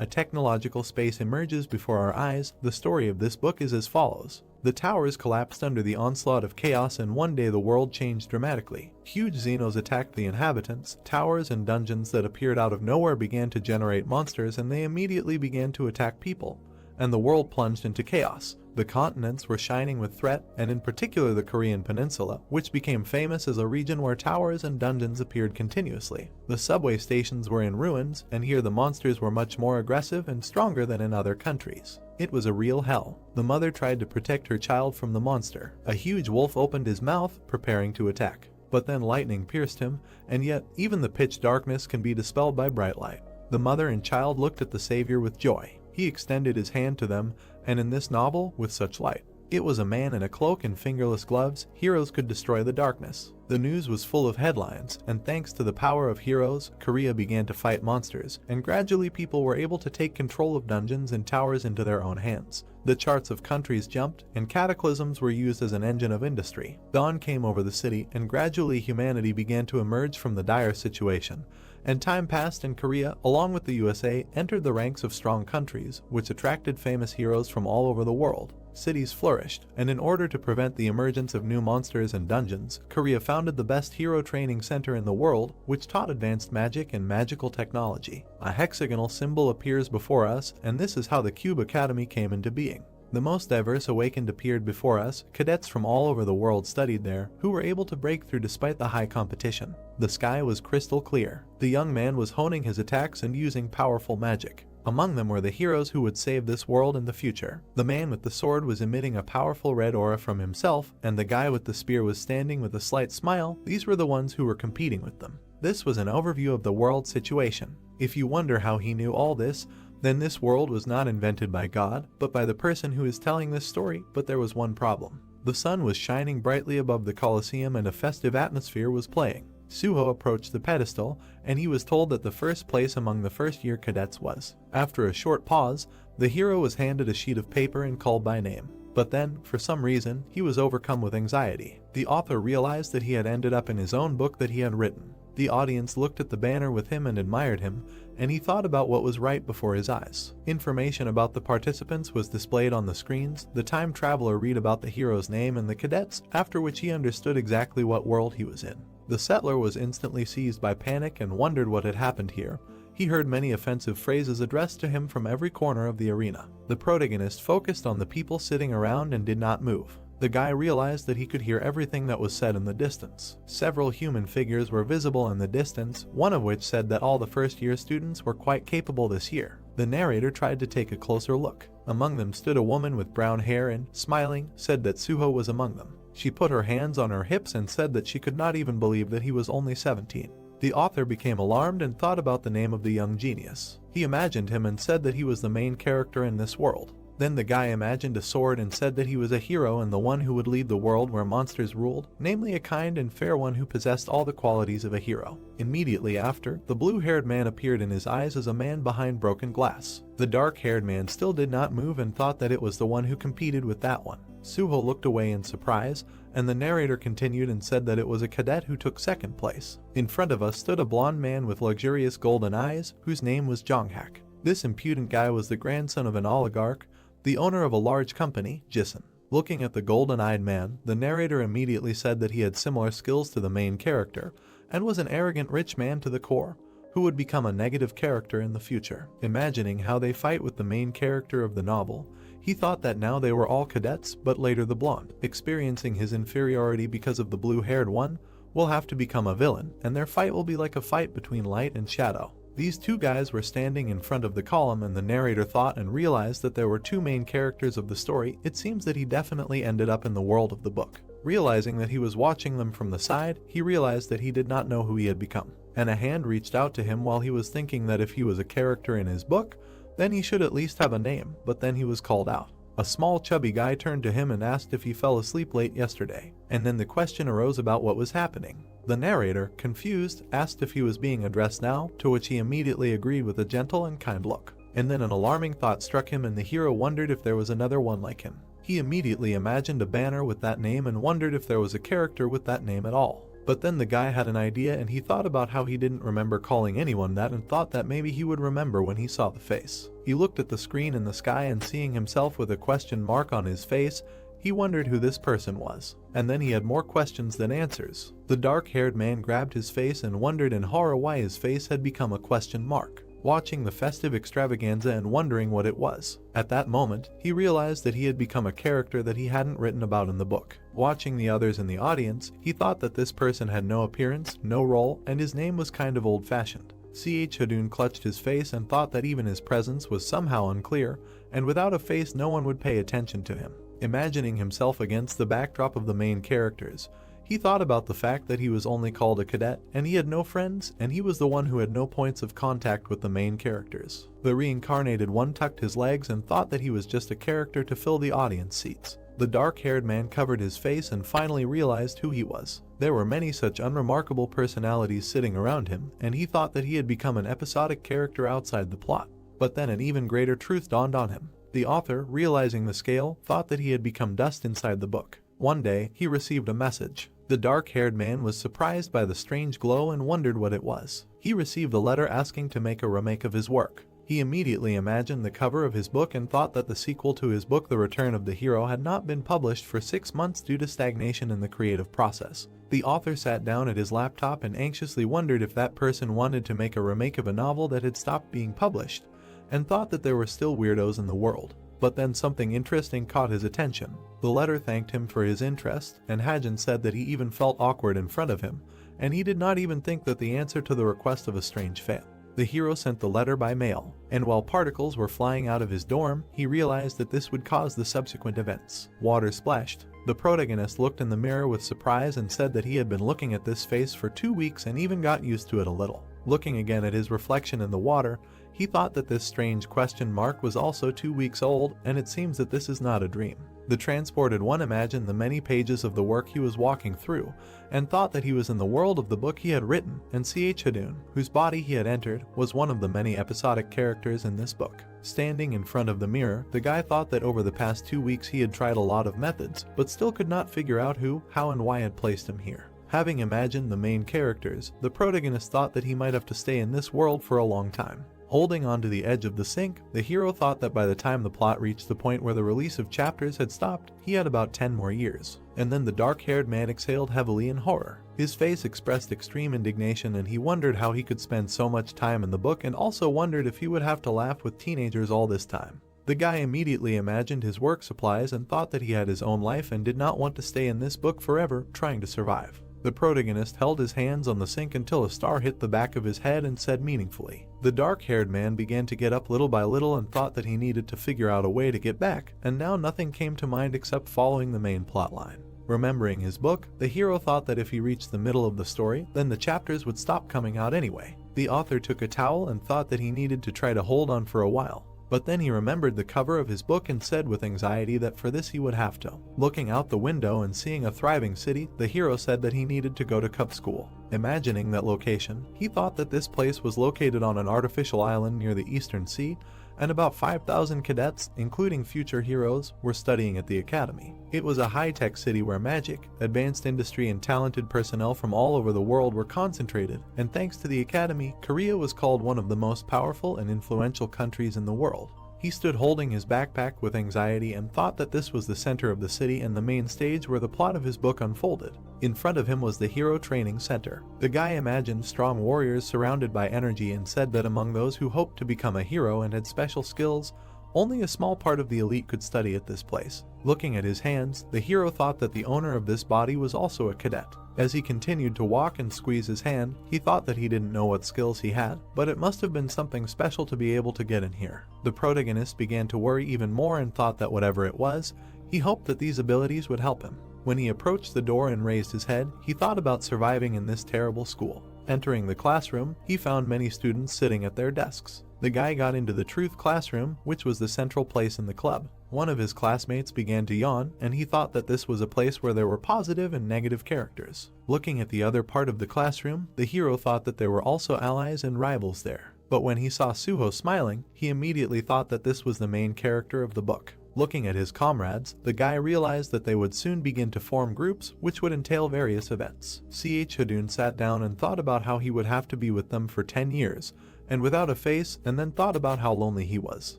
A technological space emerges before our eyes. The story of this book is as follows. The towers collapsed under the onslaught of chaos, and one day the world changed dramatically. Huge Xenos attacked the inhabitants. Towers and dungeons that appeared out of nowhere began to generate monsters, and they immediately began to attack people. And the world plunged into chaos. The continents were shining with threat, and in particular the Korean peninsula, which became famous as a region where towers and dungeons appeared continuously. The subway stations were in ruins, and here the monsters were much more aggressive and stronger than in other countries. It was a real hell. The mother tried to protect her child from the monster. A huge wolf opened his mouth, preparing to attack. But then lightning pierced him, and yet even the pitch darkness can be dispelled by bright light. The mother and child looked at the savior with joy. He extended his hand to them, and in this novel, with such light. It was a man in a cloak and fingerless gloves. Heroes could destroy the darkness. The news was full of headlines, and thanks to the power of heroes, Korea began to fight monsters, and gradually people were able to take control of dungeons and towers into their own hands. The charts of countries jumped, and cataclysms were used as an engine of industry. Dawn came over the city, and gradually humanity began to emerge from the dire situation. And time passed, and Korea, along with the USA, entered the ranks of strong countries, which attracted famous heroes from all over the world. Cities flourished, and in order to prevent the emergence of new monsters and dungeons, Korea founded the best hero training center in the world, which taught advanced magic and magical technology. A hexagonal symbol appears before us, and this is how the Cube Academy came into being. The most diverse awakened appeared before us. Cadets from all over the world studied there, who were able to break through despite the high competition. The sky was crystal clear. The young man was honing his attacks and using powerful magic. Among them were the heroes who would save this world in the future. The man with the sword was emitting a powerful red aura from himself, and the guy with the spear was standing with a slight smile. These were the ones who were competing with them. This was an overview of the world situation. If you wonder how he knew all this, then this world was not invented by God, but by the person who is telling this story. But there was one problem. The sun was shining brightly above the Colosseum, and a festive atmosphere was playing. Suho approached the pedestal, and he was told that the first place among the first-year cadets was. After a short pause, the hero was handed a sheet of paper and called by name. But then, for some reason, he was overcome with anxiety. The author realized that he had ended up in his own book that he had written. The audience looked at the banner with him and admired him, and he thought about what was right before his eyes. Information about the participants was displayed on the screens. The time traveler read about the hero's name and the cadets, after which he understood exactly what world he was in. The settler was instantly seized by panic and wondered what had happened here. He heard many offensive phrases addressed to him from every corner of the arena. The protagonist focused on the people sitting around and did not move. The guy realized that he could hear everything that was said in the distance. Several human figures were visible in the distance, one of which said that all the first-year students were quite capable this year. The narrator tried to take a closer look. Among them stood a woman with brown hair and, smiling, said that Suho was among them. She put her hands on her hips and said that she could not even believe that he was only 17. The author became alarmed and thought about the name of the young genius. He imagined him and said that he was the main character in this world. Then the guy imagined a sword and said that he was a hero and the one who would lead the world where monsters ruled, namely a kind and fair one who possessed all the qualities of a hero. Immediately after, the blue-haired man appeared in his eyes as a man behind broken glass. The dark-haired man still did not move and thought that it was the one who competed with that one. Suho looked away in surprise, and the narrator continued and said that it was a cadet who took second place. In front of us stood a blonde man with luxurious golden eyes, whose name was Jonghak. This impudent guy was the grandson of an oligarch, the owner of a large company, Jisen. Looking at the golden-eyed man, the narrator immediately said that he had similar skills to the main character, and was an arrogant rich man to the core, who would become a negative character in the future. Imagining how they fight with the main character of the novel, he thought that now they were all cadets, but later the blonde, experiencing his inferiority because of the blue-haired one, will have to become a villain, and their fight will be like a fight between light and shadow. These two guys were standing in front of the column, and the narrator thought and realized that there were two main characters of the story. It seems that he definitely ended up in the world of the book. Realizing that he was watching them from the side, he realized that he did not know who he had become. And a hand reached out to him while he was thinking that if he was a character in his book, then he should at least have a name, but then he was called out. A small chubby guy turned to him and asked if he fell asleep late yesterday, and then the question arose about what was happening. The narrator, confused, asked if he was being addressed now, to which he immediately agreed with a gentle and kind look. And then an alarming thought struck him, and the hero wondered if there was another one like him. He immediately imagined a banner with that name and wondered if there was a character with that name at all. But then the guy had an idea and he thought about how he didn't remember calling anyone that and thought that maybe he would remember when he saw the face. He looked at the screen in the sky and seeing himself with a question mark on his face, he wondered who this person was. And then he had more questions than answers. The dark-haired man grabbed his face and wondered in horror why his face had become a question mark. Watching the festive extravaganza and wondering what it was. At that moment, he realized that he had become a character that he hadn't written about in the book. Watching the others in the audience, he thought that this person had no appearance, no role, and his name was kind of old-fashioned. Yahello clutched his face and thought that even his presence was somehow unclear, and without a face no one would pay attention to him. Imagining himself against the backdrop of the main characters, he thought about the fact that he was only called a cadet, and he had no friends, and he was the one who had no points of contact with the main characters. The reincarnated one tucked his legs and thought that he was just a character to fill the audience seats. The dark-haired man covered his face and finally realized who he was. There were many such unremarkable personalities sitting around him, and he thought that he had become an episodic character outside the plot. But then an even greater truth dawned on him. The author, realizing the scale, thought that he had become dust inside the book. One day, he received a message. The dark-haired man was surprised by the strange glow and wondered what it was. He received a letter asking to make a remake of his work. He immediately imagined the cover of his book and thought that the sequel to his book The Return of the Hero had not been published for 6 months due to stagnation in the creative process. The author sat down at his laptop and anxiously wondered if that person wanted to make a remake of a novel that had stopped being published, and thought that there were still weirdos in the world. But then something interesting caught his attention. The letter thanked him for his interest, and Hajin said that he even felt awkward in front of him, and he did not even think that the answer to the request of a strange fan. The hero sent the letter by mail, and while particles were flying out of his dorm, he realized that this would cause the subsequent events. Water splashed. The protagonist looked in the mirror with surprise and said that he had been looking at this face for 2 weeks and even got used to it a little. Looking again at his reflection in the water, he thought that this strange question mark was also 2 weeks old, and it seems that this is not a dream. The transported one imagined the many pages of the work he was walking through, and thought that he was in the world of the book he had written, and Yahello, whose body he had entered, was one of the many episodic characters in this book. Standing in front of the mirror, the guy thought that over the past 2 weeks he had tried a lot of methods, but still could not figure out who, how, and why had placed him here. Having imagined the main characters, the protagonist thought that he might have to stay in this world for a long time. Holding onto the edge of the sink, the hero thought that by the time the plot reached the point where the release of chapters had stopped, he had about 10 more years. And then the dark-haired man exhaled heavily in horror. His face expressed extreme indignation and he wondered how he could spend so much time in the book and also wondered if he would have to laugh with teenagers all this time. The guy immediately imagined his work supplies and thought that he had his own life and did not want to stay in this book forever, trying to survive. The protagonist held his hands on the sink until a star hit the back of his head and said meaningfully. The dark-haired man began to get up little by little and thought that he needed to figure out a way to get back, and now nothing came to mind except following the main plotline. Remembering his book, the hero thought that if he reached the middle of the story, then the chapters would stop coming out anyway. The author took a towel and thought that he needed to try to hold on for a while. But then he remembered the cover of his book and said with anxiety that for this he would have to. Looking out the window and seeing a thriving city, the hero said that he needed to go to Cup School. Imagining that location, he thought that this place was located on an artificial island near the Eastern Sea, and about 5,000 cadets, including future heroes, were studying at the academy. It was a high-tech city where magic, advanced industry, and talented personnel from all over the world were concentrated, and thanks to the academy, Korea was called one of the most powerful and influential countries in the world. He stood holding his backpack with anxiety and thought that this was the center of the city and the main stage where the plot of his book unfolded. In front of him was the Hero Training Center. The guy imagined strong warriors surrounded by energy and said that among those who hoped to become a hero and had special skills, only a small part of the elite could study at this place. Looking at his hands, the hero thought that the owner of this body was also a cadet. As he continued to walk and squeeze his hand, he thought that he didn't know what skills he had, but it must have been something special to be able to get in here. The protagonist began to worry even more and thought that whatever it was, he hoped that these abilities would help him. When he approached the door and raised his head, he thought about surviving in this terrible school. Entering the classroom, he found many students sitting at their desks. The guy got into the truth classroom, which was the central place in the club. One of his classmates began to yawn, and he thought that this was a place where there were positive and negative characters. Looking at the other part of the classroom, the hero thought that there were also allies and rivals there. But when he saw Suho smiling, he immediately thought that this was the main character of the book. Looking at his comrades, the guy realized that they would soon begin to form groups, which would entail various events. Hadun sat down and thought about how he would have to be with them for 10 years, and without a face, and then thought about how lonely he was.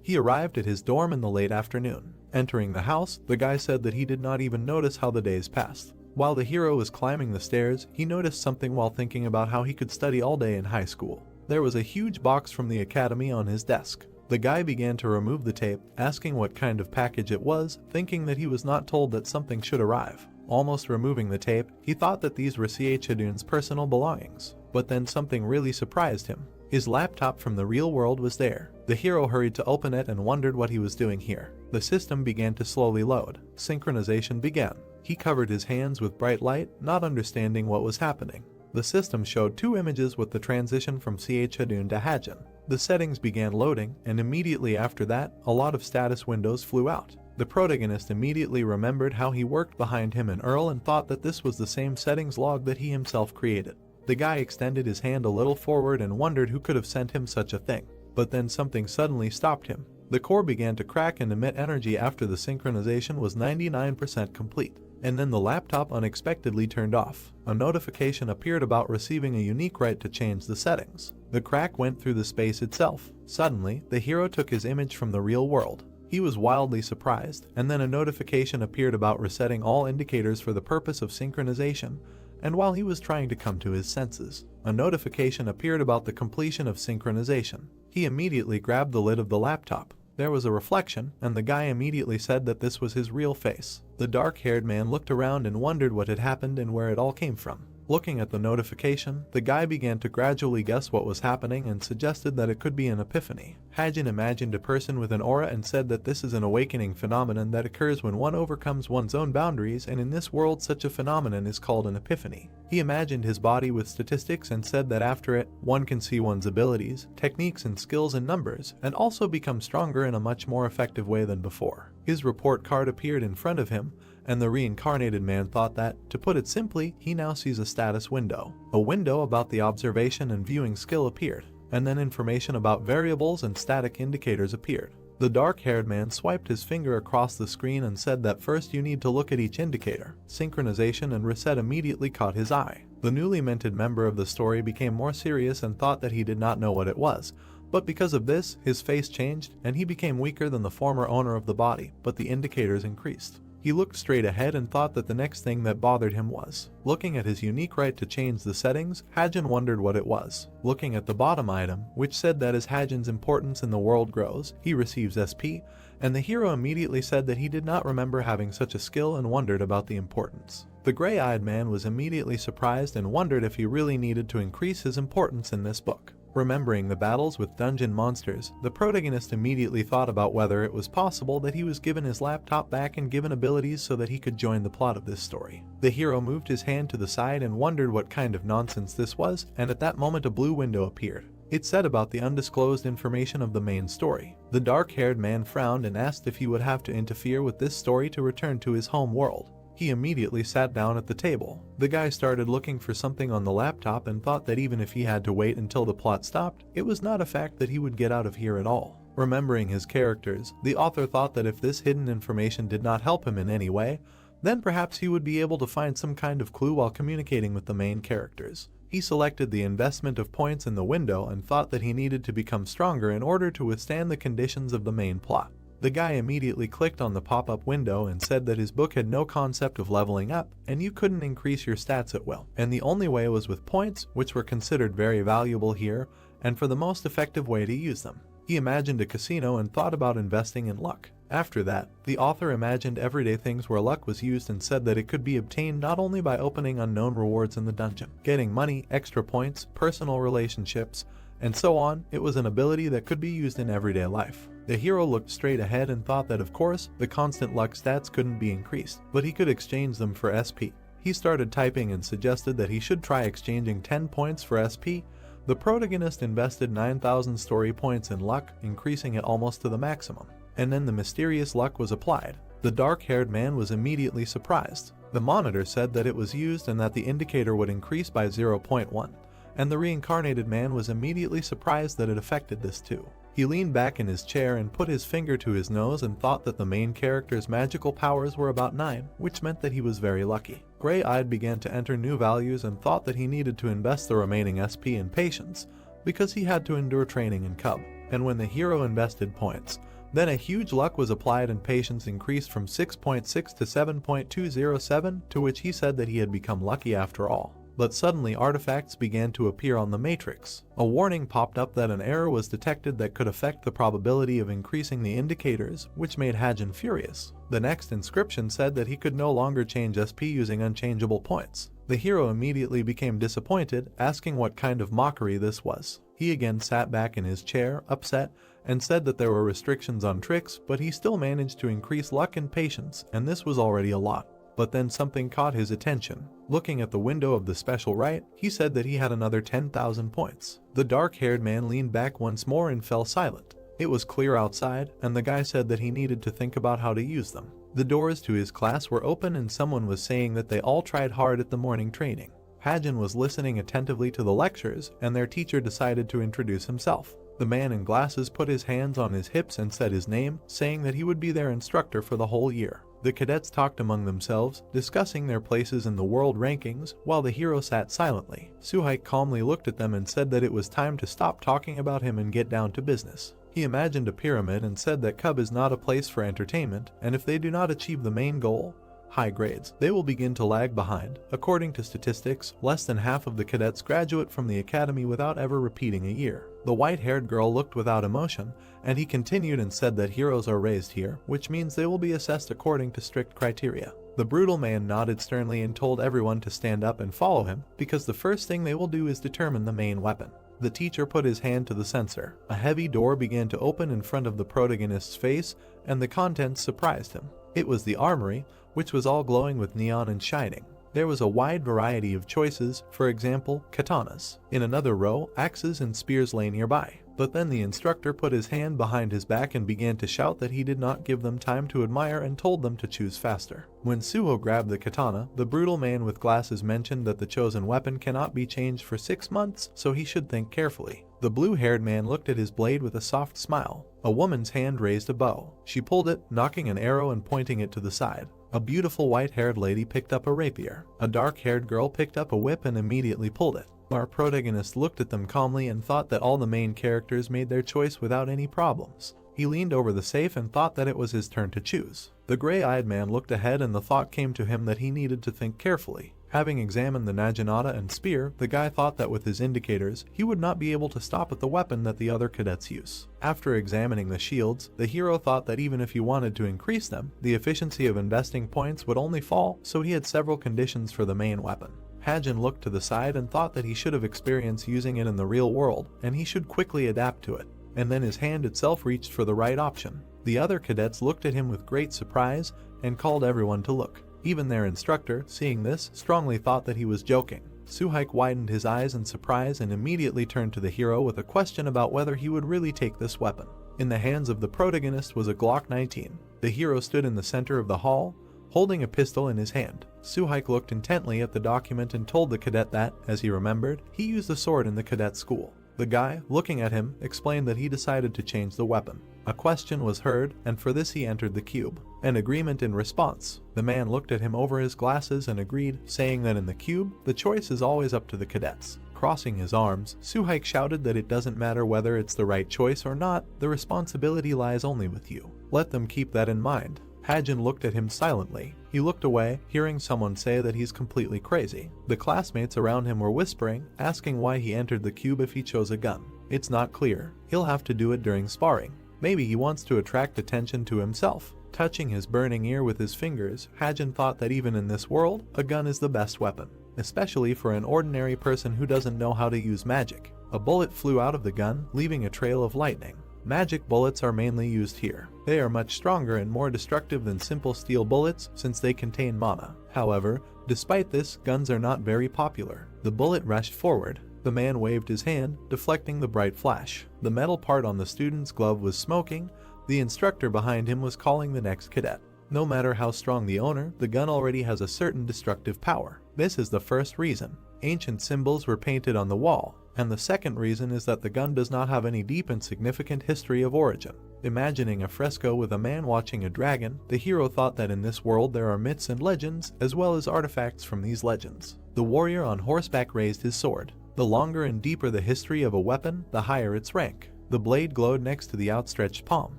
He arrived at his dorm in the late afternoon. Entering the house, the guy said that he did not even notice how the days passed. While the hero was climbing the stairs, he noticed something while thinking about how he could study all day in high school. There was a huge box from the academy on his desk. The guy began to remove the tape, asking what kind of package it was, thinking that he was not told that something should arrive. Almost removing the tape, he thought that these were Hadun's personal belongings. But then something really surprised him. His laptop from the real world was there. The hero hurried to open it and wondered what he was doing here. The system began to slowly load. Synchronization began. He covered his hands with bright light, not understanding what was happening. The system showed 2 images with the transition from Hadun to Hajin. The settings began loading, and immediately after that, a lot of status windows flew out. The protagonist immediately remembered how he worked behind him in Earl and thought that this was the same settings log that he himself created. The guy extended his hand a little forward and wondered who could have sent him such a thing. But then something suddenly stopped him. The core began to crack and emit energy after the synchronization was 99% complete. And then the laptop unexpectedly turned off. A notification appeared about receiving a unique right to change the settings. The crack went through the space itself. Suddenly, the hero took his image from the real world. He was wildly surprised, and then a notification appeared about resetting all indicators for the purpose of synchronization, and while he was trying to come to his senses, a notification appeared about the completion of synchronization. He immediately grabbed the lid of the laptop. There was a reflection, and the guy immediately said that this was his real face. The dark-haired man looked around and wondered what had happened and where it all came from. Looking at the notification, the guy began to gradually guess what was happening and suggested that it could be an epiphany. Hajin imagined a person with an aura and said that this is an awakening phenomenon that occurs when one overcomes one's own boundaries, and in this world such a phenomenon is called an epiphany. He imagined his body with statistics and said that after it, one can see one's abilities, techniques and skills in numbers, and also become stronger in a much more effective way than before. His report card appeared in front of him, and the reincarnated man thought that, to put it simply, he now sees a status window. A window about the observation and viewing skill appeared, and then information about variables and static indicators appeared. The dark-haired man swiped his finger across the screen and said that first you need to look at each indicator. Synchronization and reset immediately caught his eye. The newly minted member of the story became more serious and thought that he did not know what it was. But because of this, his face changed, and he became weaker than the former owner of the body, but the indicators increased. He looked straight ahead and thought that the next thing that bothered him was. Looking at his unique right to change the settings, Hajin wondered what it was. Looking at the bottom item, which said that as Hajin's importance in the world grows, he receives SP, and the hero immediately said that he did not remember having such a skill and wondered about the importance. The gray-eyed man was immediately surprised and wondered if he really needed to increase his importance in this book. Remembering the battles with dungeon monsters, the protagonist immediately thought about whether it was possible that he was given his laptop back and given abilities so that he could join the plot of this story. The hero moved his hand to the side and wondered what kind of nonsense this was, and at that moment a blue window appeared. It said about the undisclosed information of the main story. The dark-haired man frowned and asked if he would have to interfere with this story to return to his home world. He immediately sat down at the table. The guy started looking for something on the laptop and thought that even if he had to wait until the plot stopped, it was not a fact that he would get out of here at all. Remembering his characters, the author thought that if this hidden information did not help him in any way, then perhaps he would be able to find some kind of clue while communicating with the main characters. He selected the investment of points in the window and thought that he needed to become stronger in order to withstand the conditions of the main plot. The guy immediately clicked on the pop-up window and said that his book had no concept of leveling up, and you couldn't increase your stats at will, and the only way was with points, which were considered very valuable here, and for the most effective way to use them. He imagined a casino and thought about investing in luck. After that, the author imagined everyday things where luck was used and said that it could be obtained not only by opening unknown rewards in the dungeon, getting money, extra points, personal relationships, and so on. It was an ability that could be used in everyday life. The hero looked straight ahead and thought that of course, the constant luck stats couldn't be increased, but he could exchange them for SP. He started typing and suggested that he should try exchanging 10 points for SP. The protagonist invested 9,000 story points in luck, increasing it almost to the maximum. And then the mysterious luck was applied. The dark-haired man was immediately surprised. The monitor said that it was used and that the indicator would increase by 0.1. And the reincarnated man was immediately surprised that it affected this too. He leaned back in his chair and put his finger to his nose and thought that the main character's magical powers were about 9, which meant that he was very lucky. Gray-eyed began to enter new values and thought that he needed to invest the remaining SP in patience because he had to endure training in Cub. And when the hero invested points, then a huge luck was applied and patience increased from 6.6 to 7.207, to which he said that he had become lucky after all. But suddenly artifacts began to appear on the matrix. A warning popped up that an error was detected that could affect the probability of increasing the indicators, which made Hajin furious. The next inscription said that he could no longer change SP using unchangeable points. The hero immediately became disappointed, asking what kind of mockery this was. He again sat back in his chair, upset, and said that there were restrictions on tricks, but he still managed to increase luck and patience, and this was already a lot. But then something caught his attention. Looking at the window of the special right, he said that he had another 10,000 points. The dark-haired man leaned back once more and fell silent. It was clear outside, and the guy said that he needed to think about how to use them. The doors to his class were open and someone was saying that they all tried hard at the morning training. Hajin was listening attentively to the lectures, and their teacher decided to introduce himself. The man in glasses put his hands on his hips and said his name, saying that he would be their instructor for the whole year. The cadets talked among themselves, discussing their places in the world rankings, while the hero sat silently. Suhaik calmly looked at them and said that it was time to stop talking about him and get down to business. He imagined a pyramid and said that Cub is not a place for entertainment, and if they do not achieve the main goal, high grades, they will begin to lag behind. According to statistics, less than half of the cadets graduate from the academy without ever repeating a year. The white-haired girl looked without emotion, and he continued and said that heroes are raised here, which means they will be assessed according to strict criteria. The brutal man nodded sternly and told everyone to stand up and follow him, because the first thing they will do is determine the main weapon. The teacher put his hand to the sensor. A heavy door began to open in front of the protagonist's face, and the contents surprised him. It was the armory, which was all glowing with neon and shining. There was a wide variety of choices, for example, katanas. In another row, axes and spears lay nearby. But then the instructor put his hand behind his back and began to shout that he did not give them time to admire and told them to choose faster. When Suho grabbed the katana, the brutal man with glasses mentioned that the chosen weapon cannot be changed for 6 months, so he should think carefully. The blue-haired man looked at his blade with a soft smile. A woman's hand raised a bow. She pulled it, knocking an arrow and pointing it to the side. A beautiful white-haired lady picked up a rapier. A dark-haired girl picked up a whip and immediately pulled it. Our protagonist looked at them calmly and thought that all the main characters made their choice without any problems. He leaned over the safe and thought that it was his turn to choose. The gray-eyed man looked ahead and the thought came to him that he needed to think carefully. Having examined the naginata and spear, the guy thought that with his indicators, he would not be able to stop at the weapon that the other cadets use. After examining the shields, the hero thought that even if he wanted to increase them, the efficiency of investing points would only fall, so he had several conditions for the main weapon. Hajin looked to the side and thought that he should have experience using it in the real world, and he should quickly adapt to it. And then his hand itself reached for the right option. The other cadets looked at him with great surprise and called everyone to look. Even their instructor, seeing this, strongly thought that he was joking. Suhaik widened his eyes in surprise and immediately turned to the hero with a question about whether he would really take this weapon. In the hands of the protagonist was a Glock 19. The hero stood in the center of the hall, holding a pistol in his hand. Suhaik looked intently at the document and told the cadet that, as he remembered, he used a sword in the cadet school. The guy, looking at him, explained that he decided to change the weapon. A question was heard, and for this he entered the cube. An agreement in response. The man looked at him over his glasses and agreed, saying that in the cube, the choice is always up to the cadets. Crossing his arms, Suhaik shouted that it doesn't matter whether it's the right choice or not, the responsibility lies only with you. Let them keep that in mind. Hajin looked at him silently. He looked away, hearing someone say that he's completely crazy. The classmates around him were whispering, asking why he entered the cube if he chose a gun. It's not clear. He'll have to do it during sparring. Maybe he wants to attract attention to himself. Touching his burning ear with his fingers, Hajin thought that even in this world, a gun is the best weapon, especially for an ordinary person who doesn't know how to use magic. A bullet flew out of the gun, leaving a trail of lightning. Magic bullets are mainly used here. They are much stronger and more destructive than simple steel bullets since they contain mana. However, despite this, guns are not very popular. The bullet rushed forward. The man waved his hand, deflecting the bright flash. The metal part on the student's glove was smoking. The instructor behind him was calling the next cadet. No matter how strong the owner, the gun already has a certain destructive power. This is the first reason. Ancient symbols were painted on the wall, And the second reason is that the gun does not have any deep and significant history of origin. Imagining a fresco with a man watching a dragon, the hero thought that in this world there are myths and legends, as well as artifacts from these legends. The warrior on horseback raised his sword. The longer and deeper the history of a weapon, the higher its rank. The blade glowed next to the outstretched palm.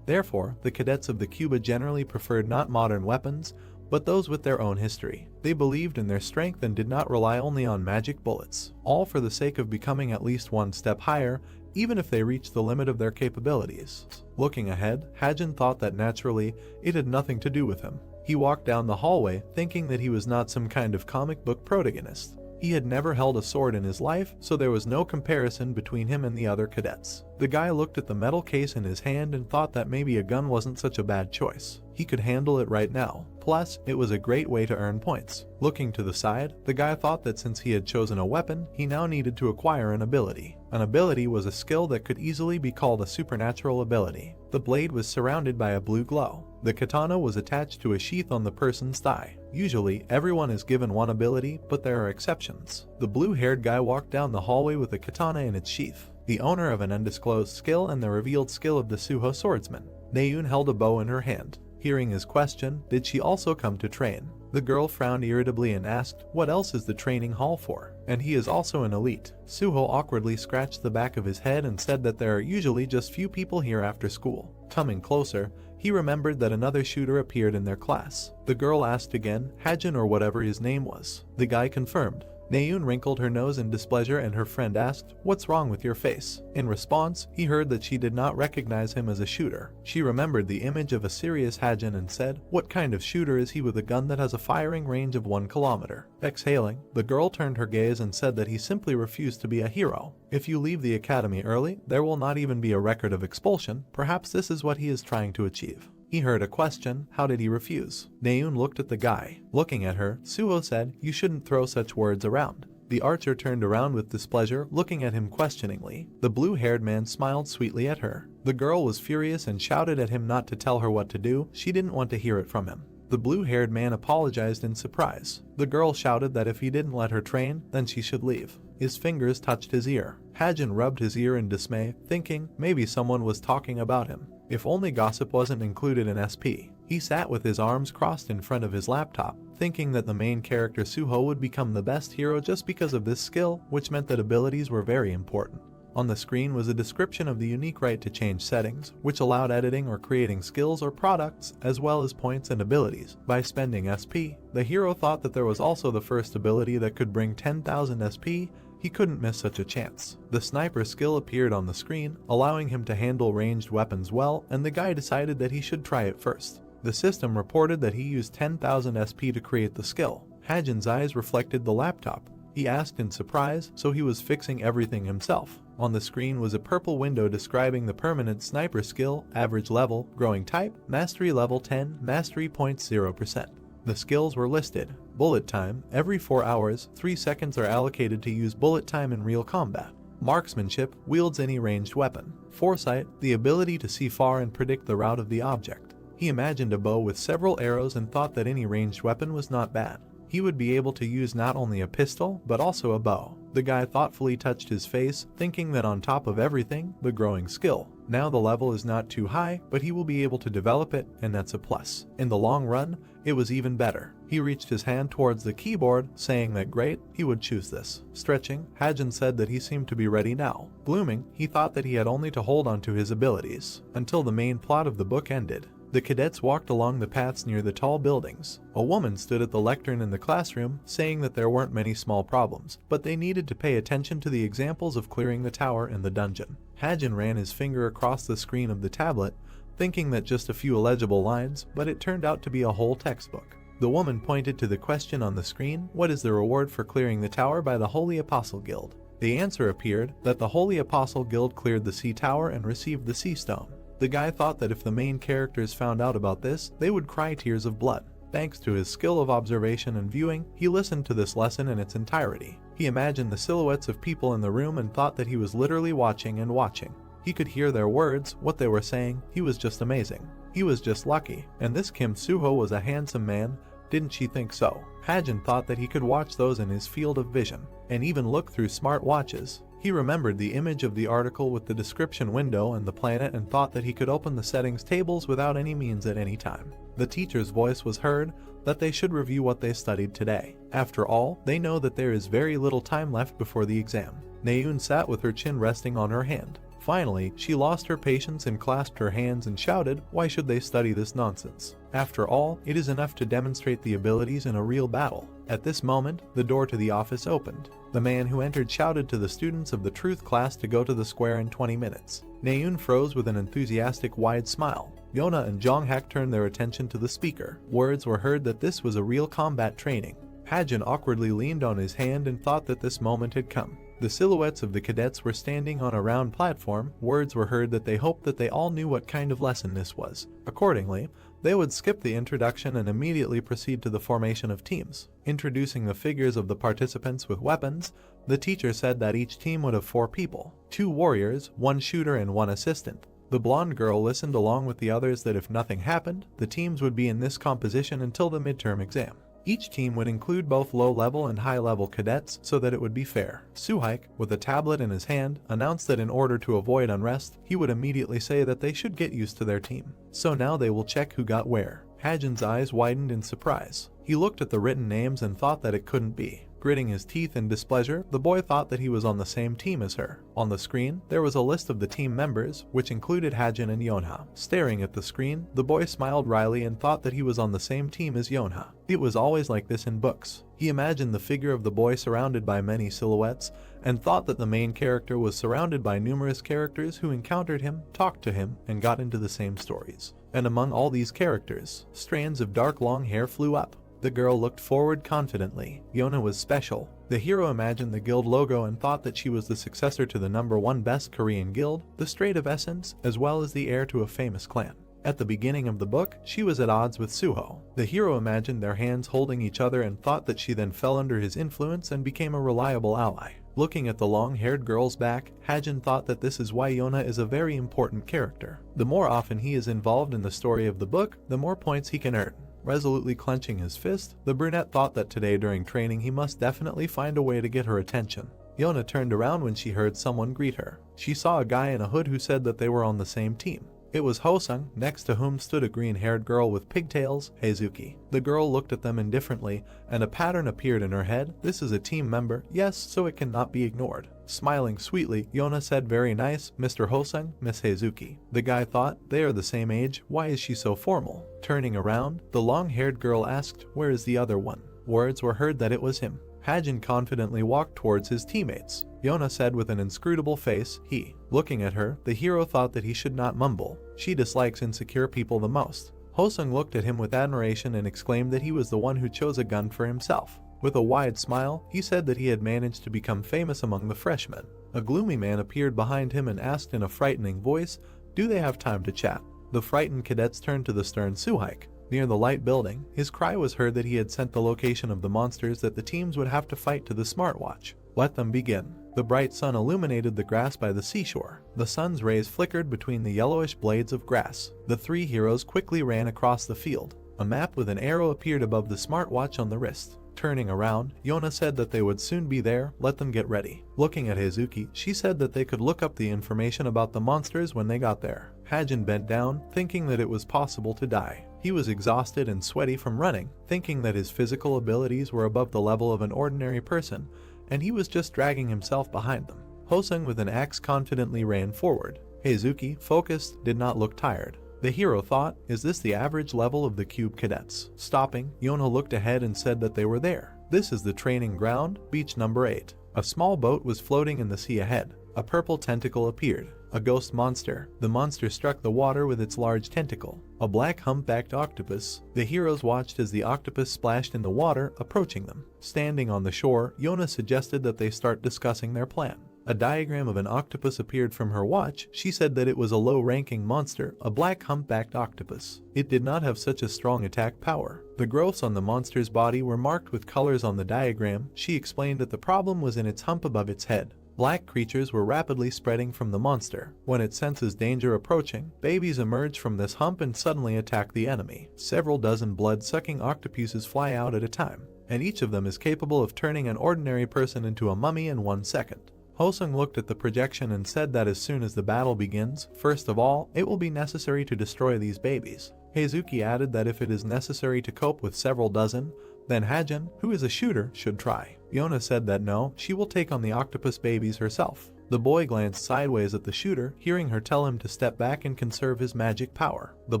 Therefore, the cadets of the Cuba generally preferred not modern weapons, but those with their own history. They believed in their strength and did not rely only on magic bullets, all for the sake of becoming at least one step higher, even if they reached the limit of their capabilities. Looking ahead, Hajin thought that naturally, it had nothing to do with him. He walked down the hallway, thinking that he was not some kind of comic book protagonist. He had never held a sword in his life, so there was no comparison between him and the other cadets. The guy looked at the metal case in his hand and thought that maybe a gun wasn't such a bad choice. He could handle it right now. Plus, it was a great way to earn points. Looking to the side, the guy thought that since he had chosen a weapon, he now needed to acquire an ability. An ability was a skill that could easily be called a supernatural ability. The blade was surrounded by a blue glow. The katana was attached to a sheath on the person's thigh. Usually, everyone is given one ability, but there are exceptions. The blue-haired guy walked down the hallway with a katana in its sheath, the owner of an undisclosed skill and the revealed skill of the Suho swordsman. Naeun held a bow in her hand. Hearing his question, did she also come to train? The girl frowned irritably and asked, what else is the training hall for? And he is also an elite. Suho awkwardly scratched the back of his head and said that there are usually just few people here after school. Coming closer, he remembered that another shooter appeared in their class. The girl asked again, Hajin or whatever his name was. The guy confirmed. Naeun wrinkled her nose in displeasure and her friend asked, what's wrong with your face? In response, he heard that she did not recognize him as a shooter. She remembered the image of a serious Hajin and said, what kind of shooter is he with a gun that has a firing range of 1 kilometer? Exhaling, the girl turned her gaze and said that he simply refused to be a hero. If you leave the academy early, there will not even be a record of expulsion. Perhaps this is what he is trying to achieve. He heard a question, how did he refuse? Naeun looked at the guy. Looking at her, Suho said, you shouldn't throw such words around. The archer turned around with displeasure, looking at him questioningly. The blue-haired man smiled sweetly at her. The girl was furious and shouted at him not to tell her what to do. She didn't want to hear it from him. The blue-haired man apologized in surprise. The girl shouted that if he didn't let her train, then she should leave. His fingers touched his ear. Hajin rubbed his ear in dismay, thinking maybe someone was talking about him. If only gossip wasn't included in SP. He sat with his arms crossed in front of his laptop, thinking that the main character Suho would become the best hero just because of this skill, which meant that abilities were very important. On the screen was a description of the unique right to change settings, which allowed editing or creating skills or products, as well as points and abilities. By spending SP, the hero thought that there was also the first ability that could bring 10,000 SP. He couldn't miss such a chance. The sniper skill appeared on the screen, allowing him to handle ranged weapons well, and the guy decided that he should try it first. The system reported that he used 10,000 SP to create the skill. Hajin's eyes reflected the laptop. He asked in surprise, so he was fixing everything himself. On the screen was a purple window describing the permanent sniper skill, average level, growing type, mastery level 10, mastery points 0%. The skills were listed. Bullet time, every 4 hours, 3 seconds are allocated to use bullet time in real combat. Marksmanship, wields any ranged weapon. Foresight, the ability to see far and predict the route of the object. He imagined a bow with several arrows and thought that any ranged weapon was not bad. He would be able to use not only a pistol, but also a bow. The guy thoughtfully touched his face, thinking that on top of everything, the growing skill. Now the level is not too high, but he will be able to develop it, and that's a plus. In the long run, it was even better. He reached his hand towards the keyboard, saying that great, he would choose this. Stretching, Hajin said that he seemed to be ready now. Blooming, he thought that he had only to hold on to his abilities, until the main plot of the book ended. The cadets walked along the paths near the tall buildings. A woman stood at the lectern in the classroom, saying that there weren't many small problems, but they needed to pay attention to the examples of clearing the tower and the dungeon. Hajin ran his finger across the screen of the tablet, thinking that just a few illegible lines, but it turned out to be a whole textbook. The woman pointed to the question on the screen, what is the reward for clearing the tower by the Holy Apostle Guild? The answer appeared, that the Holy Apostle Guild cleared the sea tower and received the sea stone. The guy thought that if the main characters found out about this, they would cry tears of blood. Thanks to his skill of observation and viewing, he listened to this lesson in its entirety. He imagined the silhouettes of people in the room and thought that he was literally watching and watching. He could hear their words, what they were saying. He was just amazing. He was just lucky. And this Kim Suho was a handsome man, didn't she think so? Hajin thought that he could watch those in his field of vision, and even look through smart watches. He remembered the image of the article with the description window and the planet and thought that he could open the settings tables without any means at any time. The teacher's voice was heard that they should review what they studied today. After all, they know that there is very little time left before the exam. Naeun sat with her chin resting on her hand. Finally, she lost her patience and clasped her hands and shouted, "Why should they study this nonsense? After all, it is enough to demonstrate the abilities in a real battle." At this moment, the door to the office opened. The man who entered shouted to the students of the truth class to go to the square in 20 minutes. Naeun froze with an enthusiastic wide smile. Yona and Jonghak turned their attention to the speaker. Words were heard that this was a real combat training. Hajin awkwardly leaned on his hand and thought that this moment had come. The silhouettes of the cadets were standing on a round platform. Words were heard that they hoped that they all knew what kind of lesson this was. Accordingly, they would skip the introduction and immediately proceed to the formation of teams. Introducing the figures of the participants with weapons, the teacher said that each team would have 4 people, 2 warriors, 1 shooter and 1 assistant. The blonde girl listened along with the others that if nothing happened, the teams would be in this composition until the midterm exam. Each team would include both low-level and high-level cadets so that it would be fair. Suhaik, with a tablet in his hand, announced that in order to avoid unrest, he would immediately say that they should get used to their team. So now they will check who got where. Hajin's eyes widened in surprise. He looked at the written names and thought that it couldn't be. Gritting his teeth in displeasure, the boy thought that he was on the same team as her. On the screen, there was a list of the team members, which included Hajin and Yonha. Staring at the screen, the boy smiled wryly and thought that he was on the same team as Yonha. It was always like this in books. He imagined the figure of the boy surrounded by many silhouettes, and thought that the main character was surrounded by numerous characters who encountered him, talked to him, and got into the same stories. And among all these characters, strands of dark long hair flew up. The girl looked forward confidently. Yona was special. The hero imagined the guild logo and thought that she was the successor to the #1 best Korean guild, the Strait of Essence, as well as the heir to a famous clan. At the beginning of the book, she was at odds with Suho. The hero imagined their hands holding each other and thought that she then fell under his influence and became a reliable ally. Looking at the long-haired girl's back, Hajin thought that this is why Yona is a very important character. The more often he is involved in the story of the book, the more points he can earn. Resolutely clenching his fist, the brunette thought that today during training he must definitely find a way to get her attention. Yona turned around when she heard someone greet her. She saw a guy in a hood who said that they were on the same team. It was Hosung, next to whom stood a green-haired girl with pigtails, Heizuki. The girl looked at them indifferently, and a pattern appeared in her head. This is a team member, yes, so it cannot be ignored. Smiling sweetly, Yona said, "Very nice, Mr. Hosung, Miss Heizuki." The guy thought, they are the same age, why is she so formal? Turning around, the long-haired girl asked, "Where is the other one?" Words were heard that it was him. Hajin confidently walked towards his teammates. Yona said with an inscrutable face, "He." Looking at her, the hero thought that he should not mumble. She dislikes insecure people the most. Hosung looked at him with admiration and exclaimed that he was the one who chose a gun for himself. With a wide smile, he said that he had managed to become famous among the freshmen. A gloomy man appeared behind him and asked in a frightening voice, "Do they have time to chat?" The frightened cadets turned to the stern Suhaik. Near the light building, his cry was heard that he had sent the location of the monsters that the teams would have to fight to the smartwatch. Let them begin. The bright sun illuminated the grass by the seashore. The sun's rays flickered between the yellowish blades of grass. The 3 heroes quickly ran across the field. A map with an arrow appeared above the smartwatch on the wrist. Turning around, Yona said that they would soon be there, let them get ready. Looking at Heizuki, she said that they could look up the information about the monsters when they got there. Hajin bent down, thinking that it was possible to die. He was exhausted and sweaty from running, thinking that his physical abilities were above the level of an ordinary person, and he was just dragging himself behind them. Hosung with an axe confidently ran forward. Heizuki, focused, did not look tired. The hero thought, is this the average level of the cube cadets? Stopping, Yona looked ahead and said that they were there. This is the training ground, beach number 8. A small boat was floating in the sea ahead. A purple tentacle appeared. A ghost monster. The monster struck the water with its large tentacle. A black humpbacked octopus. The heroes watched as the octopus splashed in the water, approaching them. Standing on the shore, Yona suggested that they start discussing their plan. A diagram of an octopus appeared from her watch. She said that it was a low-ranking monster, a black humpbacked octopus. It did not have such a strong attack power. The growths on the monster's body were marked with colors on the diagram. She explained that the problem was in its hump above its head. Black creatures were rapidly spreading from the monster. When it senses danger approaching, babies emerge from this hump and suddenly attack the enemy. Several dozen blood-sucking octopuses fly out at a time, and each of them is capable of turning an ordinary person into a mummy in 1 second. Hosung looked at the projection and said that as soon as the battle begins, first of all, it will be necessary to destroy these babies. Heizuki added that if it is necessary to cope with several dozen, then Hajin, who is a shooter, should try. Yona said that no, she will take on the octopus babies herself. The boy glanced sideways at the shooter, hearing her tell him to step back and conserve his magic power. The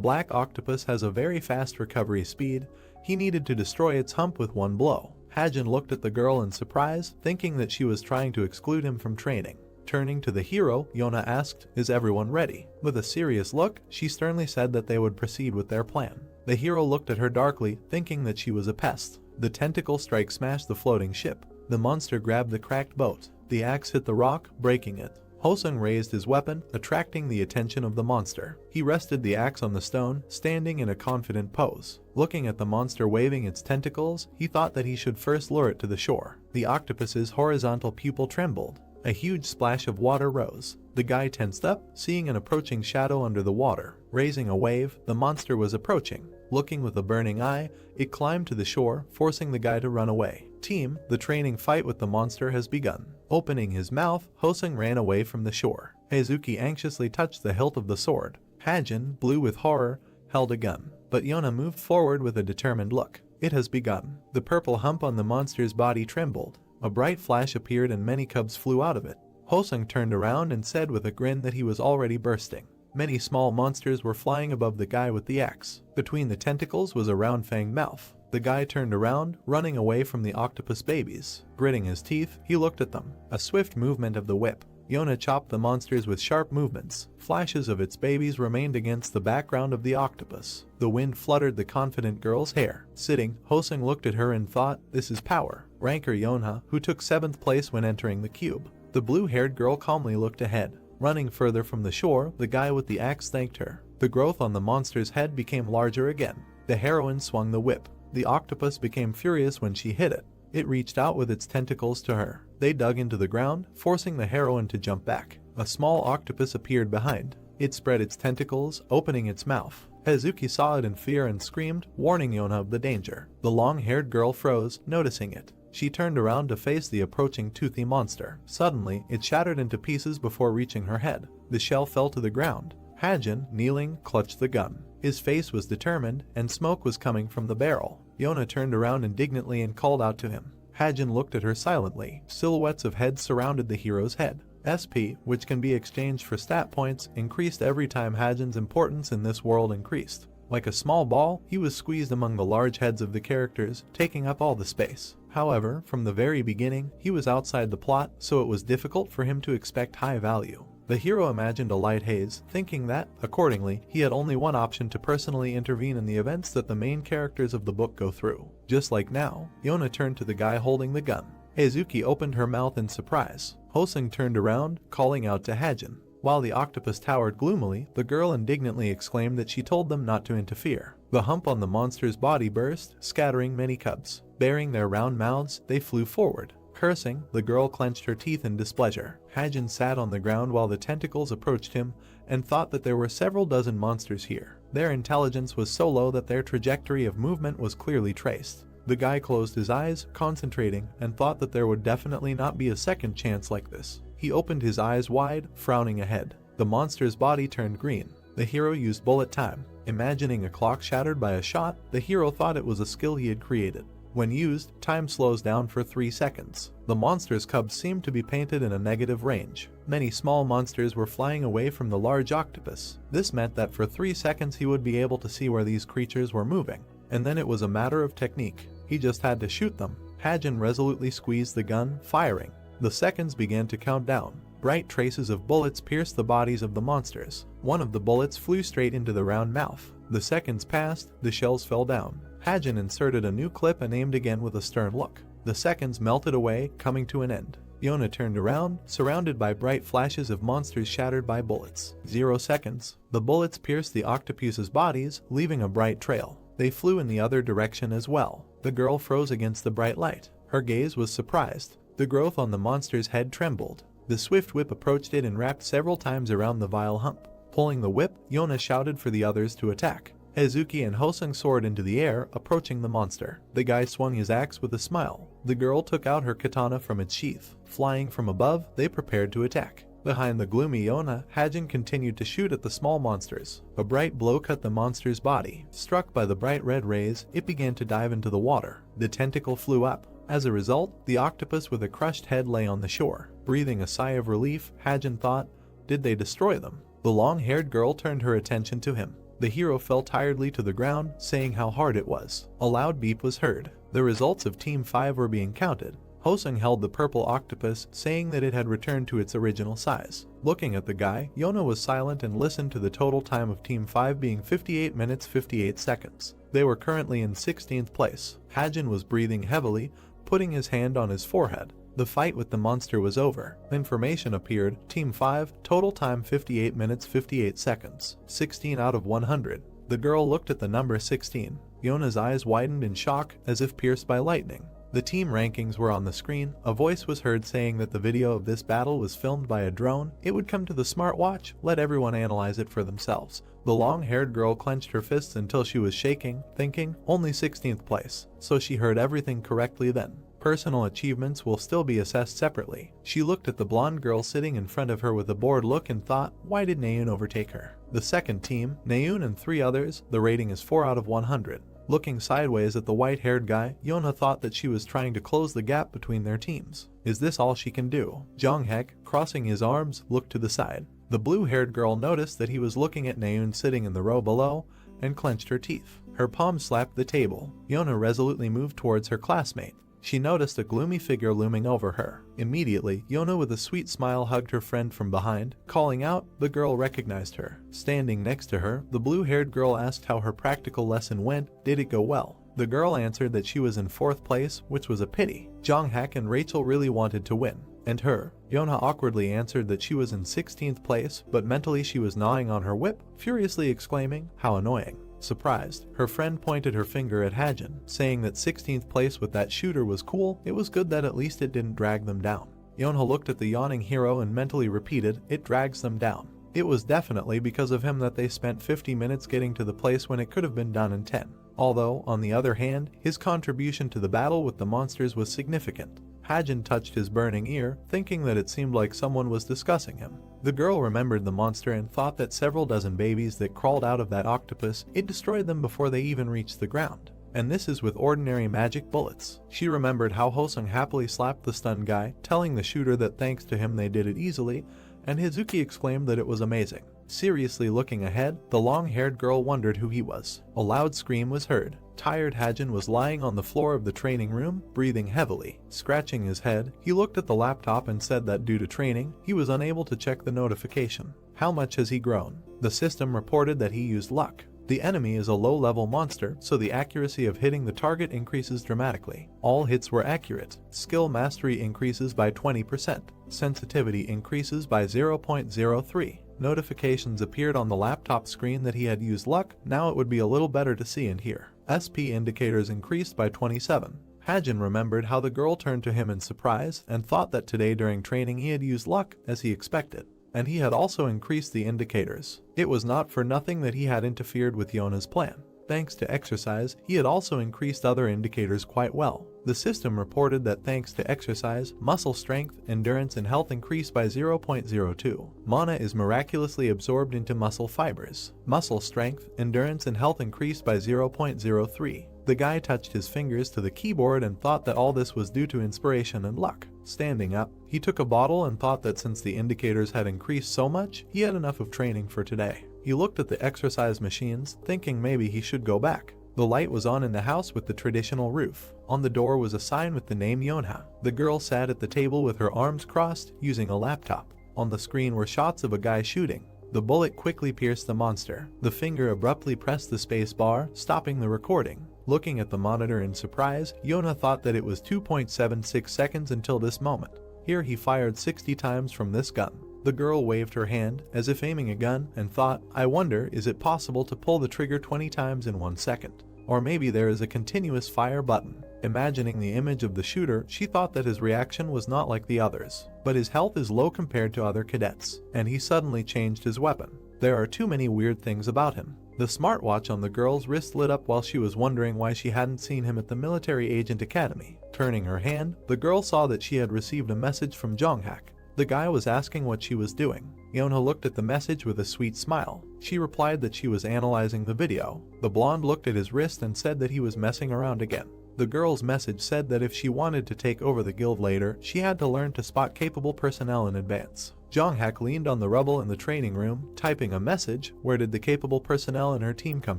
black octopus has a very fast recovery speed. He needed to destroy its hump with one blow. Hajin looked at the girl in surprise, thinking that she was trying to exclude him from training. Turning to the hero, Yona asked, "Is everyone ready?" With a serious look, she sternly said that they would proceed with their plan. The hero looked at her darkly, thinking that she was a pest. The tentacle strike smashed the floating ship. The monster grabbed the cracked boat. The axe hit the rock, breaking it. Hosung raised his weapon, attracting the attention of the monster. He rested the axe on the stone, standing in a confident pose. Looking at the monster waving its tentacles, he thought that he should first lure it to the shore. The octopus's horizontal pupil trembled. A huge splash of water rose. The guy tensed up, seeing an approaching shadow under the water. Raising a wave, the monster was approaching. Looking with a burning eye, it climbed to the shore, forcing the guy to run away. Team, the training fight with the monster has begun. Opening his mouth, Hosung ran away from the shore. Heizuki anxiously touched the hilt of the sword. Hajin, blue with horror, held a gun. But Yona moved forward with a determined look. It has begun. The purple hump on the monster's body trembled. A bright flash appeared and many cubs flew out of it. Hosung turned around and said with a grin that he was already bursting. Many small monsters were flying above the guy with the axe. Between the tentacles was a round-fanged mouth. The guy turned around, running away from the octopus babies. Gritting his teeth, he looked at them. A swift movement of the whip. Yona chopped the monsters with sharp movements. Flashes of its babies remained against the background of the octopus. The wind fluttered the confident girl's hair. Sitting, Hosung looked at her and thought, "This is power." Ranker Yonha, who took 7th place when entering the cube. The blue-haired girl calmly looked ahead. Running further from the shore, the guy with the axe thanked her. The growth on the monster's head became larger again. The heroine swung the whip. The octopus became furious when she hit it. It reached out with its tentacles to her. They dug into the ground, forcing the heroine to jump back. A small octopus appeared behind. It spread its tentacles, opening its mouth. Heizuki saw it in fear and screamed, warning Yona of the danger. The long-haired girl froze, noticing it. She turned around to face the approaching toothy monster. Suddenly, it shattered into pieces before reaching her head. The shell fell to the ground. Hajin, kneeling, clutched the gun. His face was determined, and smoke was coming from the barrel. Yona turned around indignantly and called out to him. Hajin looked at her silently. Silhouettes of heads surrounded the hero's head. SP, which can be exchanged for stat points, increased every time Hajin's importance in this world increased. Like a small ball, he was squeezed among the large heads of the characters, taking up all the space. However, from the very beginning, he was outside the plot, so it was difficult for him to expect high value. The hero imagined a light haze, thinking that, accordingly, he had only one option to personally intervene in the events that the main characters of the book go through. Just like now, Yona turned to the guy holding the gun. Heizuki opened her mouth in surprise. Hosung turned around, calling out to Hajin. While the octopus towered gloomily, the girl indignantly exclaimed that she told them not to interfere. The hump on the monster's body burst, scattering many cubs. Baring their round mouths, they flew forward. Cursing, the girl clenched her teeth in displeasure. Hajin sat on the ground while the tentacles approached him and thought that there were several dozen monsters here. Their intelligence was so low that their trajectory of movement was clearly traced. The guy closed his eyes, concentrating, and thought that there would definitely not be a second chance like this. He opened his eyes wide, frowning ahead. The monster's body turned green. The hero used bullet time. Imagining a clock shattered by a shot, the hero thought it was a skill he had created. When used, time slows down for 3 seconds. The monster's cubs seemed to be painted in a negative range. Many small monsters were flying away from the large octopus. This meant that for 3 seconds he would be able to see where these creatures were moving. And then it was a matter of technique. He just had to shoot them. Hajin resolutely squeezed the gun, firing. The seconds began to count down. Bright traces of bullets pierced the bodies of the monsters. One of the bullets flew straight into the round mouth. The seconds passed, the shells fell down. Hajin inserted a new clip and aimed again with a stern look. The seconds melted away, coming to an end. Yona turned around, surrounded by bright flashes of monsters shattered by bullets. 0 seconds. The bullets pierced the octopus's bodies, leaving a bright trail. They flew in the other direction as well. The girl froze against the bright light. Her gaze was surprised. The growth on the monster's head trembled. The swift whip approached it and wrapped several times around the vile hump. Pulling the whip, Yona shouted for the others to attack. Heizuki and Hosung soared into the air, approaching the monster. The guy swung his axe with a smile. The girl took out her katana from its sheath. Flying from above, they prepared to attack. Behind the gloomy Yona, Hajin continued to shoot at the small monsters. A bright blow cut the monster's body. Struck by the bright red rays, it began to dive into the water. The tentacle flew up. As a result, the octopus with a crushed head lay on the shore. Breathing a sigh of relief, Hajin thought, did they destroy them? The long-haired girl turned her attention to him. The hero fell tiredly to the ground, saying how hard it was. A loud beep was heard. The results of Team 5 were being counted. Hosung held the purple octopus, saying that it had returned to its original size. Looking at the guy, Yona was silent and listened to the total time of Team 5 being 58 minutes 58 seconds. They were currently in 16th place. Hajin was breathing heavily, putting his hand on his forehead. The fight with the monster was over. Information appeared. Team 5, total time 58 minutes 58 seconds. 16 out of 100. The girl looked at the number 16. Yona's eyes widened in shock, as if pierced by lightning. The team rankings were on the screen. A voice was heard saying that the video of this battle was filmed by a drone. It would come to the smartwatch, let everyone analyze it for themselves. The long-haired girl clenched her fists until she was shaking, thinking, only 16th place. So she heard everything correctly then. Personal achievements will still be assessed separately. She looked at the blonde girl sitting in front of her with a bored look and thought, why did Naeun overtake her? The second team, Naeun and 3 others, the rating is 4 out of 100. Looking sideways at the white-haired guy, Yona thought that she was trying to close the gap between their teams. Is this all she can do? Jonghek, crossing his arms, looked to the side. The blue-haired girl noticed that he was looking at Naeun sitting in the row below and clenched her teeth. Her palm slapped the table. Yona resolutely moved towards her classmate. She noticed a gloomy figure looming over her. Immediately, Yona with a sweet smile hugged her friend from behind. Calling out, the girl recognized her. Standing next to her, the blue-haired girl asked how her practical lesson went. Did it go well? The girl answered that she was in 4th place, which was a pity. Jonghak and Rachel really wanted to win. And her. Yona awkwardly answered that she was in 16th place, but mentally she was gnawing on her whip, furiously exclaiming, how annoying. Surprised, her friend pointed her finger at Hajin, saying that 16th place with that shooter was cool. It was good that at least it didn't drag them down. Yonha looked at the yawning hero and mentally repeated, it drags them down. It was definitely because of him that they spent 50 minutes getting to the place when it could have been done in 10. Although, on the other hand, his contribution to the battle with the monsters was significant. Hajin touched his burning ear, thinking that it seemed like someone was discussing him. The girl remembered the monster and thought that several dozen babies that crawled out of that octopus, it destroyed them before they even reached the ground. And this is with ordinary magic bullets. She remembered how Hosung happily slapped the stunned guy, telling the shooter that thanks to him they did it easily, and Hizuki exclaimed that it was amazing. Seriously looking ahead, the long-haired girl wondered who he was. A loud scream was heard. Tired Hajin was lying on the floor of the training room, breathing heavily. Scratching his head, he looked at the laptop and said that due to training, he was unable to check the notification. How much has he grown? The system reported that he used luck. The enemy is a low-level monster, so the accuracy of hitting the target increases dramatically. All hits were accurate. Skill mastery increases by 20%. Sensitivity increases by 0.03. Notifications appeared on the laptop screen that he had used luck. Now it would be a little better to see and hear. SP indicators increased by 27. Hajin remembered how the girl turned to him in surprise and thought that today during training he had used luck as he expected. And he had also increased the indicators. It was not for nothing that he had interfered with Yona's plan. Thanks to exercise, he had also increased other indicators quite well. The system reported that thanks to exercise, muscle strength, endurance, and health increased by 0.02. Mana is miraculously absorbed into muscle fibers. Muscle strength, endurance, and health increased by 0.03. The guy touched his fingers to the keyboard and thought that all this was due to inspiration and luck. Standing up, he took a bottle and thought that since the indicators had increased so much, he had enough of training for today. He looked at the exercise machines, thinking maybe he should go back. The light was on in the house with the traditional roof. On the door was a sign with the name Yonha. The girl sat at the table with her arms crossed, using a laptop. On the screen were shots of a guy shooting. The bullet quickly pierced the monster. The finger abruptly pressed the space bar, stopping the recording. Looking at the monitor in surprise, Yonha thought that it was 2.76 seconds until this moment. Here he fired 60 times from this gun. The girl waved her hand, as if aiming a gun, and thought, I wonder, is it possible to pull the trigger 20 times in 1 second? Or maybe there is a continuous fire button. Imagining the image of the shooter, she thought that his reaction was not like the others. But his health is low compared to other cadets, and he suddenly changed his weapon. There are too many weird things about him. The smartwatch on the girl's wrist lit up while she was wondering why she hadn't seen him at the military agent academy. Turning her hand, the girl saw that she had received a message from Jonghak. The guy was asking what she was doing. Yonha looked at the message with a sweet smile. She replied that she was analyzing the video. The blonde looked at his wrist and said that he was messing around again. The girl's message said that if she wanted to take over the guild later, she had to learn to spot capable personnel in advance. Jonghak leaned on the rubble in the training room, typing a message. Where did the capable personnel in her team come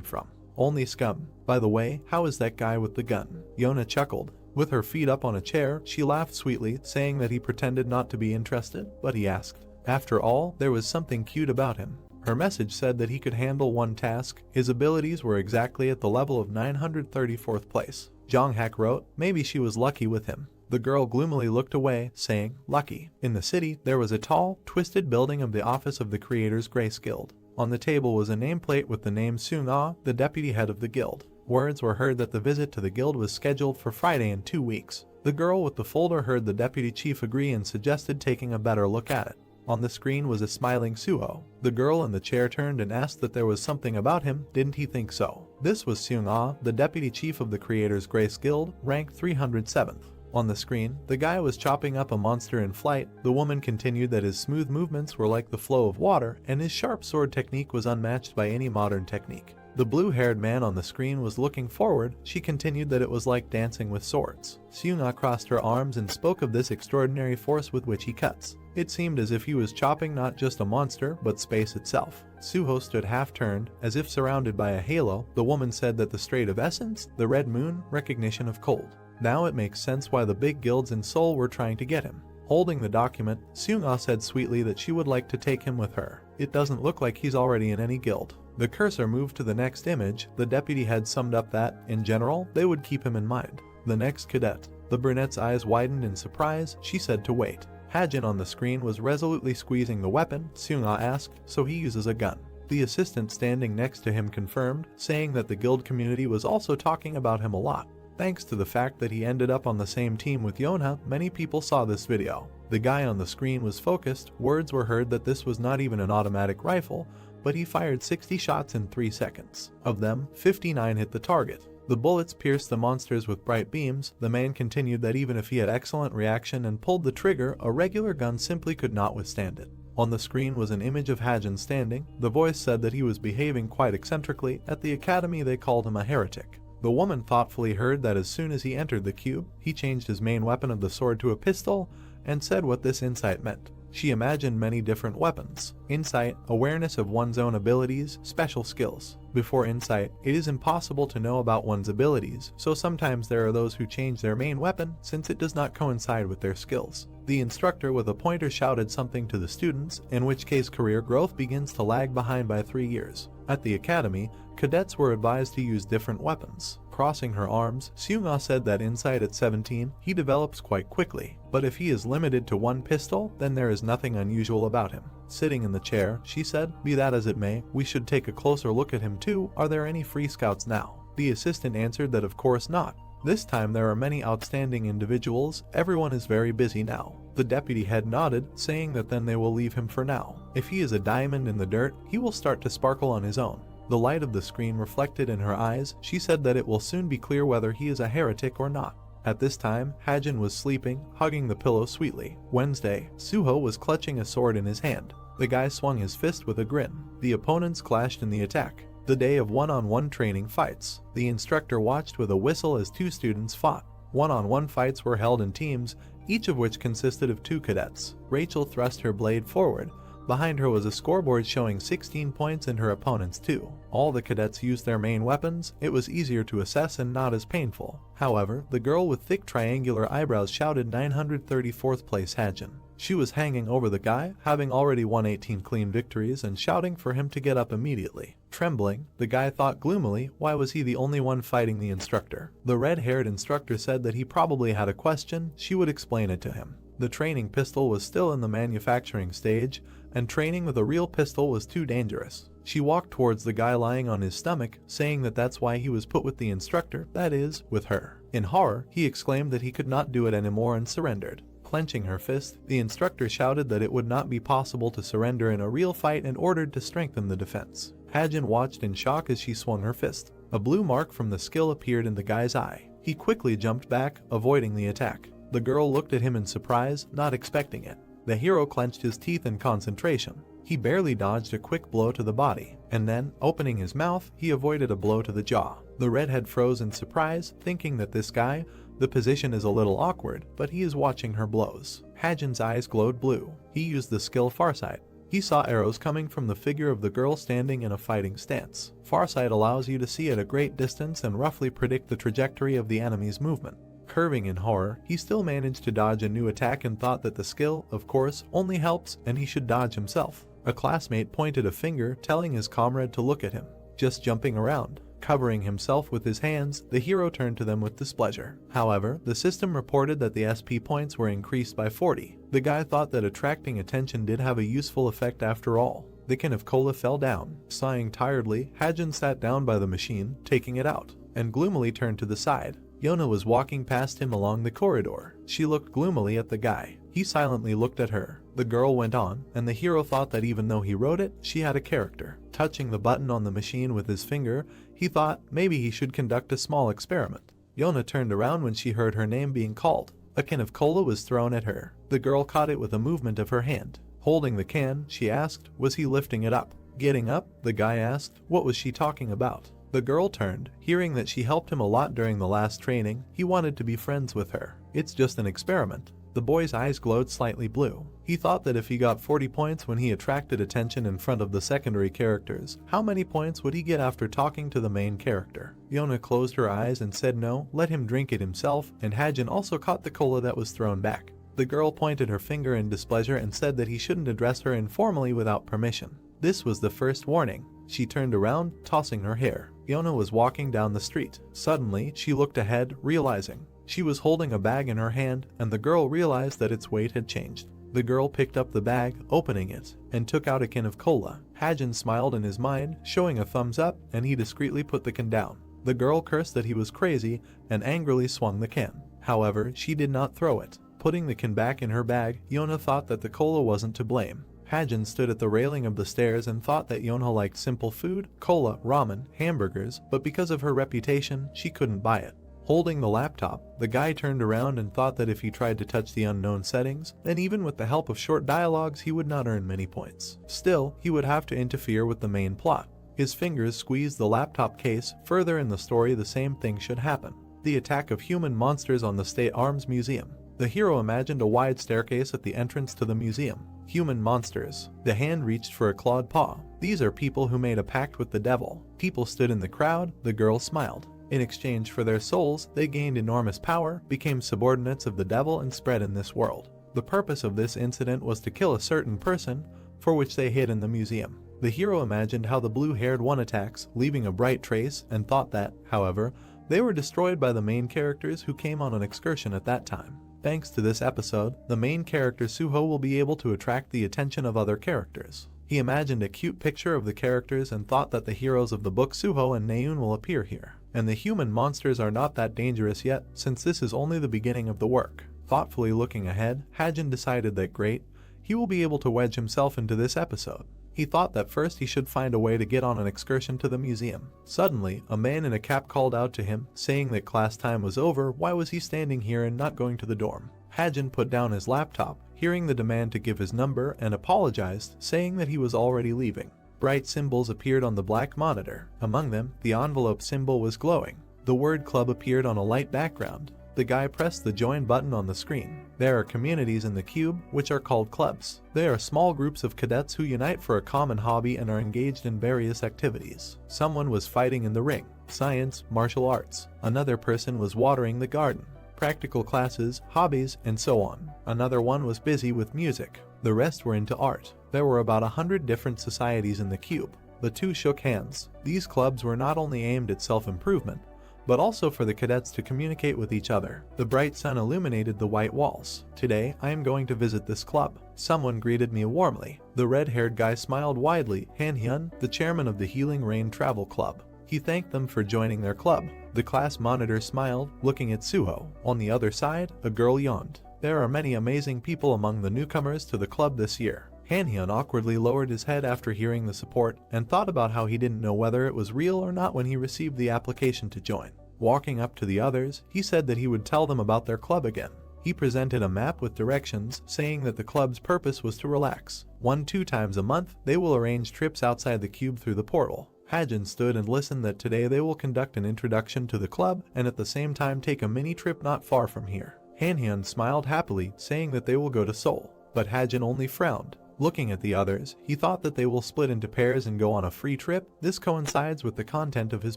from? Only scum. By the way, how is that guy with the gun? Yonha chuckled. With her feet up on a chair, she laughed sweetly, saying that he pretended not to be interested, but he asked. After all, there was something cute about him. Her message said that he could handle one task. His abilities were exactly at the level of 934th place. Jonghak wrote, maybe she was lucky with him. The girl gloomily looked away, saying, lucky. In the city, there was a tall, twisted building of the office of the Creators Grace Guild. On the table was a nameplate with the name Seung-ah, the deputy head of the guild. Words were heard that the visit to the guild was scheduled for Friday in 2 weeks. The girl with the folder heard the deputy chief agree and suggested taking a better look at it. On the screen was a smiling Suho. The girl in the chair turned and asked that there was something about him, didn't he think so? This was Seung-ah, the deputy chief of the Creators Grace Guild, ranked 307th. On the screen, the guy was chopping up a monster in flight. The woman continued that his smooth movements were like the flow of water, and his sharp sword technique was unmatched by any modern technique. The blue-haired man on the screen was looking forward. She continued that it was like dancing with swords. Seung-ah crossed her arms and spoke of this extraordinary force with which he cuts. It seemed as if he was chopping not just a monster, but space itself. Suho stood half-turned, as if surrounded by a halo. The woman said that the Strait of Essence, the Red Moon, recognition of cold. Now it makes sense why the big guilds in Seoul were trying to get him. Holding the document, Seung-ah said sweetly that she would like to take him with her. It doesn't look like he's already in any guild. The cursor moved to the next image. The deputy head summed up that, in general, they would keep him in mind. The next cadet. The brunette's eyes widened in surprise. She said to wait. Hajin on the screen was resolutely squeezing the weapon. Seung-ah asked, so he uses a gun. The assistant standing next to him confirmed, saying that the guild community was also talking about him a lot. Thanks to the fact that he ended up on the same team with Yonha, many people saw this video. The guy on the screen was focused. Words were heard that this was not even an automatic rifle, but he fired 60 shots in 3 seconds. Of them, 59 hit the target. The bullets pierced the monsters with bright beams. The man continued that even if he had excellent reaction and pulled the trigger, a regular gun simply could not withstand it. On the screen was an image of Hajin standing. The voice said that he was behaving quite eccentrically. At the academy they called him a heretic. The woman thoughtfully heard that as soon as he entered the cube, he changed his main weapon of the sword to a pistol and said what this insight meant. She imagined many different weapons. Insight, awareness of one's own abilities, special skills. Before insight, it is impossible to know about one's abilities, so sometimes there are those who change their main weapon since it does not coincide with their skills. The instructor with a pointer shouted something to the students, in which case career growth begins to lag behind by 3 years. At the academy, cadets were advised to use different weapons. Crossing her arms, Seung-ah said that insight at 17, he develops quite quickly, but if he is limited to one pistol, then there is nothing unusual about him. Sitting in the chair, she said, be that as it may, we should take a closer look at him too. Are there any free scouts now? The assistant answered that of course not. This time there are many outstanding individuals. Everyone is very busy now. The deputy head nodded, saying that then they will leave him for now. If he is a diamond in the dirt, he will start to sparkle on his own. The light of the screen reflected in her eyes. She said that it will soon be clear whether he is a heretic or not. At this time, Hajin was sleeping, hugging the pillow sweetly. Wednesday, Suho was clutching a sword in his hand. The guy swung his fist with a grin. The opponents clashed in the attack. The day of one-on-one training fights. The instructor watched with a whistle as 2 students fought. One-on-one fights were held in teams, each of which consisted of 2 cadets. Rachel thrust her blade forward. Behind her was a scoreboard showing 16 points and her opponent's 2. All the cadets used their main weapons. It was easier to assess and not as painful. However, the girl with thick triangular eyebrows shouted 934th place Hajin. She was hanging over the guy, having already won 18 clean victories and shouting for him to get up immediately. Trembling, the guy thought gloomily, why was he the only one fighting the instructor? The red-haired instructor said that he probably had a question. She would explain it to him. The training pistol was still in the manufacturing stage, and training with a real pistol was too dangerous. She walked towards the guy lying on his stomach, saying that that's why he was put with the instructor, that is, with her. In horror, he exclaimed that he could not do it anymore and surrendered. Clenching her fist, the instructor shouted that it would not be possible to surrender in a real fight and ordered to strengthen the defense. Hajin watched in shock as she swung her fist. A blue mark from the skill appeared in the guy's eye. He quickly jumped back, avoiding the attack. The girl looked at him in surprise, not expecting it. The hero clenched his teeth in concentration. He barely dodged a quick blow to the body, and then, opening his mouth, he avoided a blow to the jaw. The redhead froze in surprise, thinking that this guy, the position is a little awkward, but he is watching her blows. Hajin's eyes glowed blue. He used the skill Farsight. He saw arrows coming from the figure of the girl standing in a fighting stance. Farsight allows you to see at a great distance and roughly predict the trajectory of the enemy's movement. Curving in horror, he still managed to dodge a new attack and thought that the skill, of course, only helps and he should dodge himself. A classmate pointed a finger, telling his comrade to look at him. Just jumping around. Covering himself with his hands, the hero turned to them with displeasure. However, the system reported that the SP points were increased by 40. The guy thought that attracting attention did have a useful effect after all. The can of cola fell down. Sighing tiredly, Hajin sat down by the machine, taking it out, and gloomily turned to the side. Yona was walking past him along the corridor. She looked gloomily at the guy. He silently looked at her. The girl went on, and the hero thought that even though he wrote it, she had a character. Touching the button on the machine with his finger, he thought maybe he should conduct a small experiment. Yona turned around when she heard her name being called. A can of cola was thrown at her. The girl caught it with a movement of her hand. Holding the can, she asked, was he lifting it up? Getting up, the guy asked, what was she talking about? The girl turned. Hearing that she helped him a lot during the last training, he wanted to be friends with her. It's just an experiment. The boy's eyes glowed slightly blue. He thought that if he got 40 points when he attracted attention in front of the secondary characters, how many points would he get after talking to the main character? Yona closed her eyes and said no, let him drink it himself, and Hajin also caught the cola that was thrown back. The girl pointed her finger in displeasure and said that he shouldn't address her informally without permission. This was the first warning. She turned around, tossing her hair. Yona was walking down the street. Suddenly, she looked ahead, realizing she was holding a bag in her hand, and the girl realized that its weight had changed. The girl picked up the bag, opening it, and took out a can of cola. Hajin smiled in his mind, showing a thumbs up, and he discreetly put the can down. The girl cursed that he was crazy and angrily swung the can. However, she did not throw it. Putting the can back in her bag, Yona thought that the cola wasn't to blame. Hajin stood at the railing of the stairs and thought that Yona liked simple food, cola, ramen, hamburgers, but because of her reputation, she couldn't buy it. Holding the laptop, the guy turned around and thought that if he tried to touch the unknown settings, then even with the help of short dialogues he would not earn many points. Still, he would have to interfere with the main plot. His fingers squeezed the laptop case. Further in the story, the same thing should happen. The attack of human monsters on the State Arms Museum. The hero imagined a wide staircase at the entrance to the museum. Human monsters. The hand reached for a clawed paw. These are people who made a pact with the devil. People stood in the crowd. The girl smiled. In exchange for their souls, they gained enormous power, became subordinates of the devil, and spread in this world. The purpose of this incident was to kill a certain person, for which they hid in the museum. The hero imagined how the blue-haired one attacks, leaving a bright trace, and thought that, however, they were destroyed by the main characters who came on an excursion at that time. Thanks to this episode, the main character Suho will be able to attract the attention of other characters. He imagined a cute picture of the characters and thought that the heroes of the book Suho and Neun will appear here. And the human monsters are not that dangerous yet, since this is only the beginning of the work. Thoughtfully looking ahead, Hajin decided that great, he will be able to wedge himself into this episode. He thought that first he should find a way to get on an excursion to the museum. Suddenly, a man in a cap called out to him, saying that class time was over. Why was he standing here and not going to the dorm? Hajin put down his laptop, hearing the demand to give his number, and apologized, saying that he was already leaving. Bright symbols appeared on the black monitor. Among them, the envelope symbol was glowing. The word club appeared on a light background. The guy pressed the join button on the screen. There are communities in the cube, which are called clubs. They are small groups of cadets who unite for a common hobby and are engaged in various activities. Someone was fighting in the ring, science, martial arts. Another person was watering the garden, practical classes, hobbies, and so on. Another one was busy with music. The rest were into art. There were about 100 different societies in the cube. The two shook hands. These clubs were not only aimed at self-improvement, but also for the cadets to communicate with each other. The bright sun illuminated the white walls. Today, I am going to visit this club. Someone greeted me warmly. The red-haired guy smiled widely. Han Hyun, the chairman of the Healing Rain Travel Club. He thanked them for joining their club. The class monitor smiled, looking at Suho. On the other side, a girl yawned. There are many amazing people among the newcomers to the club this year. Han-hyun awkwardly lowered his head after hearing the support and thought about how he didn't know whether it was real or not when he received the application to join. Walking up to the others, he said that he would tell them about their club again. He presented a map with directions, saying that the club's purpose was to relax. 1-2 times a month, they will arrange trips outside the cube through the portal. Hajin stood and listened that today they will conduct an introduction to the club and at the same time take a mini trip not far from here. Han-hyun smiled happily, saying that they will go to Seoul, but Hajin only frowned. Looking at the others, he thought that they will split into pairs and go on a free trip. This coincides with the content of his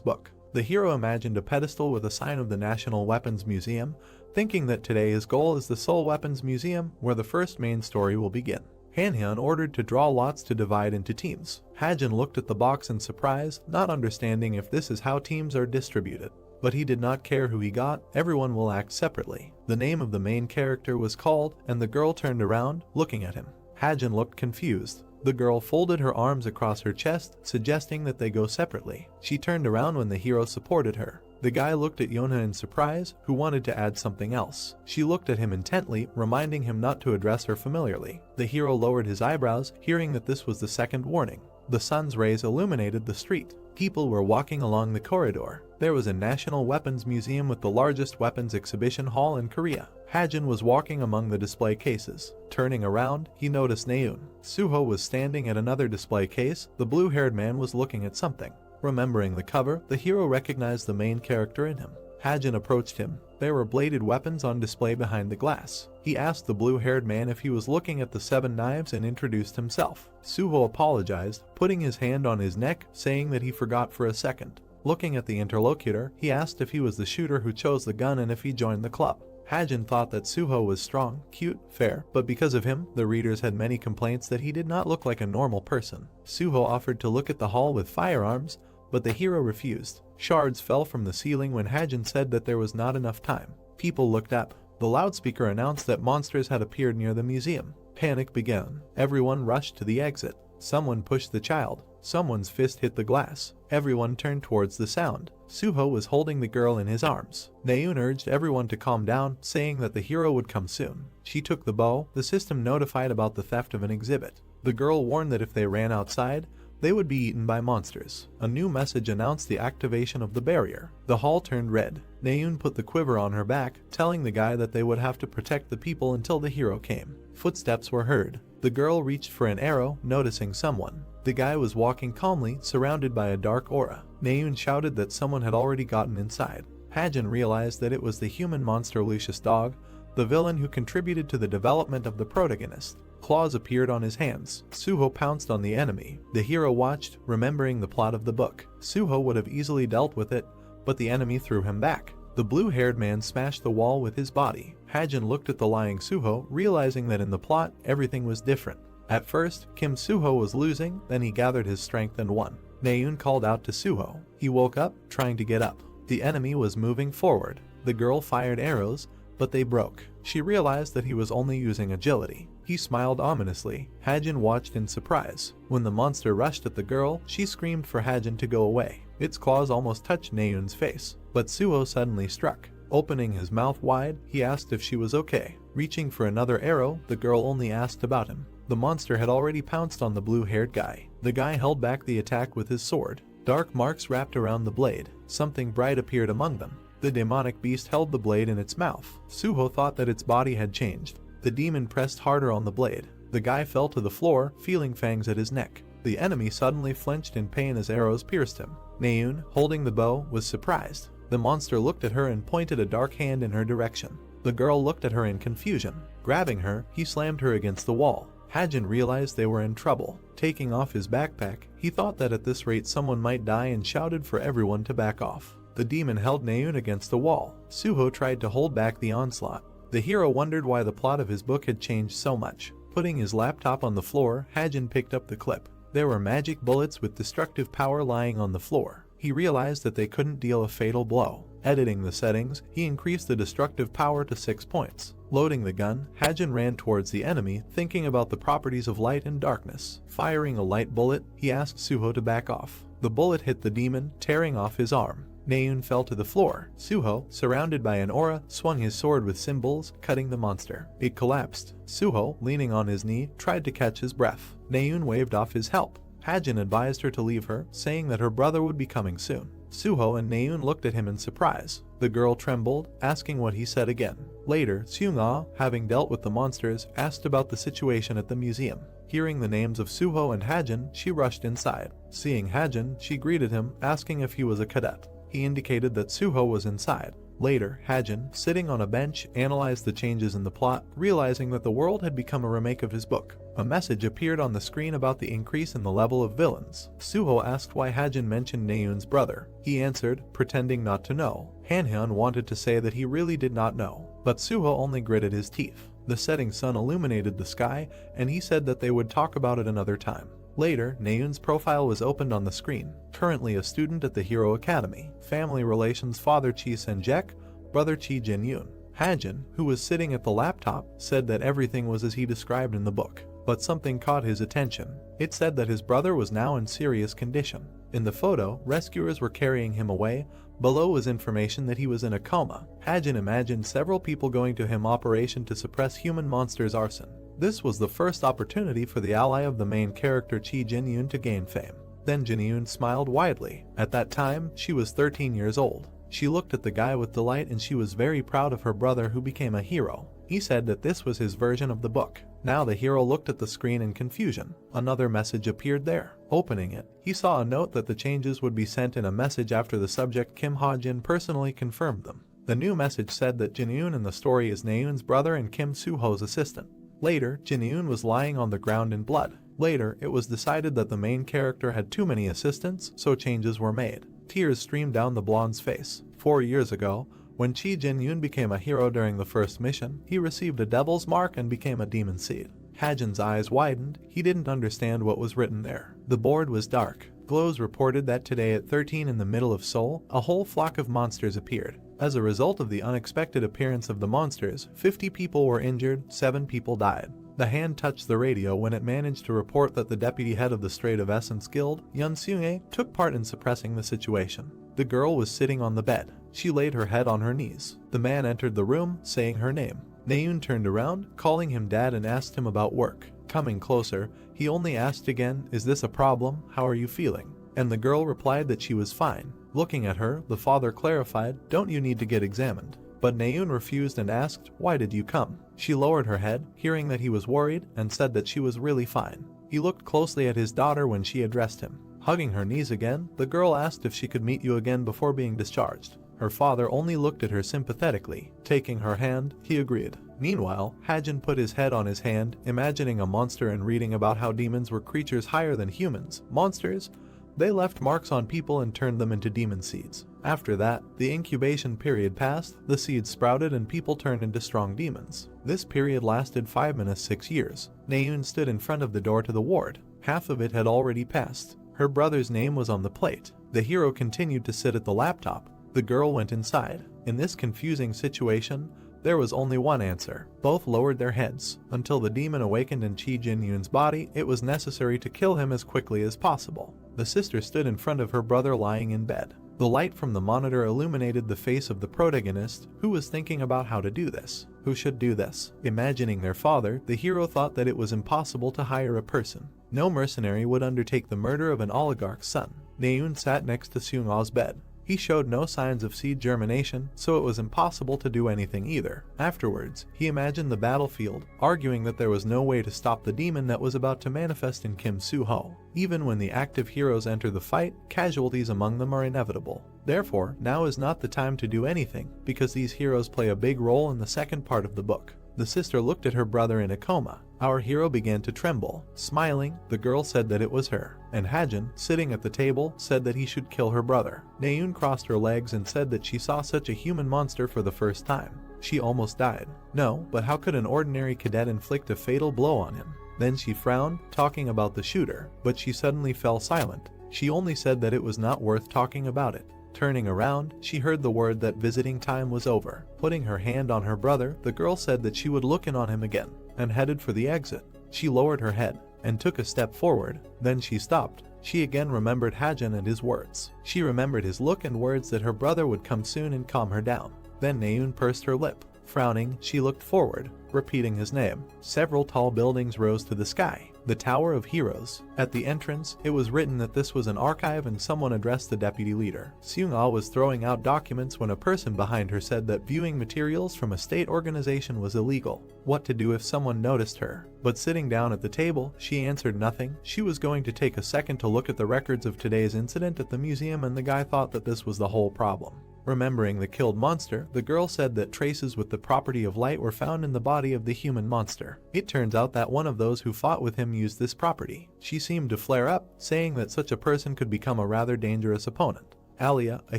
book. The hero imagined a pedestal with a sign of the National Weapons Museum, thinking that today his goal is the Seoul Weapons Museum, where the first main story will begin. Han-hyun ordered to draw lots to divide into teams. Hajin looked at the box in surprise, not understanding if this is how teams are distributed. But he did not care who he got, everyone will act separately. The name of the main character was called, and the girl turned around, looking at him. Hajin looked confused. The girl folded her arms across her chest, suggesting that they go separately. She turned around when the hero supported her. The guy looked at Yonha in surprise, who wanted to add something else. She looked at him intently, reminding him not to address her familiarly. The hero lowered his eyebrows, hearing that this was the second warning. The sun's rays illuminated the street. People were walking along the corridor. There was a National Weapons Museum with the largest weapons exhibition hall in Korea. Hajin was walking among the display cases. Turning around, he noticed Naeun. Suho was standing at another display case. The blue-haired man was looking at something. Remembering the cover, the hero recognized the main character in him. Hajin approached him. There were bladed weapons on display behind the glass. He asked the blue-haired man if he was looking at the 7 knives and introduced himself. Suho apologized, putting his hand on his neck, saying that he forgot for a second. Looking at the interlocutor, he asked if he was the shooter who chose the gun and if he joined the club. Hajin thought that Suho was strong, cute, fair, but because of him, the readers had many complaints that he did not look like a normal person. Suho offered to look at the hall with firearms, but the hero refused. Shards fell from the ceiling when Hajin said that there was not enough time. People looked up. The loudspeaker announced that monsters had appeared near the museum. Panic began. Everyone rushed to the exit. Someone pushed the child. Someone's fist hit the glass. Everyone turned towards the sound. Suho was holding the girl in his arms. Naeun urged everyone to calm down, saying that the hero would come soon. She took the bow. The system notified about the theft of an exhibit. The girl warned that if they ran outside, they would be eaten by monsters. A new message announced the activation of the barrier. The hall turned red. Naeun put the quiver on her back, telling the guy that they would have to protect the people until the hero came. Footsteps were heard. The girl reached for an arrow, noticing someone. The guy was walking calmly, surrounded by a dark aura. Naeun shouted that someone had already gotten inside. Hajin realized that it was the human monster Lucius Dog, the villain who contributed to the development of the protagonist. Claws appeared on his hands. Suho pounced on the enemy. The hero watched, remembering the plot of the book. Suho would have easily dealt with it, but the enemy threw him back. The blue-haired man smashed the wall with his body. Hajin looked at the lying Suho, realizing that in the plot, everything was different. At first, Kim Suho was losing, then he gathered his strength and won. Naeun called out to Suho. He woke up, trying to get up. The enemy was moving forward. The girl fired arrows, but they broke. She realized that he was only using agility. He smiled ominously. Hajin watched in surprise. When the monster rushed at the girl, she screamed for Hajin to go away. Its claws almost touched Naeun's face, but Suho suddenly struck. Opening his mouth wide, he asked if she was okay. Reaching for another arrow, the girl only asked about him. The monster had already pounced on the blue-haired guy. The guy held back the attack with his sword. Dark marks wrapped around the blade. Something bright appeared among them. The demonic beast held the blade in its mouth. Suho thought that its body had changed. The demon pressed harder on the blade. The guy fell to the floor, feeling fangs at his neck. The enemy suddenly flinched in pain as arrows pierced him. Naeun, holding the bow, was surprised. The monster looked at her and pointed a dark hand in her direction. The girl looked at her in confusion. Grabbing her, he slammed her against the wall. Hajin realized they were in trouble. Taking off his backpack, he thought that at this rate someone might die and shouted for everyone to back off. The demon held Naeun against the wall. Suho tried to hold back the onslaught. The hero wondered why the plot of his book had changed so much. Putting his laptop on the floor, Hajin picked up the clip. There were magic bullets with destructive power lying on the floor. He realized that they couldn't deal a fatal blow. Editing the settings, he increased the destructive power to 6 points. Loading the gun, Hajin ran towards the enemy, thinking about the properties of light and darkness. Firing a light bullet, he asked Suho to back off. The bullet hit the demon, tearing off his arm. Naeun fell to the floor. Suho, surrounded by an aura, swung his sword with symbols, cutting the monster. It collapsed. Suho, leaning on his knee, tried to catch his breath. Naeun waved off his help. Hajin advised her to leave her, saying that her brother would be coming soon. Suho and Naeun looked at him in surprise. The girl trembled, asking what he said again. Later, Seung-ah, having dealt with the monsters, asked about the situation at the museum. Hearing the names of Suho and Hajin, she rushed inside. Seeing Hajin, she greeted him, asking if he was a cadet. He indicated that Suho was inside. Later, Hajin, sitting on a bench, analyzed the changes in the plot, realizing that the world had become a remake of his book. A message appeared on the screen about the increase in the level of villains. Suho asked why Hajin mentioned Naeun's brother. He answered, pretending not to know. Hanhyun wanted to say that he really did not know, but Suho only gritted his teeth. The setting sun illuminated the sky, and he said that they would talk about it another time. Later, Naeun's profile was opened on the screen. Currently a student at the Hero Academy. Family relations: father Chi Sen-jek, brother Chi Jin-yoon. Hajin, who was sitting at the laptop, said that everything was as he described in the book. But something caught his attention. It said that his brother was now in serious condition. In the photo, rescuers were carrying him away. Below was information that he was in a coma. Hajin imagined several people going to him operation to suppress human monsters' arson. This was the first opportunity for the ally of the main character Chi Jin-yoon to gain fame. Then Jin-yoon smiled widely. At that time, she was 13 years old. She looked at the guy with delight and she was very proud of her brother who became a hero. He said that this was his version of the book. Now the hero looked at the screen in confusion. Another message appeared there. Opening it, he saw a note that the changes would be sent in a message after the subject Kim Ha-jin personally confirmed them. The new message said that Jin-yoon in the story is Naeun's brother and Kim Suho's assistant. Later, Jin-yoon was lying on the ground in blood. Later, it was decided that the main character had too many assistants, so changes were made. Tears streamed down the blonde's face. 4 years ago, when Chi Jin-yoon became a hero during the first mission, he received a devil's mark and became a demon seed. Hajin's eyes widened. He didn't understand what was written there. The board was dark. Glows reported that today at 13 in the middle of Seoul, a whole flock of monsters appeared. As a result of the unexpected appearance of the monsters, 50 people were injured, 7 people died. The hand touched the radio when it managed to report that the deputy head of the Strait of Essence Guild, Yun Seung-ae, took part in suppressing the situation. The girl was sitting on the bed. She laid her head on her knees. The man entered the room, saying her name. Naeun turned around, calling him dad, and asked him about work. Coming closer, he only asked again, "Is this a problem? How are you feeling?" And the girl replied that she was fine. Looking at her, the father clarified, "Don't you need to get examined?" But Naeun refused and asked, "Why did you come?" She lowered her head, hearing that he was worried, and said that she was really fine. He looked closely at his daughter when she addressed him. Hugging her knees again, the girl asked if she could meet you again before being discharged. Her father only looked at her sympathetically. Taking her hand, he agreed. Meanwhile, Hajin put his head on his hand, imagining a monster and reading about how demons were creatures higher than humans. Monsters? They left marks on people and turned them into demon seeds. After that, the incubation period passed, the seeds sprouted and people turned into strong demons. This period lasted 5-6 years. Naeun stood in front of the door to the ward. Half of it had already passed. Her brother's name was on the plate. The hero continued to sit at the laptop. The girl went inside. In this confusing situation, there was only one answer. Both lowered their heads. Until the demon awakened in Chi Jin-yoon's body, it was necessary to kill him as quickly as possible. The sister stood in front of her brother lying in bed. The light from the monitor illuminated the face of the protagonist, who was thinking about how to do this. Who should do this? Imagining their father, the hero thought that it was impossible to hire a person. No mercenary would undertake the murder of an oligarch's son. Naeun sat next to Seung-ah's bed. He showed no signs of seed germination, so it was impossible to do anything either. Afterwards, he imagined the battlefield, arguing that there was no way to stop the demon that was about to manifest in Kim Soo-ho. Even when the active heroes enter the fight, casualties among them are inevitable. Therefore, now is not the time to do anything, because these heroes play a big role in the second part of the book. The sister looked at her brother in a coma. Our hero began to tremble. Smiling, the girl said that it was her. And Hajin, sitting at the table, said that he should kill her brother. Naeun crossed her legs and said that she saw such a human monster for the first time. She almost died. No, but how could an ordinary cadet inflict a fatal blow on him? Then she frowned, talking about the shooter, but she suddenly fell silent. She only said that it was not worth talking about it. Turning around, she heard the word that visiting time was over. Putting her hand on her brother, the girl said that she would look in on him again, and headed for the exit. She lowered her head, and took a step forward. Then she stopped. She again remembered Hajin and his words. She remembered his look and words that her brother would come soon and calm her down. Then Naeun pursed her lip. Frowning, she looked forward, repeating his name. Several tall buildings rose to the sky. The Tower of Heroes. At the entrance, it was written that this was an archive and someone addressed the deputy leader. Seung-ah was throwing out documents when a person behind her said that viewing materials from a state organization was illegal. What to do if someone noticed her? But sitting down at the table, she answered nothing. She was going to take a second to look at the records of today's incident at the museum, and the guy thought that this was the whole problem. Remembering the killed monster, the girl said that traces with the property of light were found in the body of the human monster. It turns out that one of those who fought with him used this property. She seemed to flare up, saying that such a person could become a rather dangerous opponent. Alia, a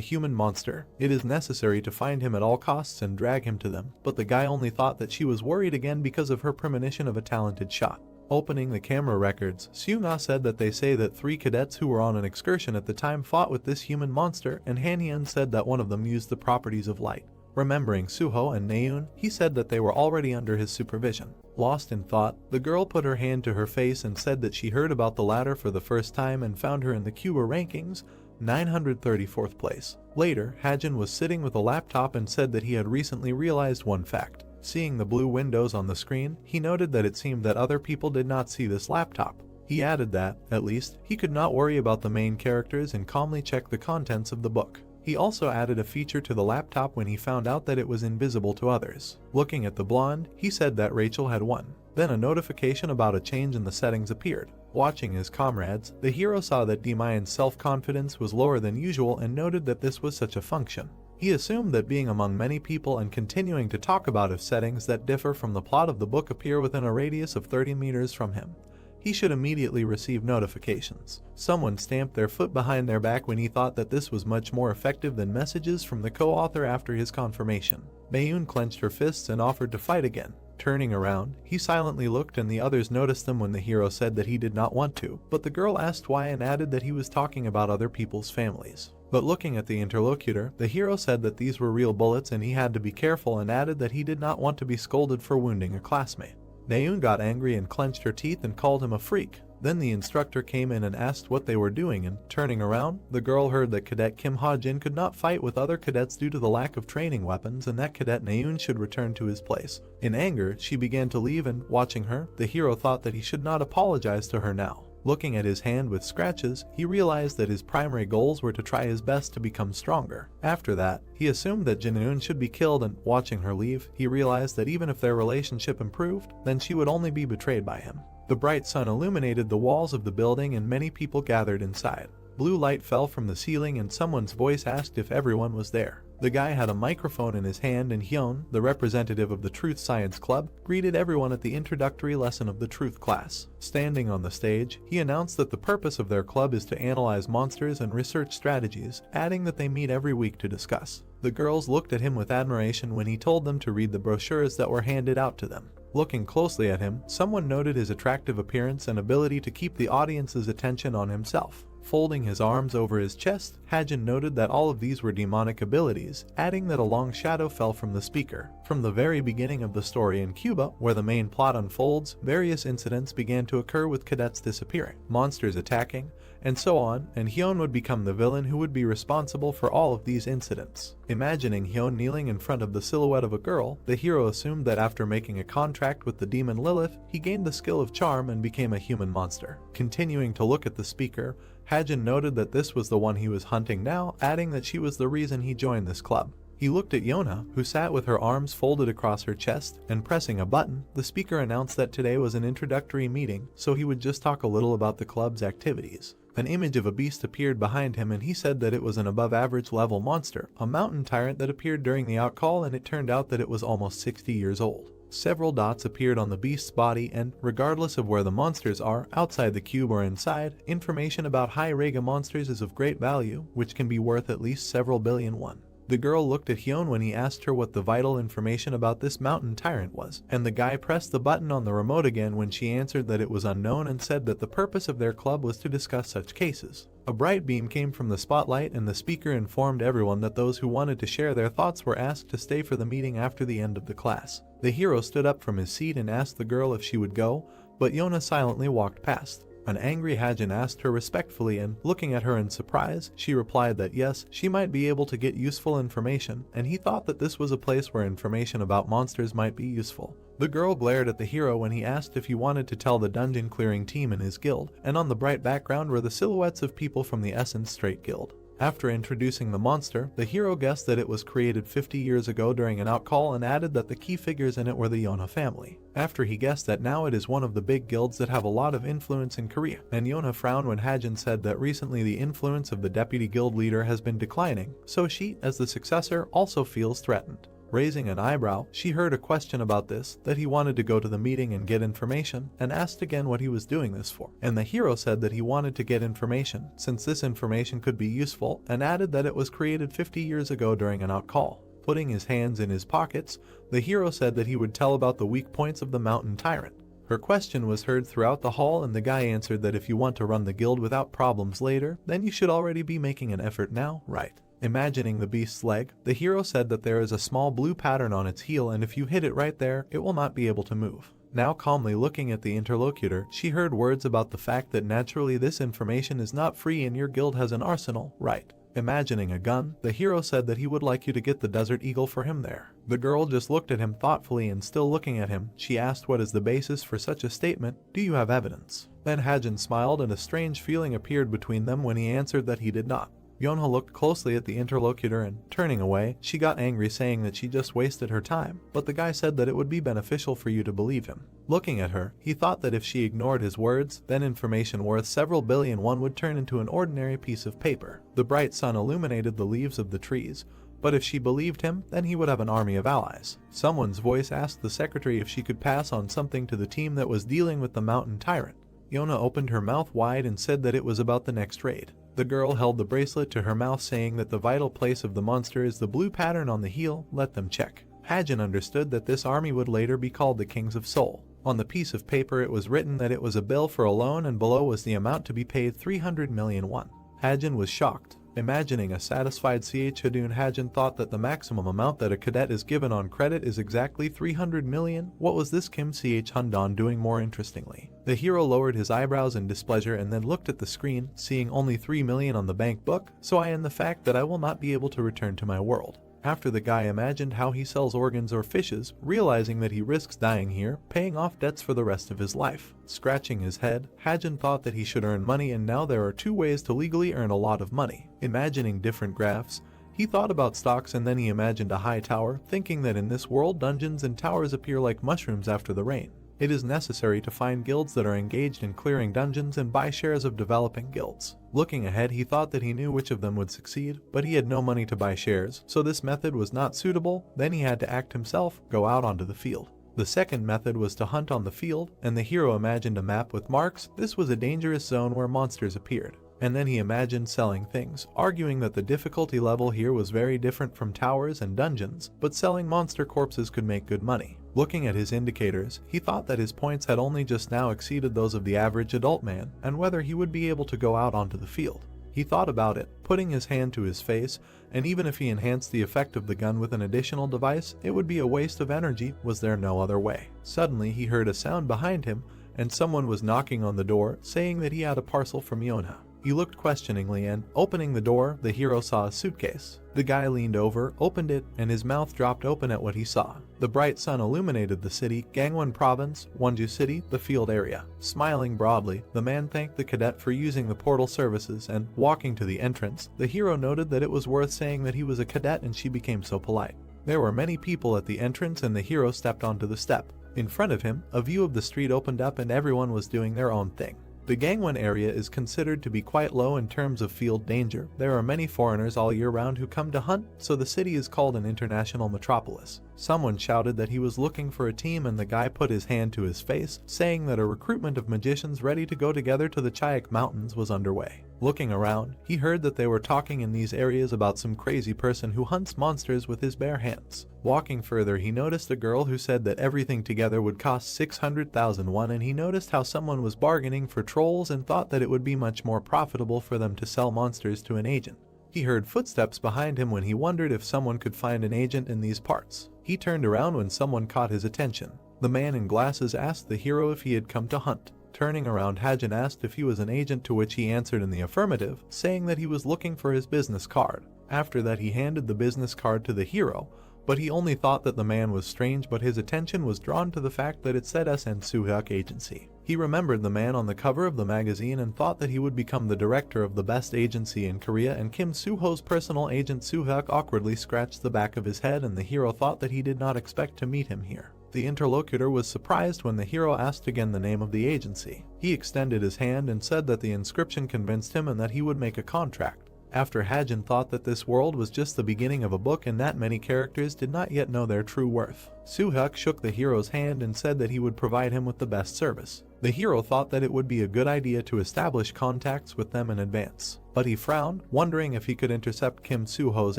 human monster. It is necessary to find him at all costs and drag him to them. But the guy only thought that she was worried again because of her premonition of a talented shot. Opening the camera records, Seung-ah said that they say that 3 cadets who were on an excursion at the time fought with this human monster, and Han-yeon said that one of them used the properties of light. Remembering Suho and Naeun, he said that they were already under his supervision. Lost in thought, the girl put her hand to her face and said that she heard about the latter for the first time and found her in the Cuba rankings, 934th place. Later, Hajin was sitting with a laptop and said that he had recently realized one fact. Seeing the blue windows on the screen, he noted that it seemed that other people did not see this laptop. He added that, at least, he could not worry about the main characters and calmly check the contents of the book. He also added a feature to the laptop when he found out that it was invisible to others. Looking at the blonde, he said that Rachel had won. Then a notification about a change in the settings appeared. Watching his comrades, the hero saw that Demayan's self-confidence was lower than usual and noted that this was such a function. He assumed that being among many people and continuing to talk about if settings that differ from the plot of the book appear within a radius of 30 meters from him, he should immediately receive notifications. Someone stamped their foot behind their back when he thought that this was much more effective than messages from the co-author after his confirmation. Bayoon clenched her fists and offered to fight again. Turning around, he silently looked and the others noticed them when the hero said that he did not want to, but the girl asked why and added that he was talking about other people's families. But looking at the interlocutor, the hero said that these were real bullets and he had to be careful and added that he did not want to be scolded for wounding a classmate. Naeun got angry and clenched her teeth and called him a freak. Then the instructor came in and asked what they were doing, and turning around, the girl heard that Cadet Kim Ha-jin could not fight with other cadets due to the lack of training weapons and that Cadet Naeun should return to his place. In anger, she began to leave and, watching her, the hero thought that he should not apologize to her now. Looking at his hand with scratches, he realized that his primary goals were to try his best to become stronger. After that, he assumed that Jin-eun should be killed and, watching her leave, he realized that even if their relationship improved, then she would only be betrayed by him. The bright sun illuminated the walls of the building and many people gathered inside. Blue light fell from the ceiling and someone's voice asked if everyone was there. The guy had a microphone in his hand and Hyun, the representative of the Truth Science Club, greeted everyone at the introductory lesson of the Truth class. Standing on the stage, he announced that the purpose of their club is to analyze monsters and research strategies, adding that they meet every week to discuss. The girls looked at him with admiration when he told them to read the brochures that were handed out to them. Looking closely at him, someone noted his attractive appearance and ability to keep the audience's attention on himself. Folding his arms over his chest, Hajin noted that all of these were demonic abilities, adding that a long shadow fell from the speaker. From the very beginning of the story in Cuba, where the main plot unfolds, various incidents began to occur with cadets disappearing, monsters attacking, and so on, and Hyun would become the villain who would be responsible for all of these incidents. Imagining Hyun kneeling in front of the silhouette of a girl, the hero assumed that after making a contract with the demon Lilith, he gained the skill of charm and became a human monster. Continuing to look at the speaker, Hajin noted that this was the one he was hunting now, adding that she was the reason he joined this club. He looked at Yona, who sat with her arms folded across her chest, and pressing a button, the speaker announced that today was an introductory meeting, so he would just talk a little about the club's activities. An image of a beast appeared behind him and he said that it was an above-average level monster, a mountain tyrant that appeared during the outcall, and it turned out that it was almost 60 years old. Several dots appeared on the beast's body and, regardless of where the monsters are, outside the cube or inside, information about high Rega monsters is of great value, which can be worth at least several billion won. The girl looked at Hyun when he asked her what the vital information about this mountain tyrant was, and the guy pressed the button on the remote again when she answered that it was unknown and said that the purpose of their club was to discuss such cases. A bright beam came from the spotlight and the speaker informed everyone that those who wanted to share their thoughts were asked to stay for the meeting after the end of the class. The hero stood up from his seat and asked the girl if she would go, but Yona silently walked past. An angry Hajin asked her respectfully, and looking at her in surprise, she replied that yes, she might be able to get useful information, and he thought that this was a place where information about monsters might be useful. The girl glared at the hero when he asked if he wanted to tell the dungeon clearing team in his guild, and on the bright background were the silhouettes of people from the Essence Strait Guild. After introducing the monster, the hero guessed that it was created 50 years ago during an outcall and added that the key figures in it were the Yonha family. After he guessed that now it is one of the big guilds that have a lot of influence in Korea, and Yonha frowned when Hajin said that recently the influence of the deputy guild leader has been declining, so she, as the successor, also feels threatened. Raising an eyebrow, she heard a question about this, that he wanted to go to the meeting and get information, and asked again what he was doing this for. And the hero said that he wanted to get information, since this information could be useful, and added that it was created 50 years ago during an outcall. Putting his hands in his pockets, the hero said that he would tell about the weak points of the mountain tyrant. Her question was heard throughout the hall, and the guy answered that if you want to run the guild without problems later, then you should already be making an effort now, right? Imagining the beast's leg, the hero said that there is a small blue pattern on its heel, and if you hit it right there, it will not be able to move. Now calmly looking at the interlocutor, she heard words about the fact that naturally this information is not free and your guild has an arsenal, right? Imagining a gun, the hero said that he would like you to get the Desert Eagle for him there. The girl just looked at him thoughtfully, and still looking at him, she asked what is the basis for such a statement, do you have evidence? Then Hajin smiled and a strange feeling appeared between them when he answered that he did not. Yonha looked closely at the interlocutor and, turning away, she got angry saying that she just wasted her time, but the guy said that it would be beneficial for you to believe him. Looking at her, he thought that if she ignored his words, then information worth several billion won would turn into an ordinary piece of paper. The bright sun illuminated the leaves of the trees, but if she believed him, then he would have an army of allies. Someone's voice asked the secretary if she could pass on something to the team that was dealing with the mountain tyrant. Yonha opened her mouth wide and said that it was about the next raid. The girl held the bracelet to her mouth saying that the vital place of the monster is the blue pattern on the heel, let them check. Hajin understood that this army would later be called the Kings of Seoul. On the piece of paper it was written that it was a bill for a loan, and below was the amount to be paid 300 million won. Hajin was shocked. Imagining a satisfied Ch Hadun, Hajin thought that the maximum amount that a cadet is given on credit is exactly 300 million. What was this Kim Ch Hundan doing more interestingly? The hero lowered his eyebrows in displeasure and then looked at the screen, seeing only 3 million on the bank book, so I am the fact that I will not be able to return to my world. After the guy imagined how he sells organs or fishes, realizing that he risks dying here, paying off debts for the rest of his life. Scratching his head, Hajin thought that he should earn money, and now there are 2 ways to legally earn a lot of money. Imagining different graphs, he thought about stocks, and then he imagined a high tower, thinking that in this world dungeons and towers appear like mushrooms after the rain. It is necessary to find guilds that are engaged in clearing dungeons and buy shares of developing guilds. Looking ahead, he thought that he knew which of them would succeed, but he had no money to buy shares, so this method was not suitable. Then he had to act himself, go out onto the field. The second method was to hunt on the field, and the hero imagined a map with marks. This was a dangerous zone where monsters appeared. And then he imagined selling things, arguing that the difficulty level here was very different from towers and dungeons, but selling monster corpses could make good money. Looking at his indicators, he thought that his points had only just now exceeded those of the average adult man, and whether he would be able to go out onto the field. He thought about it, putting his hand to his face, and even if he enhanced the effect of the gun with an additional device, it would be a waste of energy. Was there no other way? Suddenly he heard a sound behind him, and someone was knocking on the door, saying that he had a parcel from Yonha. He looked questioningly, and, opening the door, the hero saw a suitcase. The guy leaned over, opened it, and his mouth dropped open at what he saw. The bright sun illuminated the city, Gangwon Province, Wonju City, the field area. Smiling broadly, the man thanked the cadet for using the portal services, and, walking to the entrance, the hero noted that it was worth saying that he was a cadet, and she became so polite. There were many people at the entrance, and the hero stepped onto the step. In front of him, a view of the street opened up, and everyone was doing their own thing. The Gangwon area is considered to be quite low in terms of field danger. There are many foreigners all year round who come to hunt, so the city is called an international metropolis. Someone shouted that he was looking for a team, and the guy put his hand to his face, saying that a recruitment of magicians ready to go together to the Chayak Mountains was underway. Looking around, he heard that they were talking in these areas about some crazy person who hunts monsters with his bare hands. Walking further, he noticed a girl who said that everything together would cost 600,000 won, and he noticed how someone was bargaining for trolls and thought that it would be much more profitable for them to sell monsters to an agent. He heard footsteps behind him when he wondered if someone could find an agent in these parts. He turned around when someone caught his attention. The man in glasses asked the hero if he had come to hunt. Turning around, Hajin asked if he was an agent, to which he answered in the affirmative, saying that he was looking for his business card. After that, he handed the business card to the hero, but he only thought that the man was strange, but his attention was drawn to the fact that it said SN Suhyuk Agency. He remembered the man on the cover of the magazine and thought that he would become the director of the best agency in Korea, and Kim Soo-ho's personal agent Suhyuk awkwardly scratched the back of his head, and the hero thought that he did not expect to meet him here. The interlocutor was surprised when the hero asked again the name of the agency. He extended his hand and said that the inscription convinced him and that he would make a contract. After Hajin thought that this world was just the beginning of a book and that many characters did not yet know their true worth. Suhyuk shook the hero's hand and said that he would provide him with the best service. The hero thought that it would be a good idea to establish contacts with them in advance, but he frowned, wondering if he could intercept Kim Soo-ho's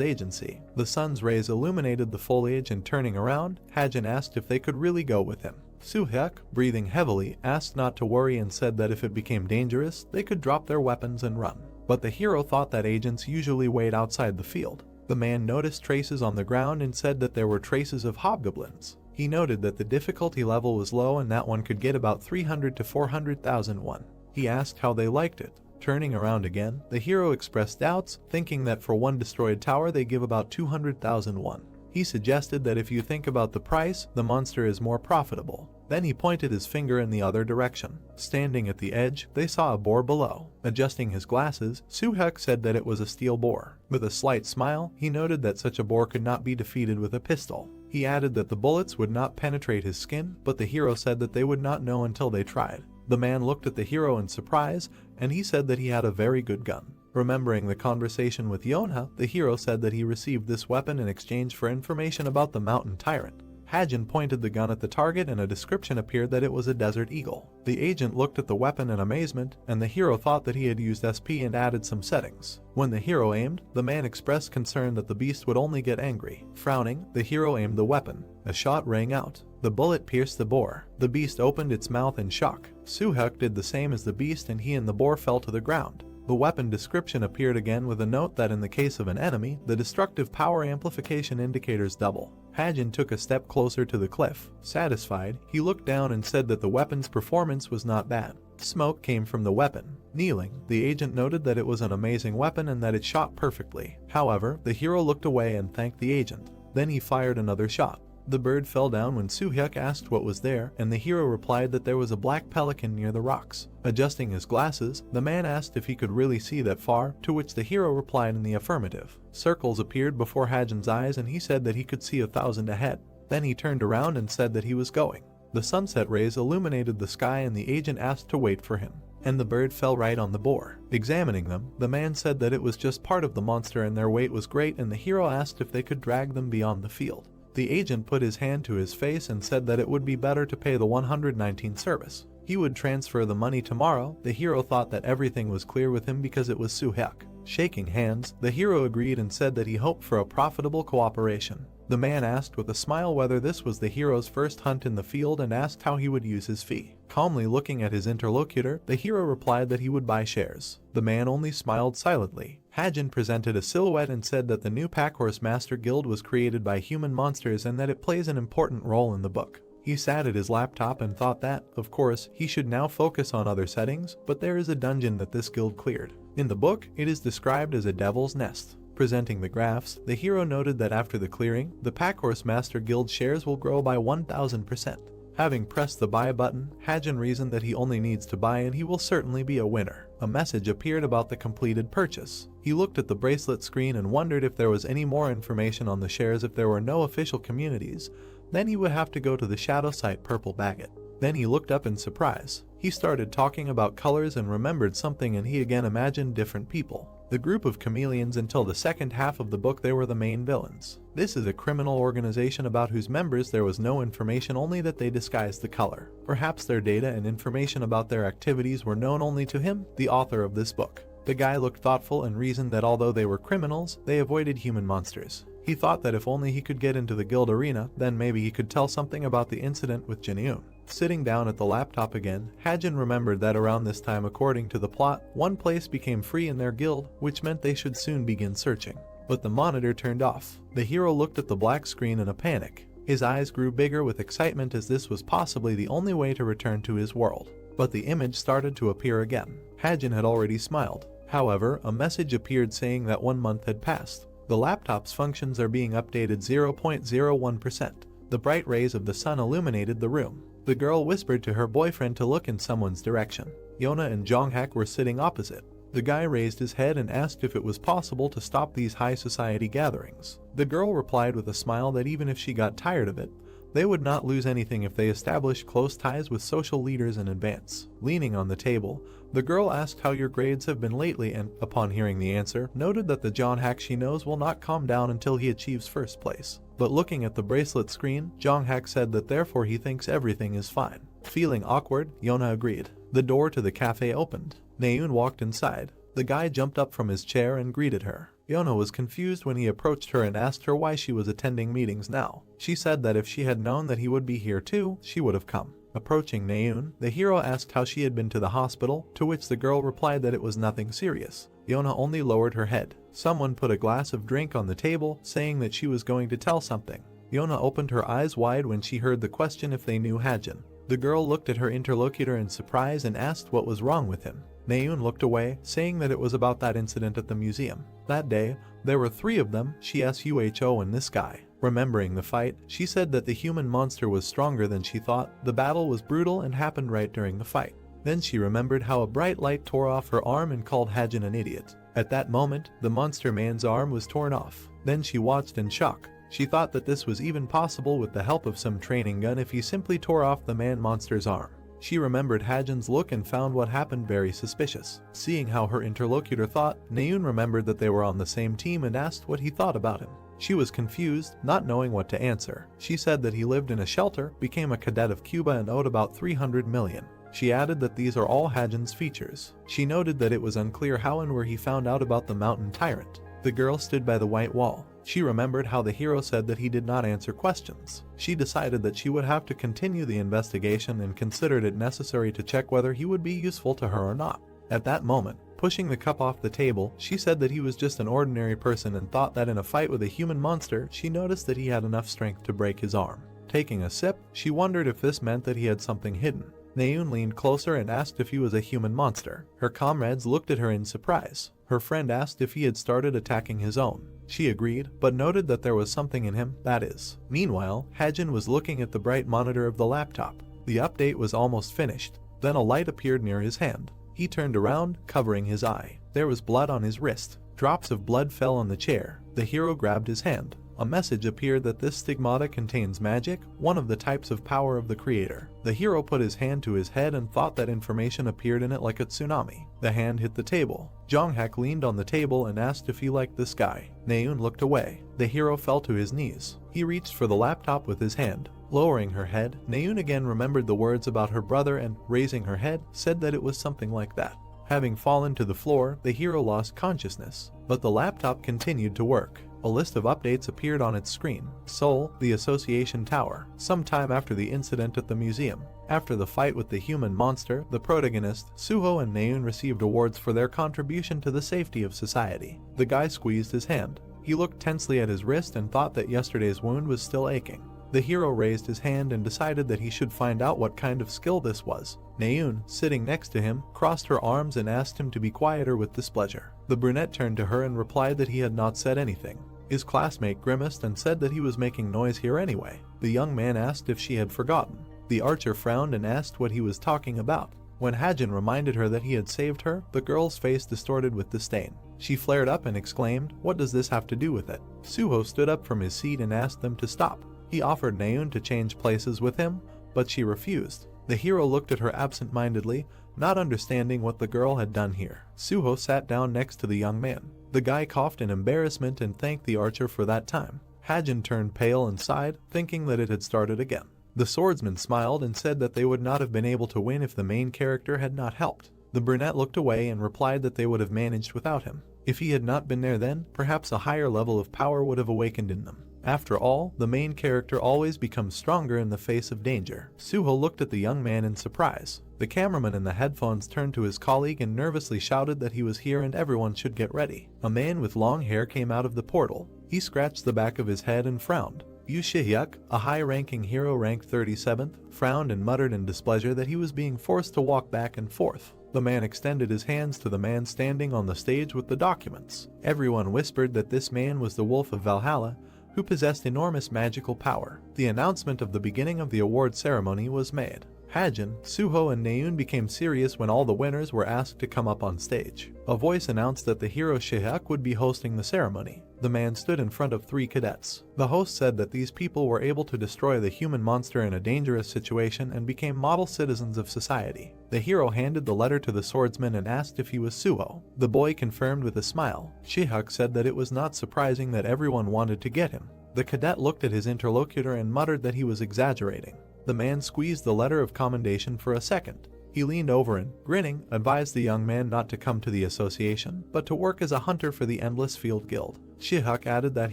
agency. The sun's rays illuminated the foliage, and turning around, Hajin asked if they could really go with him. Suhyuk, breathing heavily, asked not to worry and said that if it became dangerous, they could drop their weapons and run. But the hero thought that agents usually wait outside the field. The man noticed traces on the ground and said that there were traces of hobgoblins. He noted that the difficulty level was low and that one could get about 300 to 400,000 won. He asked how they liked it. Turning around again, the hero expressed doubts, thinking that for one destroyed tower they give about 200,000 won. He suggested that if you think about the price, the monster is more profitable. Then he pointed his finger in the other direction. Standing at the edge, they saw a boar below. Adjusting his glasses, Suhyuk said that it was a steel boar. With a slight smile, he noted that such a boar could not be defeated with a pistol. He added that the bullets would not penetrate his skin, but the hero said that they would not know until they tried. The man looked at the hero in surprise, and he said that he had a very good gun. Remembering the conversation with Yonha, the hero said that he received this weapon in exchange for information about the mountain tyrant. Hajin pointed the gun at the target and a description appeared that it was a desert eagle. The agent looked at the weapon in amazement, and the hero thought that he had used SP and added some settings. When the hero aimed, the man expressed concern that the beast would only get angry. Frowning, the hero aimed the weapon. A shot rang out. The bullet pierced the boar. The beast opened its mouth in shock. Suhyuk did the same as the beast, and he and the boar fell to the ground. The weapon description appeared again with a note that in the case of an enemy, the destructive power amplification indicators double. Hajin took a step closer to the cliff. Satisfied, he looked down and said that the weapon's performance was not bad. Smoke came from the weapon. Kneeling, the agent noted that it was an amazing weapon and that it shot perfectly. However, the hero looked away and thanked the agent. Then he fired another shot. The bird fell down when Suhyuk asked what was there, and the hero replied that there was a black pelican near the rocks. Adjusting his glasses, the man asked if he could really see that far, to which the hero replied in the affirmative. Circles appeared before Hajin's eyes and he said that he could see 1,000 ahead. Then he turned around and said that he was going. The sunset rays illuminated the sky and the agent asked to wait for him. And the bird fell right on the boar. Examining them, the man said that it was just part of the monster and their weight was great, and the hero asked if they could drag them beyond the field. The agent put his hand to his face and said that it would be better to pay the 119 service. He would transfer the money tomorrow. The hero thought that everything was clear with him because it was Suhyuk. Shaking hands, the hero agreed and said that he hoped for a profitable cooperation. The man asked with a smile whether this was the hero's first hunt in the field and asked how he would use his fee. Calmly looking at his interlocutor, the hero replied that he would buy shares. The man only smiled silently. Hajin presented a silhouette and said that the new Packhorse Master Guild was created by human monsters and that it plays an important role in the book. He sat at his laptop and thought that, of course, he should now focus on other settings, but there is a dungeon that this guild cleared. In the book, it is described as a devil's nest. Presenting the graphs, the hero noted that after the clearing, the Packhorse Master Guild shares will grow by 1,000%. Having pressed the buy button, Hajin reasoned that he only needs to buy and he will certainly be a winner. A message appeared about the completed purchase. He looked at the bracelet screen and wondered if there was any more information on the shares. If there were no official communities, then he would have to go to the shadow site Purple Bagot. Then he looked up in surprise. He started talking about colors and remembered something, and he again imagined different people. The group of chameleons. Until the second half of the book they were the main villains. This is a criminal organization about whose members there was no information, only that they disguised the color. Perhaps their data and information about their activities were known only to him, the author of this book. The guy looked thoughtful and reasoned that although they were criminals, they avoided human monsters. He thought that if only he could get into the guild arena, then maybe he could tell something about the incident with Jinyun. Sitting down at the laptop again, Hajin remembered that around this time, according to the plot, one place became free in their guild, which meant they should soon begin searching. But the monitor turned off. The hero looked at the black screen in a panic. His eyes grew bigger with excitement, as this was possibly the only way to return to his world. but the image started to appear again. Hajin had already smiled. However, a message appeared saying that 1 month had passed. The laptop's functions are being updated 0.01%. The bright rays of the sun illuminated the room. The girl whispered to her boyfriend to look in someone's direction. Yona and Jonghak were sitting opposite. The guy raised his head and asked if it was possible to stop these high society gatherings. The girl replied with a smile that even if she got tired of it, they would not lose anything if they established close ties with social leaders in advance. Leaning on the table, the girl asked how your grades have been lately and, upon hearing the answer, noted that the Jonghak she knows will not calm down until he achieves first place. But looking at the bracelet screen, Jonghak said that therefore he thinks everything is fine. Feeling awkward, Yona agreed. The door to the cafe opened. Naeun walked inside. The guy jumped up from his chair and greeted her. Yona was confused when he approached her and asked her why she was attending meetings now. She said that if she had known that he would be here too, she would have come. Approaching Naeun, the hero asked how she had been to the hospital, to which the girl replied that it was nothing serious. Yona only lowered her head. Someone put a glass of drink on the table, saying that she was going to tell something. Yona opened her eyes wide when she heard the question if they knew Hajin. The girl looked at her interlocutor in surprise and asked what was wrong with him. Naeun looked away, saying that it was about that incident at the museum. That day, there were 3 of them, she, Suho, and this guy. Remembering the fight, she said that the human monster was stronger than she thought. The battle was brutal and happened right during the fight. Then she remembered how a bright light tore off her arm and called Hajin an idiot. At that moment, the monster man's arm was torn off. Then she watched in shock. She thought that this was even possible with the help of some training gun if he simply tore off the man-monster's arm. She remembered Hajin's look and found what happened very suspicious. Seeing how her interlocutor thought, Naeun remembered that they were on the same team and asked what he thought about him. She was confused, not knowing what to answer. She said that he lived in a shelter, became a cadet of Cuba and owed about 300 million. She added that these are all Hajin's features. She noted that it was unclear how and where he found out about the mountain tyrant. The girl stood by the white wall. She remembered how the hero said that he did not answer questions. She decided that she would have to continue the investigation and considered it necessary to check whether he would be useful to her or not. At that moment, pushing the cup off the table, she said that he was just an ordinary person and thought that in a fight with a human monster, she noticed that he had enough strength to break his arm. Taking a sip, she wondered if this meant that he had something hidden. Naeun leaned closer and asked if he was a human monster. Her comrades looked at her in surprise. Her friend asked if he had started attacking his own. She agreed, but noted that there was something in him, that is. Meanwhile, Hajin was looking at the bright monitor of the laptop. The update was almost finished. Then a light appeared near his hand. He turned around, covering his eye. There was blood on his wrist. Drops of blood fell on the chair. The hero grabbed his hand. A message appeared that this stigmata contains magic, one of the types of power of the creator. The hero put his hand to his head and thought that information appeared in it like a tsunami. The hand hit the table. Jonghak leaned on the table and asked if he liked this guy. Naeun looked away. The hero fell to his knees. He reached for the laptop with his hand. Lowering her head, Naeun again remembered the words about her brother and, raising her head, said that it was something like that. Having fallen to the floor, the hero lost consciousness, but the laptop continued to work. A list of updates appeared on its screen. Seoul, the Association Tower, sometime after the incident at the museum. After the fight with the human monster, the protagonist, Suho and Naeun received awards for their contribution to the safety of society. The guy squeezed his hand. He looked tensely at his wrist and thought that yesterday's wound was still aching. The hero raised his hand and decided that he should find out what kind of skill this was. Naeun, sitting next to him, crossed her arms and asked him to be quieter with displeasure. The brunette turned to her and replied that he had not said anything. His classmate grimaced and said that he was making noise here anyway. The young man asked if she had forgotten. The archer frowned and asked what he was talking about. When Hajin reminded her that he had saved her, the girl's face distorted with disdain. She flared up and exclaimed, "What does this have to do with it?" Suho stood up from his seat and asked them to stop. He offered Naeun to change places with him, but she refused. The hero looked at her absent-mindedly, not understanding what the girl had done here. Suho sat down next to the young man. The guy coughed in embarrassment and thanked the archer for that time. Hajin turned pale and sighed, thinking that it had started again. The swordsman smiled and said that they would not have been able to win if the main character had not helped. The brunette looked away and replied that they would have managed without him. If he had not been there then, perhaps a higher level of power would have awakened in them. After all, the main character always becomes stronger in the face of danger. Suho looked at the young man in surprise. The cameraman in the headphones turned to his colleague and nervously shouted that he was here and everyone should get ready. A man with long hair came out of the portal. He scratched the back of his head and frowned. Yu Shihyuk, a high-ranking hero ranked 37th, frowned and muttered in displeasure that he was being forced to walk back and forth. The man extended his hands to the man standing on the stage with the documents. Everyone whispered that this man was the Wolf of Valhalla, who possessed enormous magical power. The announcement of the beginning of the award ceremony was made. Hajin, Suho and Naeun became serious when all the winners were asked to come up on stage. A voice announced that the hero Shihyuk would be hosting the ceremony. The man stood in front of 3 cadets. The host said that these people were able to destroy the human monster in a dangerous situation and became model citizens of society. The hero handed the letter to the swordsman and asked if he was Suho. The boy confirmed with a smile. Shihyuk said that it was not surprising that everyone wanted to get him. The cadet looked at his interlocutor and muttered that he was exaggerating. The man squeezed the letter of commendation for a second. He leaned over and, grinning, advised the young man not to come to the association, but to work as a hunter for the Endless Field Guild. Shihyuk added that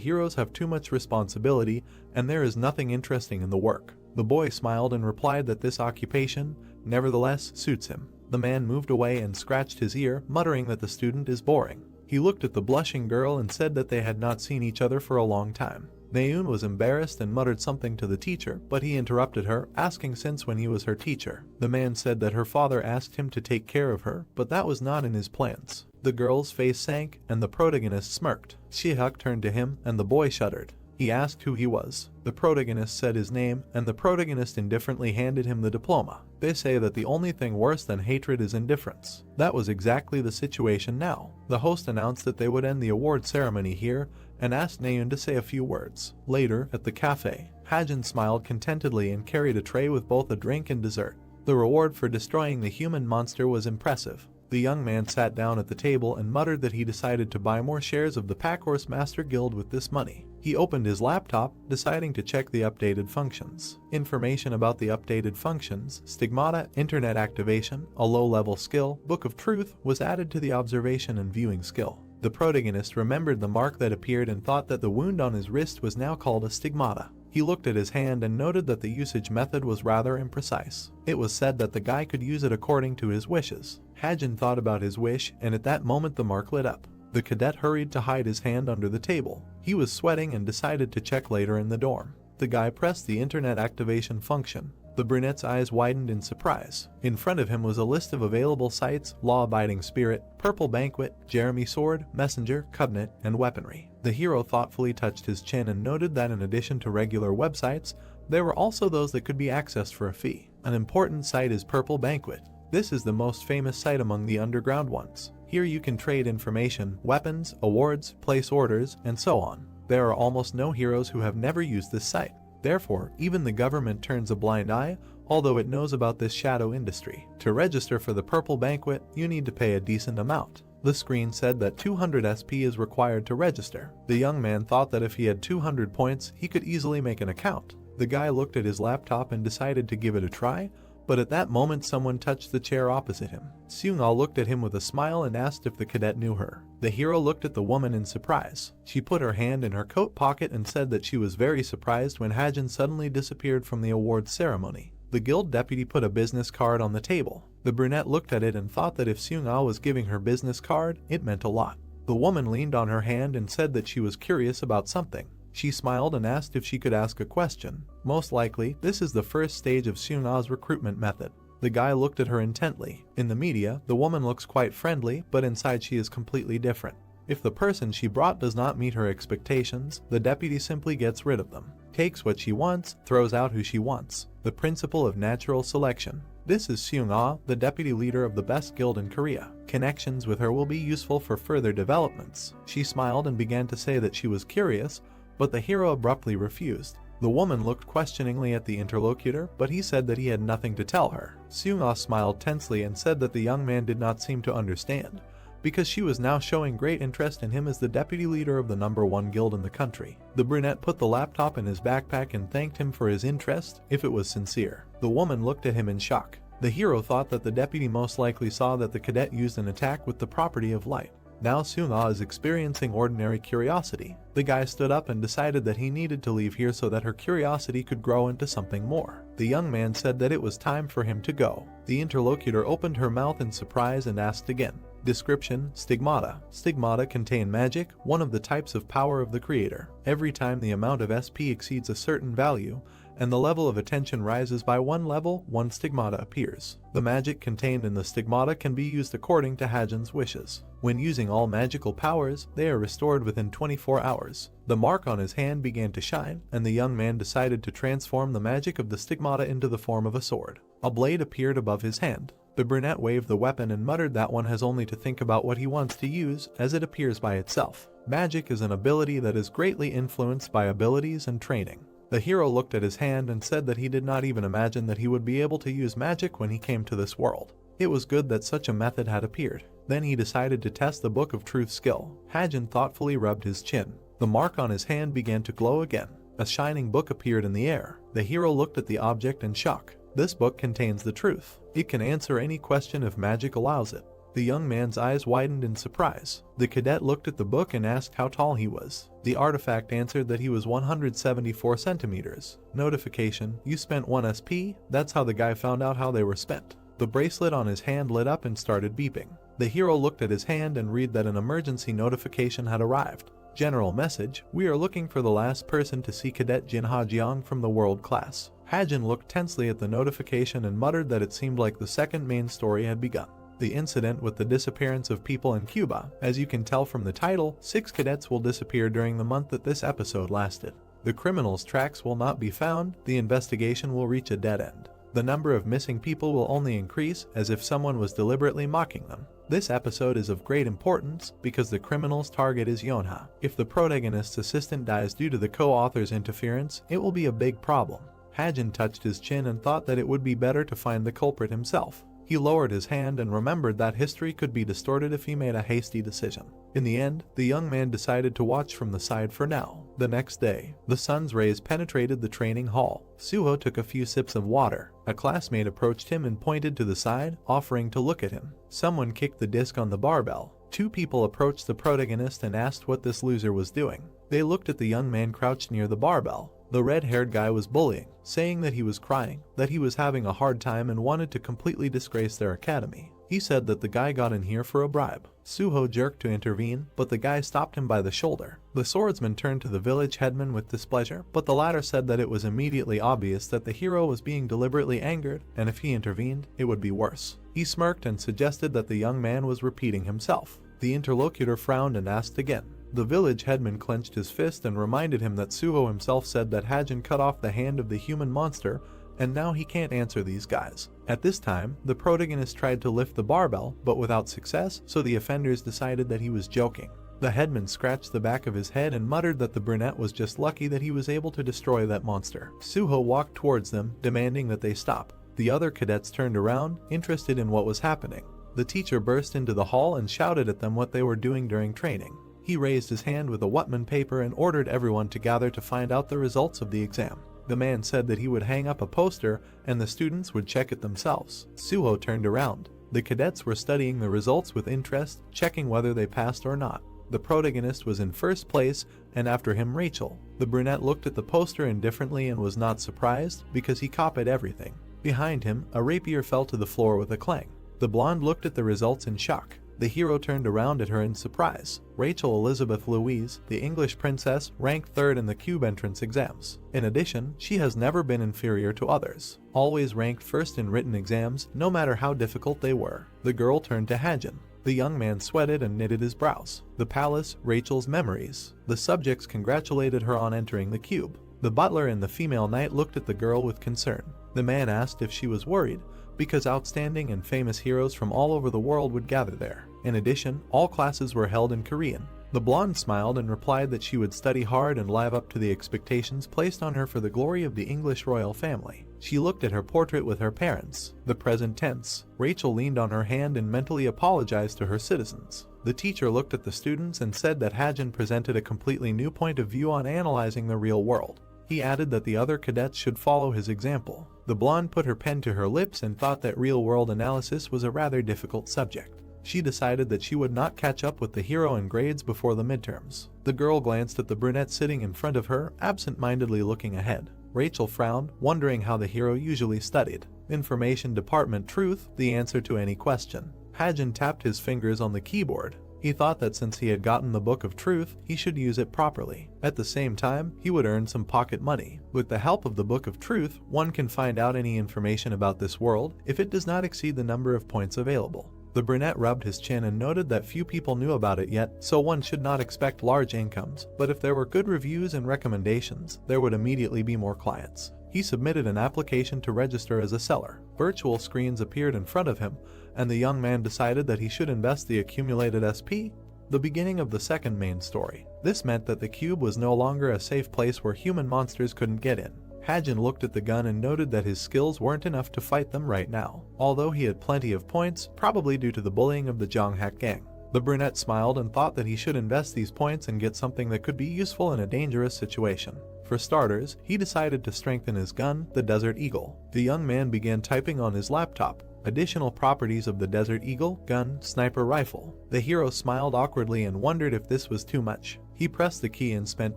heroes have too much responsibility and there is nothing interesting in the work. The boy smiled and replied that this occupation, nevertheless, suits him. The man moved away and scratched his ear, muttering that the student is boring. He looked at the blushing girl and said that they had not seen each other for a long time. Naeun was embarrassed and muttered something to the teacher, but he interrupted her, asking since when he was her teacher. The man said that her father asked him to take care of her, but that was not in his plans. The girl's face sank, and the protagonist smirked. Shihyuk turned to him, and the boy shuddered. He asked who he was. The protagonist said his name, and the protagonist indifferently handed him the diploma. They say that the only thing worse than hatred is indifference. That was exactly the situation now. The host announced that they would end the award ceremony here, and asked Naeun to say a few words. Later, at the cafe, Hajin smiled contentedly and carried a tray with both a drink and dessert. The reward for destroying the human monster was impressive. The young man sat down at the table and muttered that he decided to buy more shares of the Packhorse Master Guild with this money. He opened his laptop, deciding to check the updated functions. Information about the updated functions, stigmata, internet activation, a low-level skill, Book of Truth, was added to the observation and viewing skill. The protagonist remembered the mark that appeared and thought that the wound on his wrist was now called a stigmata. He looked at his hand and noted that the usage method was rather imprecise. It was said that the guy could use it according to his wishes. Hajin thought about his wish, and at that moment the mark lit up. The cadet hurried to hide his hand under the table. He was sweating and decided to check later in the dorm. The guy pressed the internet activation function. The brunette's eyes widened in surprise. In front of him was a list of available sites: Law-Abiding Spirit, Purple Banquet, Jeremy Sword, Messenger, Covenant, and Weaponry. The hero thoughtfully touched his chin and noted that in addition to regular websites, there were also those that could be accessed for a fee. An important site is Purple Banquet. This is the most famous site among the underground ones. Here you can trade information, weapons, awards, place orders, and so on. There are almost no heroes who have never used this site. Therefore, even the government turns a blind eye, although it knows about this shadow industry. To register for the Purple Banquet, you need to pay a decent amount. The screen said that 200 SP is required to register. The young man thought that if he had 200 points, he could easily make an account. The guy looked at his laptop and decided to give it a try, but at that moment someone touched the chair opposite him. Seung-ah looked at him with a smile and asked if the cadet knew her. The hero looked at the woman in surprise. She put her hand in her coat pocket and said that she was very surprised when Hajin suddenly disappeared from the awards ceremony. The guild deputy put a business card on the table. The brunette looked at it and thought that if Seung-ah was giving her business card, it meant a lot. The woman leaned on her hand and said that she was curious about something. She smiled and asked if she could ask a question. Most likely, this is the first stage of Seung-ah's recruitment method. The guy looked at her intently. In the media, the woman looks quite friendly, but inside she is completely different. If the person she brought does not meet her expectations, the deputy simply gets rid of them. Takes what she wants, throws out who she wants. The principle of natural selection. This is Seung-ah, the deputy leader of the best guild in Korea. Connections with her will be useful for further developments. She smiled and began to say that she was curious, but the hero abruptly refused. The woman looked questioningly at the interlocutor, but he said that he had nothing to tell her. Seung-ah smiled tensely and said that the young man did not seem to understand, because she was now showing great interest in him as the deputy leader of the #1 guild in the country. The brunette put the laptop in his backpack and thanked him for his interest, if it was sincere. The woman looked at him in shock. The hero thought that the deputy most likely saw that the cadet used an attack with the property of light. Now Seung-ah is experiencing ordinary curiosity. The guy stood up and decided that he needed to leave here so that her curiosity could grow into something more. The young man said that it was time for him to go. The interlocutor opened her mouth in surprise and asked again. Description: Stigmata. Stigmata contain magic, one of the types of power of the creator. Every time the amount of SP exceeds a certain value, and the level of attention rises by one level, one stigmata appears. The magic contained in the stigmata can be used according to Hajin's wishes. When using all magical powers, they are restored within 24 hours. The mark on his hand began to shine, and the young man decided to transform the magic of the stigmata into the form of a sword. A blade appeared above his hand. The brunette waved the weapon and muttered that one has only to think about what he wants to use, as it appears by itself. Magic is an ability that is greatly influenced by abilities and training. The hero looked at his hand and said that he did not even imagine that he would be able to use magic when he came to this world. It was good that such a method had appeared. Then he decided to test the Book of Truth skill. Hajin thoughtfully rubbed his chin. The mark on his hand began to glow again. A shining book appeared in the air. The hero looked at the object in shock. This book contains the truth. It can answer any question if magic allows it. The young man's eyes widened in surprise. The cadet looked at the book and asked how tall he was. The artifact answered that he was 174 centimeters. Notification: you spent 1 SP? That's how the guy found out how they were spent. The bracelet on his hand lit up and started beeping. The hero looked at his hand and read that an emergency notification had arrived. General message: we are looking for the last person to see Cadet Jin Ha-jiang from the world class. Hajin looked tensely at the notification and muttered that it seemed like the second main story had begun. The incident with the disappearance of people in Cuba. As you can tell from the title, 6 cadets will disappear during the month that this episode lasted. The criminals' tracks will not be found, the investigation will reach a dead end. The number of missing people will only increase, as if someone was deliberately mocking them. This episode is of great importance because the criminal's target is Yonha. If the protagonist's assistant dies due to the co-author's interference, it will be a big problem. Hajin touched his chin and thought that it would be better to find the culprit himself. He lowered his hand and remembered that history could be distorted if he made a hasty decision. In the end, the young man decided to watch from the side for now. The next day, the sun's rays penetrated the training hall. Suho took a few sips of water. A classmate approached him and pointed to the side, offering to look at him. Someone kicked the disc on the barbell. 2 people approached the protagonist and asked what this loser was doing. They looked at the young man crouched near the barbell. The red-haired guy was bullying, saying that he was crying, that he was having a hard time and wanted to completely disgrace their academy. He said that the guy got in here for a bribe. Suho jerked to intervene, but the guy stopped him by the shoulder. The swordsman turned to the village headman with displeasure, but the latter said that it was immediately obvious that the hero was being deliberately angered, and if he intervened, it would be worse. He smirked and suggested that the young man was repeating himself. The interlocutor frowned and asked again. The village headman clenched his fist and reminded him that Suho himself said that Hajin cut off the hand of the human monster, and now he can't answer these guys. At this time, the protagonist tried to lift the barbell, but without success, so the offenders decided that he was joking. The headman scratched the back of his head and muttered that the brunette was just lucky that he was able to destroy that monster. Suho walked towards them, demanding that they stop. The other cadets turned around, interested in what was happening. The teacher burst into the hall and shouted at them what they were doing during training. He raised his hand with a Whatman paper and ordered everyone to gather to find out the results of the exam. The man said that he would hang up a poster and the students would check it themselves. Suho turned around. The cadets were studying the results with interest, checking whether they passed or not. The protagonist was in first place, and after him Rachel. The brunette looked at the poster indifferently and was not surprised because he copied everything. Behind him, a rapier fell to the floor with a clang. The blonde looked at the results in shock. The hero turned around at her in surprise. Rachel Elizabeth Louise, the English princess, ranked 3rd in the Cube entrance exams. In addition, she has never been inferior to others. Always ranked 1st in written exams, no matter how difficult they were. The girl turned to Hajin. The young man sweated and knitted his brows. The palace, Rachel's memories. The subjects congratulated her on entering the cube. The butler and the female knight looked at the girl with concern. The man asked if she was worried, because outstanding and famous heroes from all over the world would gather there. In addition, all classes were held in Korean. The blonde smiled and replied that she would study hard and live up to the expectations placed on her for the glory of the English royal family. She looked at her portrait with her parents. The present tense. Rachel leaned on her hand and mentally apologized to her citizens. The teacher looked at the students and said that Hajin presented a completely new point of view on analyzing the real world. He added that the other cadets should follow his example. The blonde put her pen to her lips and thought that real-world analysis was a rather difficult subject. She decided that she would not catch up with the hero in grades before the midterms. The girl glanced at the brunette sitting in front of her, absent-mindedly looking ahead. Rachel frowned, wondering how the hero usually studied. Information Department Truth, the answer to any question. Hajin tapped his fingers on the keyboard. He thought that since he had gotten the Book of Truth, he should use it properly. At the same time, he would earn some pocket money. With the help of the Book of Truth, one can find out any information about this world if it does not exceed the number of points available. The brunette rubbed his chin and noted that few people knew about it yet, so one should not expect large incomes, but if there were good reviews and recommendations, there would immediately be more clients. He submitted an application to register as a seller. Virtual screens appeared in front of him, and the young man decided that he should invest the accumulated SP. The beginning of the second main story. This meant that the cube was no longer a safe place where human monsters couldn't get in. Hajin looked at the gun and noted that his skills weren't enough to fight them right now, although he had plenty of points, probably due to the bullying of the Jonghak gang. The brunette smiled and thought that he should invest these points and get something that could be useful in a dangerous situation. For starters, he decided to strengthen his gun, the Desert Eagle. The young man began typing on his laptop. Additional properties of the Desert Eagle, gun, sniper rifle. The hero smiled awkwardly and wondered if this was too much. He pressed the key and spent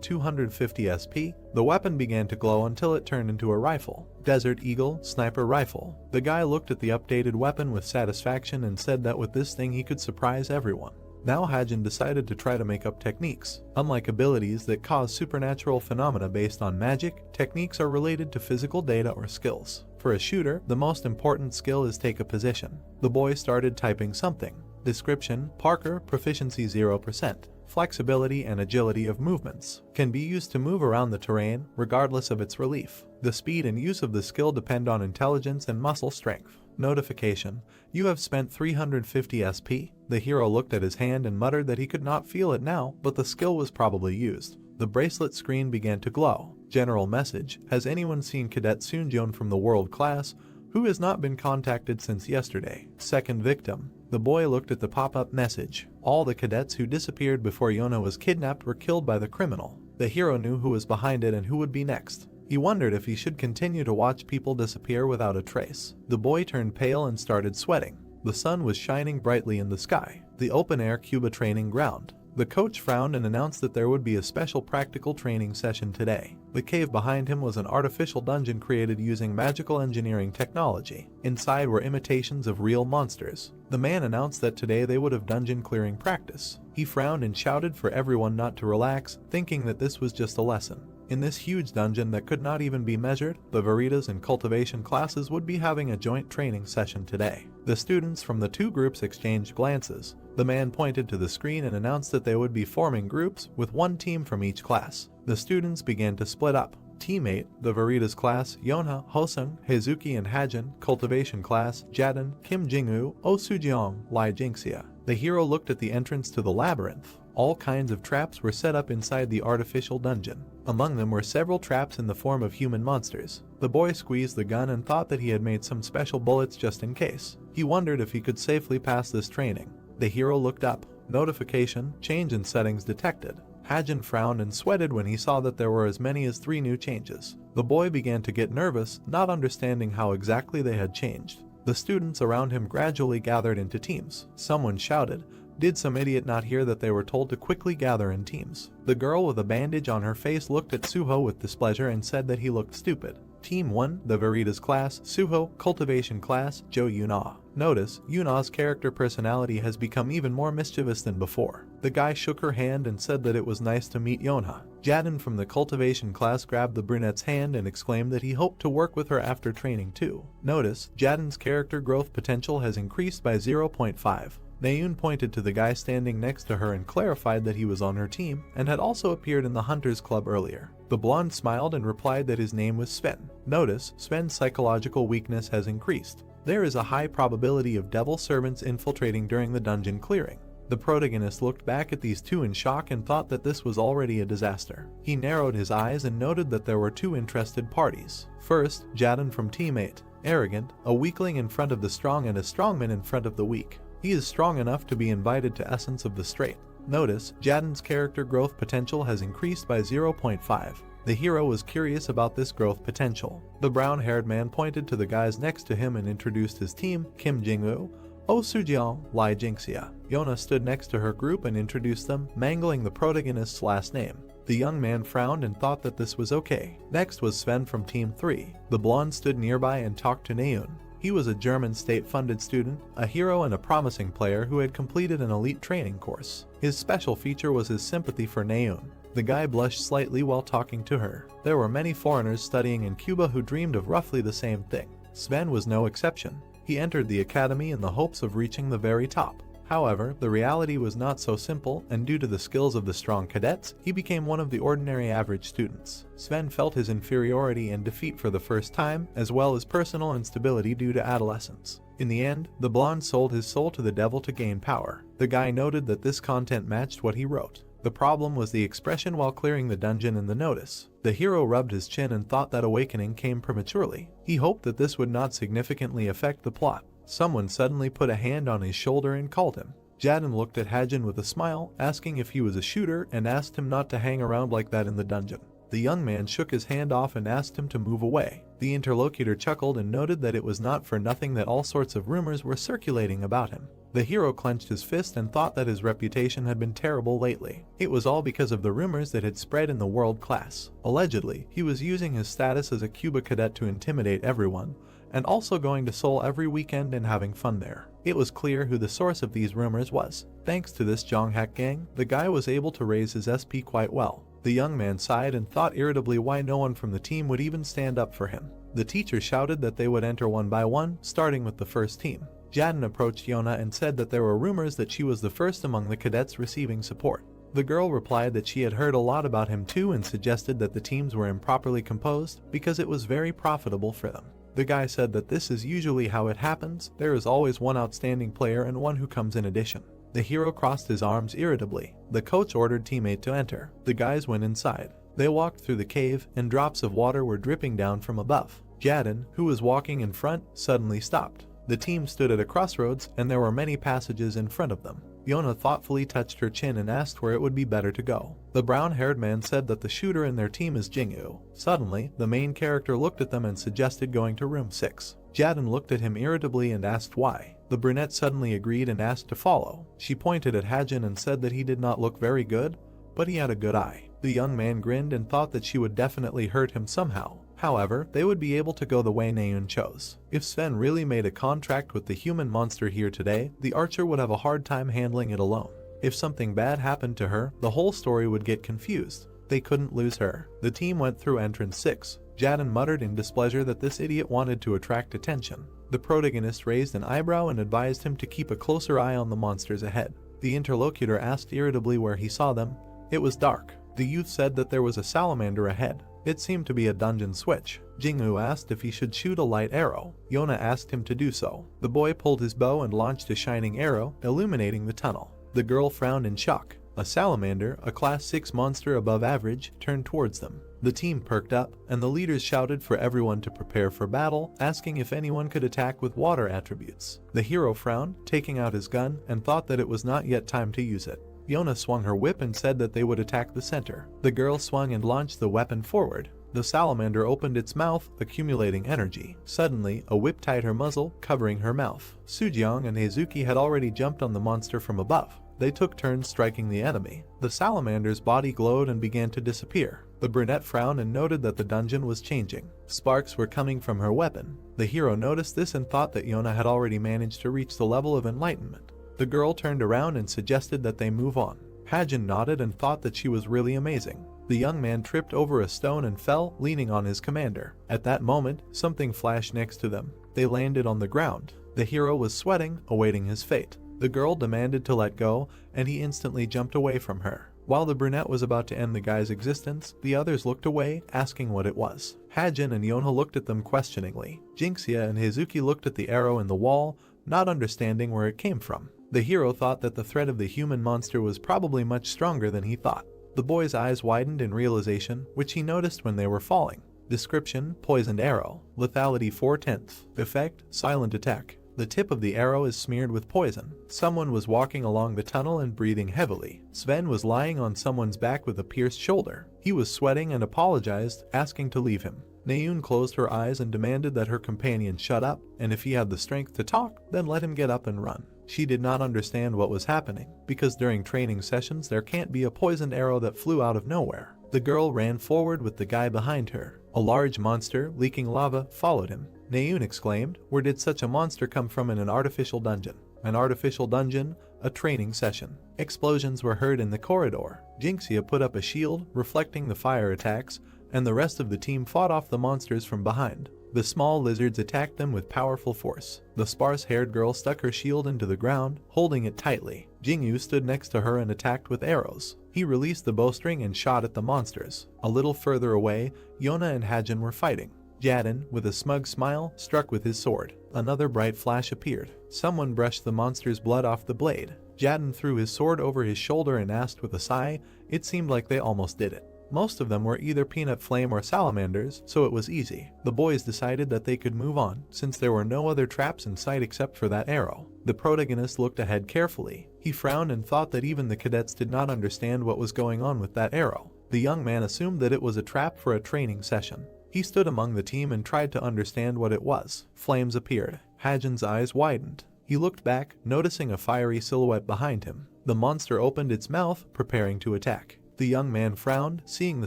250 SP. The weapon began to glow until it turned into a rifle. Desert Eagle, sniper rifle. The guy looked at the updated weapon with satisfaction and said that with this thing he could surprise everyone. Now Hajin decided to try to make up techniques. Unlike abilities that cause supernatural phenomena based on magic, techniques are related to physical data or skills. For a shooter, the most important skill is take a position. The boy started typing something. Description: Parker, proficiency 0%. Flexibility and agility of movements. Can be used to move around the terrain, regardless of its relief. The speed and use of the skill depend on intelligence and muscle strength. Notification: You have spent 350 SP. The hero looked at his hand and muttered that he could not feel it now, but the skill was probably used. The bracelet screen began to glow. General message: Has anyone seen Cadet Sunjeon from the world class, who has not been contacted since yesterday? Second victim. The boy looked at the pop-up message. All the cadets who disappeared before Yona was kidnapped were killed by the criminal. The hero knew who was behind it and who would be next. He wondered if he should continue to watch people disappear without a trace. The boy turned pale and started sweating. The sun was shining brightly in the sky. The open-air Cuba training ground. The coach frowned and announced that there would be a special practical training session today. The cave behind him was an artificial dungeon created using magical engineering technology. Inside were imitations of real monsters. The man announced that today they would have dungeon clearing practice. He frowned and shouted for everyone not to relax, thinking that this was just a lesson. In this huge dungeon that could not even be measured, the Veritas and cultivation classes would be having a joint training session today. The students from the two groups exchanged glances. The man pointed to the screen and announced that they would be forming groups, with one team from each class. The students began to split up. Team 8, the Veritas class, Yonha, Hosung, Heizuki and Hajin. Cultivation class, Jadon, Kim Jingwoo, Oh Sujeong, Lai Jingxia. The hero looked at the entrance to the labyrinth. All kinds of traps were set up inside the artificial dungeon. Among them were several traps in the form of human monsters. The boy squeezed the gun and thought that he had made some special bullets just in case. He wondered if he could safely pass this training. The hero looked up. Notification: Change in settings detected. Hajin frowned and sweated when he saw that there were as many as 3 new changes. The boy began to get nervous, not understanding how exactly they had changed. The students around him gradually gathered into teams. Someone shouted, "Did some idiot not hear that they were told to quickly gather in teams?" The girl with a bandage on her face looked at Suho with displeasure and said that he looked stupid. Team 1, the Veritas class, Suho, cultivation class, Jo Yuna. Notice, Yuna's character personality has become even more mischievous than before. The guy shook her hand and said that it was nice to meet Yonha. Jadon from the cultivation class grabbed the brunette's hand and exclaimed that he hoped to work with her after training too. Notice, Jadon's character growth potential has increased by 0.5. Naeun pointed to the guy standing next to her and clarified that he was on her team and had also appeared in the Hunters Club earlier. The blonde smiled and replied that his name was Sven. Notice, Sven's psychological weakness has increased. There is a high probability of devil servants infiltrating during the dungeon clearing. The protagonist looked back at these two in shock and thought that this was already a disaster. He narrowed his eyes and noted that there were 2 interested parties. First, Jadon from Team 8, arrogant, a weakling in front of the strong and a strongman in front of the weak. He is strong enough to be invited to Essence of the Strait. Notice, Jadon's character growth potential has increased by 0.5. The hero was curious about this growth potential. The brown-haired man pointed to the guys next to him and introduced his team, Kim Jingwoo, Oh Sujeong, Lai Jingxia. Yona stood next to her group and introduced them, mangling the protagonist's last name. The young man frowned and thought that this was okay. Next was Sven from Team 3. The blonde stood nearby and talked to Naeun. He was a German state-funded student, a hero and a promising player who had completed an elite training course. His special feature was his sympathy for Naeun. The guy blushed slightly while talking to her. There were many foreigners studying in Cuba who dreamed of roughly the same thing. Sven was no exception. He entered the academy in the hopes of reaching the very top. However, the reality was not so simple, and due to the skills of the strong cadets, he became one of the ordinary average students. Sven felt his inferiority and defeat for the first time, as well as personal instability due to adolescence. In the end, the blonde sold his soul to the devil to gain power. The guy noted that this content matched what he wrote. The problem was the expression while clearing the dungeon in the notice. The hero rubbed his chin and thought that awakening came prematurely. He hoped that this would not significantly affect the plot. Someone suddenly put a hand on his shoulder and called him. Jaden looked at Hajin with a smile, asking if he was a shooter, and asked him not to hang around like that in the dungeon. The young man shook his hand off and asked him to move away. The interlocutor chuckled and noted that it was not for nothing that all sorts of rumors were circulating about him. The hero clenched his fist and thought that his reputation had been terrible lately. It was all because of the rumors that had spread in the world class. Allegedly, he was using his status as a Cuba cadet to intimidate everyone, and also going to Seoul every weekend and having fun there. It was clear who the source of these rumors was. Thanks to this Jonghak gang, the guy was able to raise his SP quite well. The young man sighed and thought irritably why no one from the team would even stand up for him. The teacher shouted that they would enter one by one, starting with the first team. Jaden approached Yona and said that there were rumors that she was the first among the cadets receiving support. The girl replied that she had heard a lot about him too and suggested that the teams were improperly composed because it was very profitable for them. The guy said that this is usually how it happens. There is always one outstanding player and one who comes in addition. The hero crossed his arms irritably. The coach ordered teammate to enter. The guys went inside. They walked through the cave and drops of water were dripping down from above. Jaden, who was walking in front, suddenly stopped. The team stood at a crossroads and there were many passages in front of them. Yona thoughtfully touched her chin and asked where it would be better to go. The brown-haired man said that the shooter in their team is Jingyu. Suddenly, the main character looked at them and suggested going to room 6. Jaden looked at him irritably and asked why. The brunette suddenly agreed and asked to follow. She pointed at Hajin and said that he did not look very good, but he had a good eye. The young man grinned and thought that she would definitely hurt him somehow. However, they would be able to go the way Naeun chose. If Sven really made a contract with the human monster here today, the archer would have a hard time handling it alone. If something bad happened to her, the whole story would get confused. They couldn't lose her. The team went through entrance 6. Jaden muttered in displeasure that this idiot wanted to attract attention. The protagonist raised an eyebrow and advised him to keep a closer eye on the monsters ahead. The interlocutor asked irritably where he saw them. It was dark. The youth said that there was a salamander ahead. It seemed to be a dungeon switch. Jingyu asked if he should shoot a light arrow. Yona asked him to do so. The boy pulled his bow and launched a shining arrow, illuminating the tunnel. The girl frowned in shock. A salamander, a class 6 monster above average, turned towards them. The team perked up, and the leaders shouted for everyone to prepare for battle, asking if anyone could attack with water attributes. The hero frowned, taking out his gun, and thought that it was not yet time to use it. Yona swung her whip and said that they would attack the center. The girl swung and launched the weapon forward. The salamander opened its mouth, accumulating energy. Suddenly, a whip tied her muzzle, covering her mouth. Sujiang and Heizuki had already jumped on the monster from above. They took turns striking the enemy. The salamander's body glowed and began to disappear. The brunette frowned and noted that the dungeon was changing. Sparks were coming from her weapon. The hero noticed this and thought that Yona had already managed to reach the level of enlightenment. The girl turned around and suggested that they move on. Hajin nodded and thought that she was really amazing. The young man tripped over a stone and fell, leaning on his commander. At that moment, something flashed next to them. They landed on the ground. The hero was sweating, awaiting his fate. The girl demanded to let go, and he instantly jumped away from her. While the brunette was about to end the guy's existence, the others looked away, asking what it was. Hajin and Yona looked at them questioningly. Jinxia and Heizuki looked at the arrow in the wall, not understanding where it came from. The hero thought that the threat of the human monster was probably much stronger than he thought. The boy's eyes widened in realization, which he noticed when they were falling. Description: poisoned arrow. Lethality 4/10. Effect: silent attack. The tip of the arrow is smeared with poison. Someone was walking along the tunnel and breathing heavily. Sven was lying on someone's back with a pierced shoulder. He was sweating and apologized, asking to leave him. Naeun closed her eyes and demanded that her companion shut up, and if he had the strength to talk, then let him get up and run. She did not understand what was happening, because during training sessions there can't be a poisoned arrow that flew out of nowhere. The girl ran forward with the guy behind her. A large monster, leaking lava, followed him. Naeun exclaimed, "Where did such a monster come from in an artificial dungeon?" An artificial dungeon? A training session. Explosions were heard in the corridor. Jinxia put up a shield, reflecting the fire attacks, and the rest of the team fought off the monsters from behind. The small lizards attacked them with powerful force. The sparse-haired girl stuck her shield into the ground, holding it tightly. Jingyu stood next to her and attacked with arrows. He released the bowstring and shot at the monsters. A little further away, Yona and Hajin were fighting. Jaden, with a smug smile, struck with his sword. Another bright flash appeared. Someone brushed the monster's blood off the blade. Jaden threw his sword over his shoulder and asked with a sigh, "It seemed like they almost did it." Most of them were either peanut flame or salamanders, so it was easy. The boys decided that they could move on, since there were no other traps in sight except for that arrow. The protagonist looked ahead carefully. He frowned and thought that even the cadets did not understand what was going on with that arrow. The young man assumed that it was a trap for a training session. He stood among the team and tried to understand what it was. Flames appeared. Hajin's eyes widened. He looked back, noticing a fiery silhouette behind him. The monster opened its mouth, preparing to attack. The young man frowned, seeing the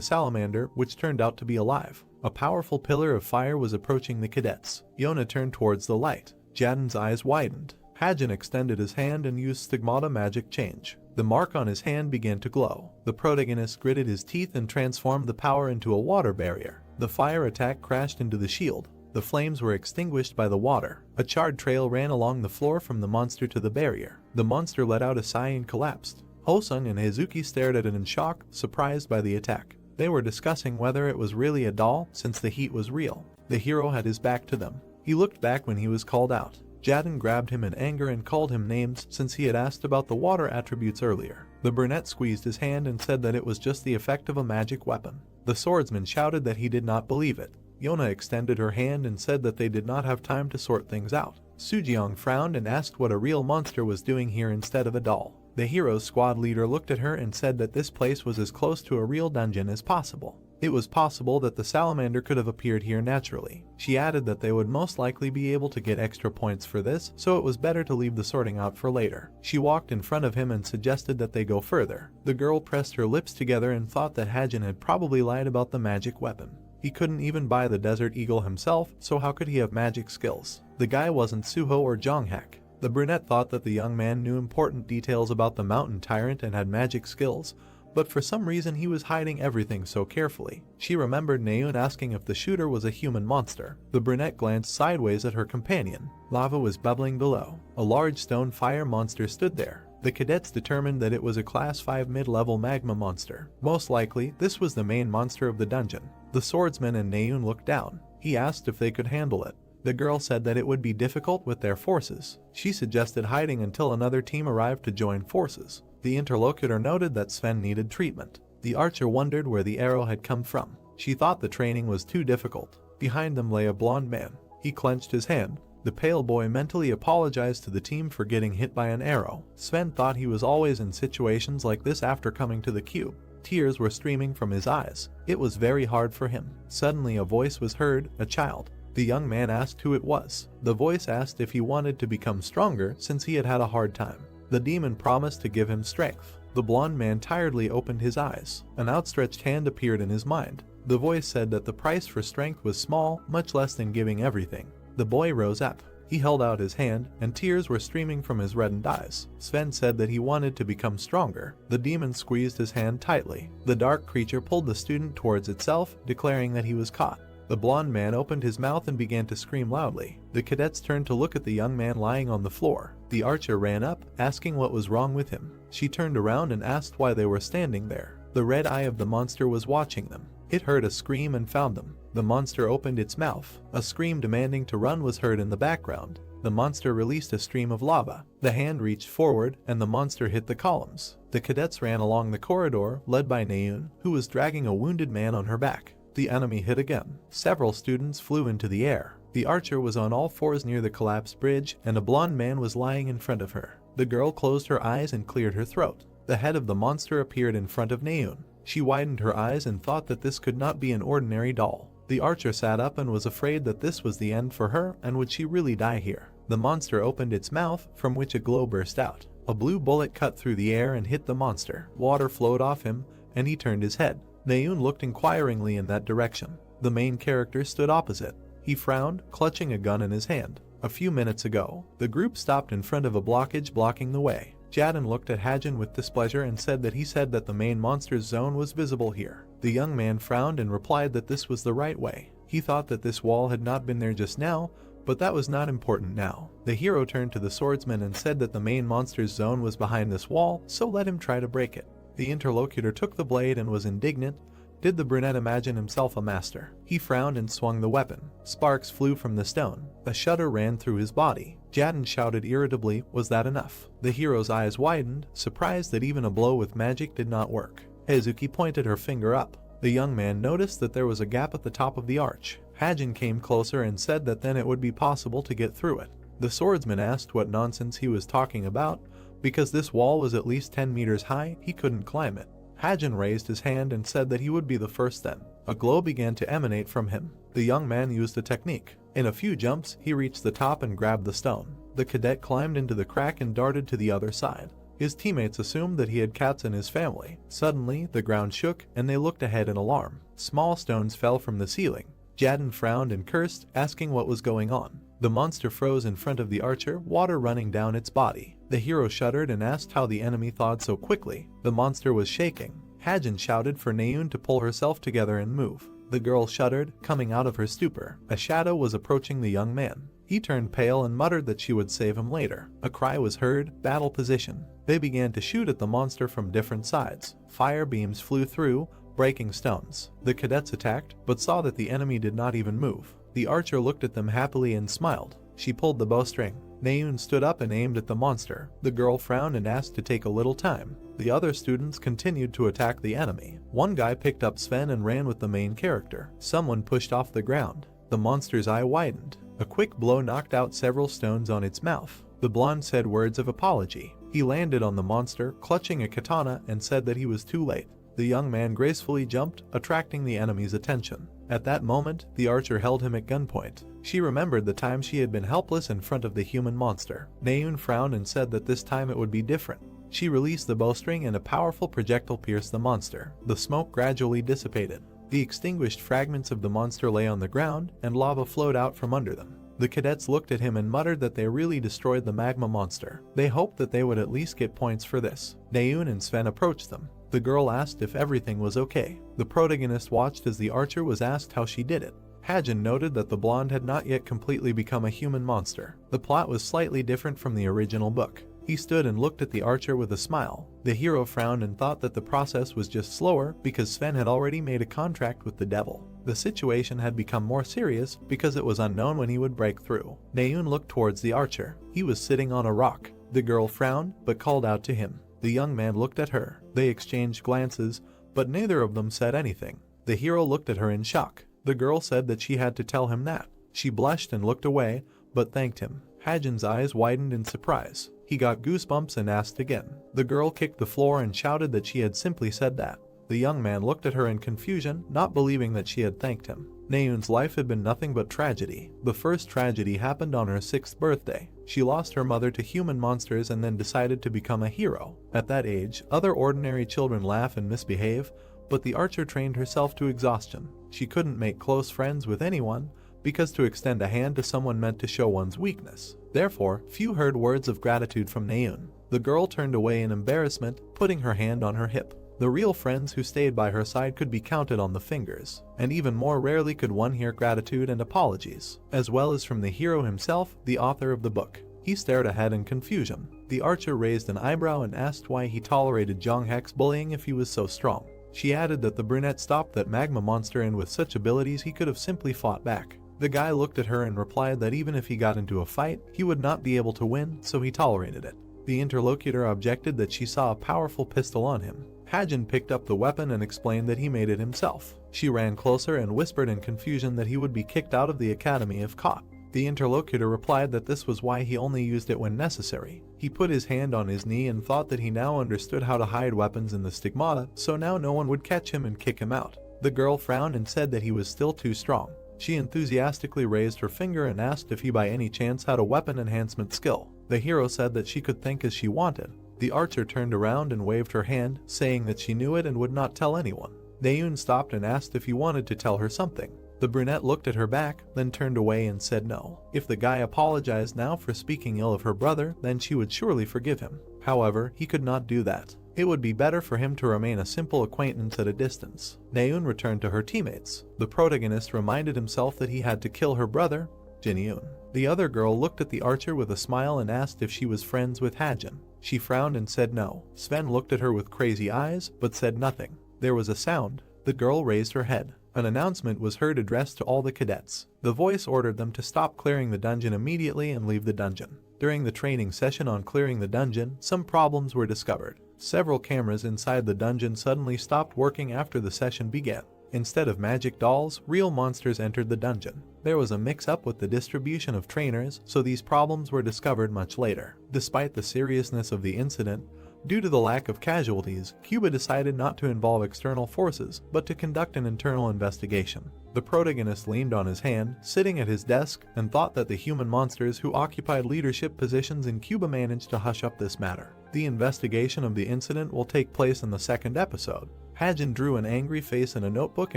salamander, which turned out to be alive. A powerful pillar of fire was approaching the cadets. Yona turned towards the light. Jaden's eyes widened. Hajin extended his hand and used stigmata magic change. The mark on his hand began to glow. The protagonist gritted his teeth and transformed the power into a water barrier. The fire attack crashed into the shield. The flames were extinguished by the water. A charred trail ran along the floor from the monster to the barrier. The monster let out a sigh and collapsed. Hosung and Heizuki stared at it in shock, surprised by the attack. They were discussing whether it was really a doll, since the heat was real. The hero had his back to them. He looked back when he was called out. Jaden grabbed him in anger and called him names since he had asked about the water attributes earlier. The brunette squeezed his hand and said that it was just the effect of a magic weapon. The swordsman shouted that he did not believe it. Yona extended her hand and said that they did not have time to sort things out. Sujiong frowned and asked what a real monster was doing here instead of a doll. The hero's squad leader looked at her and said that this place was as close to a real dungeon as possible. It was possible that the salamander could have appeared here naturally. She added that they would most likely be able to get extra points for this, so it was better to leave the sorting out for later. She walked in front of him and suggested that they go further. The girl pressed her lips together and thought that Hajin had probably lied about the magic weapon. He couldn't even buy the Desert Eagle himself, so how could he have magic skills? The guy wasn't Suho or Jonghak. The brunette thought that the young man knew important details about the mountain tyrant and had magic skills, but for some reason he was hiding everything so carefully. She remembered Naeun asking if the shooter was a human monster. The brunette glanced sideways at her companion. Lava was bubbling below. A large stone fire monster stood there. The cadets determined that it was a class 5 mid-level magma monster. Most likely, this was the main monster of the dungeon. The swordsman and Naeun looked down. He asked if they could handle it. The girl said that it would be difficult with their forces. She suggested hiding until another team arrived to join forces. The interlocutor noted that Sven needed treatment. The archer wondered where the arrow had come from. She thought the training was too difficult. Behind them lay a blonde man. He clenched his hand. The pale boy mentally apologized to the team for getting hit by an arrow. Sven thought he was always in situations like this after coming to the cube. Tears were streaming from his eyes. It was very hard for him. Suddenly a voice was heard, a child. The young man asked who it was. The voice asked if he wanted to become stronger since he had had a hard time. The demon promised to give him strength. The blonde man tiredly opened his eyes. An outstretched hand appeared in his mind. The voice said that the price for strength was small, much less than giving everything. The boy rose up. He held out his hand, and tears were streaming from his reddened eyes. Sven said that he wanted to become stronger. The demon squeezed his hand tightly. The dark creature pulled the student towards itself, declaring that he was caught. The blonde man opened his mouth and began to scream loudly. The cadets turned to look at the young man lying on the floor. The archer ran up, asking what was wrong with him. She turned around and asked why they were standing there. The red eye of the monster was watching them. It heard a scream and found them. The monster opened its mouth. A scream demanding to run was heard in the background. The monster released a stream of lava. The hand reached forward, and the monster hit the columns. The cadets ran along the corridor, led by Naeun, who was dragging a wounded man on her back. The enemy hit again. Several students flew into the air. The archer was on all fours near the collapsed bridge, and a blonde man was lying in front of her. The girl closed her eyes and cleared her throat. The head of the monster appeared in front of Naeun. She widened her eyes and thought that this could not be an ordinary doll. The archer sat up and was afraid that this was the end for her, and would she really die here? The monster opened its mouth, from which a glow burst out. A blue bullet cut through the air and hit the monster. Water flowed off him, and he turned his head. Naeun looked inquiringly in that direction. The main character stood opposite. He frowned, clutching a gun in his hand. A few minutes ago, the group stopped in front of a blockage blocking the way. Jaden looked at Hajin with displeasure and said that the main monster's zone was visible here. The young man frowned and replied that this was the right way. He thought that this wall had not been there just now, but that was not important now. The hero turned to the swordsman and said that the main monster's zone was behind this wall, so let him try to break it. The interlocutor took the blade and was indignant. Did the brunette imagine himself a master? He frowned and swung the weapon. Sparks flew from the stone. A shudder ran through his body. Jaden shouted irritably, "Was that enough?" The hero's eyes widened, surprised that even a blow with magic did not work. Heizuki pointed her finger up. The young man noticed that there was a gap at the top of the arch. Hajin came closer and said that then it would be possible to get through it. The swordsman asked what nonsense he was talking about. Because this wall was at least 10 meters high, he couldn't climb it. Hajin raised his hand and said that he would be the first then. A glow began to emanate from him. The young man used a technique. In a few jumps, he reached the top and grabbed the stone. The cadet climbed into the crack and darted to the other side. His teammates assumed that he had cats in his family. Suddenly, the ground shook and they looked ahead in alarm. Small stones fell from the ceiling. Jaden frowned and cursed, asking what was going on. The monster froze in front of the archer, water running down its body. The hero shuddered and asked how the enemy thawed so quickly. The monster was shaking. Hajin shouted for Naeun to pull herself together and move. The girl shuddered, coming out of her stupor. A shadow was approaching the young man. He turned pale and muttered that she would save him later. A cry was heard, battle position. They began to shoot at the monster from different sides. Fire beams flew through, breaking stones. The cadets attacked, but saw that the enemy did not even move. The archer looked at them happily and smiled. She pulled the bowstring. Naeun stood up and aimed at the monster. The girl frowned and asked to take a little time. The other students continued to attack the enemy. One guy picked up Sven and ran with the main character. Someone pushed off the ground. The monster's eye widened. A quick blow knocked out several stones on its mouth. The blonde said words of apology. He landed on the monster, clutching a katana, and said that he was too late. The young man gracefully jumped, attracting the enemy's attention. At that moment, the archer held him at gunpoint. She remembered the time she had been helpless in front of the human monster. Naeun frowned and said that this time it would be different. She released the bowstring and a powerful projectile pierced the monster. The smoke gradually dissipated. The extinguished fragments of the monster lay on the ground, and lava flowed out from under them. The cadets looked at him and muttered that they really destroyed the magma monster. They hoped that they would at least get points for this. Naeun and Sven approached them. The girl asked if everything was okay. The protagonist watched as the archer was asked how she did it. Hajin noted that the blonde had not yet completely become a human monster. The plot was slightly different from the original book. He stood and looked at the archer with a smile. The hero frowned and thought that the process was just slower because Sven had already made a contract with the devil. The situation had become more serious because it was unknown when he would break through. Naeun looked towards the archer. He was sitting on a rock. The girl frowned but called out to him. The young man looked at her. They exchanged glances, but neither of them said anything. The hero looked at her in shock. The girl said that she had to tell him that. She blushed and looked away, but thanked him. Hajin's eyes widened in surprise. He got goosebumps and asked again. The girl kicked the floor and shouted that she had simply said that. The young man looked at her in confusion, not believing that she had thanked him. Naeun's life had been nothing but tragedy. The first tragedy happened on her 6th birthday. She lost her mother to human monsters and then decided to become a hero. At that age, other ordinary children laugh and misbehave, but the archer trained herself to exhaustion. She couldn't make close friends with anyone, because to extend a hand to someone meant to show one's weakness. Therefore, few heard words of gratitude from Naeun. The girl turned away in embarrassment, putting her hand on her hip. The real friends who stayed by her side could be counted on the fingers, and even more rarely could one hear gratitude and apologies, as well as from the hero himself, the author of the book. He stared ahead in confusion. The archer raised an eyebrow and asked why he tolerated Jonghak's bullying if he was so strong. She added that the brunette stopped that magma monster and with such abilities he could have simply fought back. The guy looked at her and replied that even if he got into a fight, he would not be able to win, so he tolerated it. The interlocutor objected that she saw a powerful pistol on him. Hajin picked up the weapon and explained that he made it himself. She ran closer and whispered in confusion that he would be kicked out of the academy if caught. The interlocutor replied that this was why he only used it when necessary. He put his hand on his knee and thought that he now understood how to hide weapons in the stigmata, so now no one would catch him and kick him out. The girl frowned and said that he was still too strong. She enthusiastically raised her finger and asked if he by any chance had a weapon enhancement skill. The hero said that she could think as she wanted. The archer turned around and waved her hand, saying that she knew it and would not tell anyone. Naeun stopped and asked if he wanted to tell her something. The brunette looked at her back, then turned away and said no. If the guy apologized now for speaking ill of her brother, then she would surely forgive him. However, he could not do that. It would be better for him to remain a simple acquaintance at a distance. Naeun returned to her teammates. The protagonist reminded himself that he had to kill her brother, Jinyun. The other girl looked at the archer with a smile and asked if she was friends with Hajin. She frowned and said no. Sven looked at her with crazy eyes, but said nothing. There was a sound. The girl raised her head. An announcement was heard addressed to all the cadets. The voice ordered them to stop clearing the dungeon immediately and leave the dungeon. During the training session on clearing the dungeon, some problems were discovered. Several cameras inside the dungeon suddenly stopped working after the session began. Instead of magic dolls, real monsters entered the dungeon. There was a mix-up with the distribution of trainers, so these problems were discovered much later. Despite the seriousness of the incident, due to the lack of casualties, Cuba decided not to involve external forces, but to conduct an internal investigation. The protagonist leaned on his hand, sitting at his desk, and thought that the human monsters who occupied leadership positions in Cuba managed to hush up this matter. The investigation of the incident will take place in the second episode. Hajin drew an angry face in a notebook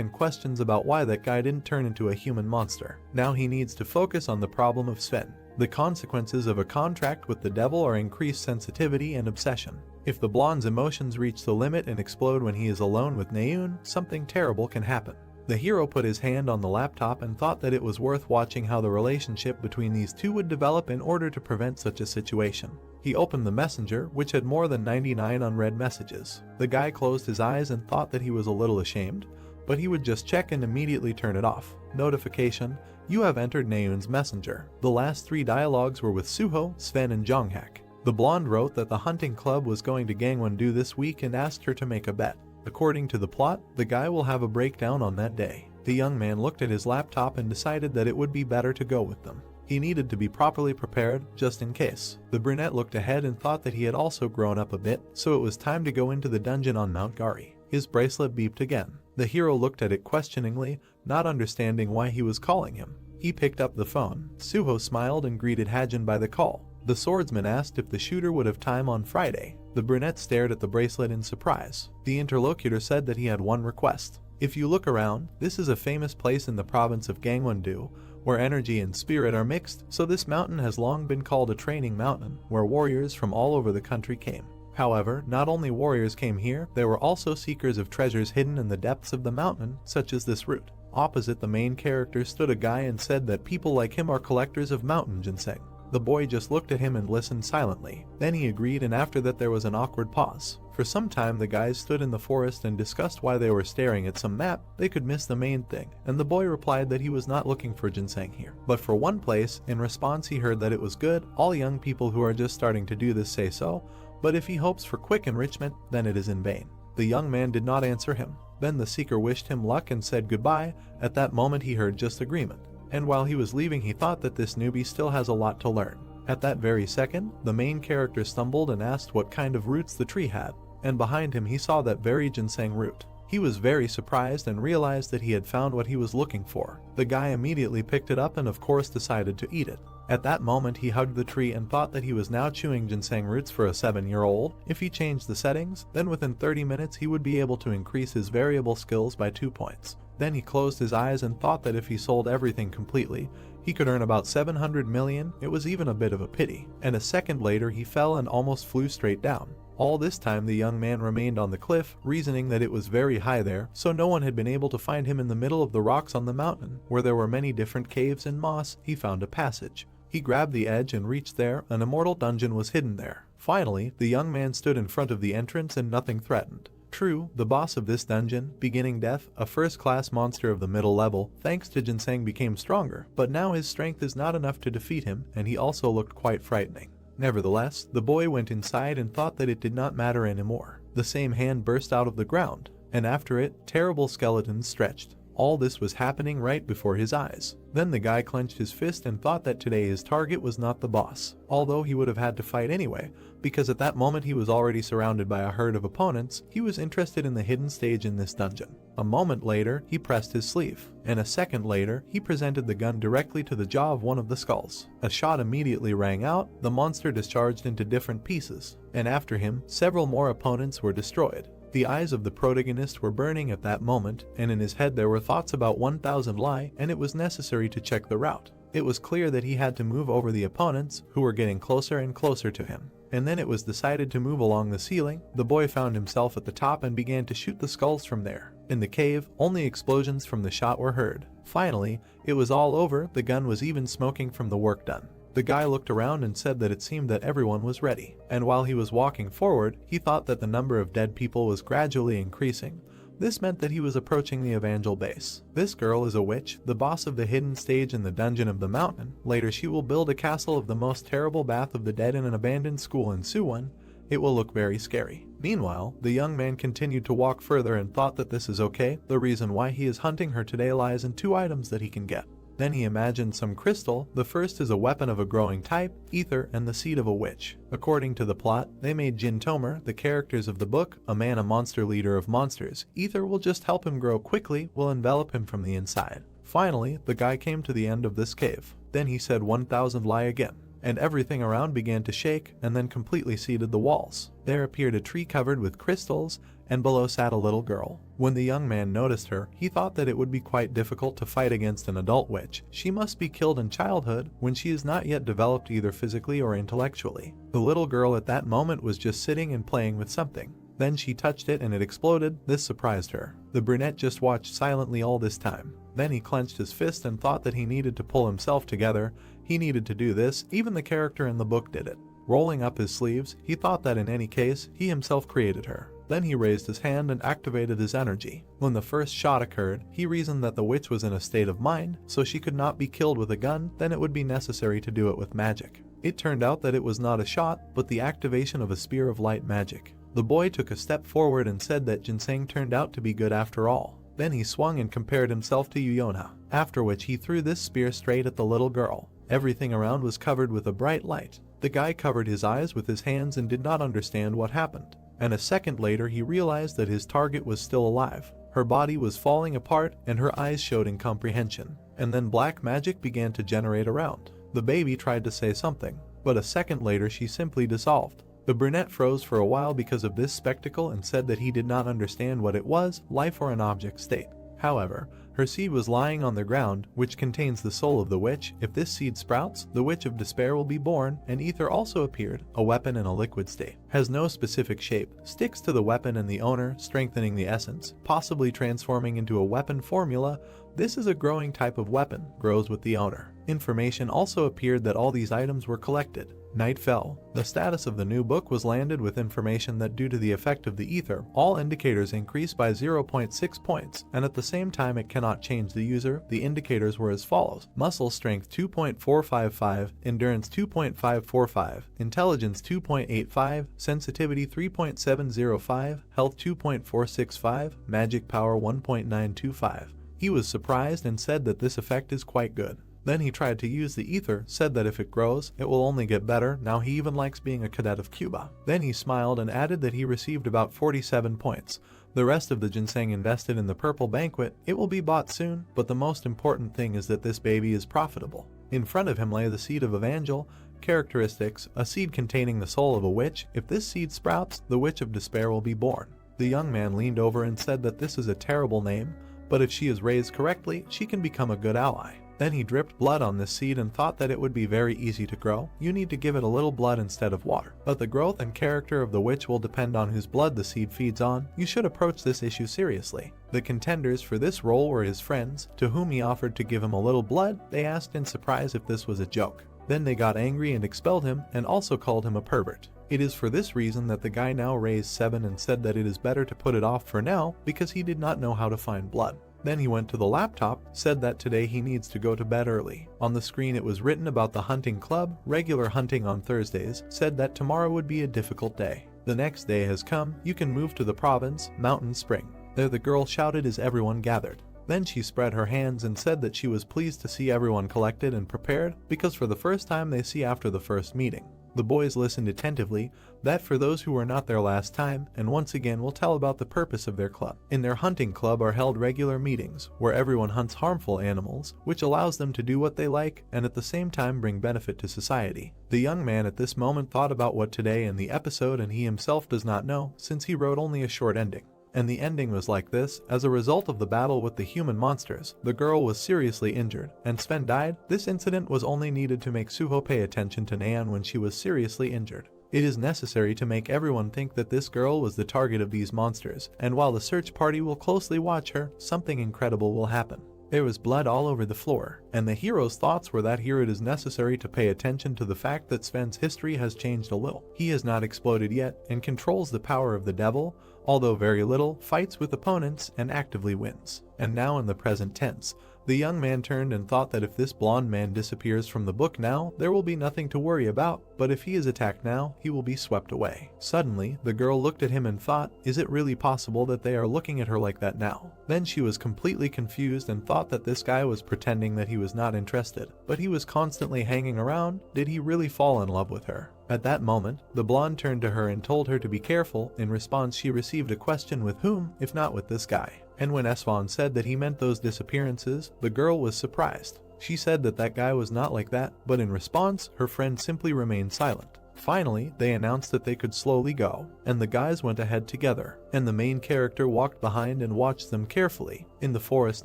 and questions about why that guy didn't turn into a human monster. Now he needs to focus on the problem of Sven. The consequences of a contract with the devil are increased sensitivity and obsession. If the blonde's emotions reach the limit and explode when he is alone with Naeun, something terrible can happen. The hero put his hand on the laptop and thought that it was worth watching how the relationship between these two would develop in order to prevent such a situation. He opened the messenger, which had more than 99 unread messages. The guy closed his eyes and thought that he was a little ashamed, but he would just check and immediately turn it off. Notification: you have entered Naeun's messenger. The last 3 dialogues were with Suho, Sven and Jonghak. The blonde wrote that the hunting club was going to Gangwon-do this week and asked her to make a bet. According to the plot, the guy will have a breakdown on that day. The young man looked at his laptop and decided that it would be better to go with them. He needed to be properly prepared, just in case. The brunette looked ahead and thought that he had also grown up a bit, so it was time to go into the dungeon on Mount Gari. His bracelet beeped again. The hero looked at it questioningly, not understanding why he was calling him. He picked up the phone. Suho smiled and greeted Hajin by the call. The swordsman asked if the shooter would have time on Friday. The brunette stared at the bracelet in surprise. The interlocutor said that he had one request. If you look around, this is a famous place in the province of Gangwon-do, where energy and spirit are mixed, so this mountain has long been called a training mountain, where warriors from all over the country came. However, not only warriors came here, there were also seekers of treasures hidden in the depths of the mountain, such as this root. Opposite the main character stood a guy and said that people like him are collectors of mountain ginseng. The boy just looked at him and listened silently. Then he agreed, and after that there was an awkward pause. For some time the guys stood in the forest and discussed why they were staring at some map they could miss the main thing, and the boy replied that he was not looking for ginseng here, but for one place. In response he heard that it was good. All young people who are just starting to do this say so, but if he hopes for quick enrichment, then it is in vain. The young man did not answer him. Then the seeker wished him luck and said goodbye. At that moment he heard just agreement, and while he was leaving he thought that this newbie still has a lot to learn. At that very second, the main character stumbled and asked what kind of roots the tree had, and behind him he saw that very ginseng root. He was very surprised and realized that he had found what he was looking for. The guy immediately picked it up and of course decided to eat it. At that moment he hugged the tree and thought that he was now chewing ginseng roots for a 7-year-old. If he changed the settings, then within 30 minutes he would be able to increase his variable skills by 2 points. Then he closed his eyes and thought that if he sold everything completely, he could earn about 700 million. It was even a bit of a pity. And a second later he fell and almost flew straight down. All this time the young man remained on the cliff, reasoning that it was very high there, so no one had been able to find him in the middle of the rocks on the mountain, where there were many different caves and moss. He found a passage. He grabbed the edge and reached there. An immortal dungeon was hidden there. Finally, the young man stood in front of the entrance and nothing threatened. True, the boss of this dungeon, Beginning Death, a first-class monster of the middle level, thanks to ginseng became stronger, but now his strength is not enough to defeat him, and he also looked quite frightening. Nevertheless, the boy went inside and thought that it did not matter anymore. The same hand burst out of the ground, and after it, terrible skeletons stretched. All this was happening right before his eyes. Then the guy clenched his fist and thought that today his target was not the boss, although he would have had to fight anyway, because at that moment he was already surrounded by a herd of opponents. He was interested in the hidden stage in this dungeon. A moment later, he pressed his sleeve, and a second later, he presented the gun directly to the jaw of one of the skulls. A shot immediately rang out. The monster discharged into different pieces, and after him, several more opponents were destroyed. The eyes of the protagonist were burning at that moment, and in his head there were thoughts about 1000 lie, and it was necessary to check the route. It was clear that he had to move over the opponents, who were getting closer and closer to him. And then it was decided to move along the ceiling. The boy found himself at the top and began to shoot the skulls from there. In the cave, only explosions from the shot were heard. Finally, it was all over. The gun was even smoking from the work done. The guy looked around and said that it seemed that everyone was ready. And while he was walking forward, he thought that the number of dead people was gradually increasing. This meant that he was approaching the Evangel base. This girl is a witch, the boss of the hidden stage in the dungeon of the mountain. Later she will build a castle of the most terrible bath of the dead in an abandoned school in Suwon. It will look very scary. Meanwhile, the young man continued to walk further and thought that this is okay. The reason why he is hunting her today lies in 2 items that he can get. Then he imagined some crystal. The first is a weapon of a growing type, ether, and the seed of a witch. According to the plot, they made Jin Tomer, the characters of the book, a man, a monster leader of monsters. Ether will just help him grow quickly, will envelop him from the inside. Finally, the guy came to the end of this cave. Then he said 1000 lie again, and everything around began to shake and then completely seeded the walls. There appeared a tree covered with crystals, and below sat a little girl. When the young man noticed her, he thought that it would be quite difficult to fight against an adult witch. She must be killed in childhood when she is not yet developed either physically or intellectually. The little girl at that moment was just sitting and playing with something. Then she touched it and it exploded. This surprised her. The brunette just watched silently all this time. Then he clenched his fist and thought that he needed to pull himself together. He needed to do this. Even the character in the book did it. Rolling up his sleeves, he thought that in any case, he himself created her. Then he raised his hand and activated his energy. When the first shot occurred, he reasoned that the witch was in a state of mind, so she could not be killed with a gun, then it would be necessary to do it with magic. It turned out that it was not a shot, but the activation of a spear of light magic. The boy took a step forward and said that ginseng turned out to be good after all. Then he swung and compared himself to Yuyona, after which he threw this spear straight at the little girl. Everything around was covered with a bright light. The guy covered his eyes with his hands and did not understand what happened. And a second later he realized that his target was still alive. Her body was falling apart and her eyes showed incomprehension. And then black magic began to generate around. The baby tried to say something, but a second later she simply dissolved. The brunette froze for a while because of this spectacle and said that he did not understand what it was, life or an object state. However, her seed was lying on the ground, which contains the soul of the witch. If this seed sprouts, the witch of despair will be born, and ether also appeared, a weapon in a liquid state. Has no specific shape, sticks to the weapon and the owner, strengthening the essence, possibly transforming into a weapon formula. This is a growing type of weapon, grows with the owner. Information also appeared that all these items were collected. Night fell. The status of the new book was landed with information that due to the effect of the ether, all indicators increased by 0.6 points, and at the same time it cannot change the user. The indicators were as follows: muscle strength 2.455, endurance 2.545, intelligence 2.85, sensitivity 3.705, health 2.465, magic power 1.925. He was surprised and said that this effect is quite good. Then he tried to use the ether, said that if it grows, it will only get better. Now he even likes being a cadet of Cuba. Then he smiled and added that he received about 47 points. The rest of the ginseng invested in the purple banquet. It will be bought soon, but the most important thing is that this baby is profitable. In front of him lay the seed of Evangel. Characteristics: a seed containing the soul of a witch. If this seed sprouts, the witch of despair will be born. The young man leaned over and said that this is a terrible name, but if she is raised correctly, she can become a good ally. Then he dripped blood on this seed and thought that it would be very easy to grow. You need to give it a little blood instead of water. But the growth and character of the witch will depend on whose blood the seed feeds on. You should approach this issue seriously. The contenders for this role were his friends, to whom he offered to give him a little blood. They asked in surprise if this was a joke. Then they got angry and expelled him, and also called him a pervert. It is for this reason that the guy now raised 7 and said that it is better to put it off for now because he did not know how to find blood. Then he went to the laptop, said that today he needs to go to bed early. On the screen it was written about the hunting club, regular hunting on Thursdays, said that tomorrow would be a difficult day. The next day has come, you can move to the province, Mountain Spring. There the girl shouted as everyone gathered. Then she spread her hands and said that she was pleased to see everyone collected and prepared, because for the first time they see after the first meeting. The boys listened attentively, that for those who were not there last time, and once again will tell about the purpose of their club. In their hunting club are held regular meetings, where everyone hunts harmful animals, which allows them to do what they like and at the same time bring benefit to society. The young man at this moment thought about what today in the episode, and he himself does not know, since he wrote only a short ending. And the ending was like this: as a result of the battle with the human monsters, the girl was seriously injured, and Sven died. This incident was only needed to make Suho pay attention to Naeun when she was seriously injured. It is necessary to make everyone think that this girl was the target of these monsters, and while the search party will closely watch her, something incredible will happen. There was blood all over the floor, and the hero's thoughts were that here it is necessary to pay attention to the fact that Sven's history has changed a little. He has not exploded yet, and controls the power of the devil, although very little, fights with opponents, and actively wins. And now in the present tense, the young man turned and thought that if this blonde man disappears from the book now, there will be nothing to worry about, but if he is attacked now, he will be swept away. Suddenly, the girl looked at him and thought, is it really possible that they are looking at her like that now? Then she was completely confused and thought that this guy was pretending that he was not interested, but he was constantly hanging around. Did he really fall in love with her? At that moment, the blonde turned to her and told her to be careful. In response, she received a question: with whom, if not with this guy? And when Sven said that he meant those disappearances, the girl was surprised. She said that that guy was not like that, but in response, her friend simply remained silent. Finally, they announced that they could slowly go, and the guys went ahead together, and the main character walked behind and watched them carefully. In the forest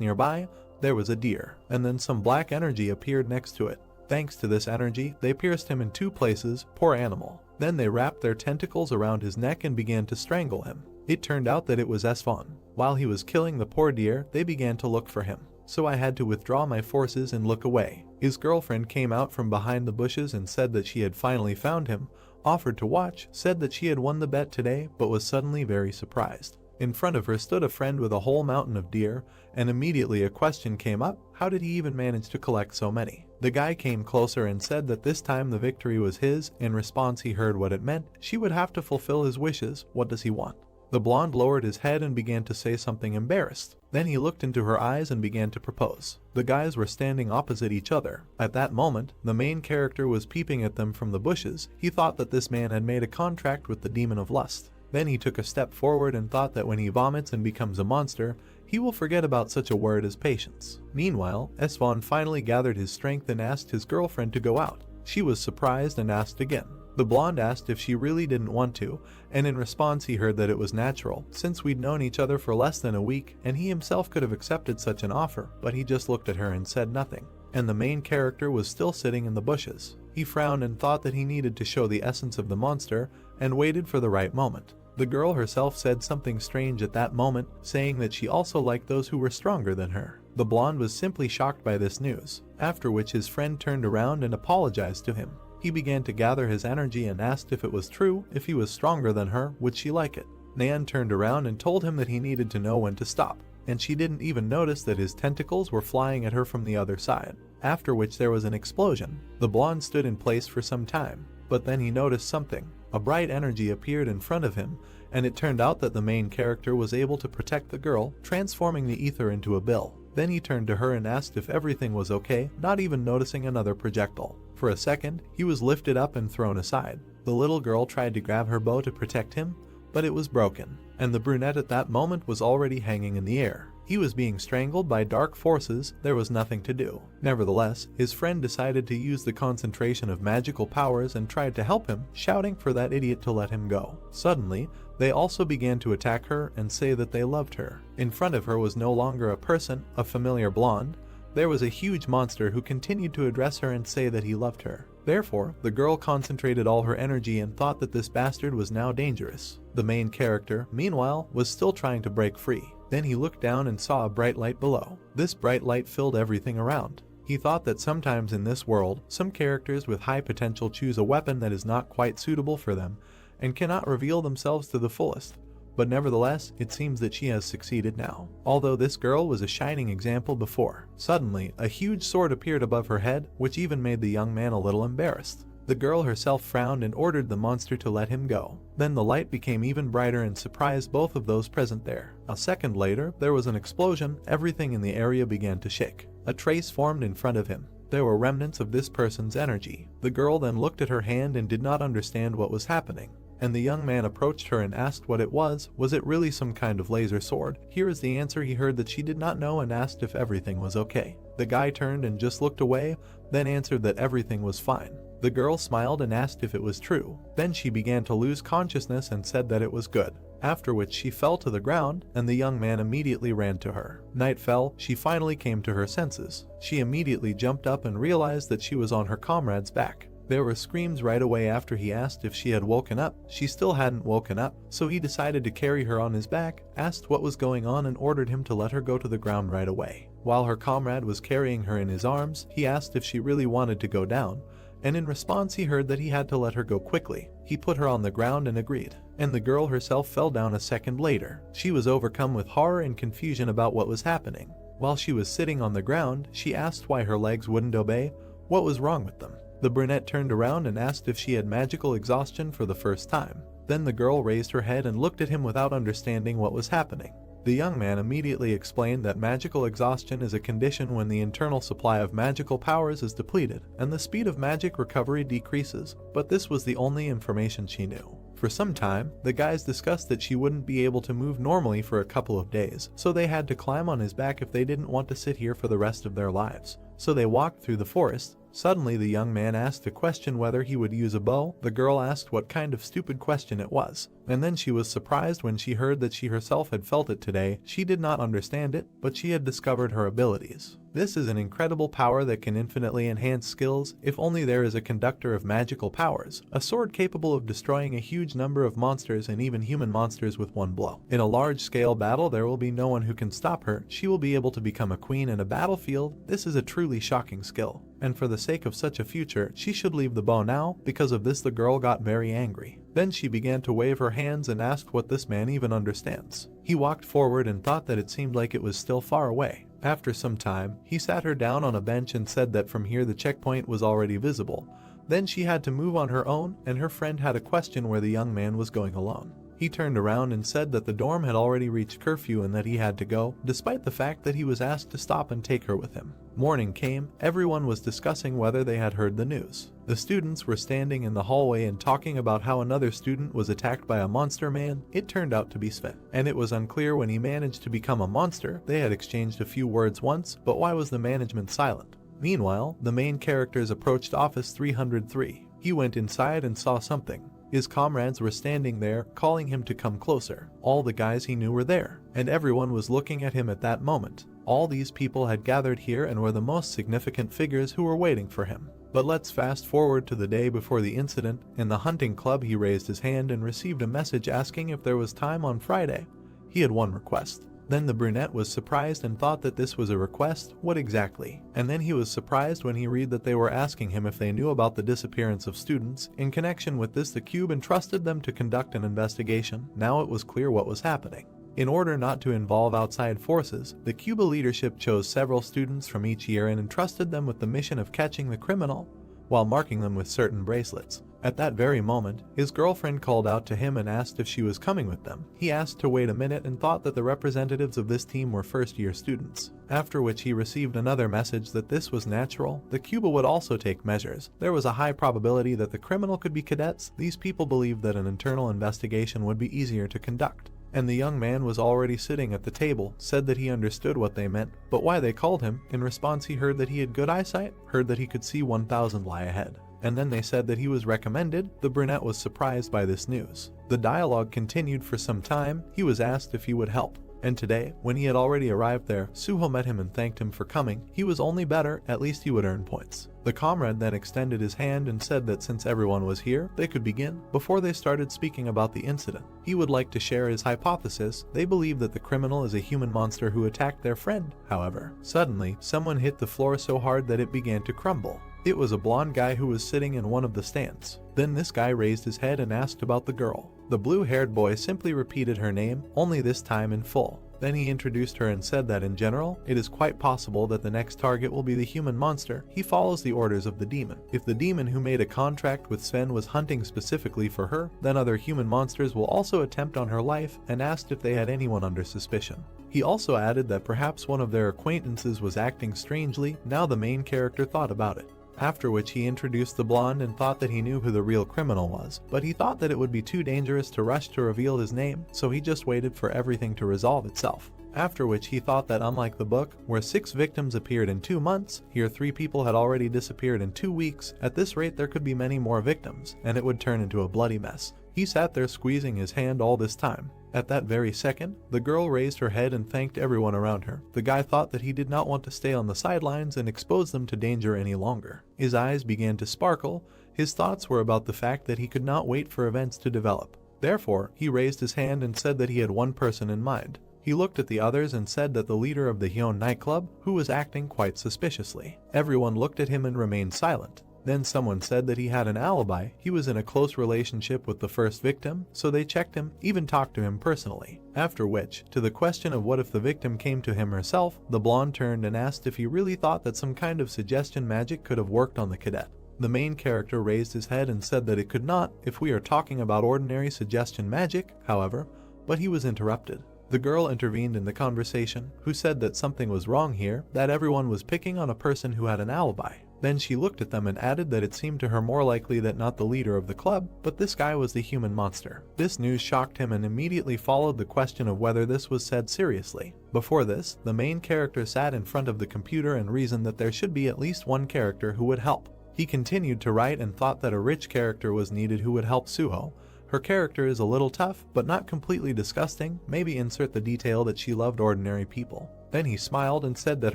nearby, there was a deer, and then some black energy appeared next to it. Thanks to this energy, they pierced him in 2 places, poor animal. Then they wrapped their tentacles around his neck and began to strangle him. It turned out that it was Sven. While he was killing the poor deer, they began to look for him. So I had to withdraw my forces and look away. His girlfriend came out from behind the bushes and said that she had finally found him, offered to watch, said that she had won the bet today, but was suddenly very surprised. In front of her stood a friend with a whole mountain of deer, and immediately a question came up: how did he even manage to collect so many? The guy came closer and said that this time the victory was his. In response, he heard what it meant. She would have to fulfill his wishes. What does he want? The blonde lowered his head and began to say something embarrassed. Then he looked into her eyes and began to propose. The guys were standing opposite each other. At that moment, the main character was peeping at them from the bushes. He thought that this man had made a contract with the demon of lust. Then he took a step forward and thought that when he vomits and becomes a monster, he will forget about such a word as patience. Meanwhile, Sven finally gathered his strength and asked his girlfriend to go out. She was surprised and asked again. The blonde asked if she really didn't want to, and in response he heard that it was natural, since we'd known each other for less than a week, and he himself could have accepted such an offer, but he just looked at her and said nothing. And the main character was still sitting in the bushes. He frowned and thought that he needed to show the essence of the monster, and waited for the right moment. The girl herself said something strange at that moment, saying that she also liked those who were stronger than her. The blonde was simply shocked by this news, after which his friend turned around and apologized to him. He began to gather his energy and asked if it was true, if he was stronger than her, would she like it? Naeun turned around and told him that he needed to know when to stop, and she didn't even notice that his tentacles were flying at her from the other side, after which there was an explosion. The blonde stood in place for some time, but then he noticed something. A bright energy appeared in front of him, and it turned out that the main character was able to protect the girl, transforming the ether into a bill. Then he turned to her and asked if everything was okay, not even noticing another projectile. For a second, he was lifted up and thrown aside. The little girl tried to grab her bow to protect him, but it was broken, and the brunette at that moment was already hanging in the air. He was being strangled by dark forces. There was nothing to do. Nevertheless, his friend decided to use the concentration of magical powers and tried to help him, shouting for that idiot to let him go. Suddenly, they also began to attack her and say that they loved her. In front of her was no longer a person, a familiar blonde. There was a huge monster who continued to address her and say that he loved her. Therefore, the girl concentrated all her energy and thought that this bastard was now dangerous. The main character, meanwhile, was still trying to break free. Then he looked down and saw a bright light below. This bright light filled everything around. He thought that sometimes in this world, some characters with high potential choose a weapon that is not quite suitable for them and cannot reveal themselves to the fullest. But nevertheless, it seems that she has succeeded now. Although this girl was a shining example before. Suddenly, a huge sword appeared above her head, which even made the young man a little embarrassed. The girl herself frowned and ordered the monster to let him go. Then the light became even brighter and surprised both of those present there. A second later, there was an explosion. Everything in the area began to shake. A trace formed in front of him. There were remnants of this person's energy. The girl then looked at her hand and did not understand what was happening. And the young man approached her and asked what it was it really some kind of laser sword? Here is the answer. He heard that she did not know and asked if everything was okay. The guy turned and just looked away, then answered that everything was fine. The girl smiled and asked if it was true. Then she began to lose consciousness and said that it was good. After which she fell to the ground, and the young man immediately ran to her. Night fell, she finally came to her senses. She immediately jumped up and realized that she was on her comrade's back. There were screams right away after he asked if she had woken up. She still hadn't woken up, so he decided to carry her on his back, asked what was going on and ordered him to let her go to the ground right away. While her comrade was carrying her in his arms, he asked if she really wanted to go down, and in response he heard that he had to let her go quickly. He put her on the ground and agreed, and the girl herself fell down a second later. She was overcome with horror and confusion about what was happening. While she was sitting on the ground, she asked why her legs wouldn't obey, what was wrong with them. The brunette turned around and asked if she had magical exhaustion for the first time. Then the girl raised her head and looked at him without understanding what was happening. The young man immediately explained that magical exhaustion is a condition when the internal supply of magical powers is depleted, and the speed of magic recovery decreases, but this was the only information she knew. For some time, the guys discussed that she wouldn't be able to move normally for a couple of days, so they had to climb on his back if they didn't want to sit here for the rest of their lives. So they walked through the forest. Suddenly the young man asked a question whether he would use a bow. The girl asked what kind of stupid question it was, and then she was surprised when she heard that she herself had felt it today. She did not understand it, but she had discovered her abilities. This is an incredible power that can infinitely enhance skills if only there is a conductor of magical powers, a sword capable of destroying a huge number of monsters and even human monsters with one blow. In a large-scale battle there will be no one who can stop her. She will be able to become a queen in a battlefield. This is a truly shocking skill, and for the sake of such a future, she should leave the bow now. Because of this the girl got very angry. Then she began to wave her hands and asked what this man even understands. He walked forward and thought that it seemed like it was still far away. After some time, he sat her down on a bench and said that from here the checkpoint was already visible. Then she had to move on her own, and her friend had a question where the young man was going alone. He turned around and said that the dorm had already reached curfew and that he had to go, despite the fact that he was asked to stop and take her with him. Morning came, everyone was discussing whether they had heard the news. The students were standing in the hallway and talking about how another student was attacked by a monster man. It turned out to be Sven, and it was unclear when he managed to become a monster. They had exchanged a few words once, but why was the management silent? Meanwhile, the main characters approached office 303. He went inside and saw something. His comrades were standing there, calling him to come closer. All the guys he knew were there, and everyone was looking at him at that moment. All these people had gathered here and were the most significant figures who were waiting for him. But let's fast forward to the day before the incident. In the hunting club he raised his hand and received a message asking if there was time on Friday. He had one request. Then the brunette was surprised and thought that this was a request. What exactly? And then he was surprised when he read that they were asking him if they knew about the disappearance of students. In connection with this, the cube entrusted them to conduct an investigation. Now it was clear what was happening. In order not to involve outside forces, the Cuba leadership chose several students from each year and entrusted them with the mission of catching the criminal while marking them with certain bracelets. At that very moment, his girlfriend called out to him and asked if she was coming with them. He asked to wait a minute and thought that the representatives of this team were first-year students. After which he received another message that this was natural. The Cuba would also take measures. There was a high probability that the criminal could be cadets. These people believed that an internal investigation would be easier to conduct. And the young man was already sitting at the table, said that he understood what they meant, but why they called him. In response he heard that he had good eyesight, heard that he could see 1,000 lie ahead. And then they said that he was recommended. The brunette was surprised by this news. The dialogue continued for some time. He was asked if he would help. And today, when he had already arrived there, Suho met him and thanked him for coming. He was only better, at least he would earn points. The comrade then extended his hand and said that since everyone was here, they could begin. Before they started speaking about the incident, he would like to share his hypothesis. They believe that the criminal is a human monster who attacked their friend. However, suddenly, someone hit the floor so hard that it began to crumble. It was a blonde guy who was sitting in one of the stands. Then this guy raised his head and asked about the girl. The blue-haired boy simply repeated her name, only this time in full. Then he introduced her and said that in general, it is quite possible that the next target will be the human monster. He follows the orders of the demon. If the demon who made a contract with Sven was hunting specifically for her, then other human monsters will also attempt on her life, and asked if they had anyone under suspicion. He also added that perhaps one of their acquaintances was acting strangely. Now the main character thought about it. After which he introduced the blonde and thought that he knew who the real criminal was, but he thought that it would be too dangerous to rush to reveal his name, so he just waited for everything to resolve itself. After which he thought that unlike the book, where 6 victims appeared in 2 months, here 3 people had already disappeared in 2 weeks. At this rate there could be many more victims, and it would turn into a bloody mess. He sat there squeezing his hand all this time. At that very second, the girl raised her head and thanked everyone around her. The guy thought that he did not want to stay on the sidelines and expose them to danger any longer. His eyes began to sparkle. His thoughts were about the fact that he could not wait for events to develop. Therefore, he raised his hand and said that he had one person in mind. He looked at the others and said that the leader of the Hyun nightclub, who was acting quite suspiciously. Everyone looked at him and remained silent. Then someone said that he had an alibi. He was in a close relationship with the first victim, so they checked him, even talked to him personally. After which, to the question of what if the victim came to him herself, the blonde turned and asked if he really thought that some kind of suggestion magic could have worked on the cadet. The main character raised his head and said that it could not, if we are talking about ordinary suggestion magic, however, but he was interrupted. The girl intervened in the conversation, who said that something was wrong here, that everyone was picking on a person who had an alibi. Then she looked at them and added that it seemed to her more likely that not the leader of the club, but this guy was the human monster. This news shocked him and immediately followed the question of whether this was said seriously. Before this, the main character sat in front of the computer and reasoned that there should be at least one character who would help. He continued to write and thought that a rich character was needed who would help Suho. Her character is a little tough, but not completely disgusting. Maybe insert the detail that she loved ordinary people. Then he smiled and said that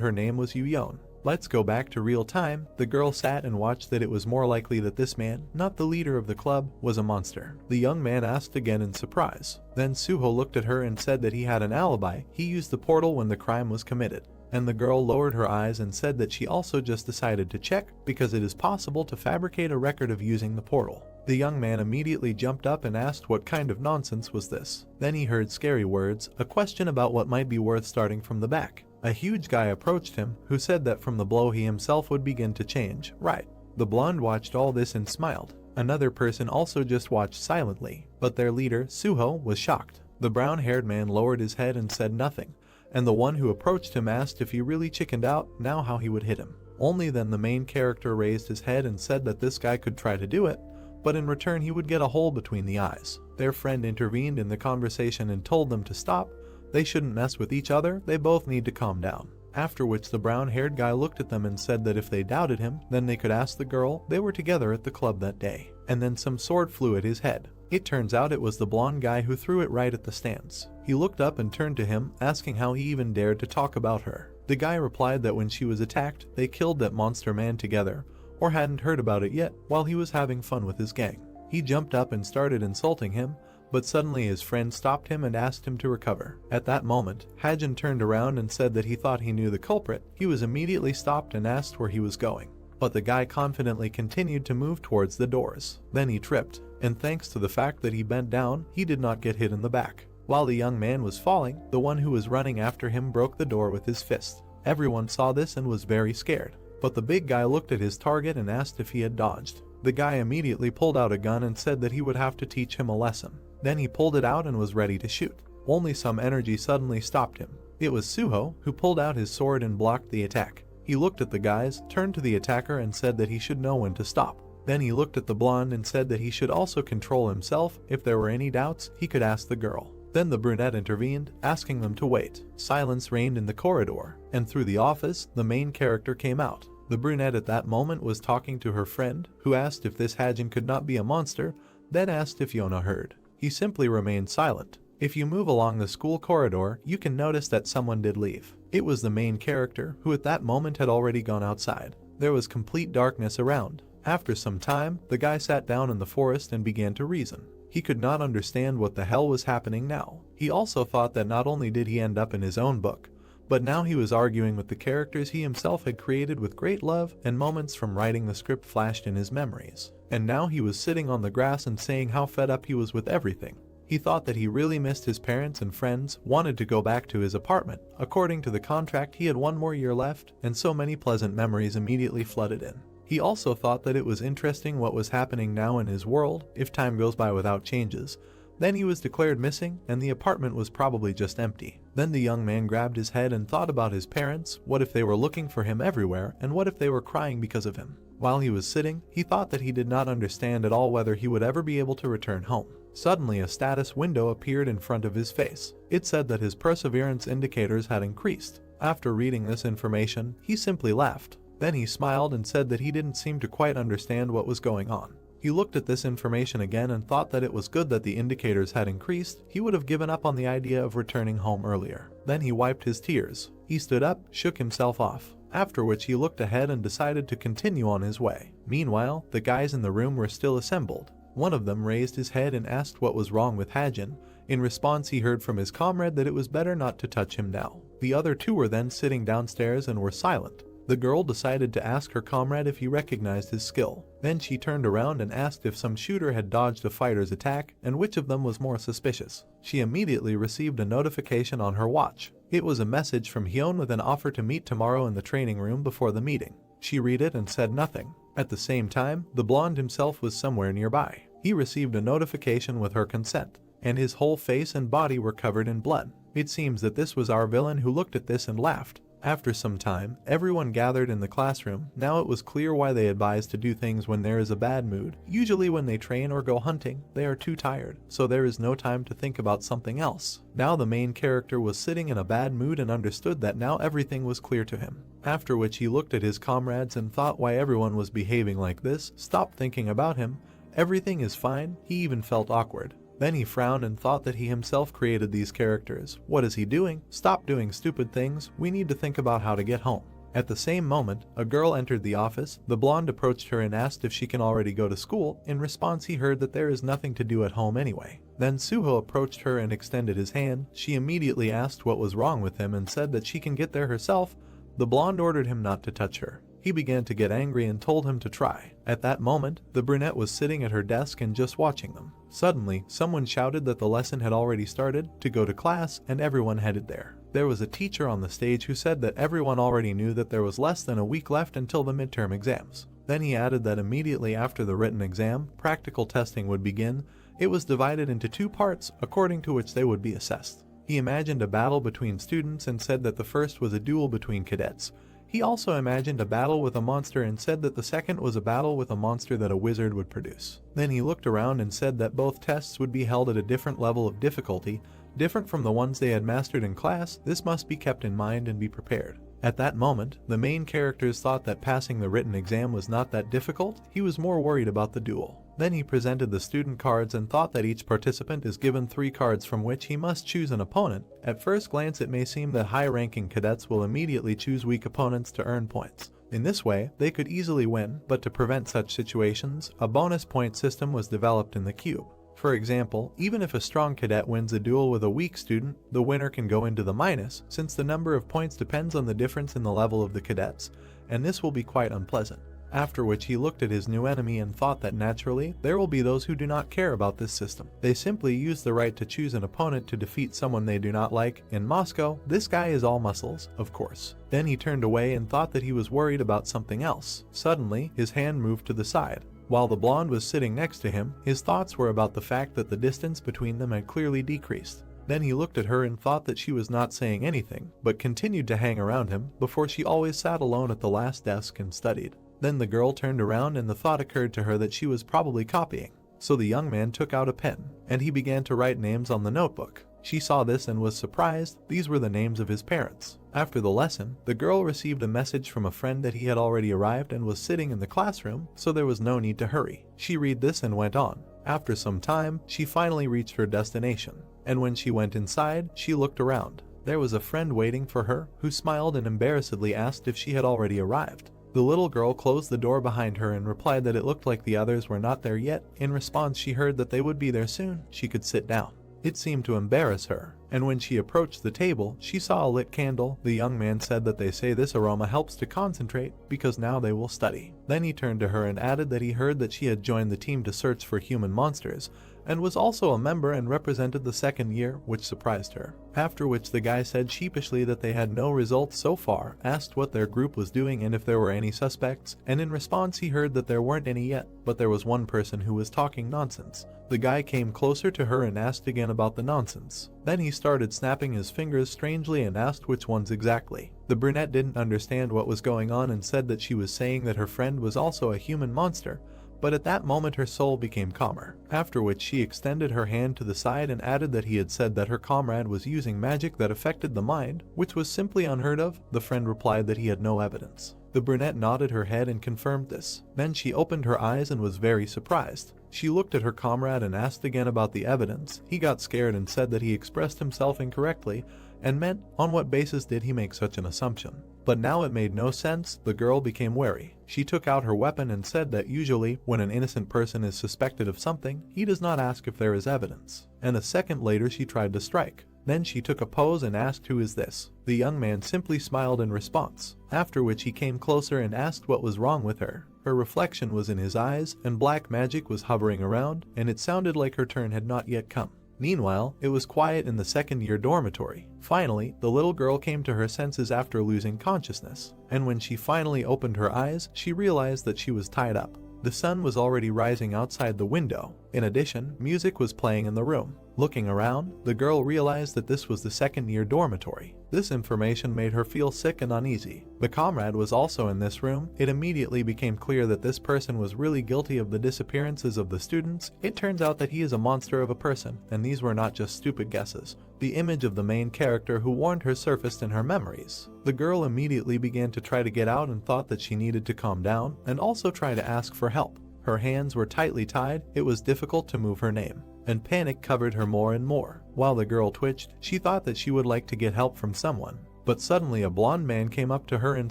her name was Yuyeon. Let's go back to real time. The girl sat and watched that it was more likely that this man, not the leader of the club, was a monster. The young man asked again in surprise. Then Suho looked at her and said that he had an alibi. He used the portal when the crime was committed. And the girl lowered her eyes and said that she also just decided to check because it is possible to fabricate a record of using the portal. The young man immediately jumped up and asked what kind of nonsense was this. Then he heard scary words, a question about what might be worth starting from the back. A huge guy approached him, who said that from the blow he himself would begin to change. Right. The blonde watched all this and smiled. Another person also just watched silently, but their leader, Suho, was shocked. The brown-haired man lowered his head and said nothing, and the one who approached him asked if he really chickened out, now how he would hit him. Only then the main character raised his head and said that this guy could try to do it, but in return he would get a hole between the eyes. Their friend intervened in the conversation and told them to stop. They shouldn't mess with each other, they both need to calm down. After which the brown-haired guy looked at them and said that if they doubted him, then they could ask the girl. They were together at the club that day. And then some sword flew at his head. It turns out it was the blonde guy who threw it right at the stance. He looked up and turned to him, asking how he even dared to talk about her. The guy replied that when she was attacked, they killed that monster man together, or hadn't heard about it yet, while he was having fun with his gang. He jumped up and started insulting him, but suddenly his friend stopped him and asked him to recover. At that moment, Hajin turned around and said that he thought he knew the culprit. He was immediately stopped and asked where he was going. But the guy confidently continued to move towards the doors. Then he tripped, and thanks to the fact that he bent down, he did not get hit in the back. While the young man was falling, the one who was running after him broke the door with his fist. Everyone saw this and was very scared. But the big guy looked at his target and asked if he had dodged. The guy immediately pulled out a gun and said that he would have to teach him a lesson. Then he pulled it out and was ready to shoot. Only some energy suddenly stopped him. It was Suho, who pulled out his sword and blocked the attack. He looked at the guys, turned to the attacker and said that he should know when to stop. Then he looked at the blonde and said that he should also control himself. If there were any doubts, he could ask the girl. Then the brunette intervened, asking them to wait. Silence reigned in the corridor, and through the office, the main character came out. The brunette at that moment was talking to her friend, who asked if this Hajin could not be a monster, then asked if Yona heard. He simply remained silent. If you move along the school corridor, you can notice that someone did leave. It was the main character, who at that moment had already gone outside. There was complete darkness around. After some time, the guy sat down in the forest and began to reason. He could not understand what the hell was happening now. He also thought that not only did he end up in his own book, but now he was arguing with the characters he himself had created with great love, and moments from writing the script flashed in his memories. And now he was sitting on the grass and saying how fed up he was with everything. He thought that he really missed his parents and friends, wanted to go back to his apartment. According to the contract, he had 1 more year left, and so many pleasant memories immediately flooded in. He also thought that it was interesting what was happening now in his world, if time goes by without changes. Then he was declared missing, and the apartment was probably just empty. Then the young man grabbed his head and thought about his parents. What if they were looking for him everywhere, and what if they were crying because of him? While he was sitting, he thought that he did not understand at all whether he would ever be able to return home. Suddenly a status window appeared in front of his face. It said that his perseverance indicators had increased. After reading this information, he simply laughed. Then he smiled and said that he didn't seem to quite understand what was going on. He looked at this information again and thought that it was good that the indicators had increased. He would have given up on the idea of returning home earlier. Then he wiped his tears. He stood up, shook himself off. After which he looked ahead and decided to continue on his way. Meanwhile, the guys in the room were still assembled. One of them raised his head and asked what was wrong with Hajin. In response, he heard from his comrade that it was better not to touch him now. The other two were then sitting downstairs and were silent. The girl decided to ask her comrade if he recognized his skill. Then she turned around and asked if some shooter had dodged a fighter's attack and which of them was more suspicious. She immediately received a notification on her watch. It was a message from Hyun with an offer to meet tomorrow in the training room before the meeting. She read it and said nothing. At the same time, the blonde himself was somewhere nearby. He received a notification with her consent, and his whole face and body were covered in blood. It seems that this was our villain who looked at this and laughed. After some time, everyone gathered in the classroom. Now it was clear why they advise to do things when there is a bad mood. Usually when they train or go hunting, they are too tired, so there is no time to think about something else. Now the main character was sitting in a bad mood and understood that now everything was clear to him. After which he looked at his comrades and thought why everyone was behaving like this. Stop thinking about him. Everything is fine. He even felt awkward. Then he frowned and thought that he himself created these characters. What is he doing? Stop doing stupid things. We need to think about how to get home. At the same moment, a girl entered the office. The blonde approached her and asked if she can already go to school. In response, he heard that there is nothing to do at home anyway. Then Suho approached her and extended his hand. She immediately asked what was wrong with him and said that she can get there herself. The blonde ordered him not to touch her. He began to get angry and told him to try. At that moment, the brunette was sitting at her desk and just watching them. Suddenly, someone shouted that the lesson had already started, to go to class, and everyone headed there. There was a teacher on the stage who said that everyone already knew that there was less than a week left until the midterm exams. Then he added that immediately after the written exam, practical testing would begin. It was divided into 2 parts, according to which they would be assessed. He imagined a battle between students and said that the first was a duel between cadets. He also imagined a battle with a monster and said that the second was a battle with a monster that a wizard would produce. Then he looked around and said that both tests would be held at a different level of difficulty, different from the ones they had mastered in class. This must be kept in mind and be prepared. At that moment, the main characters thought that passing the written exam was not that difficult. He was more worried about the duel. Then he presented the student cards and thought that each participant is given 3 cards from which he must choose an opponent. At first glance it may seem that high-ranking cadets will immediately choose weak opponents to earn points. In this way, they could easily win, but to prevent such situations, a bonus point system was developed in the cube. For example, even if a strong cadet wins a duel with a weak student, the winner can go into the minus, since the number of points depends on the difference in the level of the cadets, and this will be quite unpleasant. After which he looked at his new enemy and thought that naturally, there will be those who do not care about this system. They simply use the right to choose an opponent to defeat someone they do not like. In Moscow, this guy is all muscles, of course. Then he turned away and thought that he was worried about something else. Suddenly, his hand moved to the side. While the blonde was sitting next to him, his thoughts were about the fact that the distance between them had clearly decreased. Then he looked at her and thought that she was not saying anything, but continued to hang around him, before she always sat alone at the last desk and studied. Then the girl turned around and the thought occurred to her that she was probably copying. So the young man took out a pen, and he began to write names on the notebook. She saw this and was surprised. These were the names of his parents. After the lesson, the girl received a message from a friend that he had already arrived and was sitting in the classroom, so there was no need to hurry. She read this and went on. After some time, she finally reached her destination, and when she went inside, she looked around. There was a friend waiting for her, who smiled and embarrassedly asked if she had already arrived. The little girl closed the door behind her and replied that it looked like the others were not there yet. In response, she heard that they would be there soon. She could sit down. It seemed to embarrass her, and when she approached the table, she saw a lit candle. The young man said that they say this aroma helps to concentrate, because now they will study. Then he turned to her and added that he heard that she had joined the team to search for human monsters. and was also a member and represented the second year, which surprised her. After which the guy said sheepishly that they had no results so far, asked what their group was doing and if there were any suspects, and in response he heard that there weren't any yet, but there was one person who was talking nonsense. The guy came closer to her and asked again about the nonsense. Then he started snapping his fingers strangely and asked which ones exactly. The brunette didn't understand what was going on and said that she was saying that her friend was also a human monster, but at that moment her soul became calmer, after which she extended her hand to the side and added that he had said that her comrade was using magic that affected the mind, which was simply unheard of. The friend replied that he had no evidence. The brunette nodded her head and confirmed this. Then she opened her eyes and was very surprised. She looked at her comrade and asked again about the evidence. He got scared and said that he expressed himself incorrectly and meant, on what basis did he make such an assumption? But now it made no sense. The girl became wary. She took out her weapon and said that usually, when an innocent person is suspected of something, he does not ask if there is evidence. And a second later she tried to strike. Then she took a pose and asked, "Who is this?" The young man simply smiled in response, after which he came closer and asked what was wrong with her. Her reflection was in his eyes, and black magic was hovering around, and it sounded like her turn had not yet come. Meanwhile, it was quiet in the second-year dormitory. Finally, the little girl came to her senses after losing consciousness, and when she finally opened her eyes, she realized that she was tied up. The sun was already rising outside the window. In addition, music was playing in the room. Looking around, the girl realized that this was the second-year dormitory. This information made her feel sick and uneasy. The comrade was also in this room. It immediately became clear that this person was really guilty of the disappearances of the students. It turns out that he is a monster of a person, and these were not just stupid guesses. The image of the main character who warned her surfaced in her memories. The girl immediately began to try to get out and thought that she needed to calm down and also try to ask for help. Her hands were tightly tied. It was difficult to move her name, and panic covered her more and more. While the girl twitched, she thought that she would like to get help from someone. But suddenly a blonde man came up to her and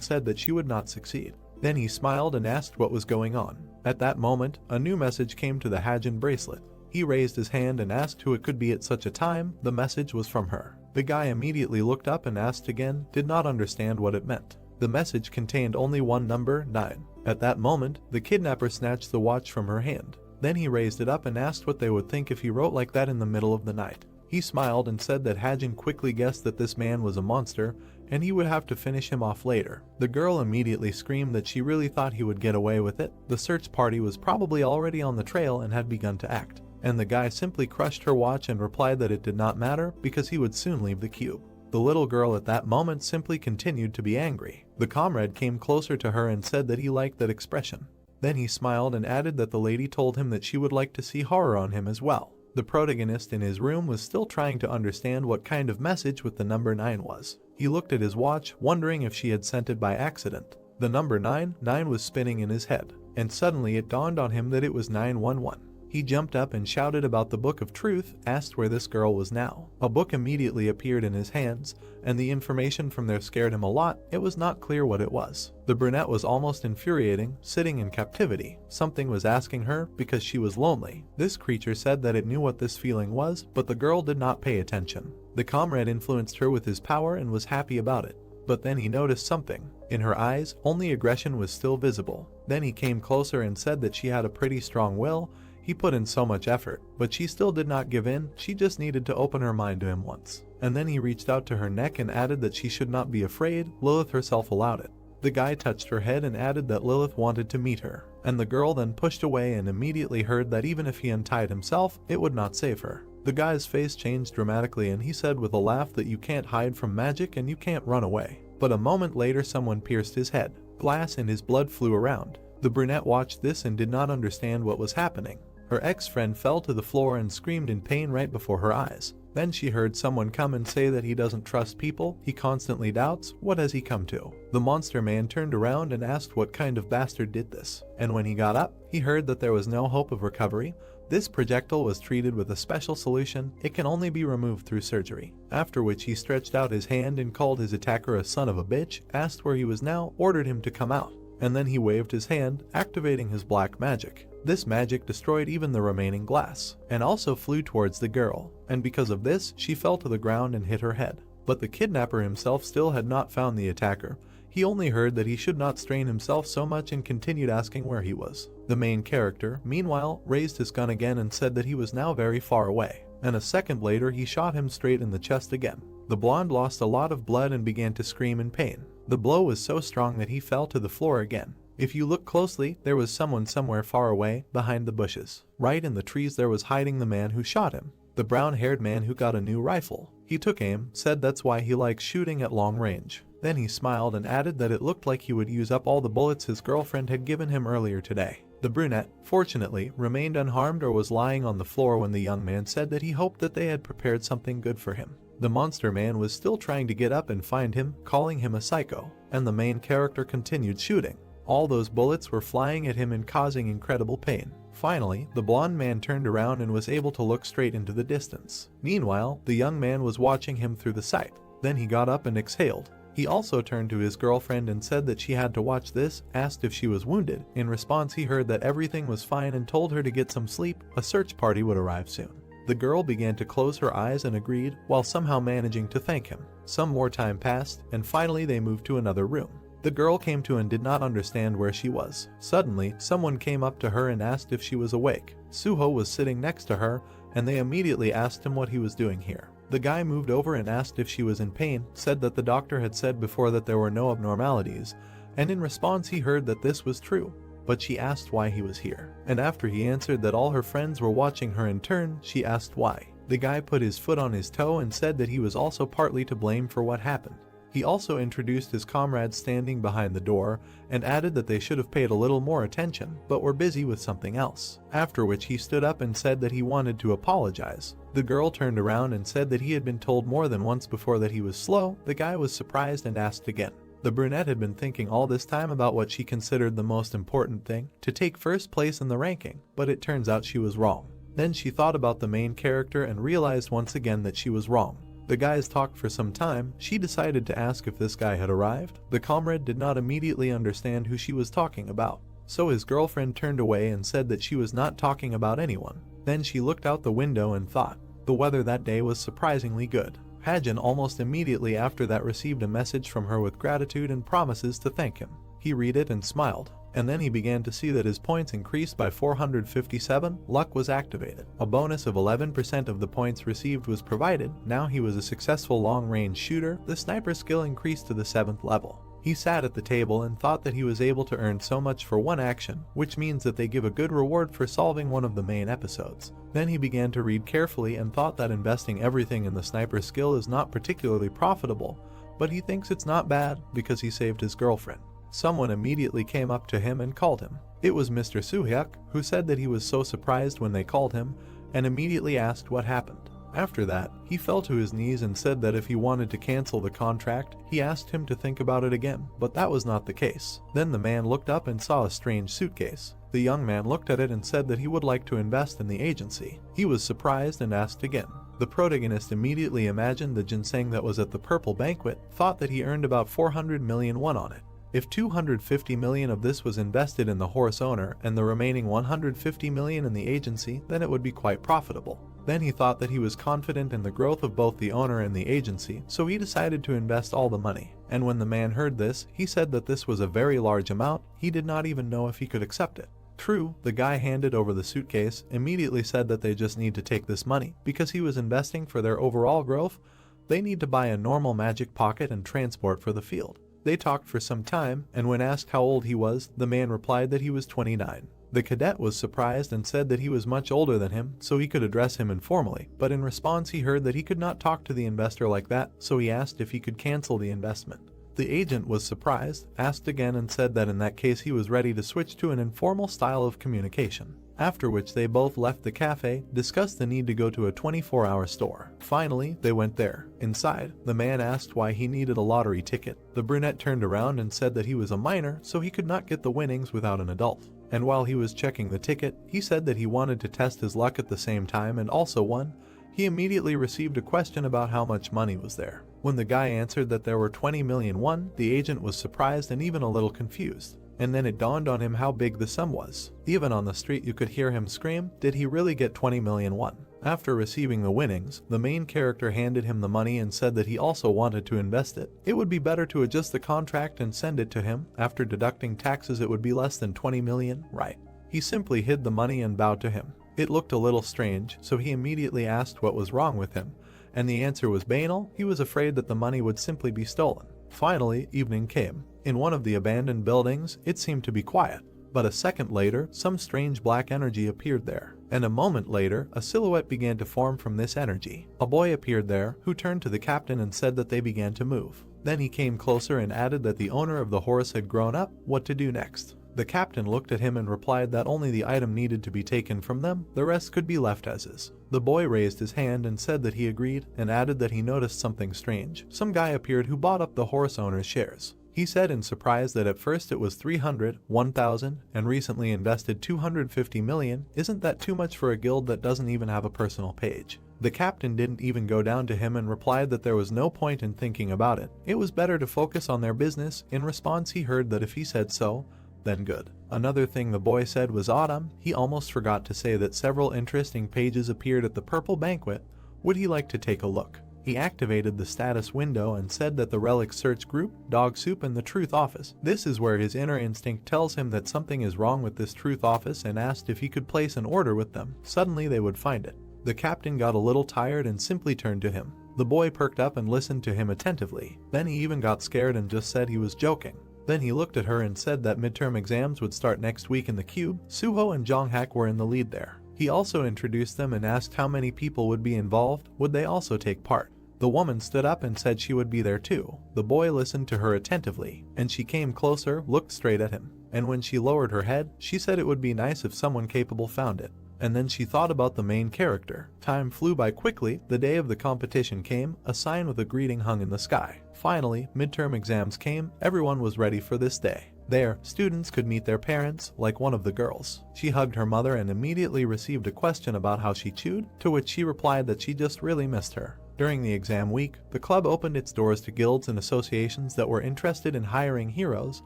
said that she would not succeed. Then he smiled and asked what was going on. At that moment, a new message came to the Hajin bracelet. He raised his hand and asked who it could be at such a time. The message was from her. The guy immediately looked up and asked again, did not understand what it meant. The message contained only one number, 9. At that moment, the kidnapper snatched the watch from her hand. Then he raised it up and asked what they would think if he wrote like that in the middle of the night. He smiled and said that Hajin quickly guessed that this man was a monster and he would have to finish him off later. The girl immediately screamed that she really thought he would get away with it. The search party was probably already on the trail and had begun to act. And the guy simply crushed her watch and replied that it did not matter because he would soon leave the cube. The little girl at that moment simply continued to be angry. The comrade came closer to her and said that he liked that expression. Then he smiled and added that the lady told him that she would like to see horror on him as well. The protagonist in his room was still trying to understand what kind of message with the number 9 was. He looked at his watch, wondering if she had sent it by accident. The number 9 was spinning in his head, and suddenly it dawned on him that it was 911. He jumped up and shouted about the Book of Truth, asked where this girl was now. A book immediately appeared in his hands, and the information from there scared him a lot. It was not clear what it was. The brunette was almost infuriating, sitting in captivity. Something was asking her because she was lonely. This creature said that it knew what this feeling was, but the girl did not pay attention. The comrade influenced her with his power and was happy about it. But then he noticed something. In her eyes, only aggression was still visible. Then he came closer and said that she had a pretty strong will. He put in so much effort, but she still did not give in. She just needed to open her mind to him once. And then he reached out to her neck and added that she should not be afraid. Lilith herself allowed it. The guy touched her head and added that Lilith wanted to meet her. And the girl then pushed away and immediately heard that even if he untied himself, it would not save her. The guy's face changed dramatically and he said with a laugh that you can't hide from magic and you can't run away. But a moment later someone pierced his head. Glass and his blood flew around. The brunette watched this and did not understand what was happening. Her ex-friend fell to the floor and screamed in pain right before her eyes. Then she heard someone come and say that he doesn't trust people, he constantly doubts. What has he come to? The monster man turned around and asked what kind of bastard did this. And when he got up, he heard that there was no hope of recovery. This projectile was treated with a special solution. It can only be removed through surgery. After which he stretched out his hand and called his attacker a son of a bitch, asked where he was now, ordered him to come out. And then he waved his hand, activating his black magic. This magic destroyed even the remaining glass, and also flew towards the girl, and because of this, she fell to the ground and hit her head. But the kidnapper himself still had not found the attacker. He only heard that he should not strain himself so much and continued asking where he was. The main character, meanwhile, raised his gun again and said that he was now very far away, and a second later he shot him straight in the chest again. The blonde lost a lot of blood and began to scream in pain. The blow was so strong that he fell to the floor again. If you look closely, there was someone somewhere far away, behind the bushes. Right in the trees there was hiding the man who shot him. The brown-haired man who got a new rifle. He took aim, said that's why he likes shooting at long range. Then he smiled and added that it looked like he would use up all the bullets his girlfriend had given him earlier today. The brunette, fortunately, remained unharmed or was lying on the floor when the young man said that he hoped that they had prepared something good for him. The monster man was still trying to get up and find him, calling him a psycho, and the main character continued shooting. All those bullets were flying at him and causing incredible pain. Finally, the blonde man turned around and was able to look straight into the distance. Meanwhile, the young man was watching him through the sight. Then he got up and exhaled. He also turned to his girlfriend and said that she had to watch this, asked if she was wounded. In response, he heard that everything was fine and told her to get some sleep. A search party would arrive soon. The girl began to close her eyes and agreed, while somehow managing to thank him. Some more time passed, and finally they moved to another room. The girl came to and did not understand where she was. Suddenly, someone came up to her and asked if she was awake. Suho was sitting next to her, and they immediately asked him what he was doing here. The guy moved over and asked if she was in pain, said that the doctor had said before that there were no abnormalities, and in response he heard that this was true. But she asked why he was here. And after he answered that all her friends were watching her in turn, she asked why. The guy put his foot on his toe and said that he was also partly to blame for what happened. He also introduced his comrades standing behind the door and added that they should have paid a little more attention, but were busy with something else. After which he stood up and said that he wanted to apologize. The girl turned around and said that he had been told more than once before that he was slow. The guy was surprised and asked again. The brunette had been thinking all this time about what she considered the most important thing, to take first place in the ranking, but it turns out she was wrong. Then she thought about the main character and realized once again that she was wrong. The guys talked for some time. She decided to ask if this guy had arrived. The comrade did not immediately understand who she was talking about, so his girlfriend turned away and said that she was not talking about anyone. Then she looked out the window and thought. The weather that day was surprisingly good. Hajin almost immediately after that received a message from her with gratitude and promises to thank him. He read it and smiled, and then he began to see that his points increased by 457, luck was activated. A bonus of 11% of the points received was provided. Now he was a successful long-range shooter. The sniper skill increased to the 7th level. He sat at the table and thought that he was able to earn so much for one action, which means that they give a good reward for solving one of the main episodes. Then he began to read carefully and thought that investing everything in the sniper skill is not particularly profitable, but he thinks it's not bad because he saved his girlfriend. Someone immediately came up to him and called him. It was Mr. Suhyuk, who said that he was so surprised when they called him and immediately asked what happened. After that, he fell to his knees and said that if he wanted to cancel the contract, he asked him to think about it again, but that was not the case. Then the man looked up and saw a strange suitcase. The young man looked at it and said that he would like to invest in the agency. He was surprised and asked again. The protagonist immediately imagined the ginseng that was at the purple banquet, thought that he earned about 400 million won on it. If 250 million of this was invested in the horse owner and the remaining 150 million in the agency, then it would be quite profitable. Then he thought that he was confident in the growth of both the owner and the agency, so he decided to invest all the money. And when the man heard this, he said that this was a very large amount. He did not even know if he could accept it. True, the guy handed over the suitcase, immediately said that they just need to take this money because he was investing for their overall growth. They need to buy a normal magic pocket and transport for the field. They talked for some time, and when asked how old he was, the man replied that he was 29. The cadet was surprised and said that he was much older than him, so he could address him informally, but in response he heard that he could not talk to the investor like that, so he asked if he could cancel the investment. The agent was surprised, asked again and said that in that case he was ready to switch to an informal style of communication. After which they both left the cafe, discussed the need to go to a 24-hour store. Finally, they went there. Inside, the man asked why he needed a lottery ticket. The brunette turned around and said that he was a minor, so he could not get the winnings without an adult. And while he was checking the ticket, he said that he wanted to test his luck at the same time and also won. He immediately received a question about how much money was there. When the guy answered that there were 20 million won, the agent was surprised and even a little confused. And then it dawned on him how big the sum was. Even on the street you could hear him scream, did he really get 20 million won? After receiving the winnings, the main character handed him the money and said that he also wanted to invest it. It would be better to adjust the contract and send it to him. After deducting taxes, it would be less than 20 million, right? He simply hid the money and bowed to him. It looked a little strange, so he immediately asked what was wrong with him, and the answer was banal. He was afraid that the money would simply be stolen. Finally, evening came. In one of the abandoned buildings, it seemed to be quiet. But a second later, some strange black energy appeared there. And a moment later, a silhouette began to form from this energy. A boy appeared there, who turned to the captain and said that they began to move. Then he came closer and added that the owner of the horse had grown up. What to do next? The captain looked at him and replied that only the item needed to be taken from them, the rest could be left as is. The boy raised his hand and said that he agreed, and added that he noticed something strange. Some guy appeared who bought up the horse owner's shares. He said in surprise that at first it was 300, 1,000, and recently invested 250 million. Isn't that too much for a guild that doesn't even have a personal page? The captain didn't even go down to him and replied that there was no point in thinking about it. It was better to focus on their business. In response, he heard that if he said so, then good. Another thing the boy said was autumn. He almost forgot to say that several interesting pages appeared at the purple banquet. Would he like to take a look? He activated the status window and said that the relic search group, dog soup, and the truth office. This is where his inner instinct tells him that something is wrong with this truth office, and asked if he could place an order with them. Suddenly they would find it. The captain got a little tired and simply turned to him. The boy perked up and listened to him attentively. Then he even got scared and just said he was joking. Then he looked at her and said that midterm exams would start next week in the cube. Suho and Jonghak were in the lead there. He also introduced them and asked how many people would be involved. Would they also take part? The woman stood up and said she would be there too. The boy listened to her attentively, and she came closer, looked straight at him, and when she lowered her head, she said it would be nice if someone capable found it. And then she thought about the main character. Time flew by quickly. The day of the competition came. A sign with a greeting hung in the sky. Finally, midterm exams came. Everyone was ready for this day. There, students could meet their parents, like one of the girls. She hugged her mother and immediately received a question about how she chewed, to which she replied that she just really missed her. During the exam week, the club opened its doors to guilds and associations that were interested in hiring heroes,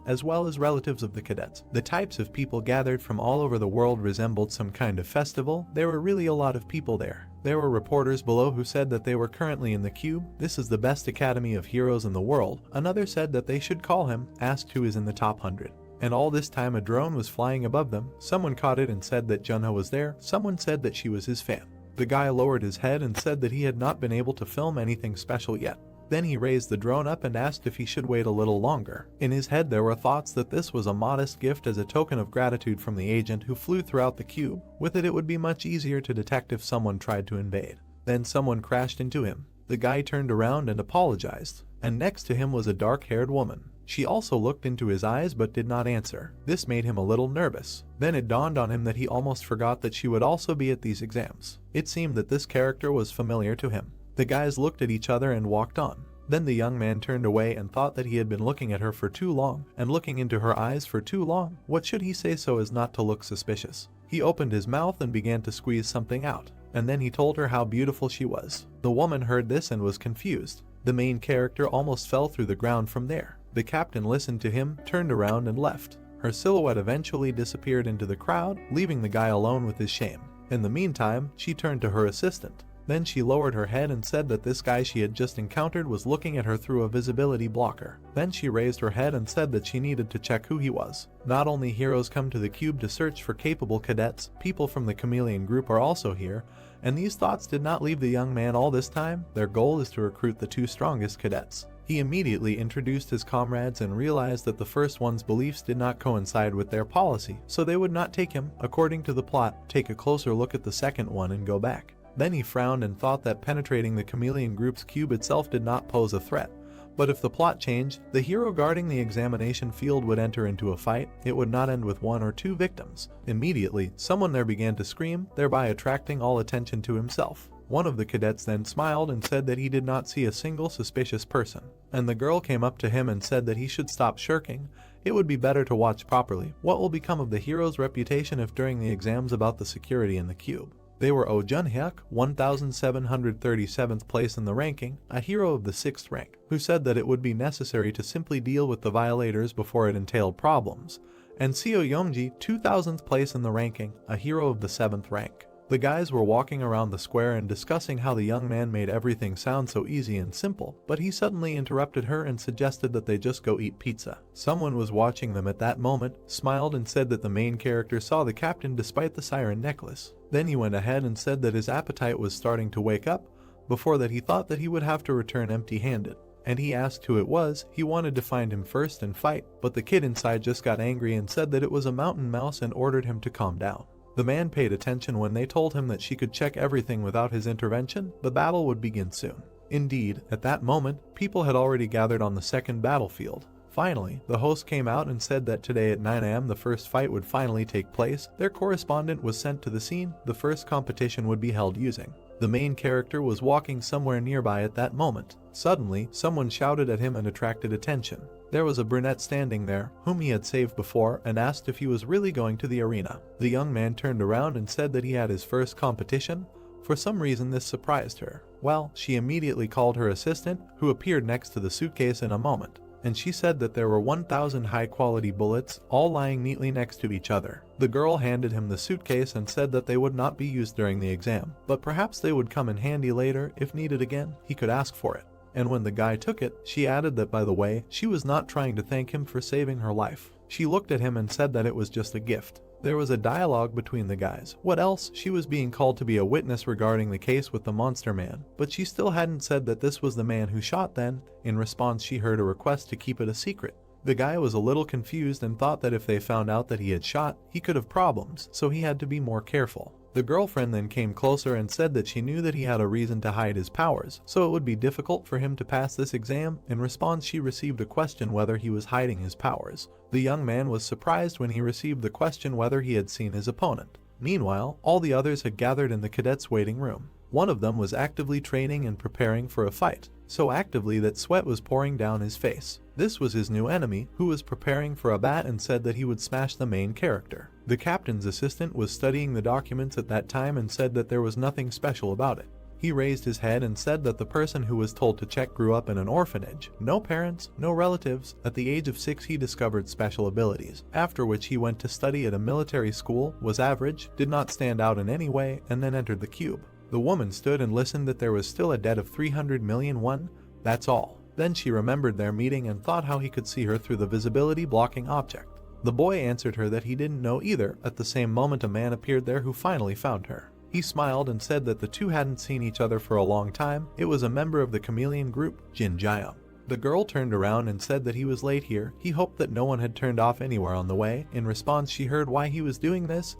as well as relatives of the cadets. The types of people gathered from all over the world resembled some kind of festival. There were really a lot of people there. There were reporters below who said that they were currently in the cube. This is the best academy of heroes in the world. Another said that they should call him, asked who is in the top 100. And all this time a drone was flying above them. Someone caught it and said that Junho was there. Someone said that she was his fan. The guy lowered his head and said that he had not been able to film anything special yet. Then he raised the drone up and asked if he should wait a little longer. In his head there were thoughts that this was a modest gift as a token of gratitude from the agent who flew throughout the cube. With it would be much easier to detect if someone tried to invade. Then someone crashed into him. The guy turned around and apologized. And next to him was a dark-haired woman. She also looked into his eyes but did not answer. This made him a little nervous. Then it dawned on him that he almost forgot that she would also be at these exams. It seemed that this character was familiar to him. The guys looked at each other and walked on. Then the young man turned away and thought that he had been looking at her for too long, and looking into her eyes for too long. What should he say so as not to look suspicious? He opened his mouth and began to squeeze something out, and then he told her how beautiful she was. The woman heard this and was confused. The main character almost fell through the ground from there. The captain listened to him, turned around and left. Her silhouette eventually disappeared into the crowd, leaving the guy alone with his shame. In the meantime, she turned to her assistant. Then she lowered her head and said that this guy she had just encountered was looking at her through a visibility blocker. Then she raised her head and said that she needed to check who he was. Not only heroes come to the cube to search for capable cadets, people from the chameleon group are also here, and these thoughts did not leave the young man all this time. Their goal is to recruit the 2 strongest cadets. He immediately introduced his comrades and realized that the first one's beliefs did not coincide with their policy, so they would not take him. According to the plot, take a closer look at the second one and go back. Then he frowned and thought that penetrating the chameleon group's cube itself did not pose a threat. But if the plot changed, the hero guarding the examination field would enter into a fight. It would not end with 1 or 2 victims. Immediately, someone there began to scream, thereby attracting all attention to himself. One of the cadets then smiled and said that he did not see a single suspicious person. And the girl came up to him and said that he should stop shirking. It would be better to watch properly. What will become of the hero's reputation if during the exams about the security in the cube? They were Oh Junhyuk, 1737th place in the ranking, a hero of the 6th rank, who said that it would be necessary to simply deal with the violators before it entailed problems, and Seo Yomji, 2000th place in the ranking, a hero of the 7th rank. The guys were walking around the square and discussing how the young man made everything sound so easy and simple, but he suddenly interrupted her and suggested that they just go eat pizza. Someone was watching them at that moment, smiled and said that the main character saw the captain despite the siren necklace. Then he went ahead and said that his appetite was starting to wake up. Before that he thought that he would have to return empty-handed, and he asked who it was. He wanted to find him first and fight, but the kid inside just got angry and said that it was a mountain mouse and ordered him to calm down. The man paid attention when they told him that she could check everything without his intervention. The battle would begin soon. Indeed, at that moment, people had already gathered on the second battlefield. Finally, the host came out and said that today at 9 AM the first fight would finally take place. Their correspondent was sent to the scene. The first competition would be held using. The main character was walking somewhere nearby at that moment. Suddenly, someone shouted at him and attracted attention. There was a brunette standing there, whom he had saved before, and asked if he was really going to the arena. The young man turned around and said that he had his first competition. For some reason this surprised her. Well, she immediately called her assistant, who appeared next to the suitcase in a moment, and she said that there were 1,000 high-quality bullets, all lying neatly next to each other. The girl handed him the suitcase and said that they would not be used during the exam, but perhaps they would come in handy later. If needed again, he could ask for it. And when the guy took it, she added that, by the way, she was not trying to thank him for saving her life. She looked at him and said that it was just a gift. There was a dialogue between the guys. What else? She was being called to be a witness regarding the case with the monster man, but she still hadn't said that this was the man who shot then. In response, she heard a request to keep it a secret. The guy was a little confused and thought that if they found out that he had shot, he could have problems, so he had to be more careful. The girlfriend then came closer and said that she knew that he had a reason to hide his powers, so it would be difficult for him to pass this exam. In response, she received a question whether he was hiding his powers. The young man was surprised when he received the question whether he had seen his opponent. Meanwhile, all the others had gathered in the cadets' waiting room. One of them was actively training and preparing for a fight, so actively that sweat was pouring down his face. This was his new enemy, who was preparing for a bat and said that he would smash the main character. The captain's assistant was studying the documents at that time and said that there was nothing special about it. He raised his head and said that the person who was told to check grew up in an orphanage. No parents, no relatives. At the age of 6 he discovered special abilities, after which he went to study at a military school, was average, did not stand out in any way, and then entered the cube. The woman stood and listened that there was still a debt of 300 million won. That's all. Then she remembered their meeting and thought how he could see her through the visibility blocking object. The boy answered her that he didn't know either. At the same moment a man appeared there who finally found her. He smiled and said that the two hadn't seen each other for a long time. It was a member of the chameleon group, Jin Jiao. The girl turned around and said that he was late here. He hoped that no one had turned off anywhere on the way. In response, she heard why he was doing this.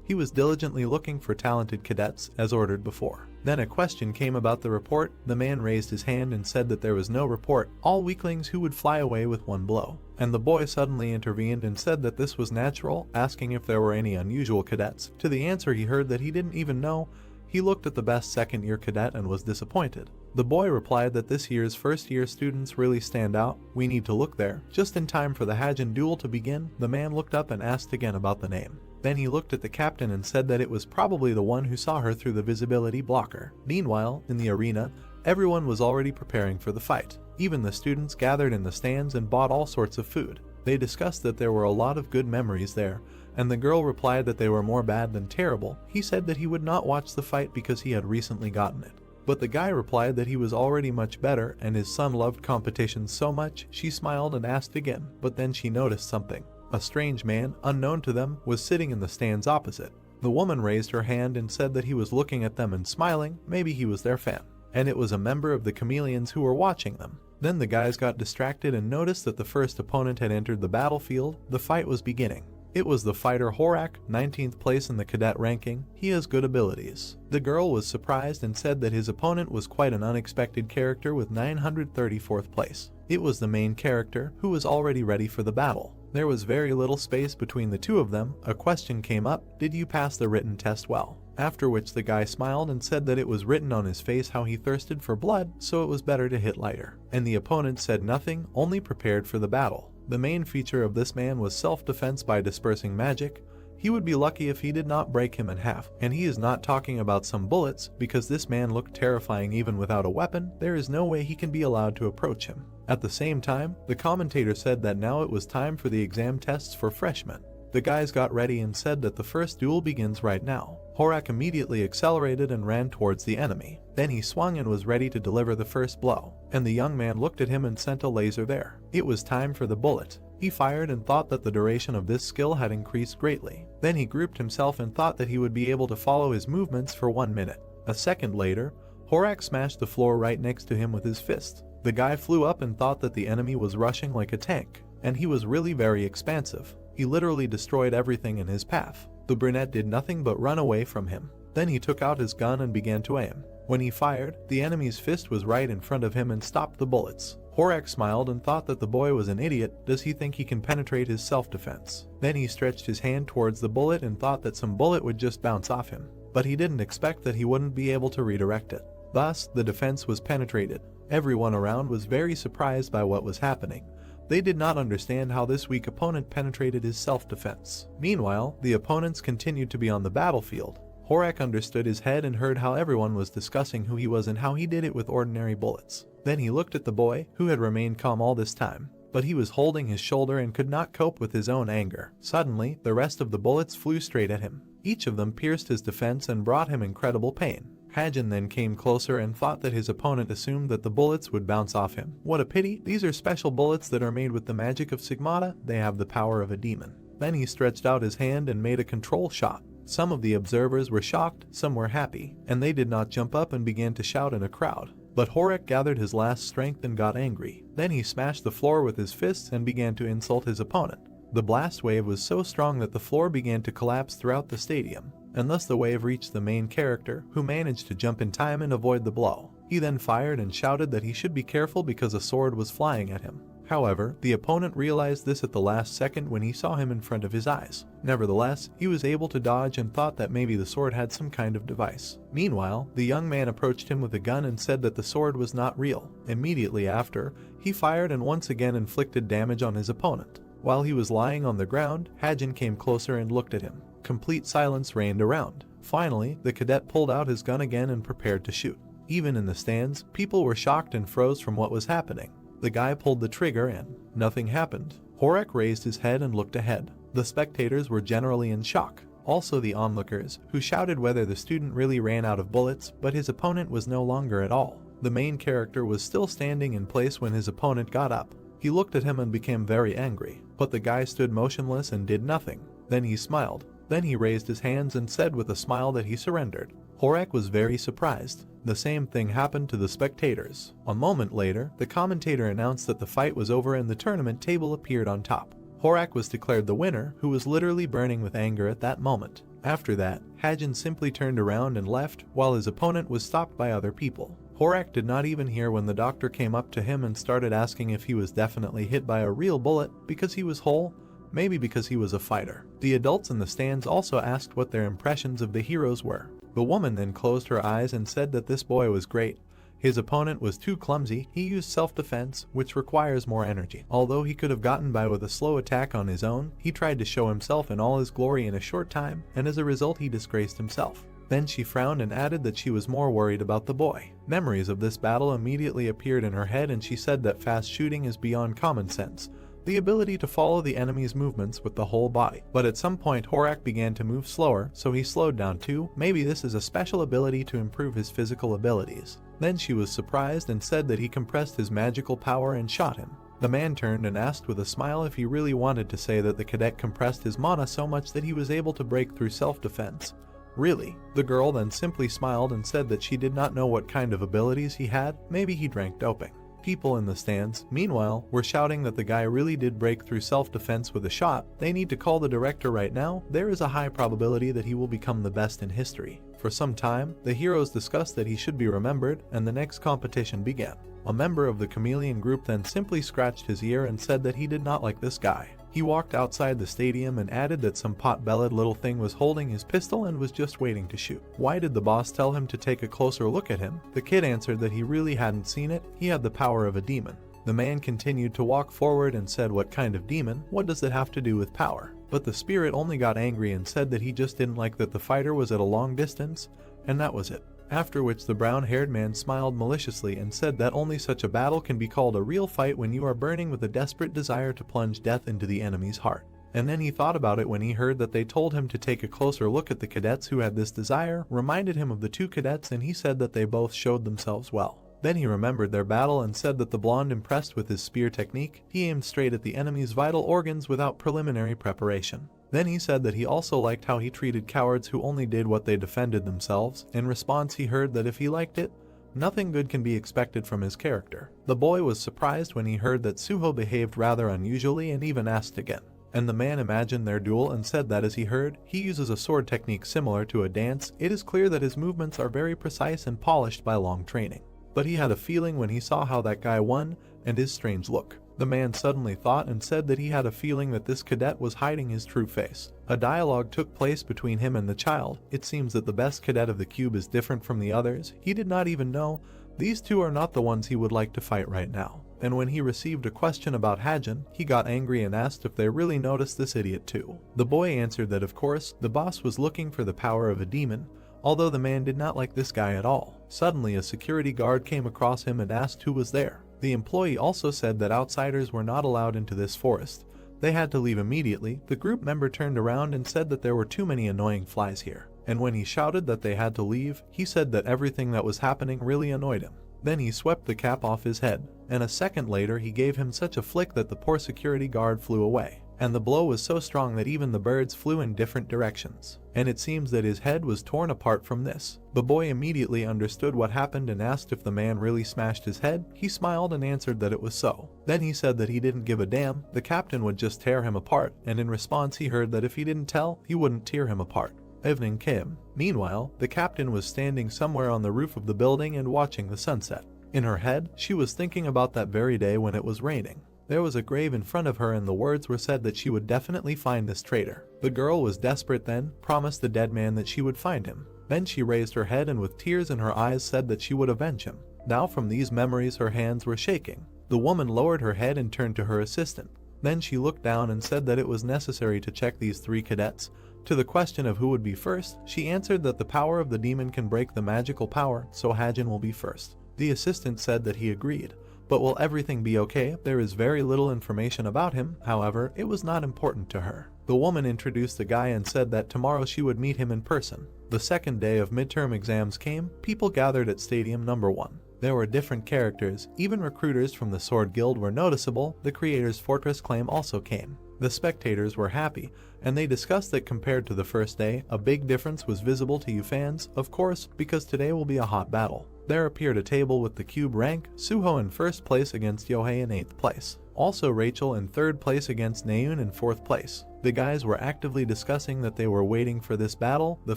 He was diligently looking for talented cadets, as ordered before. Then a question came about the report. The man raised his hand and said that there was no report, all weaklings who would fly away with one blow. And the boy suddenly intervened and said that this was natural, asking if there were any unusual cadets. To the answer he heard that he didn't even know. He looked at the best second-year cadet and was disappointed. The boy replied that this year's first-year students really stand out. We need to look there. Just in time for the Hajin duel to begin, the man looked up and asked again about the name. Then he looked at the captain and said that it was probably the one who saw her through the visibility blocker. Meanwhile, in the arena, everyone was already preparing for the fight. Even the students gathered in the stands and bought all sorts of food. They discussed that there were a lot of good memories there, and the girl replied that they were more bad than terrible. He said that he would not watch the fight because he had recently gotten it. But the guy replied that he was already much better and his son loved competitions so much. She smiled and asked again, but then she noticed something. A strange man, unknown to them, was sitting in the stands opposite. The woman raised her hand and said that he was looking at them and smiling. Maybe he was their fan. And it was a member of the chameleons who were watching them. Then the guys got distracted and noticed that the first opponent had entered the battlefield. The fight was beginning. It was the fighter Horak, 19th place in the cadet ranking. He has good abilities. The girl was surprised and said that his opponent was quite an unexpected character with 934th place. It was the main character, who was already ready for the battle. There was very little space between the two of them. A question came up: did you pass the written test well? After which the guy smiled and said that it was written on his face how he thirsted for blood, so it was better to hit lighter. And the opponent said nothing, only prepared for the battle. The main feature of this man was self-defense by dispersing magic. He would be lucky if he did not break him in half. And he is not talking about some bullets, because this man looked terrifying even without a weapon. There is no way he can be allowed to approach him. At the same time, the commentator said that now it was time for the exam tests for freshmen. The guys got ready and said that the first duel begins right now. Horak immediately accelerated and ran towards the enemy. Then he swung and was ready to deliver the first blow, and the young man looked at him and sent a laser there. It was time for the bullet. He fired and thought that the duration of this skill had increased greatly. Then he grouped himself and thought that he would be able to follow his movements for 1 minute. A second later, Horak smashed the floor right next to him with his fist. The guy flew up and thought that the enemy was rushing like a tank, and he was really very expansive. He literally destroyed everything in his path. The brunette did nothing but run away from him. Then he took out his gun and began to aim. When he fired, the enemy's fist was right in front of him and stopped the bullets. Horak smiled and thought that the boy was an idiot. Does he think he can penetrate his self-defense? Then he stretched his hand towards the bullet and thought that some bullet would just bounce off him. But he didn't expect that he wouldn't be able to redirect it. Thus, the defense was penetrated. Everyone around was very surprised by what was happening. They did not understand how this weak opponent penetrated his self-defense. Meanwhile, the opponents continued to be on the battlefield. Horak understood his head and heard how everyone was discussing who he was and how he did it with ordinary bullets. Then he looked at the boy, who had remained calm all this time, but he was holding his shoulder and could not cope with his own anger. Suddenly, the rest of the bullets flew straight at him. Each of them pierced his defense and brought him incredible pain. Hajin then came closer and thought that his opponent assumed that the bullets would bounce off him. What a pity, these are special bullets that are made with the magic of Sigmata. They have the power of a demon. Then he stretched out his hand and made a control shot. Some of the observers were shocked, some were happy, and they did not jump up and began to shout in a crowd. But Horak gathered his last strength and got angry. Then he smashed the floor with his fists and began to insult his opponent. The blast wave was so strong that the floor began to collapse throughout the stadium, and thus the wave reached the main character, who managed to jump in time and avoid the blow. He then fired and shouted that he should be careful because a sword was flying at him. However, the opponent realized this at the last second when he saw him in front of his eyes. Nevertheless, he was able to dodge and thought that maybe the sword had some kind of device. Meanwhile, the young man approached him with a gun and said that the sword was not real. Immediately after, he fired and once again inflicted damage on his opponent. While he was lying on the ground, Hajin came closer and looked at him. Complete silence reigned around. Finally, the cadet pulled out his gun again and prepared to shoot. Even in the stands, people were shocked and froze from what was happening. The guy pulled the trigger and nothing happened. Horak raised his head and looked ahead. The spectators were generally in shock. Also the onlookers, who shouted whether the student really ran out of bullets, but his opponent was no longer at all. The main character was still standing in place when his opponent got up. He looked at him and became very angry, but the guy stood motionless and did nothing. Then he smiled. Then he raised his hands and said with a smile that he surrendered. Horak was very surprised. The same thing happened to the spectators. A moment later, the commentator announced that the fight was over and the tournament table appeared on top. Horak was declared the winner, who was literally burning with anger at that moment. After that, Hajin simply turned around and left, while his opponent was stopped by other people. Horak did not even hear when the doctor came up to him and started asking if he was definitely hit by a real bullet because he was whole, maybe because he was a fighter. The adults in the stands also asked what their impressions of the heroes were. The woman then closed her eyes and said that this boy was great. His opponent was too clumsy. He used self-defense, which requires more energy. Although he could have gotten by with a slow attack on his own, he tried to show himself in all his glory in a short time, and as a result he disgraced himself. Then she frowned and added that she was more worried about the boy. Memories of this battle immediately appeared in her head and she said that fast shooting is beyond common sense. The ability to follow the enemy's movements with the whole body. But at some point Horak began to move slower, so he slowed down too. Maybe this is a special ability to improve his physical abilities. Then she was surprised and said that he compressed his magical power and shot him. The man turned and asked with a smile if he really wanted to say that the cadet compressed his mana so much that he was able to break through self-defense. Really? The girl then simply smiled and said that she did not know what kind of abilities he had. Maybe he drank doping. People in the stands, meanwhile, were shouting that the guy really did break through self-defense with a shot. They need to call the director right now. There is a high probability that he will become the best in history. For some time, the heroes discussed that he should be remembered, and the next competition began. A member of the chameleon group then simply scratched his ear and said that he did not like this guy. He walked outside the stadium and added that some pot-bellied little thing was holding his pistol and was just waiting to shoot. Why did the boss tell him to take a closer look at him? The kid answered that he really hadn't seen it. He had the power of a demon. The man continued to walk forward and said, "What kind of demon? What does it have to do with power?" But the spirit only got angry and said that he just didn't like that the fighter was at a long distance, and that was it. After which the brown-haired man smiled maliciously and said that only such a battle can be called a real fight when you are burning with a desperate desire to plunge death into the enemy's heart. And then he thought about it when he heard that they told him to take a closer look at the cadets who had this desire, reminded him of the two cadets, and he said that they both showed themselves well. Then he remembered their battle and said that the blonde impressed with his spear technique. He aimed straight at the enemy's vital organs without preliminary preparation. Then he said that he also liked how he treated cowards who only did what they defended themselves. In response, he heard that if he liked it, nothing good can be expected from his character. The boy was surprised when he heard that Suho behaved rather unusually and even asked again. And the man imagined their duel and said that as he heard, he uses a sword technique similar to a dance. It is clear that his movements are very precise and polished by long training. But he had a feeling when he saw how that guy won and his strange look. The man suddenly thought and said that he had a feeling that this cadet was hiding his true face. A dialogue took place between him and the child. It seems that the best cadet of the cube is different from the others. He did not even know. These two are not the ones he would like to fight right now. And when he received a question about Hajin, he got angry and asked if they really noticed this idiot too. The boy answered that of course, the boss was looking for the power of a demon, although the man did not like this guy at all. Suddenly a security guard came across him and asked who was there. The employee also said that outsiders were not allowed into this forest. They had to leave immediately. The group member turned around and said that there were too many annoying flies here. And when he shouted that they had to leave, he said that everything that was happening really annoyed him. Then he swept the cap off his head, and a second later he gave him such a flick that the poor security guard flew away. And the blow was so strong that even the birds flew in different directions. And it seems that his head was torn apart from this. The boy immediately understood what happened and asked if the man really smashed his head. He smiled and answered that it was so. Then he said that he didn't give a damn, the captain would just tear him apart, and in response he heard that if he didn't tell, he wouldn't tear him apart. Evening came. Meanwhile, the captain was standing somewhere on the roof of the building and watching the sunset. In her head, she was thinking about that very day when it was raining. There was a grave in front of her and the words were said that she would definitely find this traitor. The girl was desperate then, promised the dead man that she would find him. Then she raised her head and with tears in her eyes said that she would avenge him. Now from these memories her hands were shaking. The woman lowered her head and turned to her assistant. Then she looked down and said that it was necessary to check these three cadets. To the question of who would be first, she answered that the power of the demon can break the magical power, so Hajin will be first. The assistant said that he agreed. But will everything be okay? There is very little information about him, however, it was not important to her. The woman introduced the guy and said that tomorrow she would meet him in person. The second day of midterm exams came, people gathered at Stadium Number 1. There were different characters, even recruiters from the Sword Guild were noticeable, the creator's fortress claim also came. The spectators were happy, and they discussed that compared to the first day, a big difference was visible to you fans, of course, because today will be a hot battle. There appeared a table with the cube rank, Suho in first place against Yohei in 8th place. Also Rachel in 3rd place against Naeun in 4th place. The guys were actively discussing that they were waiting for this battle, the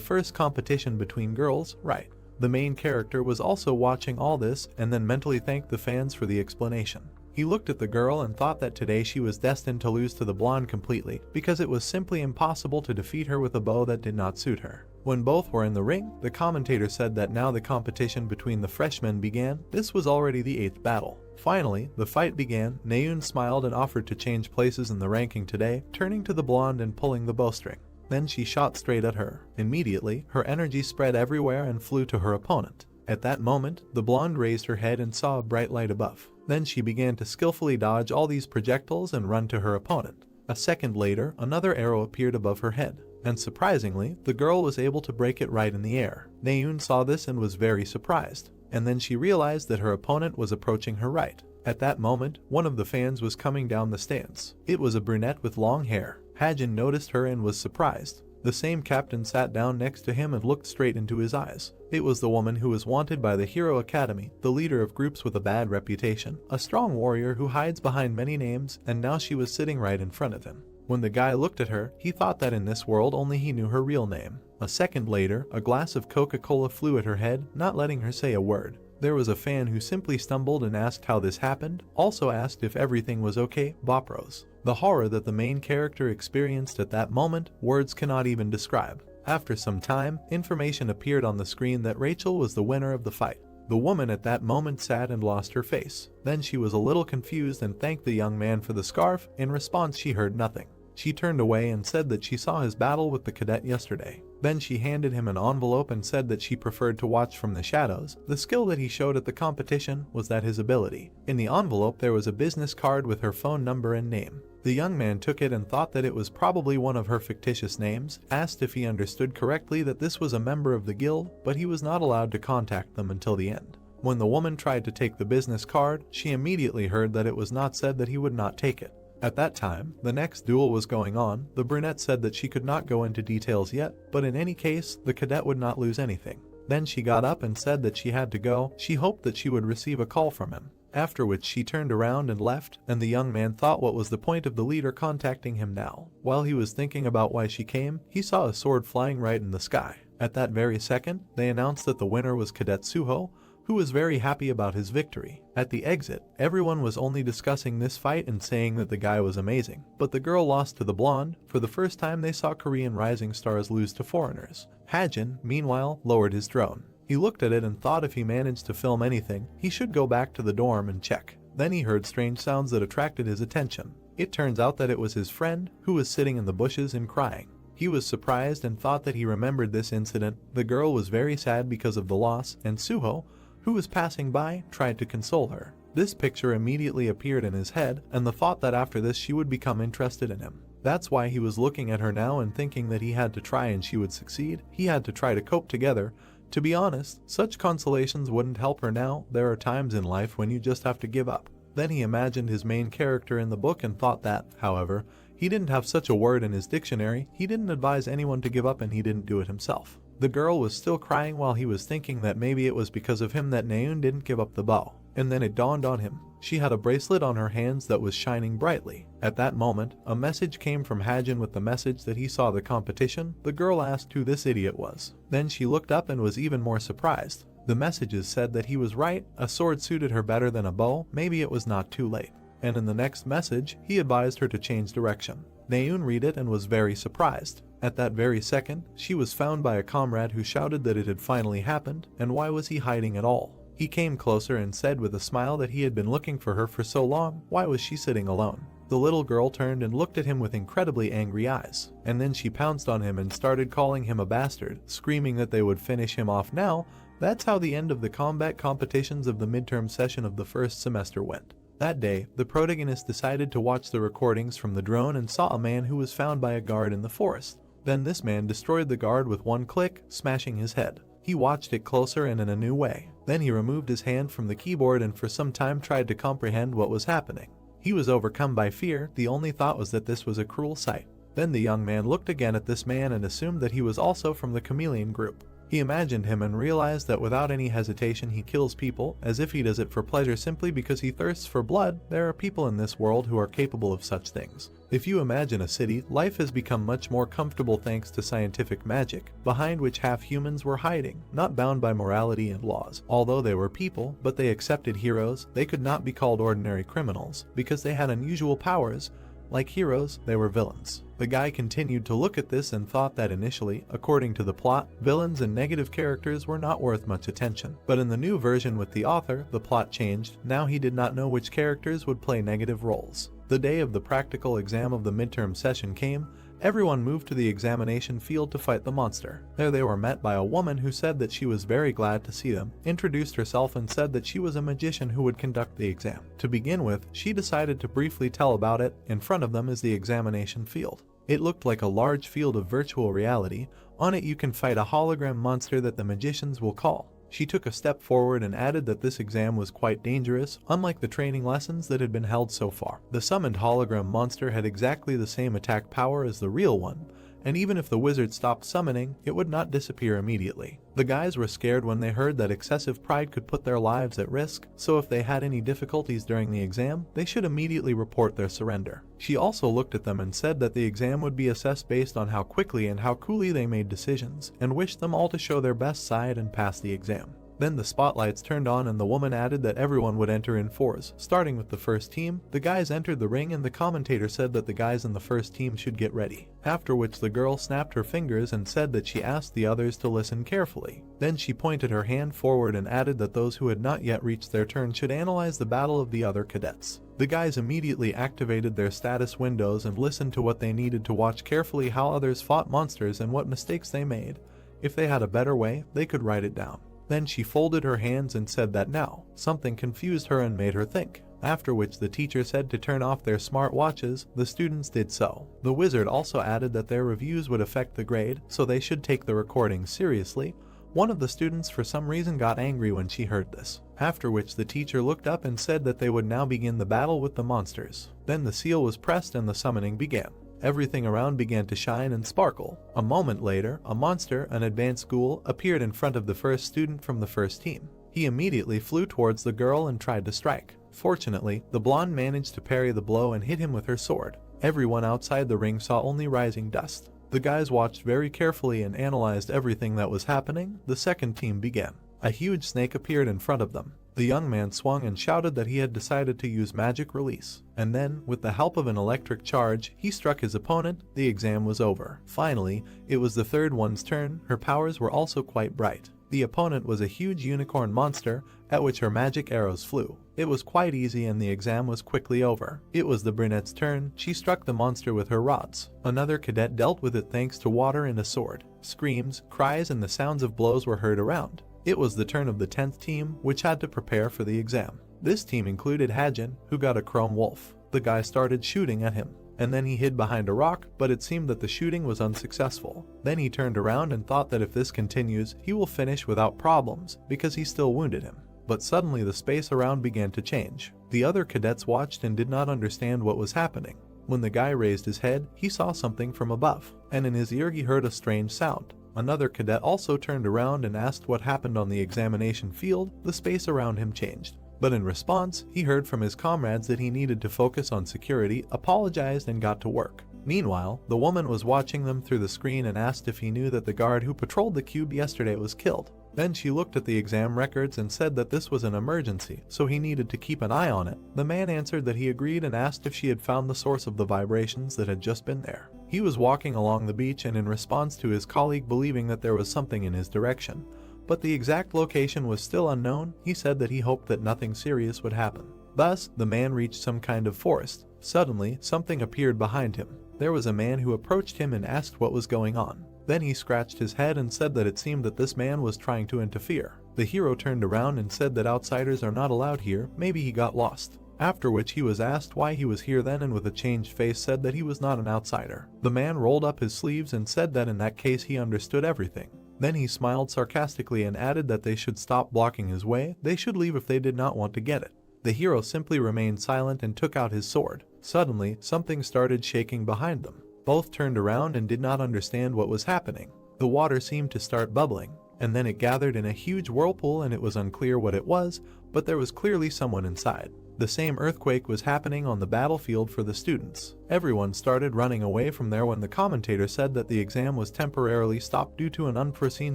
first competition between girls, right. The main character was also watching all this and then mentally thanked the fans for the explanation. He looked at the girl and thought that today she was destined to lose to the blonde completely, because it was simply impossible to defeat her with a bow that did not suit her. When both were in the ring, the commentator said that now the competition between the freshmen began. This was already the 8th battle. Finally, the fight began. Naeun smiled and offered to change places in the ranking today, turning to the blonde and pulling the bowstring. Then she shot straight at her. Immediately, her energy spread everywhere and flew to her opponent. At that moment, the blonde raised her head and saw a bright light above. Then she began to skillfully dodge all these projectiles and run to her opponent. A second later, another arrow appeared above her head. And surprisingly, the girl was able to break it right in the air. Naeun saw this and was very surprised. And then she realized that her opponent was approaching her right. At that moment, one of the fans was coming down the stands. It was a brunette with long hair. Hajin noticed her and was surprised. The same captain sat down next to him and looked straight into his eyes. It was the woman who was wanted by the Hero Academy, the leader of groups with a bad reputation, a strong warrior who hides behind many names, and now she was sitting right in front of him. When the guy looked at her, he thought that in this world only he knew her real name. A second later, a glass of Coca-Cola flew at her head, not letting her say a word. There was a fan who simply stumbled and asked how this happened, also asked if everything was okay, Bopros. The horror that the main character experienced at that moment, words cannot even describe. After some time, information appeared on the screen that Rachel was the winner of the fight. The woman at that moment sat and lost her face. Then she was a little confused and thanked the young man for the scarf. In response, she heard nothing. She turned away and said that she saw his battle with the cadet yesterday. Then she handed him an envelope and said that she preferred to watch from the shadows. The skill that he showed at the competition was that his ability. In the envelope there was a business card with her phone number and name. The young man took it and thought that it was probably one of her fictitious names, asked if he understood correctly that this was a member of the guild, but he was not allowed to contact them until the end. When the woman tried to take the business card, she immediately heard that it was not said that he would not take it. At that time, the next duel was going on. The brunette said that she could not go into details yet, but in any case, the cadet would not lose anything. Then she got up and said that she had to go. She hoped that she would receive a call from him. After which she turned around and left, and the young man thought what was the point of the leader contacting him now. While he was thinking about why she came, he saw a sword flying right in the sky. At that very second, they announced that the winner was Cadet Suho, who was very happy about his victory. At the exit, everyone was only discussing this fight and saying that the guy was amazing. But the girl lost to the blonde. For the first time they saw Korean rising stars lose to foreigners. Hajin, meanwhile, lowered his drone. He looked at it and thought if he managed to film anything, he should go back to the dorm and check. Then he heard strange sounds that attracted his attention. It turns out that it was his friend, who was sitting in the bushes and crying. He was surprised and thought that he remembered this incident. The girl was very sad because of the loss, and Suho, who was passing by, tried to console her. This picture immediately appeared in his head, and the thought that after this she would become interested in him. That's why he was looking at her now and thinking that he had to try and she would succeed. He had to try to cope together. To be honest, such consolations wouldn't help her now. There are times in life when you just have to give up. Then he imagined his main character in the book and thought that, however, he didn't have such a word in his dictionary. He didn't advise anyone to give up and he didn't do it himself. The girl was still crying while he was thinking that maybe it was because of him that Naeun didn't give up the bow. And then it dawned on him. She had a bracelet on her hands that was shining brightly. At that moment, a message came from Hajin with the message that he saw the competition. The girl asked who this idiot was. Then she looked up and was even more surprised. The messages said that he was right, a sword suited her better than a bow, maybe it was not too late. And in the next message, he advised her to change direction. Naeun read it and was very surprised. At that very second, she was found by a comrade who shouted that it had finally happened, and why was he hiding at all? He came closer and said with a smile that he had been looking for her for so long. Why was she sitting alone? The little girl turned and looked at him with incredibly angry eyes, and then she pounced on him and started calling him a bastard, screaming that they would finish him off now. That's how the end of the combat competitions of the midterm session of the first semester went. That day, the protagonist decided to watch the recordings from the drone and saw a man who was found by a guard in the forest. Then this man destroyed the guard with one click, smashing his head. He watched it closer and in a new way. Then he removed his hand from the keyboard and for some time tried to comprehend what was happening. He was overcome by fear. The only thought was that this was a cruel sight. Then the young man looked again at this man and assumed that he was also from the chameleon group. He imagined him and realized that without any hesitation he kills people, as if he does it for pleasure simply because he thirsts for blood. There are people in this world who are capable of such things. If you imagine a city, life has become much more comfortable thanks to scientific magic, behind which half humans were hiding, not bound by morality and laws. Although they were people, but they accepted heroes, they could not be called ordinary criminals, because they had unusual powers. Like heroes, they were villains. The guy continued to look at this and thought that initially, according to the plot, villains and negative characters were not worth much attention. But in the new version with the author, the plot changed. Now he did not know which characters would play negative roles. The day of the practical exam of the midterm session came. Everyone moved to the examination field to fight the monster. There they were met by a woman who said that she was very glad to see them, introduced herself and said that she was a magician who would conduct the exam. To begin with, she decided to briefly tell about it. In front of them is the examination field. It looked like a large field of virtual reality. On it you can fight a hologram monster that the magicians will call. She took a step forward and added that this exam was quite dangerous, unlike the training lessons that had been held so far. The summoned hologram monster had exactly the same attack power as the real one, and even if the wizard stopped summoning, it would not disappear immediately. The guys were scared when they heard that excessive pride could put their lives at risk, so if they had any difficulties during the exam, they should immediately report their surrender. She also looked at them and said that the exam would be assessed based on how quickly and how coolly they made decisions, and wished them all to show their best side and pass the exam. Then the spotlights turned on and the woman added that everyone would enter in fours, starting with the first team. The guys entered the ring and the commentator said that the guys in the first team should get ready. After which the girl snapped her fingers and said that she asked the others to listen carefully. Then she pointed her hand forward and added that those who had not yet reached their turn should analyze the battle of the other cadets. The guys immediately activated their status windows and listened to what they needed to watch carefully how others fought monsters and what mistakes they made. If they had a better way, they could write it down. Then she folded her hands and said that now, something confused her and made her think. after which the teacher said to turn off their smart watches. The students did so. The wizard also added that their reviews would affect the grade, so they should take the recording seriously. One of the students for some reason got angry when she heard this, after which the teacher looked up and said that they would now begin the battle with the monsters. Then the seal was pressed and the summoning began. Everything around began to shine and sparkle. A moment later, a monster, an advanced ghoul, appeared in front of the first student from the first team. He immediately flew towards the girl and tried to strike. Fortunately, the blonde managed to parry the blow and hit him with her sword. Everyone outside the ring saw only rising dust. The guys watched very carefully and analyzed everything that was happening. The second team began. A huge snake appeared in front of them. The young man swung and shouted that he had decided to use magic release. And then, with the help of an electric charge, he struck his opponent. The exam was over. Finally, it was the third one's turn. Her powers were also quite bright. The opponent was a huge unicorn monster, at which her magic arrows flew. It was quite easy and the exam was quickly over. It was the brunette's turn. She struck the monster with her rods. Another cadet dealt with it thanks to water and a sword. Screams, cries, and the sounds of blows were heard around. It was the turn of the 10th team, which had to prepare for the exam. This team included Hajin, who got a chrome wolf. The guy started shooting at him, and then he hid behind a rock, but it seemed that the shooting was unsuccessful. Then he turned around and thought that if this continues, he will finish without problems, because he still wounded him. But suddenly the space around began to change. The other cadets watched and did not understand what was happening. When the guy raised his head, he saw something from above, and in his ear he heard a strange sound. Another cadet also turned around and asked what happened on the examination field. The space around him changed. But in response, he heard from his comrades that he needed to focus on security, apologized, and got to work. Meanwhile, the woman was watching them through the screen and asked if he knew that the guard who patrolled the cube yesterday was killed. Then she looked at the exam records and said that this was an emergency, so he needed to keep an eye on it. The man answered that he agreed and asked if she had found the source of the vibrations that had just been there. He was walking along the beach and in response to his colleague believing that there was something in his direction, but the exact location was still unknown, he said that he hoped that nothing serious would happen. Thus, the man reached some kind of forest. Suddenly, something appeared behind him. There was a man who approached him and asked what was going on. Then he scratched his head and said that it seemed that this man was trying to interfere. The hero turned around and said that outsiders are not allowed here, maybe he got lost. After which he was asked why he was here then and with a changed face said that he was not an outsider. The man rolled up his sleeves and said that in that case he understood everything. Then he smiled sarcastically and added that they should stop blocking his way, they should leave if they did not want to get it. The hero simply remained silent and took out his sword. Suddenly, something started shaking behind them. Both turned around and did not understand what was happening. The water seemed to start bubbling, and then it gathered in a huge whirlpool and it was unclear what it was, but there was clearly someone inside. The same earthquake was happening on the battlefield for the students. Everyone started running away from there when the commentator said that the exam was temporarily stopped due to an unforeseen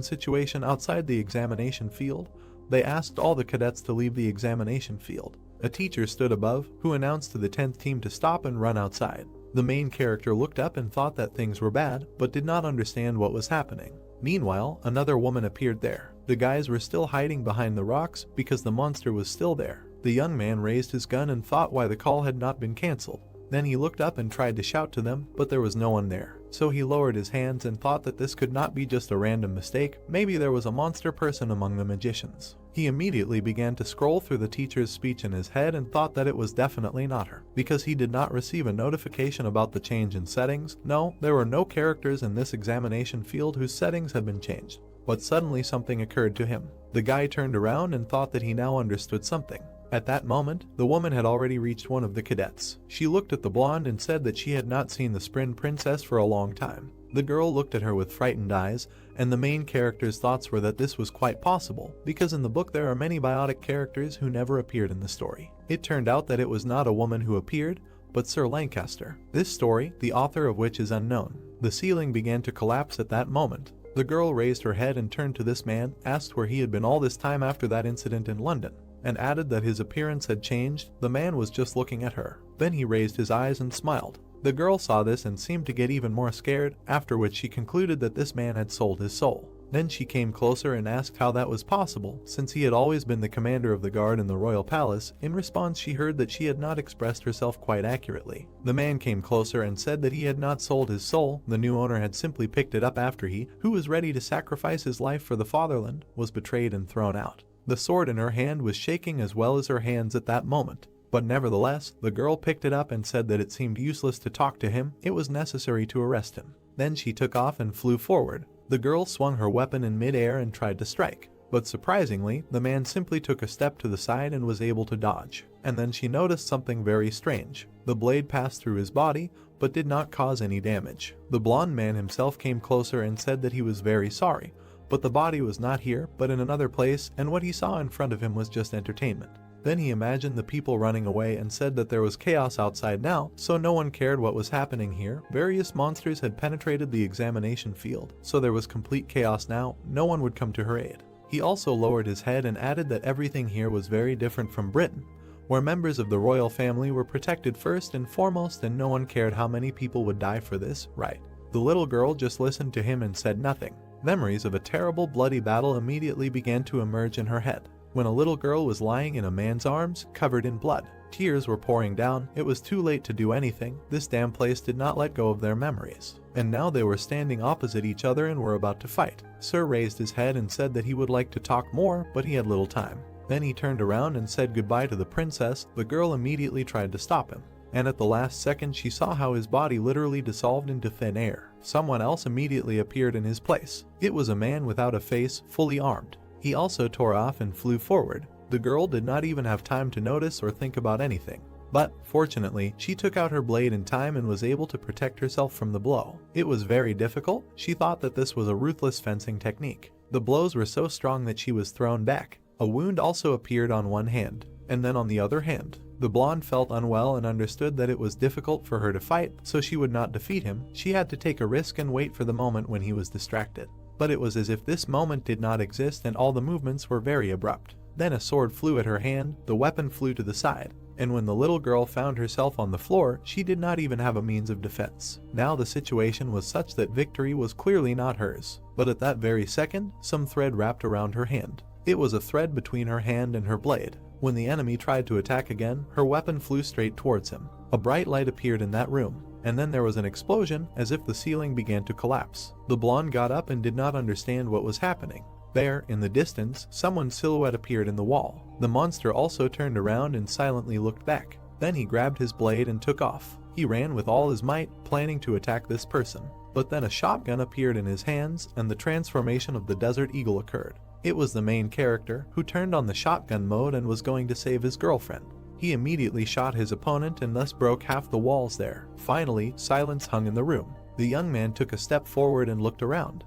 situation outside the examination field. They asked all the cadets to leave the examination field. A teacher stood above, who announced to the 10th team to stop and run outside. The main character looked up and thought that things were bad, but did not understand what was happening. Meanwhile, another woman appeared there. The guys were still hiding behind the rocks because the monster was still there. The young man raised his gun and thought why the call had not been cancelled. Then he looked up and tried to shout to them, but there was no one there. So he lowered his hands and thought that this could not be just a random mistake, maybe there was a monster person among the magicians. He immediately began to scroll through the teacher's speech in his head and thought that it was definitely not her, because he did not receive a notification about the change in settings. No, there were no characters in this examination field whose settings had been changed. But suddenly something occurred to him. The guy turned around and thought that he now understood something. At that moment, the woman had already reached one of the cadets. She looked at the blonde and said that she had not seen the Spring Princess for a long time. The girl looked at her with frightened eyes, and the main character's thoughts were that this was quite possible, because in the book there are many biotic characters who never appeared in the story. It turned out that it was not a woman who appeared, but Sir Lancaster. This story, the author of which is unknown. The ceiling began to collapse at that moment. The girl raised her head and turned to this man, asked where he had been all this time after that incident in London, and added that his appearance had changed. The man was just looking at her. Then he raised his eyes and smiled. The girl saw this and seemed to get even more scared, after which she concluded that this man had sold his soul. Then she came closer and asked how that was possible, since he had always been the commander of the guard in the royal palace. In response, she heard that she had not expressed herself quite accurately. The man came closer and said that he had not sold his soul, the new owner had simply picked it up after he, who was ready to sacrifice his life for the fatherland, was betrayed and thrown out. The sword in her hand was shaking as well as her hands at that moment. But nevertheless, the girl picked it up and said that it seemed useless to talk to him, it was necessary to arrest him. Then she took off and flew forward. The girl swung her weapon in mid-air and tried to strike. But surprisingly, the man simply took a step to the side and was able to dodge. And then she noticed something very strange. The blade passed through his body, but did not cause any damage. The blonde man himself came closer and said that he was very sorry, but the body was not here, but in another place, and what he saw in front of him was just entertainment. Then he imagined the people running away and said that there was chaos outside now, so no one cared what was happening here. Various monsters had penetrated the examination field, so there was complete chaos now, no one would come to her aid. He also lowered his head and added that everything here was very different from Britain, where members of the royal family were protected first and foremost and no one cared how many people would die for this, right? The little girl just listened to him and said nothing. Memories of a terrible bloody battle immediately began to emerge in her head. When a little girl was lying in a man's arms, covered in blood. Tears were pouring down, it was too late to do anything, this damn place did not let go of their memories. And now they were standing opposite each other and were about to fight. Sir raised his head and said that he would like to talk more, but he had little time. Then he turned around and said goodbye to the princess. The girl immediately tried to stop him. And at the last second she saw how his body literally dissolved into thin air. Someone else immediately appeared in his place. It was a man without a face, fully armed. He also tore off and flew forward. The girl did not even have time to notice or think about anything. But, fortunately, she took out her blade in time and was able to protect herself from the blow. It was very difficult. She thought that this was a ruthless fencing technique. The blows were so strong that she was thrown back. A wound also appeared on one hand, and then on the other hand. The blonde felt unwell and understood that it was difficult for her to fight, so she would not defeat him. She had to take a risk and wait for the moment when he was distracted. But it was as if this moment did not exist and all the movements were very abrupt. Then a sword flew at her hand, the weapon flew to the side, and when the little girl found herself on the floor, she did not even have a means of defense. Now the situation was such that victory was clearly not hers. But at that very second, some thread wrapped around her hand. It was a thread between her hand and her blade. When the enemy tried to attack again, her weapon flew straight towards him. A bright light appeared in that room, and then there was an explosion as if the ceiling began to collapse. The blonde got up and did not understand what was happening. There, in the distance, someone's silhouette appeared in the wall. The monster also turned around and silently looked back. Then he grabbed his blade and took off. He ran with all his might, planning to attack this person. But then a shotgun appeared in his hands, and the transformation of the desert eagle occurred. It was the main character, who turned on the shotgun mode and was going to save his girlfriend. He immediately shot his opponent and thus broke half the walls there. Finally, silence hung in the room. The young man took a step forward and looked around.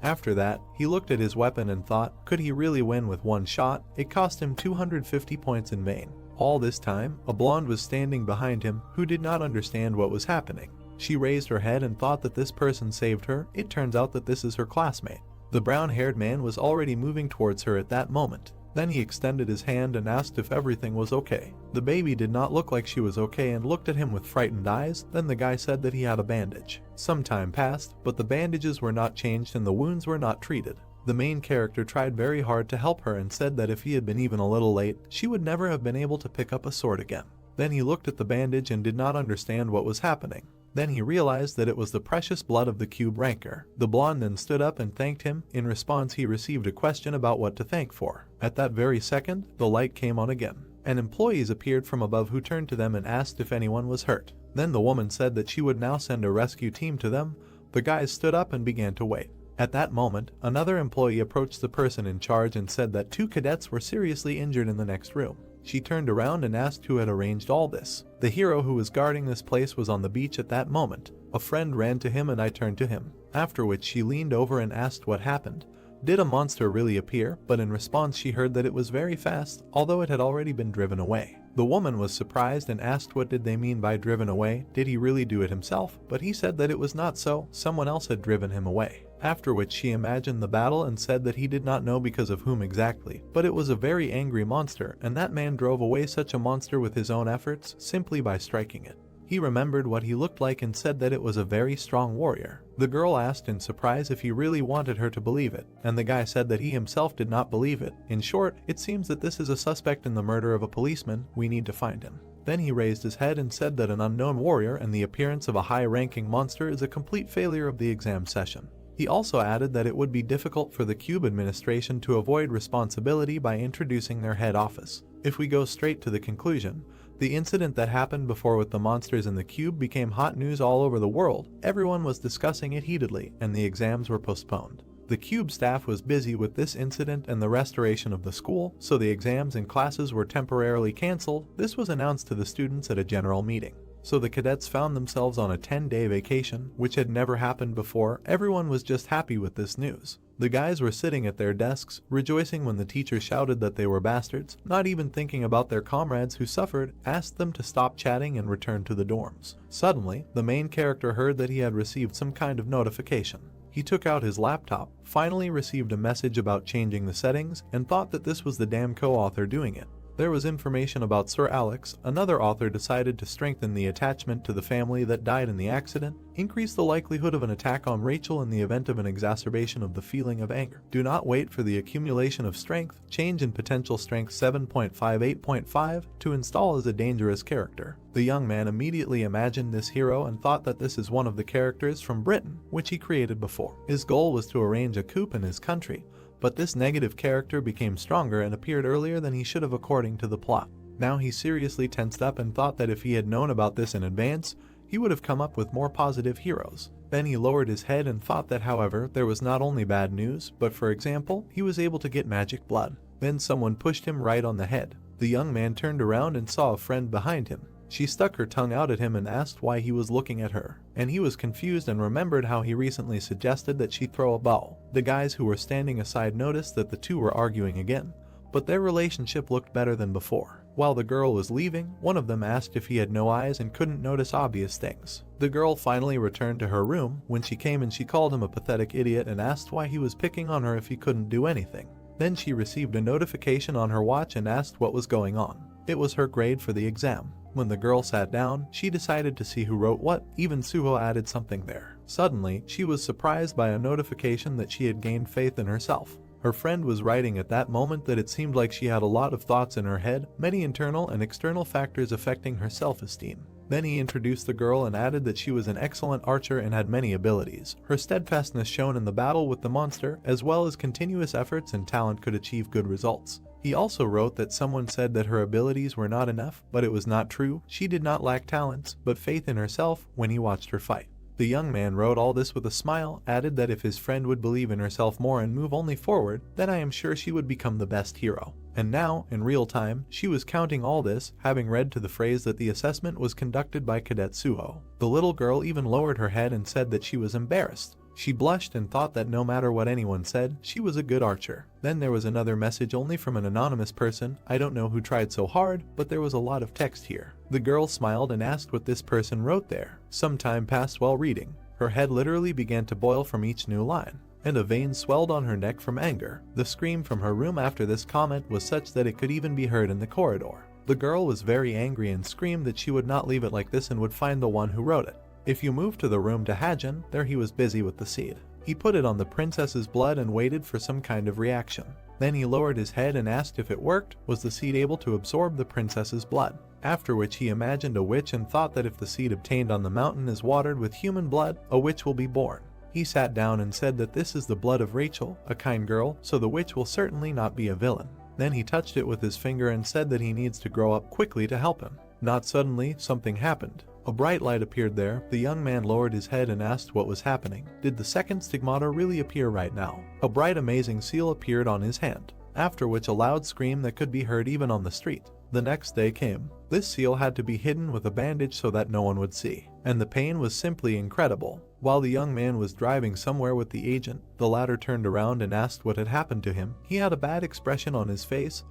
After that, he looked at his weapon and thought, could he really win with one shot? It cost him 250 points in vain. All this time, a blonde was standing behind him, who did not understand what was happening. She raised her head and thought that this person saved her. It turns out that this is her classmate. The brown-haired man was already moving towards her at that moment. Then he extended his hand and asked if everything was okay. The baby did not look like she was okay and looked at him with frightened eyes. Then the guy said that he had a bandage. Some time passed, but the bandages were not changed and the wounds were not treated. The main character tried very hard to help her and said that if he had been even a little late, she would never have been able to pick up a sword again. Then he looked at the bandage and did not understand what was happening. Then he realized that it was the precious blood of the cube ranker. The blonde then stood up and thanked him. In response, he received a question about what to thank for. At that very second, the light came on again, and employees appeared from above who turned to them and asked if anyone was hurt. Then the woman said that she would now send a rescue team to them. The guys stood up and began to wait. At that moment, another employee approached the person in charge and said that 2 cadets were seriously injured in the next room. She turned around and asked who had arranged all this. The hero who was guarding this place was on the beach at that moment. A friend ran to him and I turned to him. After which she leaned over and asked what happened. Did a monster really appear? But in response she heard that it was very fast, although it had already been driven away. The woman was surprised and asked what did they mean by driven away, did he really do it himself? But he said that it was not so, someone else had driven him away. After which she imagined the battle and said that he did not know because of whom exactly, but it was a very angry monster, and that man drove away such a monster with his own efforts, simply by striking it. He remembered what he looked like and said that it was a very strong warrior. The girl asked in surprise if he really wanted her to believe it, and the guy said that he himself did not believe it. In short, it seems that this is a suspect in the murder of a policeman, we need to find him. Then he raised his head and said that an unknown warrior and the appearance of a high-ranking monster is a complete failure of the exam session. He also added that it would be difficult for the Cube administration to avoid responsibility by introducing their head office. If we go straight to the conclusion, the incident that happened before with the monsters in the Cube became hot news all over the world. Everyone was discussing it heatedly, and the exams were postponed. The Cube staff was busy with this incident and the restoration of the school, so the exams and classes were temporarily cancelled. This was announced to the students at a general meeting. So the cadets found themselves on a 10-day vacation, which had never happened before. Everyone was just happy with this news. The guys were sitting at their desks, rejoicing when the teacher shouted that they were bastards, not even thinking about their comrades who suffered, asked them to stop chatting and return to the dorms. Suddenly, the main character heard that he had received some kind of notification. He took out his laptop, finally received a message about changing the settings, and thought that this was the damn co-author doing it. There was information about Sir Alex. Another author decided to strengthen the attachment to the family that died in the accident, increase the likelihood of an attack on Rachel in the event of an exacerbation of the feeling of anger. Do not wait for the accumulation of strength, change in potential strength 7.58.5 to install as a dangerous character. The young man immediately imagined this hero and thought that this is one of the characters from Britain, which he created before. His goal was to arrange a coup in his country, but this negative character became stronger and appeared earlier than he should have according to the plot. Now he seriously tensed up and thought that if he had known about this in advance, he would have come up with more positive heroes. Then he lowered his head and thought that, however, there was not only bad news, but for example, he was able to get magic blood. Then someone pushed him right on the head. The young man turned around and saw a friend behind him. She stuck her tongue out at him and asked why he was looking at her, and he was confused and remembered how he recently suggested that she throw a bow. The guys who were standing aside noticed that the two were arguing again, but their relationship looked better than before. While the girl was leaving, one of them asked if he had no eyes and couldn't notice obvious things. The girl finally returned to her room. When she came in, she called him a pathetic idiot and asked why he was picking on her if he couldn't do anything. Then she received a notification on her watch and asked what was going on. It was her grade for the exam. When the girl sat down, she decided to see who wrote what. Even Suho added something there. Suddenly, she was surprised by a notification that she had gained faith in herself. Her friend was writing at that moment that it seemed like she had a lot of thoughts in her head, many internal and external factors affecting her self-esteem. Then he introduced the girl and added that she was an excellent archer and had many abilities. Her steadfastness shown in the battle with the monster, as well as continuous efforts and talent, could achieve good results. He also wrote that someone said that her abilities were not enough, but it was not true. She did not lack talents, but faith in herself when he watched her fight. The young man wrote all this with a smile, added that if his friend would believe in herself more and move only forward, then I am sure she would become the best hero. And now, in real time, she was counting all this, having read to the phrase that the assessment was conducted by Cadet Suho. The little girl even lowered her head and said that she was embarrassed. She blushed and thought that no matter what anyone said, she was a good archer. Then there was another message only from an anonymous person. I don't know who tried so hard, but there was a lot of text here. The girl smiled and asked what this person wrote there. Some time passed while reading. Her head literally began to boil from each new line, and a vein swelled on her neck from anger. The scream from her room after this comment was such that it could even be heard in the corridor. The girl was very angry and screamed that she would not leave it like this and would find the one who wrote it. If you move to the room to Hajin, there he was busy with the seed. He put it on the princess's blood and waited for some kind of reaction. Then he lowered his head and asked if it worked. Was the seed able to absorb the princess's blood? After which he imagined a witch and thought that if the seed obtained on the mountain is watered with human blood, a witch will be born. He sat down and said that this is the blood of Rachel, a kind girl, so the witch will certainly not be a villain. Then he touched it with his finger and said that he needs to grow up quickly to help him. Not suddenly, something happened. A bright light appeared there. The young man lowered his head and asked what was happening. Did the second stigmata really appear right now? A bright amazing seal appeared on his hand, after which a loud scream that could be heard even on the street. The next day came. This seal had to be hidden with a bandage so that no one would see, and the pain was simply incredible. While the young man was driving somewhere with the agent, the latter turned around and asked what had happened to him. He had a bad expression on his face,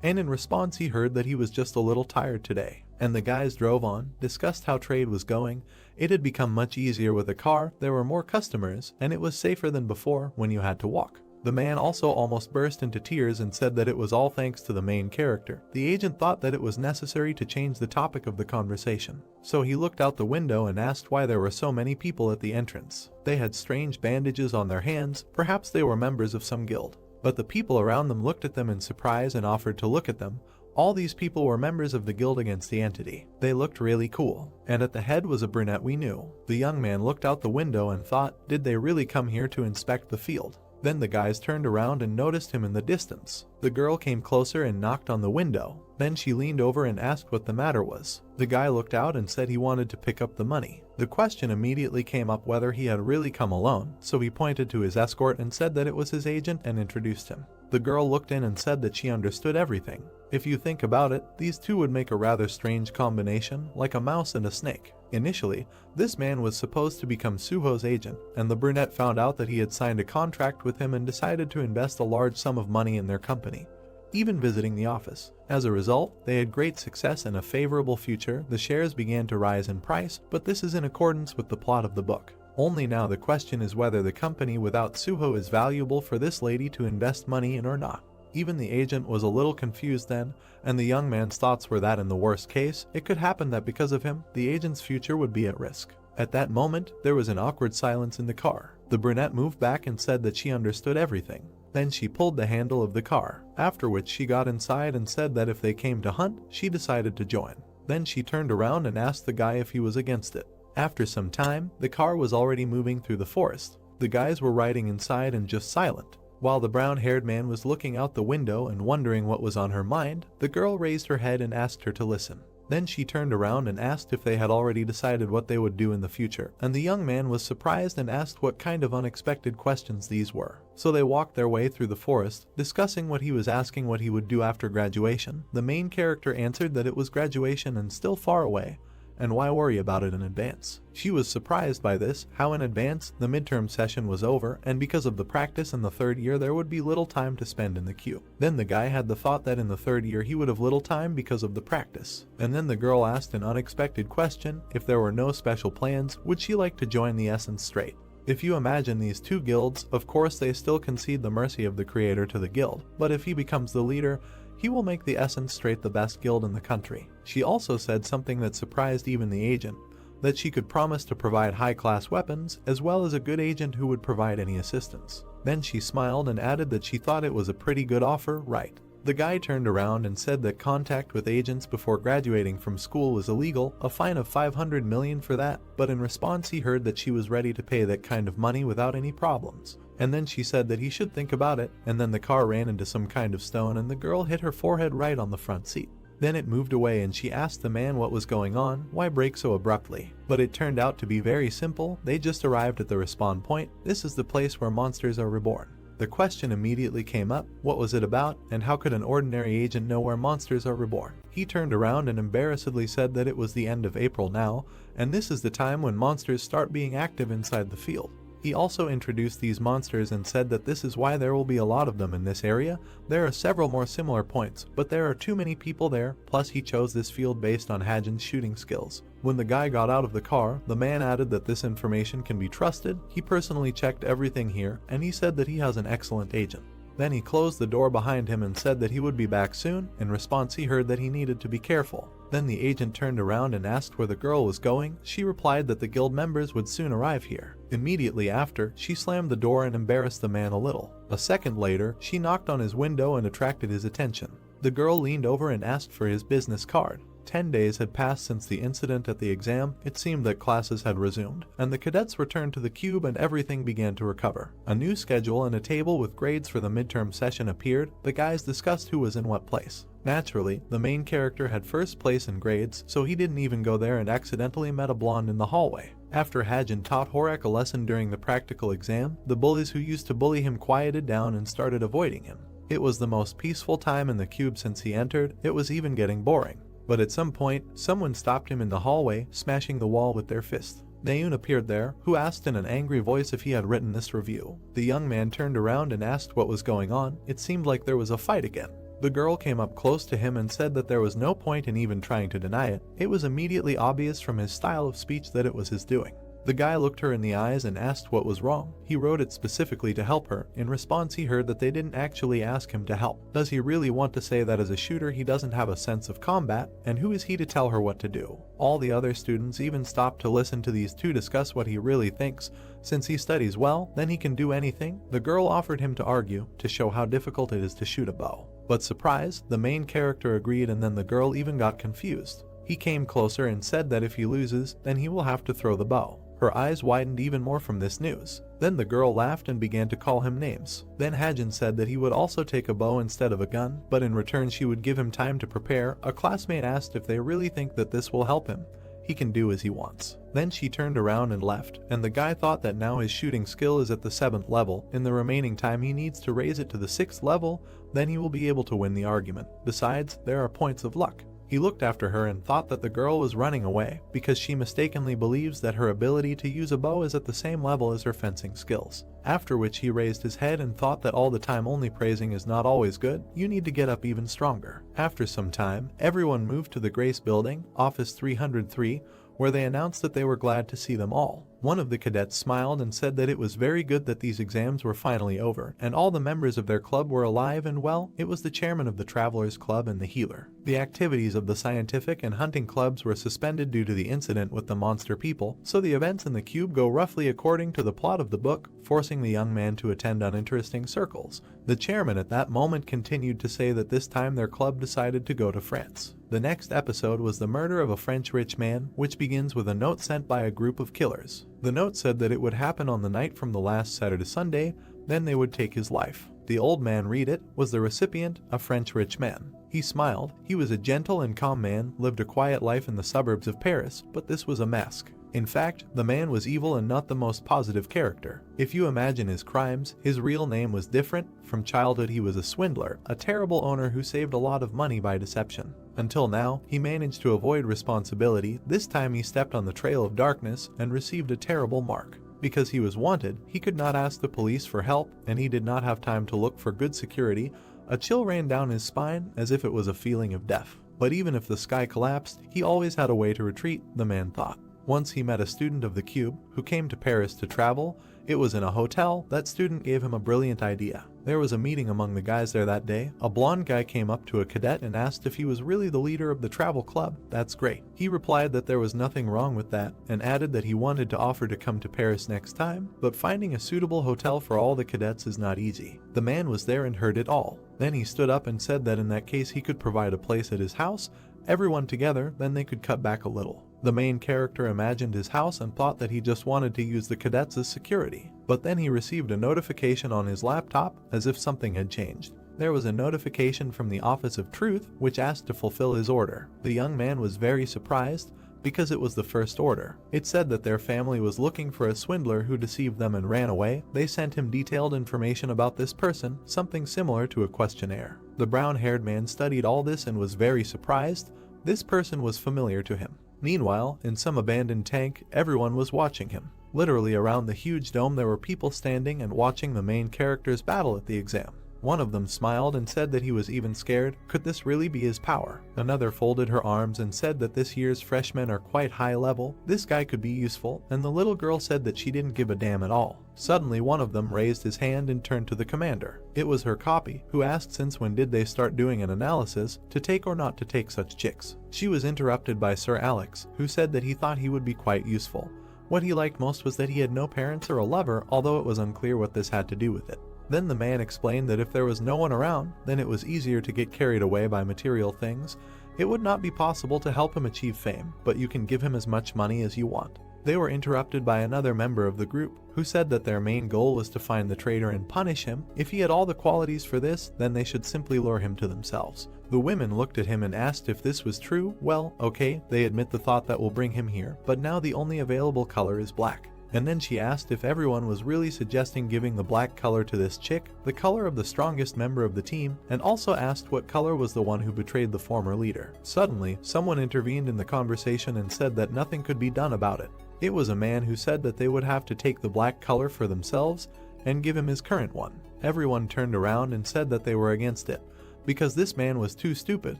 and in response he heard that he was just a little tired today. And the guys drove on, discussed how trade was going. It had become much easier with a car, there were more customers, and it was safer than before when you had to walk. The man also almost burst into tears and said that it was all thanks to the main character. The agent thought that it was necessary to change the topic of the conversation. So he looked out the window and asked why there were so many people at the entrance. They had strange bandages on their hands, perhaps they were members of some guild. But the people around them looked at them in surprise and offered to look at them. All these people were members of the guild against the entity. They looked really cool. And at the head was a brunette we knew. The young man looked out the window and thought, did they really come here to inspect the field? Then the guys turned around and noticed him in the distance. The girl came closer and knocked on the window. Then she leaned over and asked what the matter was. The guy looked out and said he wanted to pick up the money. The question immediately came up whether he had really come alone, so he pointed to his escort and said that it was his agent and introduced him. The girl looked in and said that she understood everything. If you think about it, these two would make a rather strange combination, like a mouse and a snake. Initially, this man was supposed to become Suho's agent, and the brunette found out that he had signed a contract with him and decided to invest a large sum of money in their company, even visiting the office. As a result, they had great success and a favorable future. The shares began to rise in price, but this is in accordance with the plot of the book. Only now the question is whether the company without Suho is valuable for this lady to invest money in or not. Even the agent was a little confused then, and the young man's thoughts were that in the worst case, it could happen that because of him, the agent's future would be at risk. At that moment, there was an awkward silence in the car. The brunette moved back and said that she understood everything. Then she pulled the handle of the car, after which she got inside and said that if they came to hunt, she decided to join. Then she turned around and asked the guy if he was against it. After some time, the car was already moving through the forest. The guys were riding inside and just silent. While the brown-haired man was looking out the window and wondering what was on her mind, the girl raised her head and asked her to listen. Then she turned around and asked if they had already decided what they would do in the future, and the young man was surprised and asked what kind of unexpected questions these were. So they walked their way through the forest, discussing what he was asking what he would do after graduation. The main character answered that it was graduation and still far away, and why worry about it in advance? She was surprised by this, how in advance the midterm session was over, and because of the practice in the third year there would be little time to spend in the queue. Then the guy had the thought that in the third year he would have little time because of the practice. And then the girl asked an unexpected question: if there were no special plans, would she like to join the Essence straight? If you imagine these two guilds, of course they still concede the mercy of the creator to the guild, but if he becomes the leader, he will make the Essence Straight the best guild in the country. She also said something that surprised even the agent, that she could promise to provide high-class weapons, as well as a good agent who would provide any assistance. Then she smiled and added that she thought it was a pretty good offer, right? The guy turned around and said that contact with agents before graduating from school was illegal, a fine of 500 million for that, but in response he heard that she was ready to pay that kind of money without any problems. And then she said that he should think about it, and then the car ran into some kind of stone and the girl hit her forehead right on the front seat. Then it moved away and she asked the man what was going on, why brake so abruptly. But it turned out to be very simple. They just arrived at the respawn point. This is the place where monsters are reborn. The question immediately came up, what was it about, and how could an ordinary agent know where monsters are reborn? He turned around and embarrassedly said that it was the end of April now, and this is the time when monsters start being active inside the field. He also introduced these monsters and said that this is why there will be a lot of them in this area. There are several more similar points, but there are too many people there, plus he chose this field based on Hajin's shooting skills. When the guy got out of the car, the man added that this information can be trusted. He personally checked everything here, and he said that he has an excellent agent. Then he closed the door behind him and said that he would be back soon. In response he heard that he needed to be careful. Then the agent turned around and asked where the girl was going. She replied that the guild members would soon arrive here. Immediately after, she slammed the door and embarrassed the man a little. A second later, she knocked on his window and attracted his attention. The girl leaned over and asked for his business card. 10 days had passed since the incident at the exam. It seemed that classes had resumed, and the cadets returned to the cube and everything began to recover. A new schedule and a table with grades for the midterm session appeared. The guys discussed who was in what place. Naturally, the main character had first place in grades, so he didn't even go there and accidentally met a blonde in the hallway. After Hajin taught Horak a lesson during the practical exam, the bullies who used to bully him quieted down and started avoiding him. It was the most peaceful time in the cube since he entered. It was even getting boring. But at some point, someone stopped him in the hallway, smashing the wall with their fist. Nayoon appeared there, who asked in an angry voice if he had written this review. The young man turned around and asked what was going on. It seemed like there was a fight again. The girl came up close to him and said that there was no point in even trying to deny it. It was immediately obvious from his style of speech that it was his doing. The guy looked her in the eyes and asked what was wrong. He wrote it specifically to help her. In response he heard that they didn't actually ask him to help. Does he really want to say that as a shooter he doesn't have a sense of combat? And who is he to tell her what to do? All the other students even stopped to listen to these two discuss what he really thinks. Since he studies well, then he can do anything. The girl offered him to argue, to show how difficult it is to shoot a bow. But surprise, the main character agreed, and then the girl even got confused. He came closer and said that if he loses, then he will have to throw the bow. Her eyes widened even more from this news. Then the girl laughed and began to call him names. Then Hajin said that he would also take a bow instead of a gun, but in return she would give him time to prepare. A classmate asked if they really think that this will help him. He can do as he wants. Then she turned around and left, and the guy thought that now his shooting skill is at the 7th level. In the remaining time he needs to raise it to the 6th level, then he will be able to win the argument. Besides, there are points of luck. He looked after her and thought that the girl was running away because she mistakenly believes that her ability to use a bow is at the same level as her fencing skills. After which he raised his head and thought that all the time only praising is not always good, you need to get up even stronger. After some time, everyone moved to the Grace building, office 303, where they announced that they were glad to see them all. One of the cadets smiled and said that it was very good that these exams were finally over, and all the members of their club were alive and well. It was the chairman of the Travelers Club and the healer. The activities of the scientific and hunting clubs were suspended due to the incident with the monster people, so the events in the cube go roughly according to the plot of the book, forcing the young man to attend uninteresting circles. The chairman at that moment continued to say that this time their club decided to go to France. The next episode was the murder of a French rich man, which begins with a note sent by a group of killers. The note said that it would happen on the night from the last Saturday to Sunday, then they would take his life. The old man read it, was the recipient, a French rich man. He smiled. He was a gentle and calm man, lived a quiet life in the suburbs of Paris, but this was a mask. In fact, the man was evil and not the most positive character. If you imagine his crimes, his real name was different. From childhood he was a swindler, a terrible owner who saved a lot of money by deception. Until now, he managed to avoid responsibility. This time he stepped on the trail of darkness and received a terrible mark. Because he was wanted, he could not ask the police for help, and he did not have time to look for good security. A chill ran down his spine as if it was a feeling of death. But even if the sky collapsed, he always had a way to retreat, the man thought. Once he met a student of the Cube who came to Paris to travel. It was in a hotel. That student gave him a brilliant idea. There was a meeting among the guys there that day. A blonde guy came up to a cadet and asked if he was really the leader of the travel club. That's great. He replied that there was nothing wrong with that and added that he wanted to offer to come to Paris next time, but finding a suitable hotel for all the cadets is not easy. The man was there and heard it all. Then he stood up and said that in that case he could provide a place at his house, everyone together, then they could cut back a little. The main character imagined his house and thought that he just wanted to use the cadets as security. But then he received a notification on his laptop as if something had changed. There was a notification from the Office of Truth which asked to fulfill his order. The young man was very surprised because it was the first order. It said that their family was looking for a swindler who deceived them and ran away. They sent him detailed information about this person, something similar to a questionnaire. The brown-haired man studied all this and was very surprised. This person was familiar to him. Meanwhile, in some abandoned tank, everyone was watching him. Literally around the huge dome there were people standing and watching the main characters battle at the exam. One of them smiled and said that he was even scared. Could this really be his power? Another folded her arms and said that this year's freshmen are quite high level. This guy could be useful, and the little girl said that she didn't give a damn at all. Suddenly one of them raised his hand and turned to the commander. It was her copy, who asked since when did they start doing an analysis, to take or not to take such chicks. She was interrupted by Sir Alex, who said that he thought he would be quite useful. What he liked most was that he had no parents or a lover, although it was unclear what this had to do with it. Then the man explained that if there was no one around, then it was easier to get carried away by material things. It would not be possible to help him achieve fame, but you can give him as much money as you want. They were interrupted by another member of the group, who said that their main goal was to find the traitor and punish him. If he had all the qualities for this, then they should simply lure him to themselves. The women looked at him and asked if this was true. Well, okay, they admit the thought that will bring him here, but now the only available color is black. And then she asked if everyone was really suggesting giving the black color to this chick, the color of the strongest member of the team, and also asked what color was the one who betrayed the former leader. Suddenly, someone intervened in the conversation and said that nothing could be done about it. It was a man who said that they would have to take the black color for themselves and give him his current one. Everyone turned around and said that they were against it, because this man was too stupid.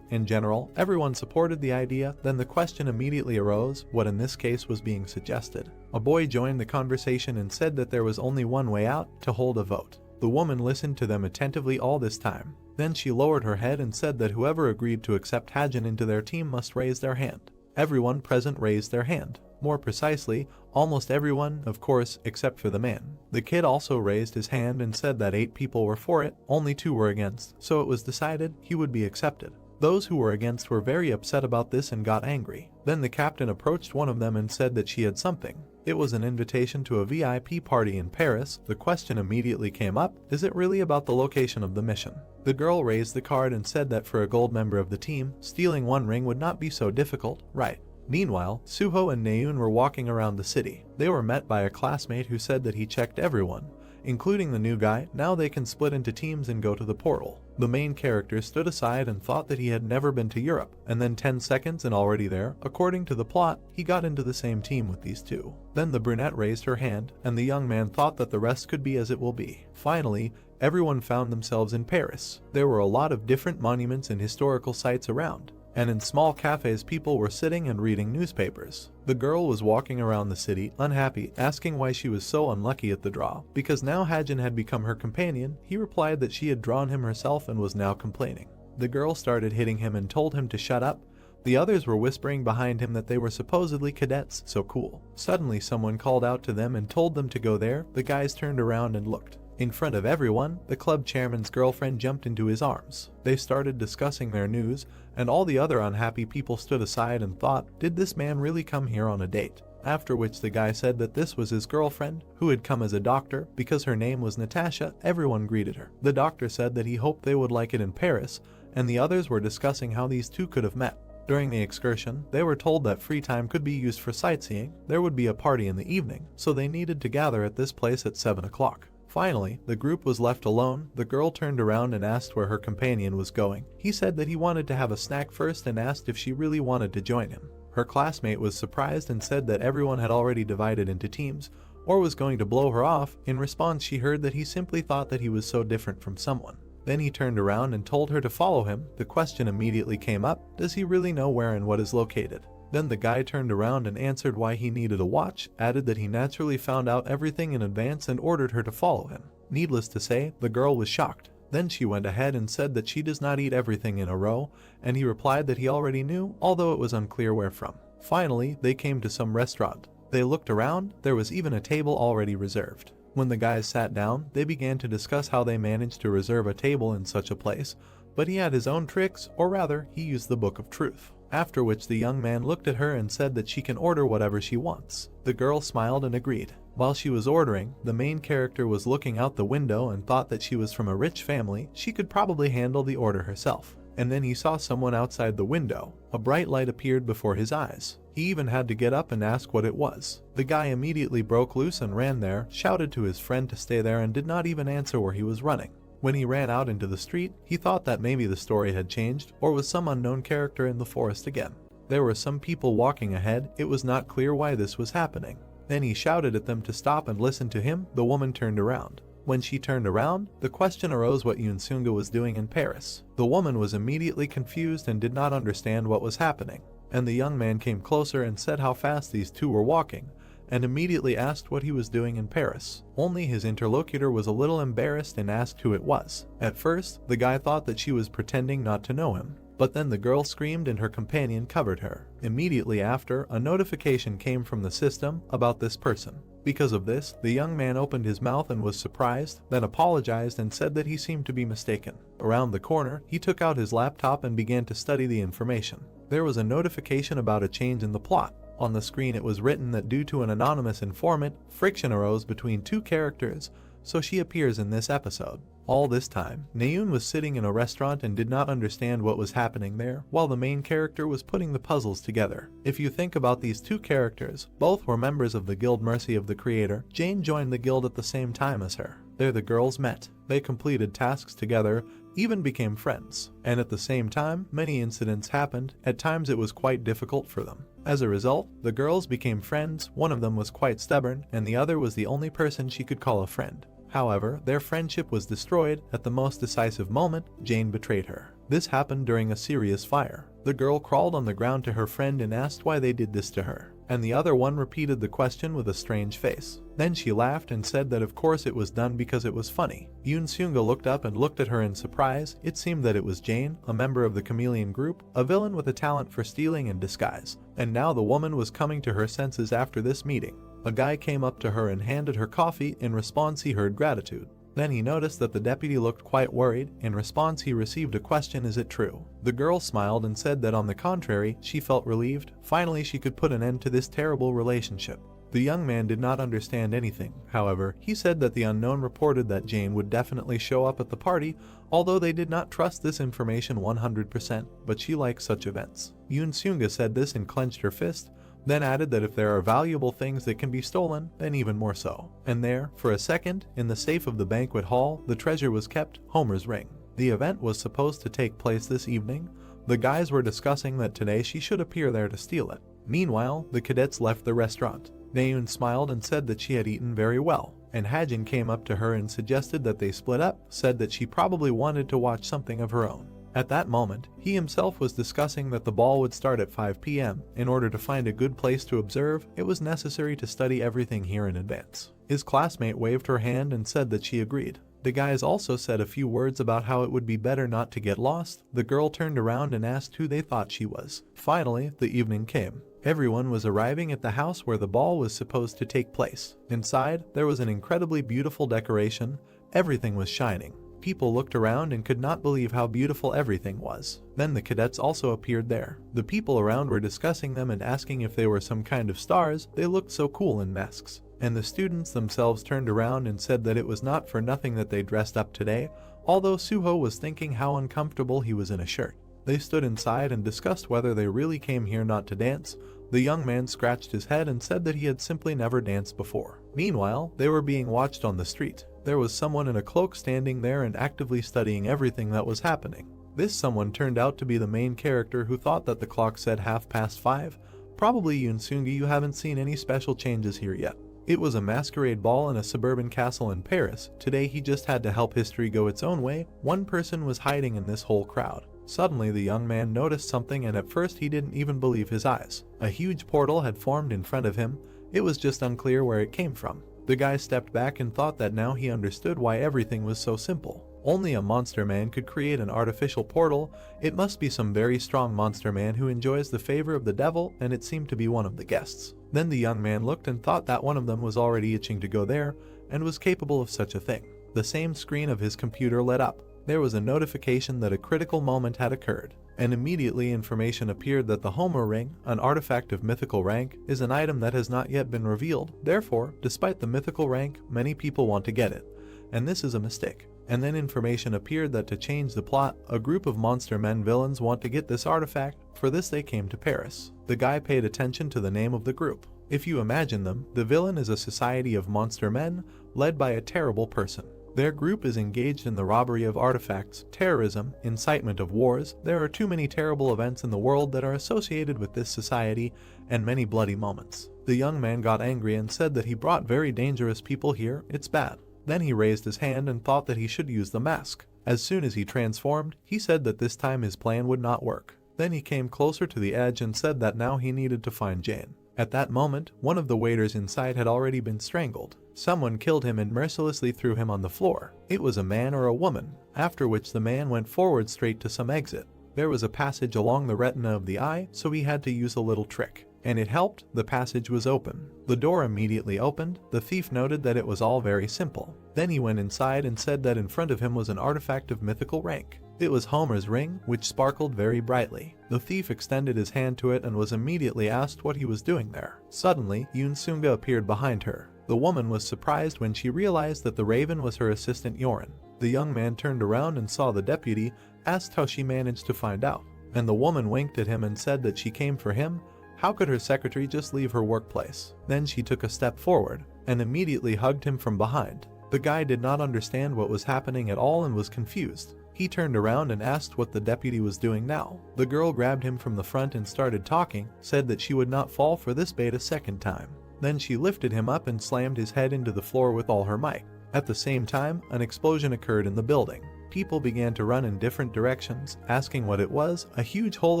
In general, everyone supported the idea. Then the question immediately arose, what in this case was being suggested. A boy joined the conversation and said that there was only one way out, to hold a vote. The woman listened to them attentively all this time. Then she lowered her head and said that whoever agreed to accept Hajin into their team must raise their hand. Everyone present raised their hand. More precisely, almost everyone, of course, except for the man. The kid also raised his hand and said that 8 people were for it, only 2 were against, so it was decided he would be accepted. Those who were against were very upset about this and got angry. Then the captain approached one of them and said that she had something. It was an invitation to a VIP party in Paris. The question immediately came up, is it really about the location of the mission? The girl raised the card and said that for a gold member of the team, stealing 1 ring would not be so difficult, right? Meanwhile, Suho and Naeun were walking around the city. They were met by a classmate who said that he checked everyone, including the new guy. Now they can split into teams and go to the portal. The main character stood aside and thought that he had never been to Europe, and then 10 seconds and already there, according to the plot, he got into the same team with these 2. Then the brunette raised her hand, and the young man thought that the rest could be as it will be. Finally, everyone found themselves in Paris. There were a lot of different monuments and historical sites around, and in small cafes people were sitting and reading newspapers. The girl was walking around the city, unhappy, asking why she was so unlucky at the draw. Because now Hajin had become her companion, he replied that she had drawn him herself and was now complaining. The girl started hitting him and told him to shut up. The others were whispering behind him that they were supposedly cadets, so cool. Suddenly someone called out to them and told them to go there. The guys turned around and looked. In front of everyone, the club chairman's girlfriend jumped into his arms. They started discussing their news, and all the other unhappy people stood aside and thought, did this man really come here on a date? After which the guy said that this was his girlfriend, who had come as a doctor. Because her name was Natasha, everyone greeted her. The doctor said that he hoped they would like it in Paris, and the others were discussing how these 2 could have met. During the excursion, they were told that free time could be used for sightseeing. There would be a party in the evening, so they needed to gather at this place at 7 o'clock. Finally, the group was left alone. The girl turned around and asked where her companion was going. He said that he wanted to have a snack first and asked if she really wanted to join him. Her classmate was surprised and said that everyone had already divided into teams, or was going to blow her off. In response, she heard that he simply thought that he was so different from someone. Then he turned around and told her to follow him. The question immediately came up, does he really know where and what is located? Then the guy turned around and answered why he needed a watch, added that he naturally found out everything in advance and ordered her to follow him. Needless to say, the girl was shocked. Then she went ahead and said that she does not eat everything in a row, and he replied that he already knew, although it was unclear where from. Finally, they came to some restaurant. They looked around, there was even a table already reserved. When the guys sat down, they began to discuss how they managed to reserve a table in such a place, but he had his own tricks, or rather, he used the Book of Truth. After which the young man looked at her and said that she can order whatever she wants. The girl smiled and agreed. While she was ordering, the main character was looking out the window and thought that she was from a rich family. She could probably handle the order herself. And then he saw someone outside the window. A bright light appeared before his eyes. He even had to get up and ask what it was. The guy immediately broke loose and ran there, shouted to his friend to stay there and did not even answer where he was running. When he ran out into the street, he thought that maybe the story had changed, or was some unknown character in the forest again. There were some people walking ahead. It was not clear why this was happening. Then he shouted at them to stop and listen to him. The woman turned around. When she turned around, the question arose what Yunsunga was doing in Paris. The woman was immediately confused and did not understand what was happening. And the young man came closer and said how fast these 2 were walking, and immediately asked what he was doing in Paris. Only his interlocutor was a little embarrassed and asked who it was. At first, the guy thought that she was pretending not to know him, but then the girl screamed and her companion covered her. Immediately after, a notification came from the system about this person. Because of this, the young man opened his mouth and was surprised, then apologized and said that he seemed to be mistaken. Around the corner, he took out his laptop and began to study the information. There was a notification about a change in the plot. On the screen it was written that due to an anonymous informant, friction arose between 2 characters, so she appears in this episode. All this time, Naeun was sitting in a restaurant and did not understand what was happening there, while the main character was putting the puzzles together. If you think about these 2 characters, both were members of the guild Mercy of the Creator. Jane joined the guild at the same time as her. There the girls met. They completed tasks together, even became friends. And at the same time, many incidents happened. At times it was quite difficult for them. As a result, the girls became friends. One of them was quite stubborn, and the other was the only person she could call a friend. However, their friendship was destroyed. At the most decisive moment, Jane betrayed her. This happened during a serious fire. The girl crawled on the ground to her friend and asked why they did this to her. and the other one repeated the question with a strange face. Then she laughed and said that of course it was done because it was funny. Yoon Seung-ga looked up and looked at her in surprise. It seemed that it was Jane, a member of the chameleon group, a villain with a talent for stealing and disguise. And now the woman was coming to her senses after this meeting. A guy came up to her and handed her coffee. In response he heard gratitude. Then he noticed that the deputy looked quite worried. In response he received a question, "Is it true?" The girl smiled and said that on the contrary, she felt relieved. Finally she could put an end to this terrible relationship. The young man did not understand anything. However, he said that the unknown reported that Jane would definitely show up at the party, although they did not trust this information 100%, but she likes such events. Yoon Seung-ga said this and clenched her fist, then added that if there are valuable things that can be stolen, then even more so. And there, for a second, in the safe of the banquet hall, the treasure was kept, Homer's ring. The event was supposed to take place this evening. The guys were discussing that today she should appear there to steal it. Meanwhile, the cadets left the restaurant. Naeun smiled and said that she had eaten very well, and Hajin came up to her and suggested that they split up, said that she probably wanted to watch something of her own. At that moment, he himself was discussing that the ball would start at 5 p.m. In order to find a good place to observe, it was necessary to study everything here in advance. His classmate waved her hand and said that she agreed. The guys also said a few words about how it would be better not to get lost. The girl turned around and asked who they thought she was. Finally, the evening came. Everyone was arriving at the house where the ball was supposed to take place. Inside, there was an incredibly beautiful decoration. Everything was shining. People looked around and could not believe how beautiful everything was. Then the cadets also appeared there. The people around were discussing them and asking if they were some kind of stars. They looked so cool in masks. And the students themselves turned around and said that it was not for nothing that they dressed up today, although Suho was thinking how uncomfortable he was in a shirt. They stood inside and discussed whether they really came here not to dance. The young man scratched his head and said that he had simply never danced before. Meanwhile, they were being watched on the street. There was someone in a cloak standing there and actively studying everything that was happening. This someone turned out to be the main character who thought that the clock said 5:30. Probably Yoon Seung-ga, you haven't seen any special changes here yet. It was a masquerade ball in a suburban castle in Paris. Today he just had to help history go its own way. One person was hiding in this whole crowd. Suddenly the young man noticed something and at first he didn't even believe his eyes. A huge portal had formed in front of him. It was just unclear where it came from. The guy stepped back and thought that now he understood why everything was so simple. Only a monster man could create an artificial portal. It must be some very strong monster man who enjoys the favor of the devil, and it seemed to be one of the guests. Then the young man looked and thought that one of them was already itching to go there and was capable of such a thing. The same screen of his computer lit up. There was a notification that a critical moment had occurred, and immediately information appeared that the Homer ring, an artifact of mythical rank, is an item that has not yet been revealed. Therefore, despite the mythical rank, many people want to get it, and this is a mistake. And then information appeared that to change the plot, a group of monster men villains want to get this artifact. For this they came to Paris. The guy paid attention to the name of the group. If you imagine them, the villain is a society of monster men led by a terrible person. Their group is engaged in the robbery of artifacts, terrorism, incitement of wars. There are too many terrible events in the world that are associated with this society, and many bloody moments. The young man got angry and said that he brought very dangerous people here. It's bad. Then he raised his hand and thought that he should use the mask. As soon as he transformed, he said that this time his plan would not work. Then he came closer to the edge and said that now he needed to find Jane. At that moment, one of the waiters inside had already been strangled. Someone killed him and mercilessly threw him on the floor. It was a man or a woman, after which the man went forward straight to some exit. There was a passage along the retina of the eye, so he had to use a little trick. And it helped. The passage was open. The door immediately opened. The thief noted that it was all very simple. Then he went inside and said that in front of him was an artifact of mythical rank. It was Homer's ring, which sparkled very brightly. The thief extended his hand to it and was immediately asked what he was doing there. Suddenly, Yoon Seung-ga appeared behind her. The woman was surprised when she realized that the raven was her assistant Yoren. The young man turned around and saw the deputy, asked how she managed to find out. And the woman winked at him and said that she came for him. How could her secretary just leave her workplace? Then she took a step forward and immediately hugged him from behind. The guy did not understand what was happening at all and was confused. He turned around and asked what the deputy was doing now. The girl grabbed him from the front and started talking, said that she would not fall for this bait a second time. Then she lifted him up and slammed his head into the floor with all her might. At the same time, an explosion occurred in the building. People began to run in different directions, asking what it was. A huge hole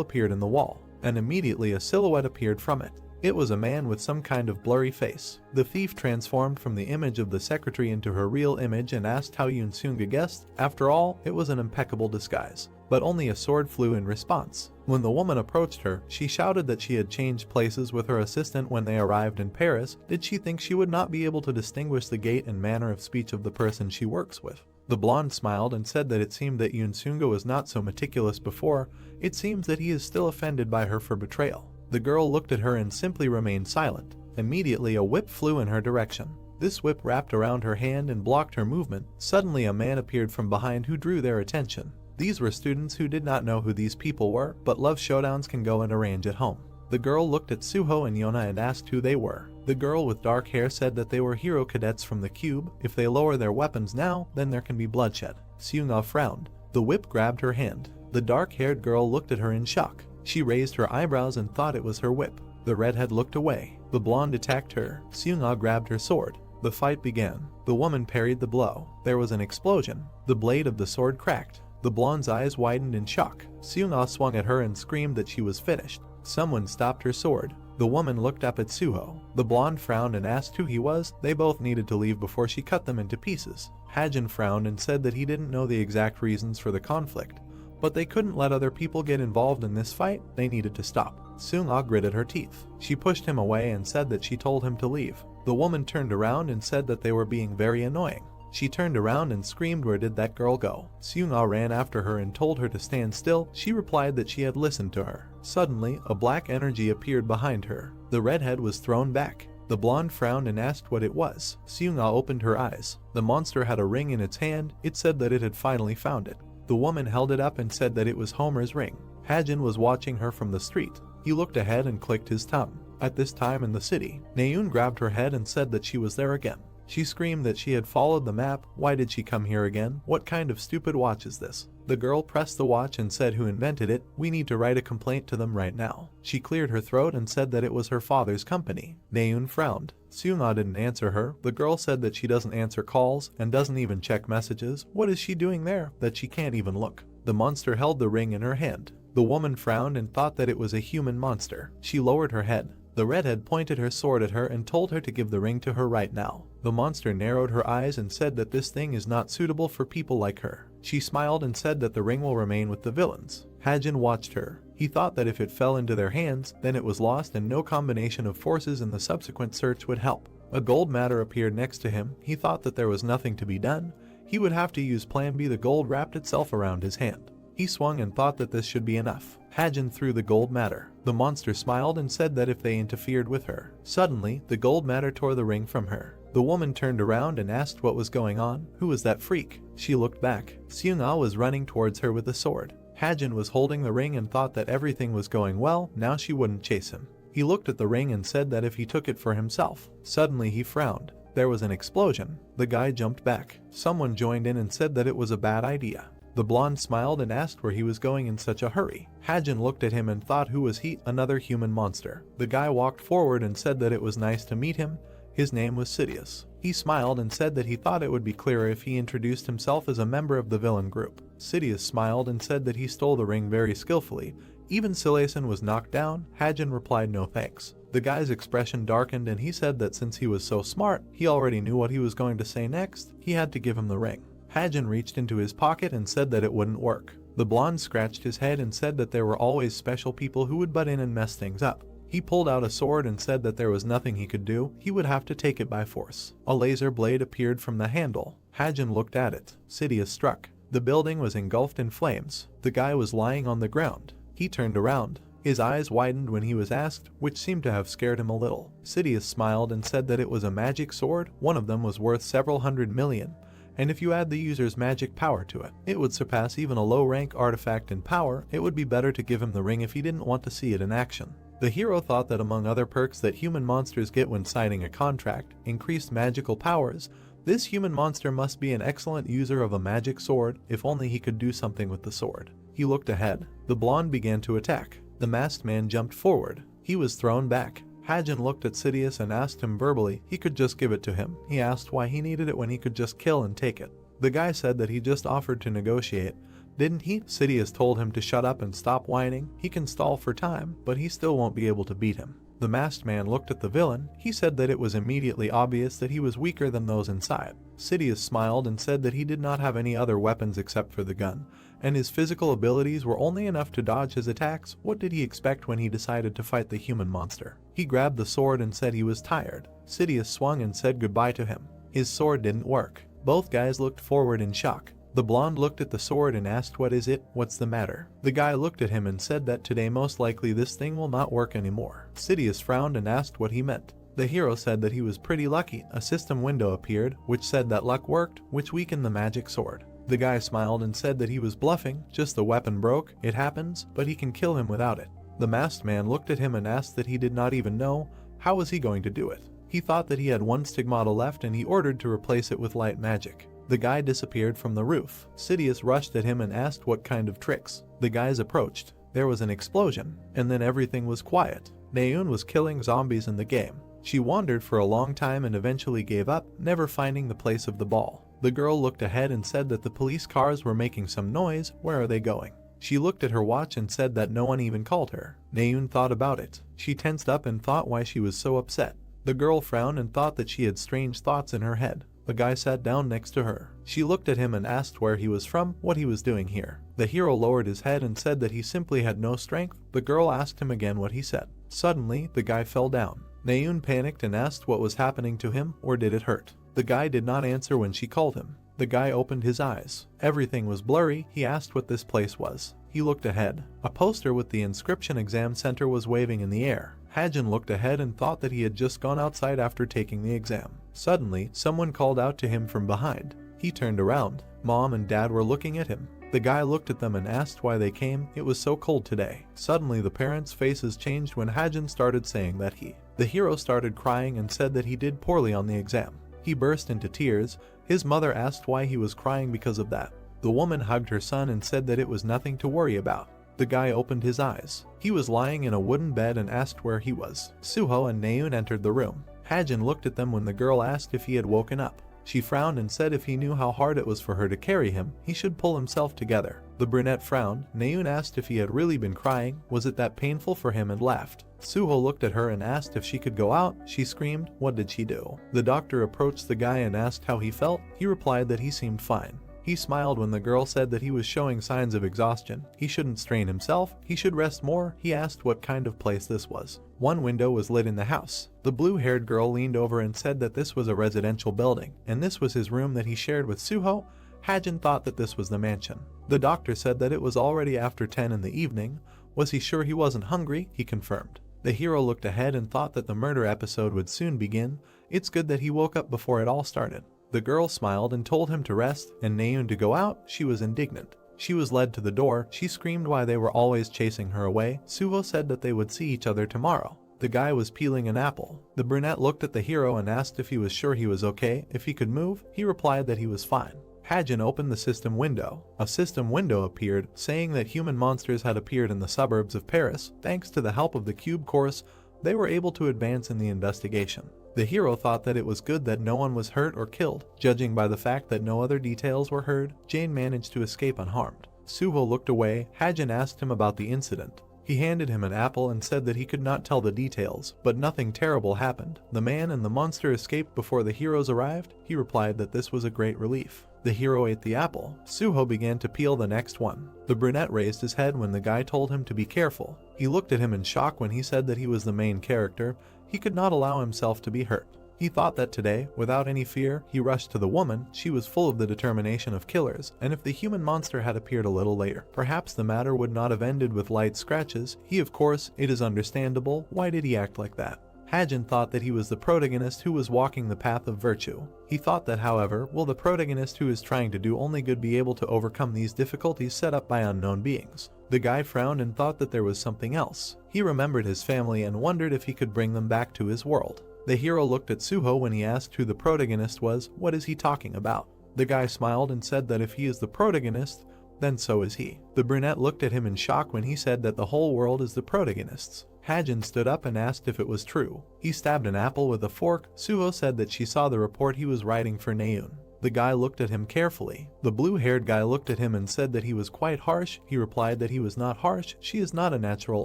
appeared in the wall, and immediately a silhouette appeared from it. It was a man with some kind of blurry face. The thief transformed from the image of the secretary into her real image and asked how Yoonsunga guessed. After all, it was an impeccable disguise. But only a sword flew in response. When the woman approached her, she shouted that she had changed places with her assistant when they arrived in Paris. Did she think she would not be able to distinguish the gait and manner of speech of the person she works with? The blonde smiled and said that it seemed that Yoonsunga was not so meticulous before. It seems that he is still offended by her for betrayal. The girl looked at her and simply remained silent. Immediately a whip flew in her direction. This whip wrapped around her hand and blocked her movement. Suddenly a man appeared from behind who drew their attention. These were students who did not know who these people were, but love showdowns can go and arrange at home. The girl looked at Suho and Yona and asked who they were. The girl with dark hair said that they were hero cadets from the cube. If they lower their weapons now, then there can be bloodshed. Seung-ah frowned. The whip grabbed her hand. The dark-haired girl looked at her in shock. She raised her eyebrows and thought it was her whip. The redhead looked away. The blonde attacked her. Seung-ah grabbed her sword. The fight began. The woman parried the blow. There was an explosion. The blade of the sword cracked. The blonde's eyes widened in shock. Seung-ah swung at her and screamed that she was finished. Someone stopped her sword. The woman looked up at Suho. The blonde frowned and asked who he was. They both needed to leave before she cut them into pieces. Hajin frowned and said that he didn't know the exact reasons for the conflict, but they couldn't let other people get involved in this fight. They needed to stop. Seung-ah gritted her teeth. She pushed him away and said that she told him to leave. The woman turned around and said that they were being very annoying. She turned around and screamed, "Where did that girl go?" Seung-ah ran after her and told her to stand still. She replied that she had listened to her. Suddenly, a black energy appeared behind her. The redhead was thrown back. The blonde frowned and asked what it was. Seung-ah opened her eyes. The monster had a ring in its hand. It said that it had finally found it. The woman held it up and said that it was Homer's ring. Hajin was watching her from the street. He looked ahead and clicked his tongue. At this time in the city, Naeun grabbed her head and said that she was there again. She screamed that she had followed the map. Why did she come here again? What kind of stupid watch is this? The girl pressed the watch and said who invented it. We need to write a complaint to them right now. She cleared her throat and said that it was her father's company. Naeun frowned. Seung-ah didn't answer her. The girl said that she doesn't answer calls and doesn't even check messages. What is she doing there that she can't even look? The monster held the ring in her hand. The woman frowned and thought that it was a human monster. She lowered her head. The redhead pointed her sword at her and told her to give the ring to her right now. The monster narrowed her eyes and said that this thing is not suitable for people like her. She smiled and said that the ring will remain with the villains. Hajin watched her. He thought that if it fell into their hands, then it was lost and no combination of forces in the subsequent search would help. A gold matter appeared next to him. He thought that there was nothing to be done. He would have to use Plan B. The gold wrapped itself around his hand. He swung and thought that this should be enough. Hajin threw the gold matter. The monster smiled and said that if they interfered with her. Suddenly, the gold matter tore the ring from her. The woman turned around and asked what was going on. Who was that freak? She looked back. Seung-ah was running towards her with a sword. Hajin was holding the ring and thought that everything was going well. Now she wouldn't chase him. He looked at the ring and said that if he took it for himself. Suddenly he frowned. There was an explosion. The guy jumped back. Someone joined in and said that it was a bad idea. The blonde smiled and asked where he was going in such a hurry. Hajin looked at him and thought, who was he? Another human monster. The guy walked forward and said that it was nice to meet him. His name was Sidious. He smiled and said that he thought it would be clearer if he introduced himself as a member of the villain group. Sidious smiled and said that he stole the ring very skillfully. Even Silason was knocked down. Hajin replied no thanks. The guy's expression darkened and he said that since he was so smart, he already knew what he was going to say next. He had to give him the ring. Hajin reached into his pocket and said that it wouldn't work. The blonde scratched his head and said that there were always special people who would butt in and mess things up. He pulled out a sword and said that there was nothing he could do. He would have to take it by force. A laser blade appeared from the handle. Hajin looked at it. Sidious struck. The building was engulfed in flames. The guy was lying on the ground. He turned around. His eyes widened when he was asked, which seemed to have scared him a little. Sidious smiled and said that it was a magic sword. One of them was worth several hundred million. And if you add the user's magic power to it, it would surpass even a low-rank artifact in power. It would be better to give him the ring if he didn't want to see it in action. The hero thought that among other perks that human monsters get when signing a contract, increased magical powers, this human monster must be an excellent user of a magic sword. If only he could do something with the sword. He looked ahead. The blonde began to attack. The masked man jumped forward. He was thrown back. Hajin looked at Sidious and asked him verbally. He could just give it to him. He asked why he needed it when he could just kill and take it. The guy said that he just offered to negotiate. Didn't he? Sidious told him to shut up and stop whining. He can stall for time, but he still won't be able to beat him. The masked man looked at the villain. He said that it was immediately obvious that he was weaker than those inside. Sidious smiled and said that he did not have any other weapons except for the gun, and his physical abilities were only enough to dodge his attacks. What did he expect when he decided to fight the human monster? He grabbed the sword and said he was tired. Sidious swung and said goodbye to him. His sword didn't work. Both guys looked forward in shock. The blonde looked at the sword and asked, "What is it? What's the matter?" The guy looked at him and said that today most likely this thing will not work anymore. Sidious frowned and asked what he meant. The hero said that he was pretty lucky. A system window appeared, which said that luck worked, which weakened the magic sword. The guy smiled and said that he was bluffing, just the weapon broke, it happens, but he can kill him without it. The masked man looked at him and asked that he did not even know, how was he going to do it? He thought that he had one stigmata left and he ordered to replace it with light magic. The guy disappeared from the roof. Sidious rushed at him and asked what kind of tricks. The guys approached. There was an explosion, and then everything was quiet. Naeun was killing zombies in the game. She wandered for a long time and eventually gave up, never finding the place of the ball. The girl looked ahead and said that the police cars were making some noise. Where are they going? She looked at her watch and said that no one even called her. Naeun thought about it. She tensed up and thought why she was so upset. The girl frowned and thought that she had strange thoughts in her head. The guy sat down next to her. She looked at him and asked where he was from, what he was doing here. The hero lowered his head and said that he simply had no strength. The girl asked him again what he said. Suddenly, the guy fell down. Naeun panicked and asked what was happening to him, or did it hurt? The guy did not answer when she called him. The guy opened his eyes. Everything was blurry. He asked what this place was. He looked ahead. A poster with the inscription "Exam Center" was waving in the air. Hajin looked ahead and thought that he had just gone outside after taking the exam. Suddenly, someone called out to him from behind. He turned around. Mom and Dad were looking at him. The guy looked at them and asked why they came. It was so cold today. Suddenly, the parents' faces changed when Hajin started saying that the hero started crying and said that he did poorly on the exam. He burst into tears. His mother asked why he was crying because of that. The woman hugged her son and said that it was nothing to worry about. The guy opened his eyes. He was lying in a wooden bed and asked where he was. Suho and Naeun entered the room. Hajin looked at them when the girl asked if he had woken up. She frowned and said if he knew how hard it was for her to carry him, he should pull himself together. The brunette frowned. Naeun asked if he had really been crying, was it that painful for him, and laughed. Suho looked at her and asked if she could go out. She screamed. What did she do? The doctor approached the guy and asked how he felt. He replied that he seemed fine. He smiled when the girl said that he was showing signs of exhaustion. He shouldn't strain himself. He should rest more. He asked what kind of place this was. One window was lit in the house. The blue-haired girl leaned over and said that this was a residential building, and this was his room that he shared with Suho. Hajin thought that this was the mansion. The doctor said that it was already after 10 in the evening. Was he sure he wasn't hungry? He confirmed. The hero looked ahead and thought that the murder episode would soon begin. It's good that he woke up before it all started. The girl smiled and told him to rest, and Naeun to go out. She was indignant. She was led to the door. She screamed why they were always chasing her away. Suho said that they would see each other tomorrow. The guy was peeling an apple. The brunette looked at the hero and asked if he was sure he was okay, if he could move. He replied that he was fine. Hajin opened the system window. A system window appeared, saying that human monsters had appeared in the suburbs of Paris. Thanks to the help of the cube course, they were able to advance in the investigation. The hero thought that it was good that no one was hurt or killed. Judging by the fact that no other details were heard, Jane managed to escape unharmed. Suho looked away. Hajin asked him about the incident. He handed him an apple and said that he could not tell the details, but nothing terrible happened. The man and the monster escaped before the heroes arrived. He replied that this was a great relief. The hero ate the apple. Suho began to peel the next one. The brunette raised his head when the guy told him to be careful. He looked at him in shock when he said that he was the main character. He could not allow himself to be hurt. He thought that today, without any fear, he rushed to the woman. She was full of the determination of killers, and if the human monster had appeared a little later, perhaps the matter would not have ended with light scratches. Of course, it is understandable. Why did he act like that? Hajin thought that he was the protagonist who was walking the path of virtue. He thought that, however, will the protagonist who is trying to do only good be able to overcome these difficulties set up by unknown beings? The guy frowned and thought that there was something else. He remembered his family and wondered if he could bring them back to his world. The hero looked at Suho when he asked who the protagonist was. What is he talking about? The guy smiled and said that if he is the protagonist, then so is he. The brunette looked at him in shock when he said that the whole world is the protagonist's. Hajin stood up and asked if it was true. He stabbed an apple with a fork. Suho said that she saw the report he was writing for Naeun. The guy looked at him carefully. The blue-haired guy looked at him and said that he was quite harsh. He replied that he was not harsh, she is not a natural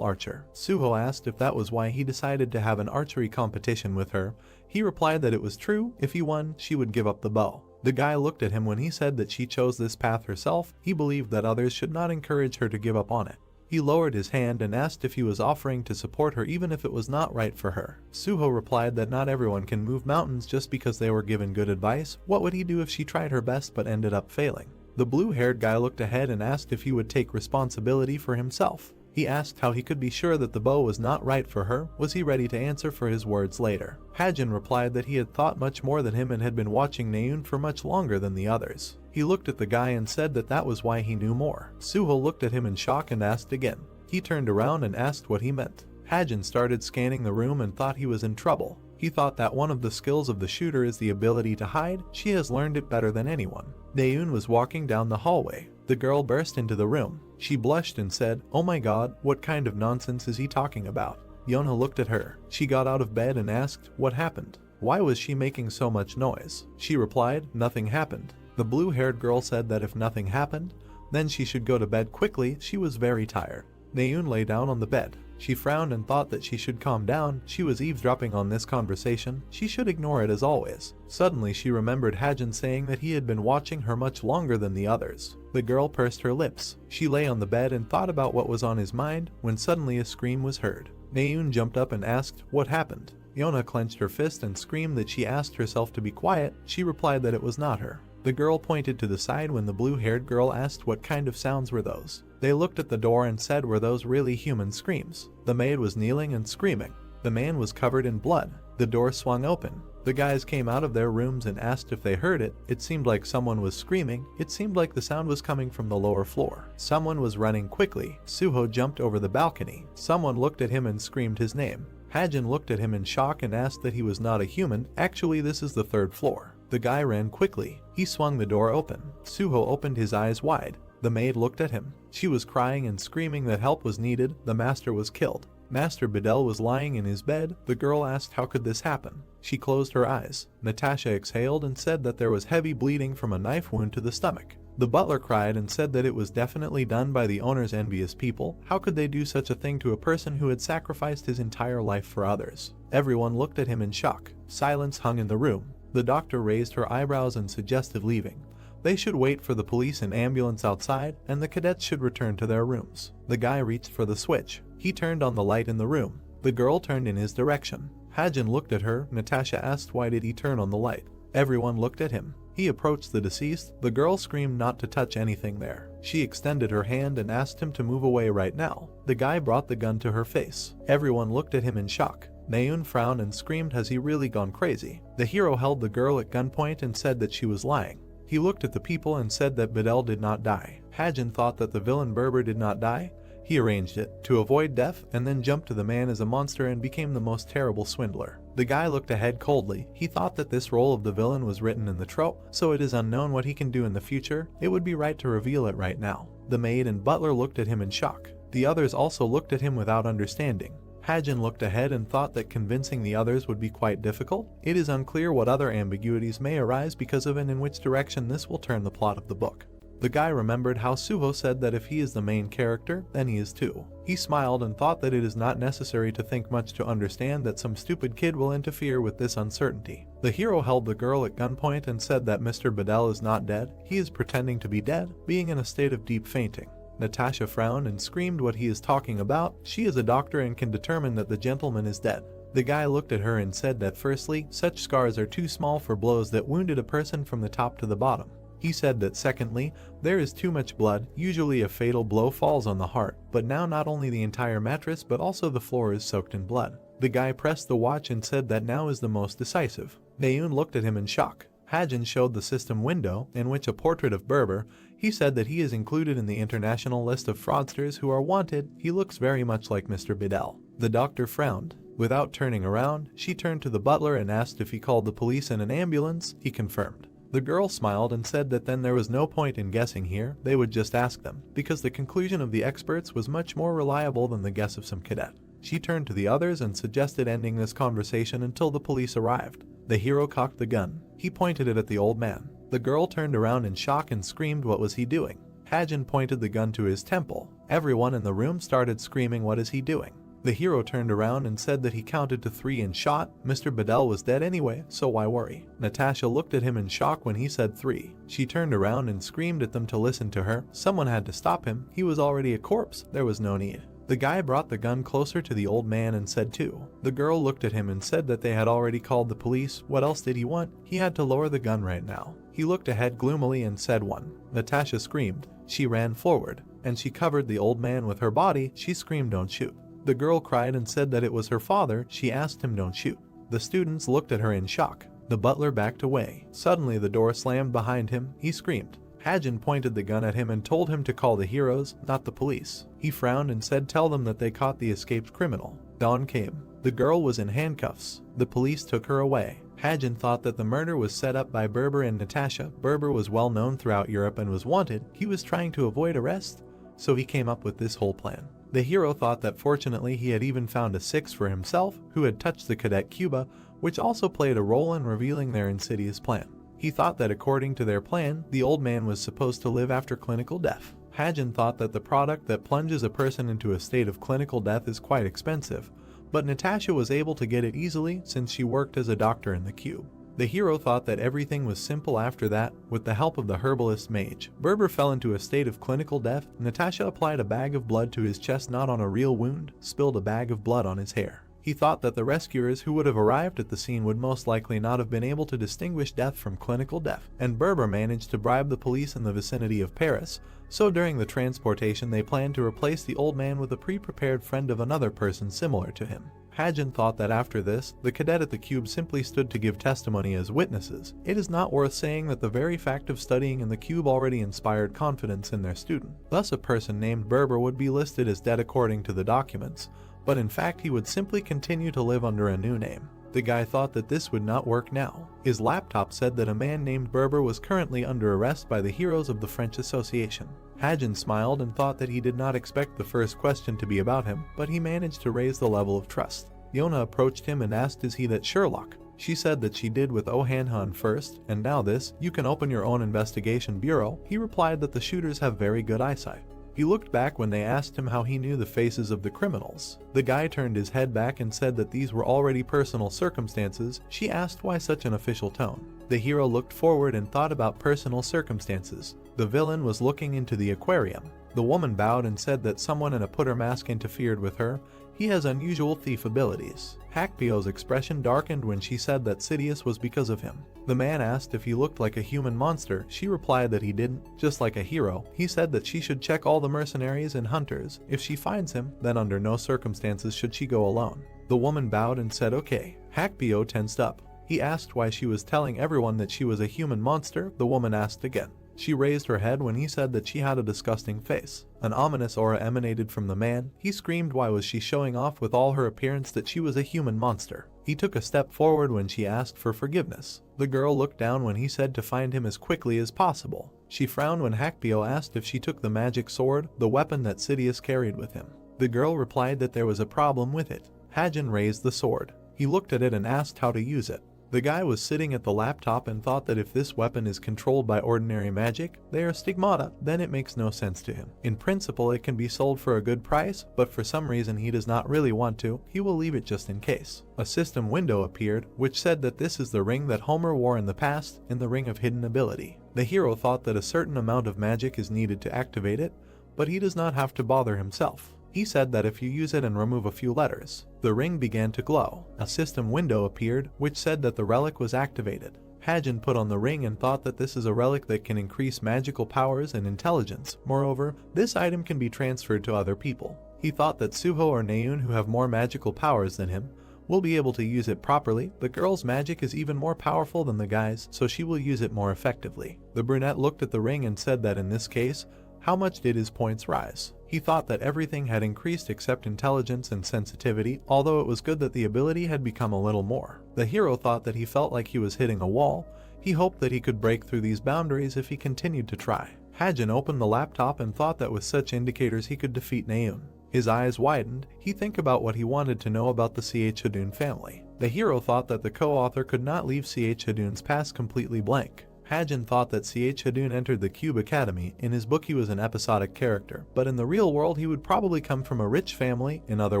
archer. Suho asked if that was why he decided to have an archery competition with her. He replied that it was true, if he won, she would give up the bow. The guy looked at him when he said that she chose this path herself. He believed that others should not encourage her to give up on it. He lowered his hand and asked if he was offering to support her even if it was not right for her. Suho replied that not everyone can move mountains just because they were given good advice. What would he do if she tried her best but ended up failing? The blue-haired guy looked ahead and asked if he would take responsibility for himself. He asked how he could be sure that the bow was not right for her. Was he ready to answer for his words later? Hajin replied that he had thought much more than him and had been watching Naeun for much longer than the others. He looked at the guy and said that that was why he knew more. Suho looked at him in shock and asked again. He turned around and asked what he meant. Hajin started scanning the room and thought he was in trouble. He thought that one of the skills of the shooter is the ability to hide. She has learned it better than anyone. Naeun was walking down the hallway. The girl burst into the room. She blushed and said, "Oh my god, what kind of nonsense is he talking about?" Yonha looked at her. She got out of bed and asked, "What happened? Why was she making so much noise?" She replied, "Nothing happened." The blue-haired girl said that if nothing happened, then she should go to bed quickly. She was very tired. Naeun lay down on the bed. She frowned and thought that she should calm down. She was eavesdropping on this conversation. She should ignore it as always. Suddenly she remembered Hajin saying that he had been watching her much longer than the others. The girl pursed her lips. She lay on the bed and thought about what was on his mind when suddenly a scream was heard. Naeun jumped up and asked, "What happened?" Yonha clenched her fist and screamed that she asked herself to be quiet. She replied that it was not her. The girl pointed to the side when the blue-haired girl asked what kind of sounds were those. They looked at the door and said, were those really human screams? The maid was kneeling and screaming. The man was covered in blood. The door swung open. The guys came out of their rooms and asked if they heard it. It seemed like someone was screaming. It seemed like the sound was coming from the lower floor. Someone was running quickly. Suho jumped over the balcony. Someone looked at him and screamed his name. Hajin looked at him in shock and asked that he was not a human. Actually, this is the third floor. The guy ran quickly. He swung the door open. Suho opened his eyes wide. The maid looked at him. She was crying and screaming that help was needed. The master was killed. Master Bedell was lying in his bed. The girl asked how could this happen. She closed her eyes. Natasha exhaled and said that there was heavy bleeding from a knife wound to the stomach. The butler cried and said that it was definitely done by the owner's envious people. How could they do such a thing to a person who had sacrificed his entire life for others? Everyone looked at him in shock. Silence hung in the room. The doctor raised her eyebrows and suggested leaving. They should wait for the police and ambulance outside, and the cadets should return to their rooms. The guy reached for the switch. He turned on the light in the room. The girl turned in his direction. Hajin looked at her. Natasha asked why did he turn on the light. Everyone looked at him. He approached the deceased. The girl screamed not to touch anything there. She extended her hand and asked him to move away right now. The guy brought the gun to her face. Everyone looked at him in shock. Naeun frowned and screamed, has he really gone crazy? The hero held the girl at gunpoint and said that she was lying. He looked at the people and said that Bedell did not die. Hajin thought that the villain Berber did not die. He arranged it to avoid death and then jumped to the man as a monster and became the most terrible swindler. The guy looked ahead coldly. He thought that this role of the villain was written in the trope, so it is unknown what he can do in the future. It would be right to reveal it right now. The maid and butler looked at him in shock. The others also looked at him without understanding. Hajin looked ahead and thought that convincing the others would be quite difficult. It is unclear what other ambiguities may arise because of and in which direction this will turn the plot of the book. The guy remembered how Suho said that if he is the main character, then he is too. He smiled and thought that it is not necessary to think much to understand that some stupid kid will interfere with this uncertainty. The hero held the girl at gunpoint and said that Mr. Bedell is not dead. He is pretending to be dead, being in a state of deep fainting. Natasha frowned and screamed what he is talking about. She is a doctor and can determine that the gentleman is dead. The guy looked at her and said that firstly, such scars are too small for blows that wounded a person from the top to the bottom. He said that secondly, there is too much blood, usually a fatal blow falls on the heart, but now not only the entire mattress but also the floor is soaked in blood. The guy pressed the watch and said that now is the most decisive. Naeun looked at him in shock. Hajin showed the system window, in which a portrait of Berber. He said that he is included in the international list of fraudsters who are wanted. He looks very much like Mr. Bedell. The doctor frowned. Without turning around, she turned to the butler and asked if he called the police and an ambulance. He confirmed. The girl smiled and said that then there was no point in guessing here, they would just ask them, because the conclusion of the experts was much more reliable than the guess of some cadet. She turned to the others and suggested ending this conversation until the police arrived. The hero cocked the gun. He pointed it at the old man. The girl turned around in shock and screamed, "What was he doing?" Hajin pointed the gun to his temple. Everyone in the room started screaming, "What is he doing?" The hero turned around and said that he counted to 3 and shot. Mr. Bedell was dead anyway, so why worry? Natasha looked at him in shock when he said 3. She turned around and screamed at them to listen to her. Someone had to stop him. He was already a corpse. There was no need. The guy brought the gun closer to the old man and said 2. The girl looked at him and said that they had already called the police. What else did he want? He had to lower the gun right now. He looked ahead gloomily and said 1. Natasha screamed. She ran forward, and she covered the old man with her body. She screamed, "Don't shoot." The girl cried and said that it was her father. She asked him, "Don't shoot." The students looked at her in shock. The butler backed away. Suddenly the door slammed behind him. He screamed. Hajin pointed the gun at him and told him to call the heroes, not the police. He frowned and said, "Tell them that they caught the escaped criminal." Dawn came. The girl was in handcuffs. The police took her away. Hajin thought that the murder was set up by Berber and Natasha. Berber was well known throughout Europe and was wanted. He was trying to avoid arrest, so he came up with this whole plan. The hero thought that fortunately he had even found a 6 for himself, who had touched the cadet Cuba, which also played a role in revealing their insidious plan. He thought that according to their plan, the old man was supposed to live after clinical death. Hajin thought that the product that plunges a person into a state of clinical death is quite expensive, but Natasha was able to get it easily since she worked as a doctor in the cube. The hero thought that everything was simple after that, with the help of the herbalist mage. Berber fell into a state of clinical death. Natasha applied a bag of blood to his chest, not on a real wound, spilled a bag of blood on his hair. He thought that the rescuers who would have arrived at the scene would most likely not have been able to distinguish death from clinical death, and Berber managed to bribe the police in the vicinity of Paris, so during the transportation they planned to replace the old man with a pre-prepared friend of another person similar to him. Hajin thought that after this, the cadet at the cube simply stood to give testimony as witnesses. It is not worth saying that the very fact of studying in the cube already inspired confidence in their student. Thus a person named Berber would be listed as dead according to the documents, but in fact he would simply continue to live under a new name. The guy thought that this would not work now. His laptop said that a man named Berber was currently under arrest by the heroes of the French Association. Hajin smiled and thought that he did not expect the first question to be about him, but he managed to raise the level of trust. Yona approached him and asked, "Is he that Sherlock?" She said that she did with Ohanhan first, and now this, "You can open your own investigation bureau." He replied that the shooters have very good eyesight. He looked back when they asked him how he knew the faces of the criminals. The guy turned his head back and said that these were already personal circumstances. She asked why such an official tone. The hero looked forward and thought about personal circumstances. The villain was looking into the aquarium. The woman bowed and said that someone in a putter mask interfered with her. He has unusual thief abilities. Hakpio's expression darkened when she said that Sidious was because of him. The man asked if he looked like a human monster. She replied that he didn't. Just like a hero, he said that she should check all the mercenaries and hunters. If she finds him, then under no circumstances should she go alone. The woman bowed and said okay. Hakpio tensed up. He asked why she was telling everyone that she was a human monster. The woman asked again. She raised her head when he said that she had a disgusting face. An ominous aura emanated from the man. He screamed why was she showing off with all her appearance that she was a human monster. He took a step forward when she asked for forgiveness. The girl looked down when he said to find him as quickly as possible. She frowned when Hakpio asked if she took the magic sword, the weapon that Sidious carried with him. The girl replied that there was a problem with it. Hajin raised the sword. He looked at it and asked how to use it. The guy was sitting at the laptop and thought that if this weapon is controlled by ordinary magic, they are stigmata, then it makes no sense to him. In principle, it can be sold for a good price, but for some reason he does not really want to. He will leave it just in case. A system window appeared, which said that this is the ring that Homer wore in the past, in the Ring of Hidden Ability. The hero thought that a certain amount of magic is needed to activate it, but he does not have to bother himself. He said that if you use it and remove a few letters, the ring began to glow. A system window appeared, which said that the relic was activated. Hajin put on the ring and thought that this is a relic that can increase magical powers and intelligence. Moreover, this item can be transferred to other people. He thought that Suho or Naeun, who have more magical powers than him, will be able to use it properly. The girl's magic is even more powerful than the guy's, so she will use it more effectively. The brunette looked at the ring and said that in this case, how much did his points rise? He thought that everything had increased except intelligence and sensitivity, although it was good that the ability had become a little more. The hero thought that he felt like he was hitting a wall. He hoped that he could break through these boundaries if he continued to try. Hajin opened the laptop and thought that with such indicators he could defeat Naeun. His eyes widened. He think about what he wanted to know about the Chedun family. The hero thought that the co-author could not leave C.H. Hadoon's past completely blank. Hajin thought that C.H. Hadoon entered the Cube Academy. In his book he was an episodic character, but in the real world he would probably come from a rich family. In other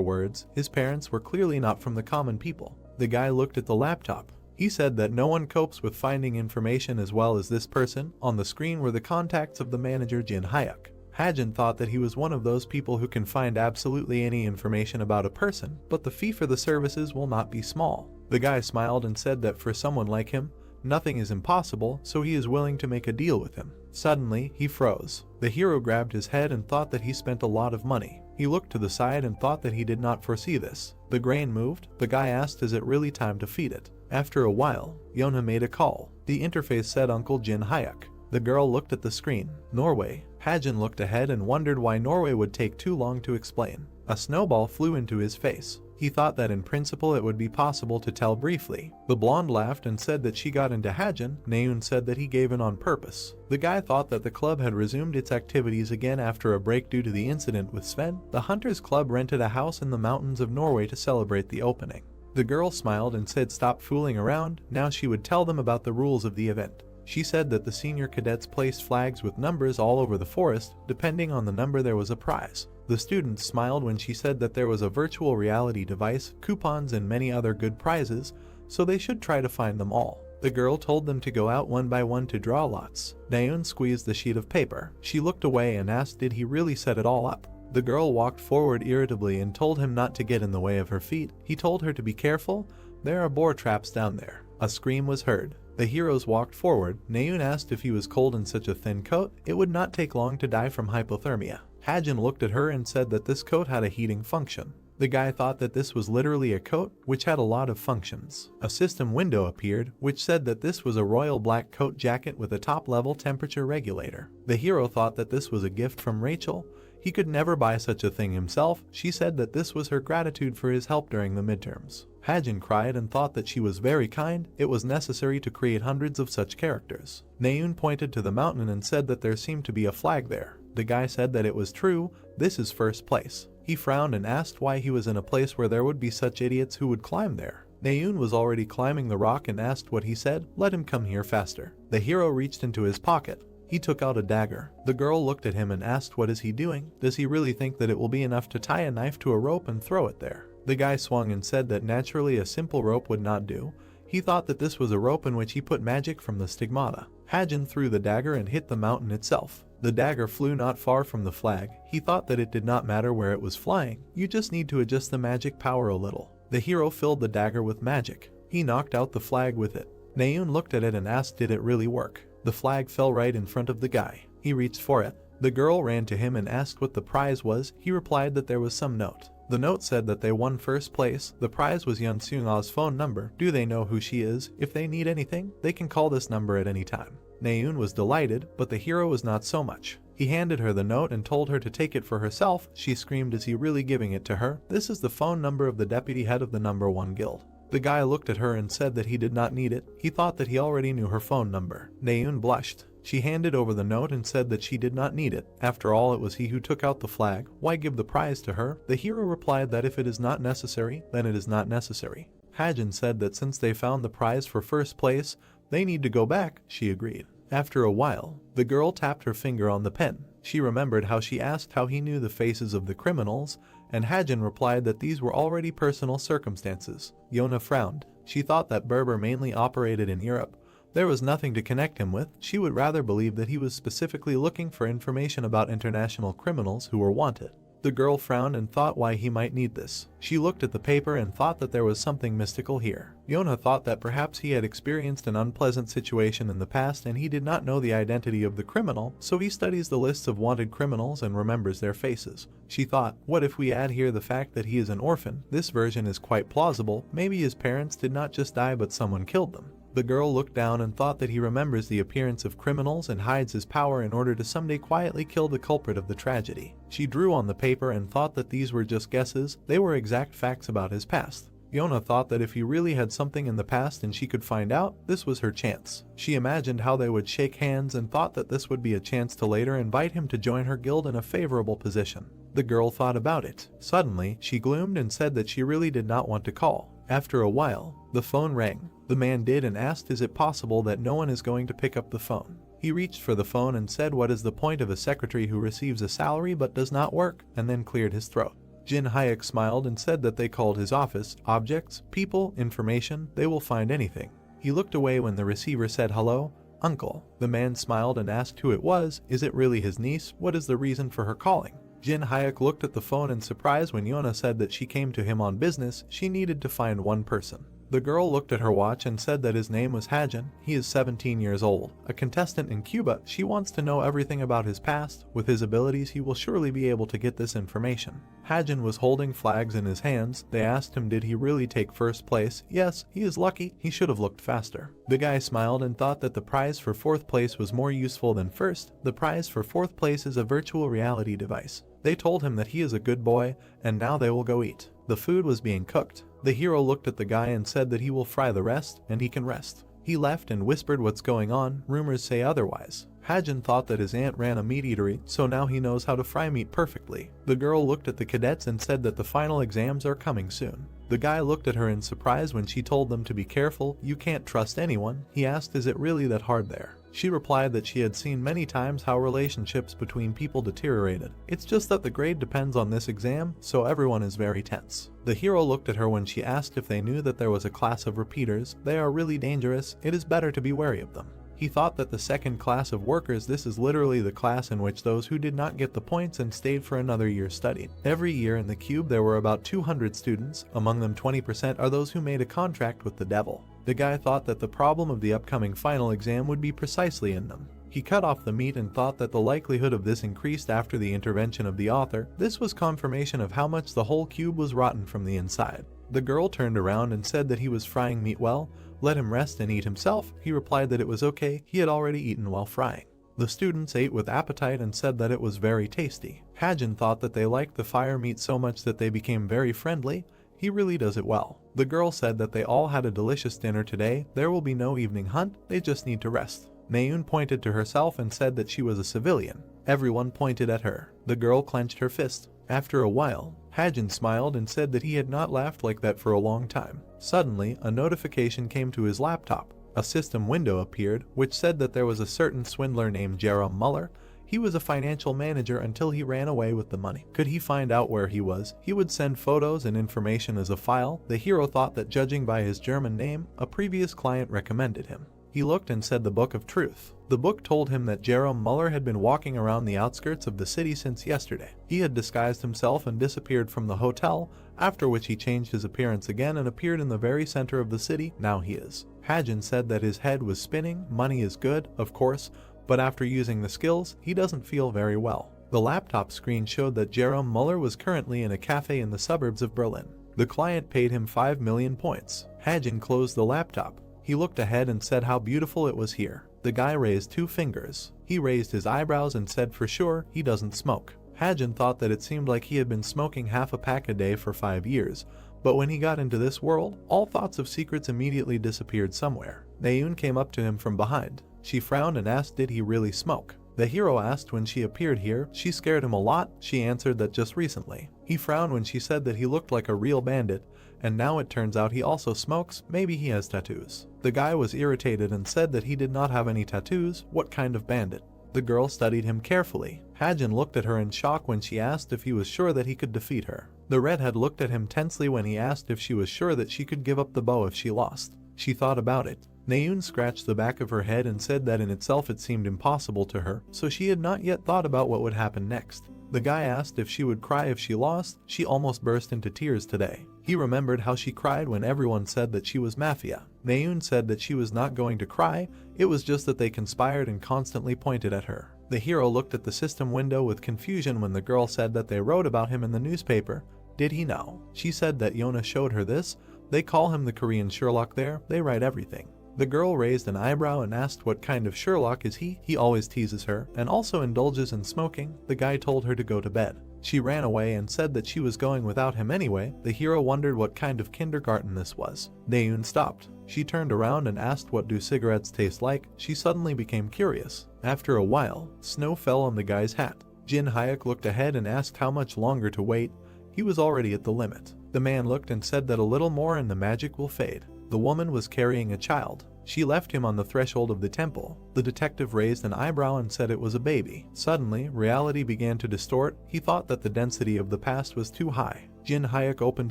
words, his parents were clearly not from the common people. The guy looked at the laptop. He said that no one copes with finding information as well as this person. On the screen were the contacts of the manager Jin Hyuk. Hajin thought that he was one of those people who can find absolutely any information about a person, but the fee for the services will not be small. The guy smiled and said that for someone like him, nothing is impossible, so he is willing to make a deal with him. Suddenly, he froze. The hero grabbed his head and thought that he spent a lot of money. He looked to the side and thought that he did not foresee this. The grain moved. The guy asked, is it really time to feed it? After a while, Yona made a call. The interface said Uncle Jin Hyuk. The girl looked at the screen. Norway. Hajin looked ahead and wondered why Norway would take too long to explain. A snowball flew into his face. He thought that in principle it would be possible to tell briefly. The blonde laughed and said that she got into Hajin. Naeun said that he gave in on purpose. The guy thought that the club had resumed its activities again after a break due to the incident with Sven. The Hunters Club rented a house in the mountains of Norway to celebrate the opening. The girl smiled and said stop fooling around. Now she would tell them about the rules of the event. She said that the senior cadets placed flags with numbers all over the forest. Depending on the number there was a prize. The students smiled when she said that there was a virtual reality device, coupons and many other good prizes, so they should try to find them all. The girl told them to go out one by one to draw lots. Naeun squeezed the sheet of paper. She looked away and asked did he really set it all up. The girl walked forward irritably and told him not to get in the way of her feet. He told her to be careful. There are boar traps down there. A scream was heard. The heroes walked forward. Naeun asked if he was cold in such a thin coat. It would not take long to die from hypothermia. Hajin looked at her and said that this coat had a heating function. The guy thought that this was literally a coat, which had a lot of functions. A system window appeared, which said that this was a royal black coat jacket with a top-level temperature regulator. The hero thought that this was a gift from Rachel. He could never buy such a thing himself. She said that this was her gratitude for his help during the midterms. Hajin cried and thought that she was very kind. It was necessary to create hundreds of such characters. Naeun pointed to the mountain and said that there seemed to be a flag there. The guy said that it was true. This is first place. He frowned and asked why he was in a place where there would be such idiots who would climb there. Naeun was already climbing the rock and asked what he said. Let him come here faster. The hero reached into his pocket. He took out a dagger. The girl looked at him and asked what is he doing? Does he really think that it will be enough to tie a knife to a rope and throw it there? The guy swung and said that naturally a simple rope would not do. He thought that this was a rope in which he put magic from the stigmata. Hajin threw the dagger and hit the mountain itself. The dagger flew not far from the flag. He thought that it did not matter where it was flying. You just need to adjust the magic power a little. The hero filled the dagger with magic. He knocked out the flag with it. Naeun looked at it and asked did it really work. The flag fell right in front of the guy. He reached for it. The girl ran to him and asked what the prize was. He replied that there was some note. The note said that they won first place. The prize was Yun Seung-ah's phone number. Do they know who she is? If they need anything, they can call this number at any time. Naeun was delighted, but the hero was not so much. He handed her the note and told her to take it for herself. She screamed, is he really giving it to her? This is the phone number of the deputy head of the number 1 guild. The guy looked at her and said that he did not need it. He thought that he already knew her phone number. Naeun blushed. She handed over the note and said that she did not need it. After all, it was he who took out the flag. Why give the prize to her? The hero replied that if it is not necessary, then it is not necessary. Hajin said that since they found the prize for first place, they need to go back. She agreed. After a while, the girl tapped her finger on the pen. She remembered how she asked how he knew the faces of the criminals, and Hajin replied that these were already personal circumstances. Yona frowned. She thought that Berber mainly operated in Europe. There was nothing to connect him with. She would rather believe that he was specifically looking for information about international criminals who were wanted. The girl frowned and thought why he might need this. She looked at the paper and thought that there was something mystical here. Yona thought that perhaps he had experienced an unpleasant situation in the past and he did not know the identity of the criminal, so he studies the lists of wanted criminals and remembers their faces. She thought, what if we add here the fact that he is an orphan? This version is quite plausible. Maybe his parents did not just die but someone killed them. The girl looked down and thought that he remembers the appearance of criminals and hides his power in order to someday quietly kill the culprit of the tragedy. She drew on the paper and thought that these were just guesses. They were exact facts about his past. Yona thought that if he really had something in the past and she could find out, this was her chance. She imagined how they would shake hands and thought that this would be a chance to later invite him to join her guild in a favorable position. The girl thought about it. Suddenly, she gloomed and said that she really did not want to call. After a while, the phone rang. The man did and asked, is it possible that no one is going to pick up the phone? He reached for the phone and said, what is the point of a secretary who receives a salary but does not work, and then cleared his throat. Jin Hayek smiled and said that they called his office, objects, people, information, they will find anything. He looked away when the receiver said hello, uncle. The man smiled and asked who it was, is it really his niece, what is the reason for her calling? Jin Hayek looked at the phone in surprise when Yona said that she came to him on business, she needed to find one person. The girl looked at her watch and said that his name was Hajin, he is 17 years old, a contestant in Cuba, she wants to know everything about his past, with his abilities he will surely be able to get this information. Hajin was holding flags in his hands, they asked him did he really take first place, yes, he is lucky, he should have looked faster. The guy smiled and thought that the prize for fourth place was more useful than first, the prize for fourth place is a virtual reality device. They told him that he is a good boy, and now they will go eat. The food was being cooked. The hero looked at the guy and said that he will fry the rest, and he can rest. He left and whispered what's going on, rumors say otherwise. Hajin thought that his aunt ran a meat eatery, so now he knows how to fry meat perfectly. The girl looked at the cadets and said that the final exams are coming soon. The guy looked at her in surprise when she told them to be careful, you can't trust anyone. He asked, is it really that hard there? She replied that she had seen many times how relationships between people deteriorated. It's just that the grade depends on this exam, so everyone is very tense. The hero looked at her when she asked if they knew that there was a class of repeaters. They are really dangerous, it is better to be wary of them. He thought that the second class of workers, this is literally the class in which those who did not get the points and stayed for another year studied. Every year in the cube there were about 200 students, among them 20% are those who made a contract with the devil. The guy thought that the problem of the upcoming final exam would be precisely in them. He cut off the meat and thought that the likelihood of this increased after the intervention of the author. This was confirmation of how much the whole cube was rotten from the inside. The girl turned around and said that he was frying meat well, let him rest and eat himself. He replied that it was okay, he had already eaten while frying. The students ate with appetite and said that it was very tasty. Hajin thought that they liked the fire meat so much that they became very friendly. He really does it well. The girl said that they all had a delicious dinner today, there will be no evening hunt, they just need to rest. Naeun pointed to herself and said that she was a civilian. Everyone pointed at her. The girl clenched her fist. After a while, Hajin smiled and said that he had not laughed like that for a long time. Suddenly, a notification came to his laptop. A system window appeared, which said that there was a certain swindler named Jerome Muller. He was a financial manager until he ran away with the money. Could he find out where he was, he would send photos and information as a file. The hero thought that judging by his German name, a previous client recommended him. He looked and said the Book of Truth. The book told him that Jerome Muller had been walking around the outskirts of the city since yesterday. He had disguised himself and disappeared from the hotel, after which he changed his appearance again and appeared in the very center of the city. Now he is. Hajin said that his head was spinning, money is good, of course, but after using the skills, he doesn't feel very well. The laptop screen showed that Jerome Muller was currently in a cafe in the suburbs of Berlin. The client paid him 5 million points. Hajin closed the laptop. He looked ahead and said how beautiful it was here. The guy raised 2 fingers. He raised his eyebrows and said for sure he doesn't smoke. Hajin thought that it seemed like he had been smoking half a pack a day for 5 years, but when he got into this world, all thoughts of secrets immediately disappeared somewhere. Naeun came up to him from behind. She frowned and asked did he really smoke. The hero asked when she appeared here, she scared him a lot, she answered that just recently. He frowned when she said that he looked like a real bandit, and now it turns out he also smokes, maybe he has tattoos. The guy was irritated and said that he did not have any tattoos, what kind of bandit? The girl studied him carefully. Hajin looked at her in shock when she asked if he was sure that he could defeat her. The redhead looked at him tensely when he asked if she was sure that she could give up the bow if she lost. She thought about it. Naeun scratched the back of her head and said that in itself it seemed impossible to her, so she had not yet thought about what would happen next. The guy asked if she would cry if she lost. She almost burst into tears today. He remembered how she cried when everyone said that she was mafia. Naeun said that she was not going to cry, it was just that they conspired and constantly pointed at her. The hero looked at the system window with confusion when the girl said that they wrote about him in the newspaper. Did he know? She said that Yona showed her this. They call him the Korean Sherlock there, they write everything. The girl raised an eyebrow and asked what kind of Sherlock is he? He always teases her, and also indulges in smoking. The guy told her to go to bed. She ran away and said that she was going without him anyway. The hero wondered what kind of kindergarten this was. Naeun stopped. She turned around and asked what do cigarettes taste like. She suddenly became curious. After a while, snow fell on the guy's hat. Jin Hyuk looked ahead and asked how much longer to wait. He was already at the limit. The man looked and said that a little more and the magic will fade. The woman was carrying a child. She left him on the threshold of the temple. The detective raised an eyebrow and said it was a baby. Suddenly, reality began to distort. He thought that the density of the past was too high. Jin Hyuk opened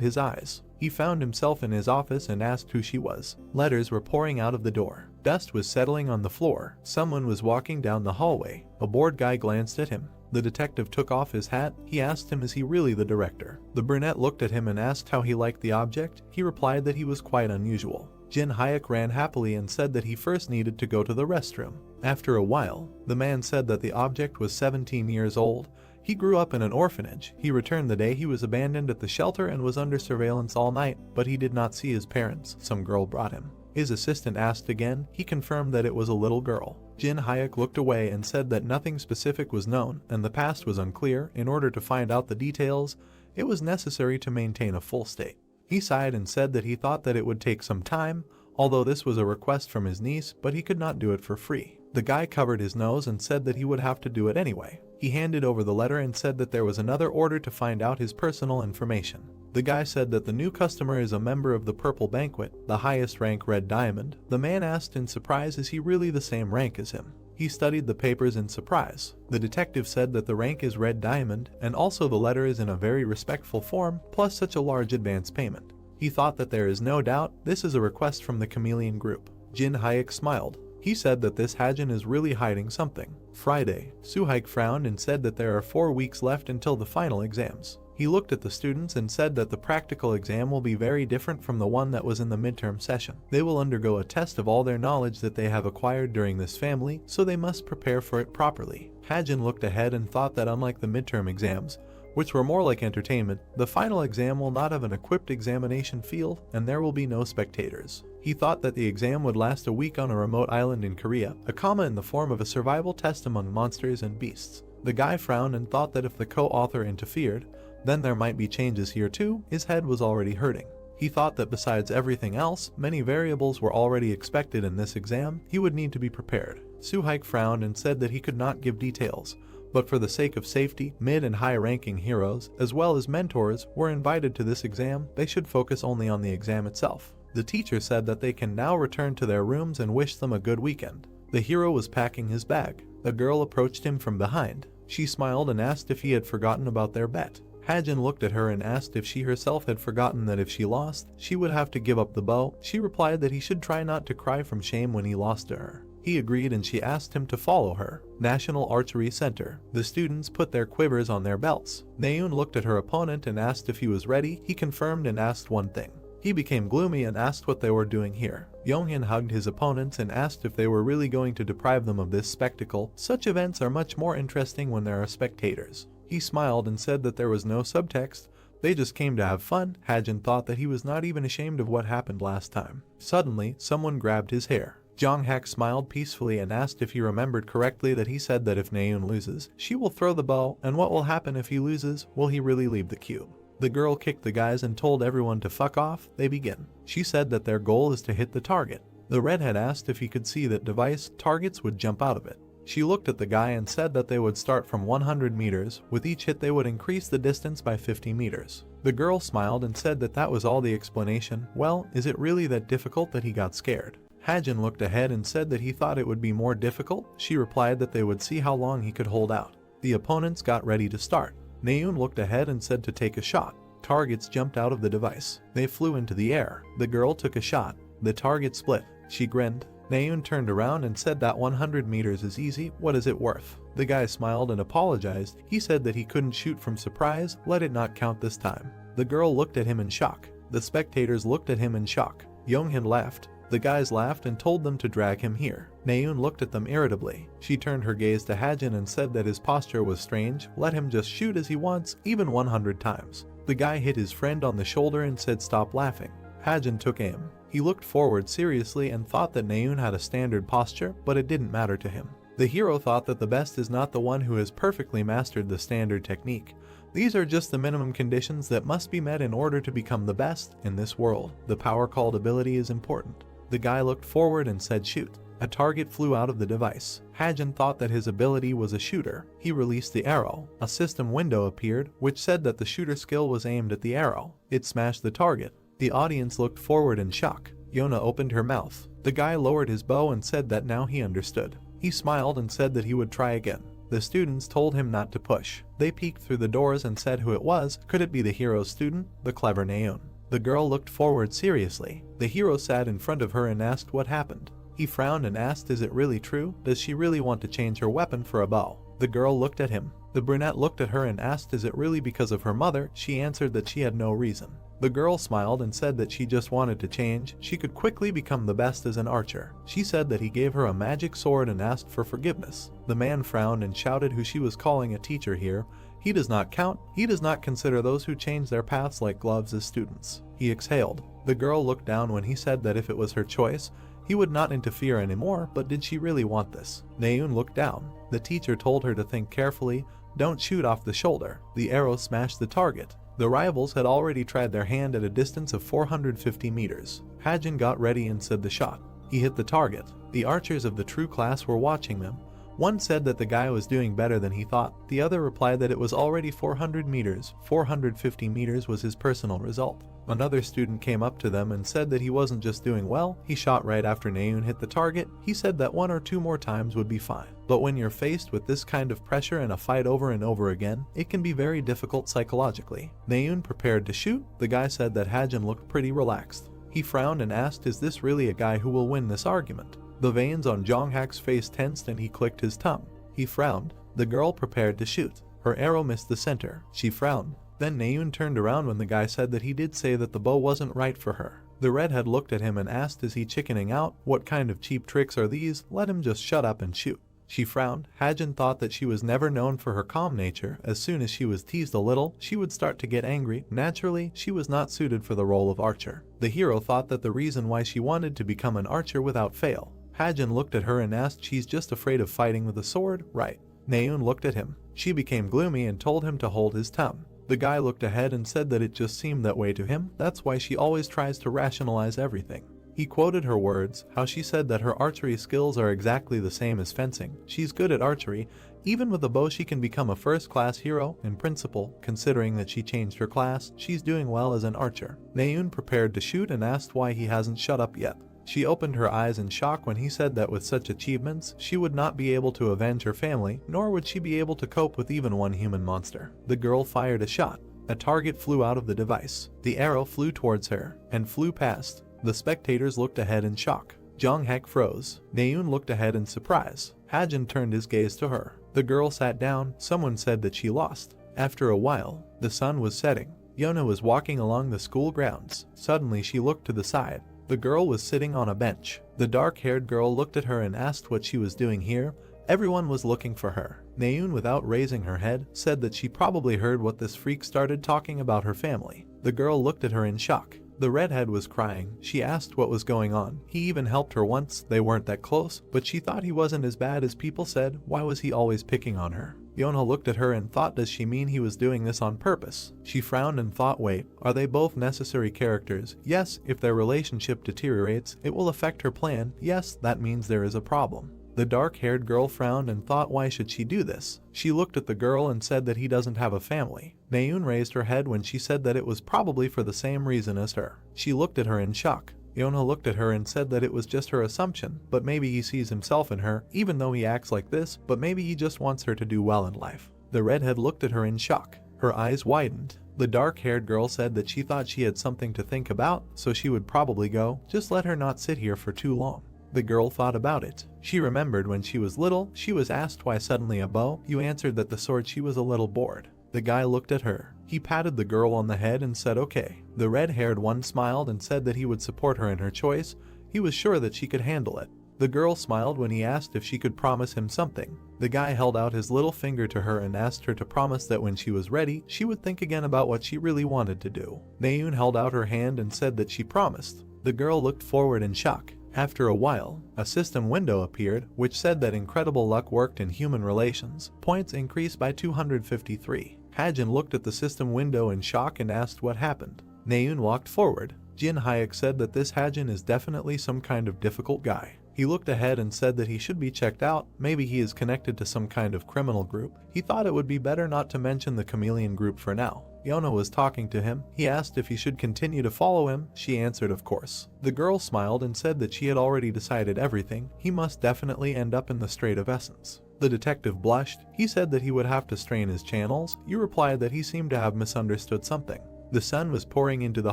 his eyes. He found himself in his office and asked who she was. Letters were pouring out of the door. Dust was settling on the floor. Someone was walking down the hallway. A bored guy glanced at him. The detective took off his hat. He asked him, is he really the director? The brunette looked at him and asked how he liked the object. He replied that he was quite unusual. Jin Hyuk ran happily and said that he first needed to go to the restroom. After a while, the man said that the object was 17 years old. He grew up in an orphanage. He returned the day he was abandoned at the shelter and was under surveillance all night, but he did not see his parents. Some girl brought him. His assistant asked again. He confirmed that it was a little girl. Jin Hyuk looked away and said that nothing specific was known and the past was unclear. In order to find out the details, it was necessary to maintain a full state. He sighed and said that he thought that it would take some time, although this was a request from his niece, but he could not do it for free. The guy covered his nose and said that he would have to do it anyway. He handed over the letter and said that there was another order to find out his personal information. The guy said that the new customer is a member of the Purple Banquet, the highest rank Red Diamond. The man asked in surprise, is he really the same rank as him? He studied the papers in surprise. The detective said that the rank is Red Diamond, and also the letter is in a very respectful form, plus such a large advance payment. He thought that there is no doubt this is a request from the Chameleon Group. Jin Hyuk smiled. He said that this Hajin is really hiding something. Friday, Suhaik frowned and said that there are 4 weeks left until the final exams. He looked at the students and said that the practical exam will be very different from the one that was in the midterm session. They will undergo a test of all their knowledge that they have acquired during this family, so they must prepare for it properly. Hajin looked ahead and thought that unlike the midterm exams, which were more like entertainment, the final exam will not have an equipped examination field and there will be no spectators. He thought that the exam would last a week on a remote island in Korea, a comma in the form of a survival test among monsters and beasts. The guy frowned and thought that if the co-author interfered, then there might be changes here too. His head was already hurting. He thought that besides everything else, many variables were already expected in this exam. He would need to be prepared. Suhaik frowned and said that he could not give details, but for the sake of safety, mid and high-ranking heroes, as well as mentors, were invited to this exam. They should focus only on the exam itself. The teacher said that they can now return to their rooms and wished them a good weekend. The hero was packing his bag. A girl approached him from behind. She smiled and asked if he had forgotten about their bet. Hajin looked at her and asked if she herself had forgotten that if she lost, she would have to give up the bow. She replied that he should try not to cry from shame when he lost to her. He agreed and she asked him to follow her. National Archery Center. The students put their quivers on their belts. Naeun looked at her opponent and asked if he was ready. He confirmed and asked one thing. He became gloomy and asked what they were doing here. Yonghyun hugged his opponents and asked if they were really going to deprive them of this spectacle. Such events are much more interesting when there are spectators. He smiled and said that there was no subtext. They just came to have fun. Hajin thought that he was not even ashamed of what happened last time. Suddenly, someone grabbed his hair. Jonghak smiled peacefully and asked if he remembered correctly that he said that if Naeun loses, she will throw the bow, and what will happen if he loses? Will he really leave the cube? The girl kicked the guys and told everyone to fuck off. They begin. She said that their goal is to hit the target. The redhead asked if he could see that device. Targets would jump out of it. She looked at the guy and said that they would start from 100 meters. With each hit they would increase the distance by 50 meters. The girl smiled and said that that was all the explanation. Well, is it really that difficult that he got scared? Hajin looked ahead and said that he thought it would be more difficult. She replied that they would see how long he could hold out. The opponents got ready to start. Naeun looked ahead and said to take a shot. Targets jumped out of the device. They flew into the air. The girl took a shot. The target split. She grinned. Naeun turned around and said that 100 meters is easy. What is it worth? The guy smiled and apologized. He said that he couldn't shoot from surprise. Let it not count this time. The girl looked at him in shock. The spectators looked at him in shock. Yonghyun laughed. The guys laughed and told them to drag him here. Naeun looked at them irritably. She turned her gaze to Hajin and said that his posture was strange. Let him just shoot as he wants, even 100 times. The guy hit his friend on the shoulder and said stop laughing. Hajin took aim. He looked forward seriously and thought that Naeun had a standard posture, but it didn't matter to him. The hero thought that the best is not the one who has perfectly mastered the standard technique, These are just the minimum conditions that must be met in order to become the best in this world. The power called ability is important. The guy looked forward and said shoot. A target flew out of the device. Hajin thought that his ability was a shooter. He released the arrow. A system window appeared, which said that the shooter skill was aimed at the arrow. It smashed the target. The audience looked forward in shock. Yona opened her mouth. The guy lowered his bow and said that now he understood. He smiled and said that he would try again. The students told him not to push. They peeked through the doors and said who it was. Could it be the hero's student, the clever Naeun? The girl looked forward seriously. The hero sat in front of her and asked what happened. He frowned and asked, is it really true? Does she really want to change her weapon for a bow? The girl looked at him. The brunette looked at her and asked, is it really because of her mother? She answered that she had no reason. The girl smiled and said that she just wanted to change. She could quickly become the best as an archer. She said that he gave her a magic sword and asked for forgiveness. The man frowned and shouted who she was calling a teacher here. He does not count. He does not consider those who change their paths like gloves as students. He exhaled. The girl looked down when he said that if it was her choice, he would not interfere anymore, but did she really want this? Naeun looked down. The teacher told her to think carefully. Don't shoot off the shoulder. The arrow smashed the target. The rivals had already tried their hand at a distance of 450 meters. Hajin got ready and said the shot. He hit the target. The archers of the true class were watching them. One said that the guy was doing better than he thought. The other replied that it was already 400 meters. 450 meters was his personal result. Another student came up to them and said that he wasn't just doing well, he shot right after Naeun hit the target. He said that 1 or 2 more times would be fine. But when you're faced with this kind of pressure and a fight over and over again, it can be very difficult psychologically. Naeun prepared to shoot. The guy said that Hajin looked pretty relaxed. He frowned and asked, is this really a guy who will win this argument? The veins on Jonghak's face tensed and he clicked his tongue. He frowned. The girl prepared to shoot. Her arrow missed the center. She frowned. Then Naeun turned around when the guy said that he did say that the bow wasn't right for her. The redhead looked at him and asked, is he chickening out? What kind of cheap tricks are these? Let him just shut up and shoot. She frowned. Hajin thought that she was never known for her calm nature. As soon as she was teased a little, she would start to get angry. Naturally, she was not suited for the role of archer. The hero thought that the reason why she wanted to become an archer without fail. Hajin looked at her and asked, she's just afraid of fighting with a sword, right? Naeun looked at him. She became gloomy and told him to hold his tongue. The guy looked ahead and said that it just seemed that way to him. That's why she always tries to rationalize everything. He quoted her words, how she said that her archery skills are exactly the same as fencing. She's good at archery. Even with a bow she can become a first-class hero. In principle, considering that she changed her class, she's doing well as an archer. Naeun prepared to shoot and asked why he hasn't shut up yet. She opened her eyes in shock when he said that with such achievements, she would not be able to avenge her family, nor would she be able to cope with even one human monster. The girl fired a shot. A target flew out of the device. The arrow flew towards her, and flew past. The spectators looked ahead in shock. Jonghak froze. Naeun looked ahead in surprise. Hajin turned his gaze to her. The girl sat down. Someone said that she lost. After a while, the sun was setting. Yona was walking along the school grounds. Suddenly she looked to the side. The girl was sitting on a bench. The dark-haired girl looked at her and asked what she was doing here. Everyone was looking for her. Naeun, without raising her head, said that she probably heard what this freak started talking about her family. The girl looked at her in shock. The redhead was crying. She asked what was going on. He even helped her once. They weren't that close, but she thought he wasn't as bad as people said. Why was he always picking on her? Yona looked at her and thought, does she mean he was doing this on purpose? She frowned and thought, wait, are they both necessary characters? Yes, if their relationship deteriorates, it will affect her plan. Yes, that means there is a problem. The dark-haired girl frowned and thought, why should she do this? She looked at the girl and said that he doesn't have a family. Naeun raised her head when she said that it was probably for the same reason as her. She looked at her in shock. Yona looked at her and said that it was just her assumption, but maybe he sees himself in her, even though he acts like this, but maybe he just wants her to do well in life. The redhead looked at her in shock. Her eyes widened. The dark-haired girl said that she thought she had something to think about, so she would probably go. Just let her not sit here for too long. The girl thought about it. She remembered when she was little, she was asked why suddenly a bow. You answered that the sword. She was a little bored. The guy looked at her. He patted the girl on the head and said okay. The red-haired one smiled and said that he would support her in her choice. He was sure that she could handle it. The girl smiled when he asked if she could promise him something. The guy held out his little finger to her and asked her to promise that when she was ready, she would think again about what she really wanted to do. Naeun held out her hand and said that she promised. The girl looked forward in shock. After a while, a system window appeared, which said that incredible luck worked in human relations. Points increased by 253. Hajin looked at the system window in shock and asked what happened. Naeun walked forward. Jin Hyuk said that this Hajin is definitely some kind of difficult guy. He looked ahead and said that he should be checked out, maybe he is connected to some kind of criminal group. He thought it would be better not to mention the chameleon group for now. Yona was talking to him. He asked if he should continue to follow him. She answered of course. The girl smiled and said that she had already decided everything. He must definitely end up in the Strait of Essence. The detective blushed. He said that he would have to strain his channels. You replied that he seemed to have misunderstood something. The sun was pouring into the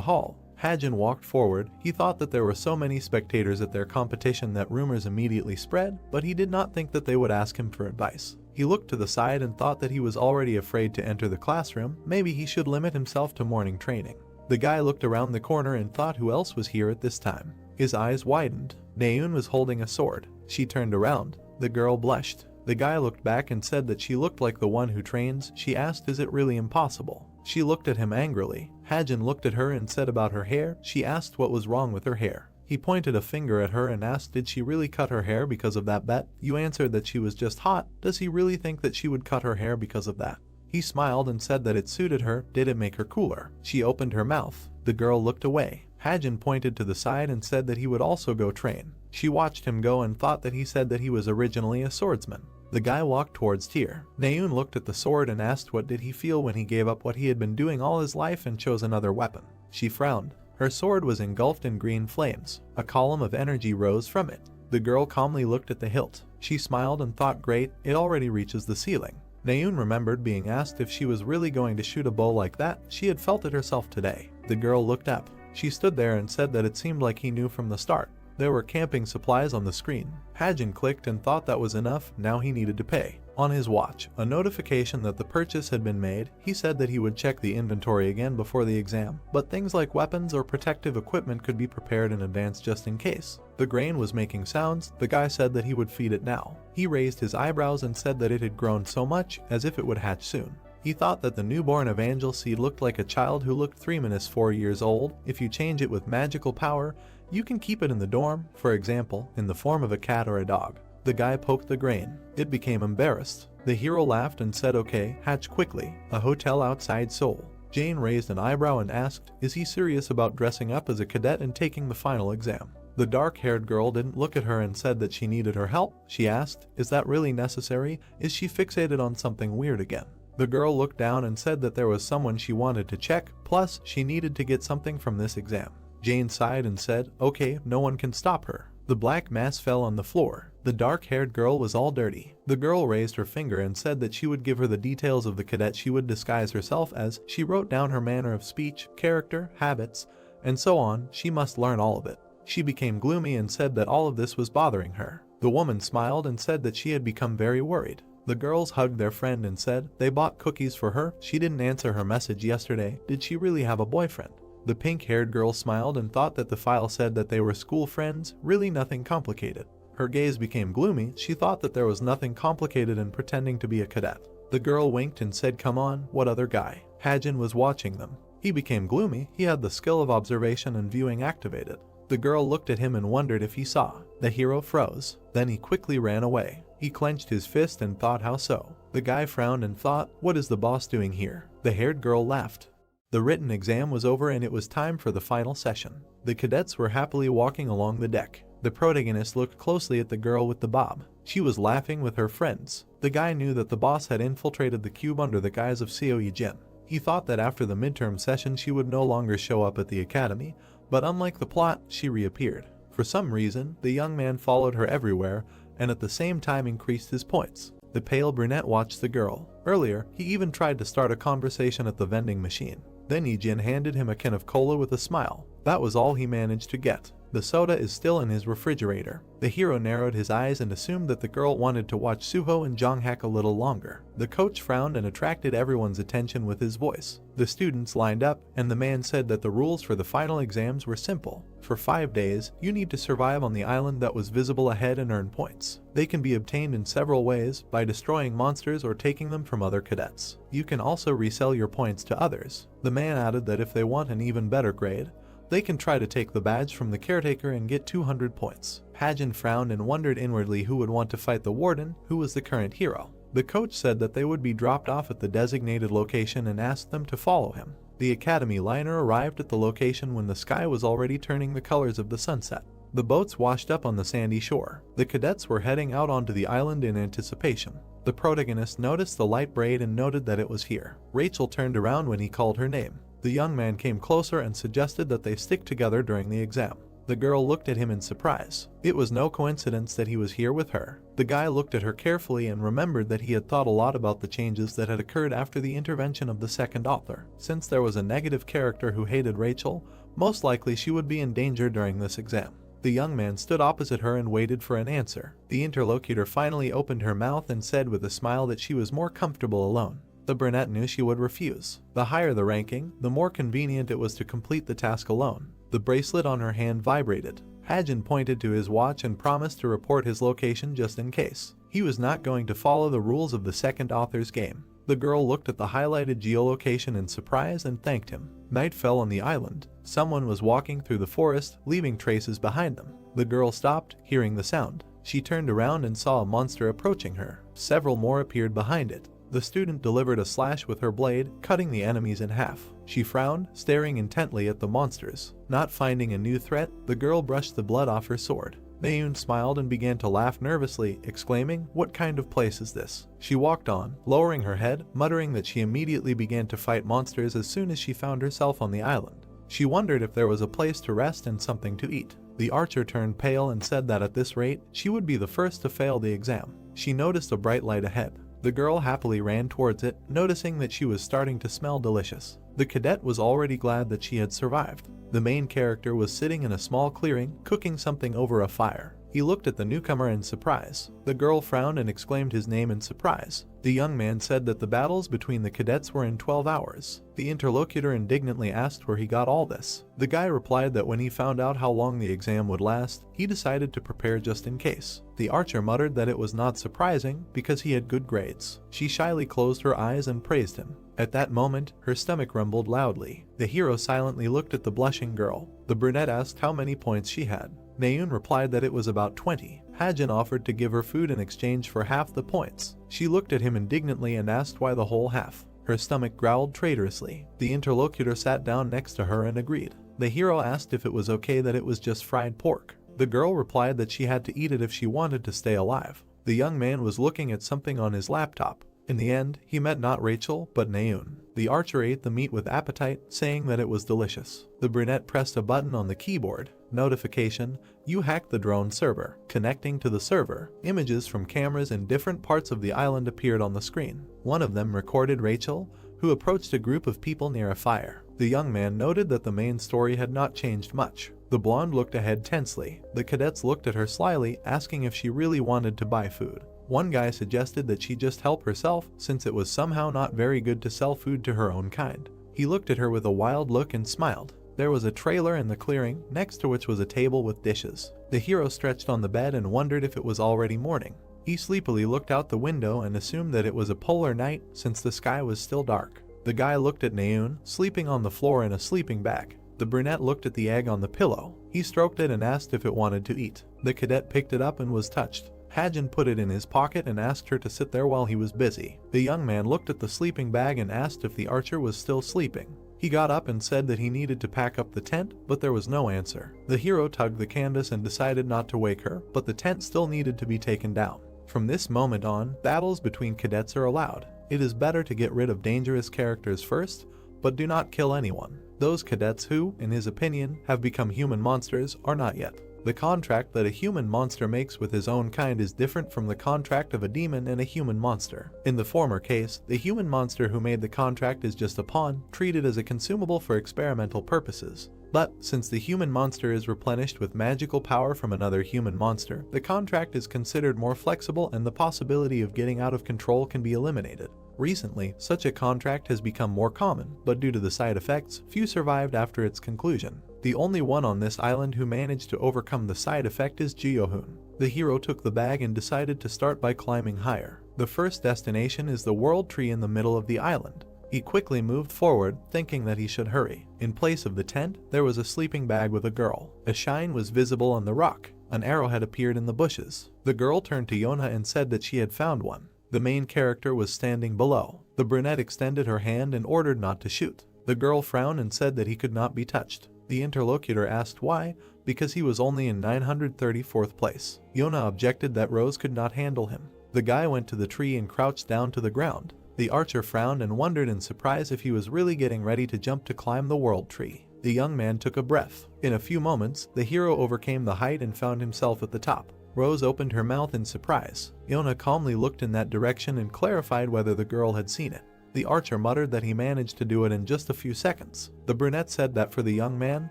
hall. Hajin walked forward. He thought that there were so many spectators at their competition that rumors immediately spread, but he did not think that they would ask him for advice. He looked to the side and thought that he was already afraid to enter the classroom. Maybe he should limit himself to morning training. The guy looked around the corner and thought who else was here at this time. His eyes widened. Naeun was holding a sword. She turned around. The girl blushed. The guy looked back and said that she looked like the one who trains. She asked, is it really impossible? She looked at him angrily. Hajin looked at her and said about her hair. She asked what was wrong with her hair. He pointed a finger at her and asked, did she really cut her hair because of that bet? You answered that she was just hot. Does he really think that she would cut her hair because of that? He smiled and said that it suited her. Did it make her cooler? She opened her mouth. The girl looked away. Hajin pointed to the side and said that he would also go train. She watched him go and thought that he said that he was originally a swordsman. The guy walked towards Tyr. Naeun looked at the sword and asked what did he feel when he gave up what he had been doing all his life and chose another weapon. She frowned. Her sword was engulfed in green flames. A column of energy rose from it. The girl calmly looked at the hilt. She smiled and thought, great, it already reaches the ceiling. Naeun remembered being asked if she was really going to shoot a bow like that. She had felt it herself today. The girl looked up. She stood there and said that it seemed like he knew from the start. There were camping supplies on the screen. Hajin clicked and thought that was enough. Now he needed to pay. On his watch, a notification that the purchase had been made. He said that he would check the inventory again before the exam, but things like weapons or protective equipment could be prepared in advance just in case. The grain was making sounds. The guy said that he would feed it now. He raised his eyebrows and said that it had grown so much, as if it would hatch soon. He thought that the newborn evangel seed looked like a child who looked 4 years old. If you change it with magical power, you can keep it in the dorm, for example, in the form of a cat or a dog. The guy poked the grain. It became embarrassed. The hero laughed and said, okay, hatch quickly. A hotel outside Seoul. Jane raised an eyebrow and asked, is he serious about dressing up as a cadet and taking the final exam? The dark-haired girl didn't look at her and said that she needed her help. She asked, is that really necessary? Is she fixated on something weird again? The girl looked down and said that there was someone she wanted to check, plus she needed to get something from this exam. Jane sighed and said, okay, no one can stop her. The black mass fell on the floor. The dark-haired girl was all dirty. The girl raised her finger and said that she would give her the details of the cadet she would disguise herself as. She wrote down her manner of speech, character, habits, and so on. She must learn all of it. She became gloomy and said that all of this was bothering her. The woman smiled and said that she had become very worried. The girls hugged their friend and said they bought cookies for her. She didn't answer her message yesterday. Did she really have a boyfriend? The pink-haired girl smiled and thought that the file said that they were school friends. Really nothing complicated. Her gaze became gloomy. She thought that there was nothing complicated in pretending to be a cadet. The girl winked and said, come on, what other guy? Hajin was watching them. He became gloomy. He had the skill of observation and viewing activated. The girl looked at him and wondered if he saw. The hero froze. Then he quickly ran away. He clenched his fist and thought, how so? The guy frowned and thought, what is the boss doing here? The haired girl laughed. The written exam was over and it was time for the final session. The cadets were happily walking along the deck. The protagonist looked closely at the girl with the bob. She was laughing with her friends. The guy knew that the boss had infiltrated the cube under the guise of Seo Jin. He thought that after the midterm session she would no longer show up at the academy, but unlike the plot, she reappeared. For some reason, the young man followed her everywhere and at the same time increased his points. The pale brunette watched the girl. Earlier, he even tried to start a conversation at the vending machine. Then Ijin handed him a can of cola with a smile. That was all he managed to get. The soda is still in his refrigerator. The hero narrowed his eyes and assumed that the girl wanted to watch Suho and Jonghak a little longer. The coach frowned and attracted everyone's attention with his voice. The students lined up, and the man said that the rules for the final exams were simple. For 5 days, you need to survive on the island that was visible ahead and earn points. They can be obtained in several ways, by destroying monsters or taking them from other cadets. You can also resell your points to others. The man added that if they want an even better grade, they can try to take the badge from the caretaker and get 200 points. Hajin frowned and wondered inwardly who would want to fight the warden, who was the current hero. The coach said that they would be dropped off at the designated location and asked them to follow him. The academy liner arrived at the location when the sky was already turning the colors of the sunset. The boats washed up on the sandy shore. The cadets were heading out onto the island in anticipation. The protagonist noticed the light braid and noted that it was here. Rachel turned around when he called her name. The young man came closer and suggested that they stick together during the exam. The girl looked at him in surprise. It was no coincidence that he was here with her. The guy looked at her carefully and remembered that he had thought a lot about the changes that had occurred after the intervention of the second author. Since there was a negative character who hated Rachel, most likely she would be in danger during this exam. The young man stood opposite her and waited for an answer. The interlocutor finally opened her mouth and said with a smile that she was more comfortable alone. The brunette knew she would refuse. The higher the ranking, the more convenient it was to complete the task alone. The bracelet on her hand vibrated. Hajin pointed to his watch and promised to report his location just in case. He was not going to follow the rules of the second author's game. The girl looked at the highlighted geolocation in surprise and thanked him. Night fell on the island. Someone was walking through the forest, leaving traces behind them. The girl stopped, hearing the sound. She turned around and saw a monster approaching her. Several more appeared behind it. The student delivered a slash with her blade, cutting the enemies in half. She frowned, staring intently at the monsters. Not finding a new threat, the girl brushed the blood off her sword. Naeun smiled and began to laugh nervously, exclaiming, "What kind of place is this?" She walked on, lowering her head, muttering that she immediately began to fight monsters as soon as she found herself on the island. She wondered if there was a place to rest and something to eat. The archer turned pale and said that at this rate, she would be the first to fail the exam. She noticed a bright light ahead. The girl happily ran towards it, noticing that she was starting to smell delicious. The cadet was already glad that she had survived. The main character was sitting in a small clearing, cooking something over a fire. He looked at the newcomer in surprise. The girl frowned and exclaimed his name in surprise. The young man said that the battles between the cadets were in 12 hours. The interlocutor indignantly asked where he got all this. The guy replied that when he found out how long the exam would last, he decided to prepare just in case. The archer muttered that it was not surprising because he had good grades. She shyly closed her eyes and praised him. At that moment, her stomach rumbled loudly. The hero silently looked at the blushing girl. The brunette asked how many points she had. Naeun replied that it was about 20. Hajin offered to give her food in exchange for half the points. She looked at him indignantly and asked why the whole half. Her stomach growled traitorously. The interlocutor sat down next to her and agreed. The hero asked if it was okay that it was just fried pork. The girl replied that she had to eat it if she wanted to stay alive. The young man was looking at something on his laptop. In the end, he met not Rachel, but Naeun. The archer ate the meat with appetite, saying that it was delicious. The brunette pressed a button on the keyboard. Notification: you hacked the drone server. Connecting to the server, images from cameras in different parts of the island appeared on the screen. One of them recorded Rachel, who approached a group of people near a fire. The young man noted that the main story had not changed much. The blonde looked ahead tensely. The cadets looked at her slyly, asking if she really wanted to buy food. One guy suggested that she just help herself, since it was somehow not very good to sell food to her own kind. He looked at her with a wild look and smiled. There was a trailer in the clearing, next to which was a table with dishes. The hero stretched on the bed and wondered if it was already morning. He sleepily looked out the window and assumed that it was a polar night, since the sky was still dark. The guy looked at Naeun, sleeping on the floor in a sleeping bag. The brunette looked at the egg on the pillow. He stroked it and asked if it wanted to eat. The cadet picked it up and was touched. Hajin put it in his pocket and asked her to sit there while he was busy. The young man looked at the sleeping bag and asked if the archer was still sleeping. He got up and said that he needed to pack up the tent, but there was no answer. The hero tugged the canvas and decided not to wake her, but the tent still needed to be taken down. From this moment on, battles between cadets are allowed. It is better to get rid of dangerous characters first, but do not kill anyone. Those cadets who, in his opinion, have become human monsters are not yet. The contract that a human monster makes with his own kind is different from the contract of a demon and a human monster. In the former case, the human monster who made the contract is just a pawn, treated as a consumable for experimental purposes. But, since the human monster is replenished with magical power from another human monster, the contract is considered more flexible and the possibility of getting out of control can be eliminated. Recently, such a contract has become more common, but due to the side effects, few survived after its conclusion. The only one on this island who managed to overcome the side effect is Jiyohun. The hero took the bag and decided to start by climbing higher. The first destination is the world tree in the middle of the island. He quickly moved forward, thinking that he should hurry. In place of the tent, there was a sleeping bag with a girl. A shine was visible on the rock. An arrow had appeared in the bushes. The girl turned to Yona and said that she had found one. The main character was standing below. The brunette extended her hand and ordered not to shoot. The girl frowned and said that he could not be touched. The interlocutor asked why, because he was only in 934th place. Yona objected that Rose could not handle him. The guy went to the tree and crouched down to the ground. The archer frowned and wondered in surprise if he was really getting ready to jump to climb the world tree. The young man took a breath. In a few moments, the hero overcame the height and found himself at the top. Rose opened her mouth in surprise. Yona calmly looked in that direction and clarified whether the girl had seen it. The archer muttered that he managed to do it in just a few seconds. The brunette said that for the young man,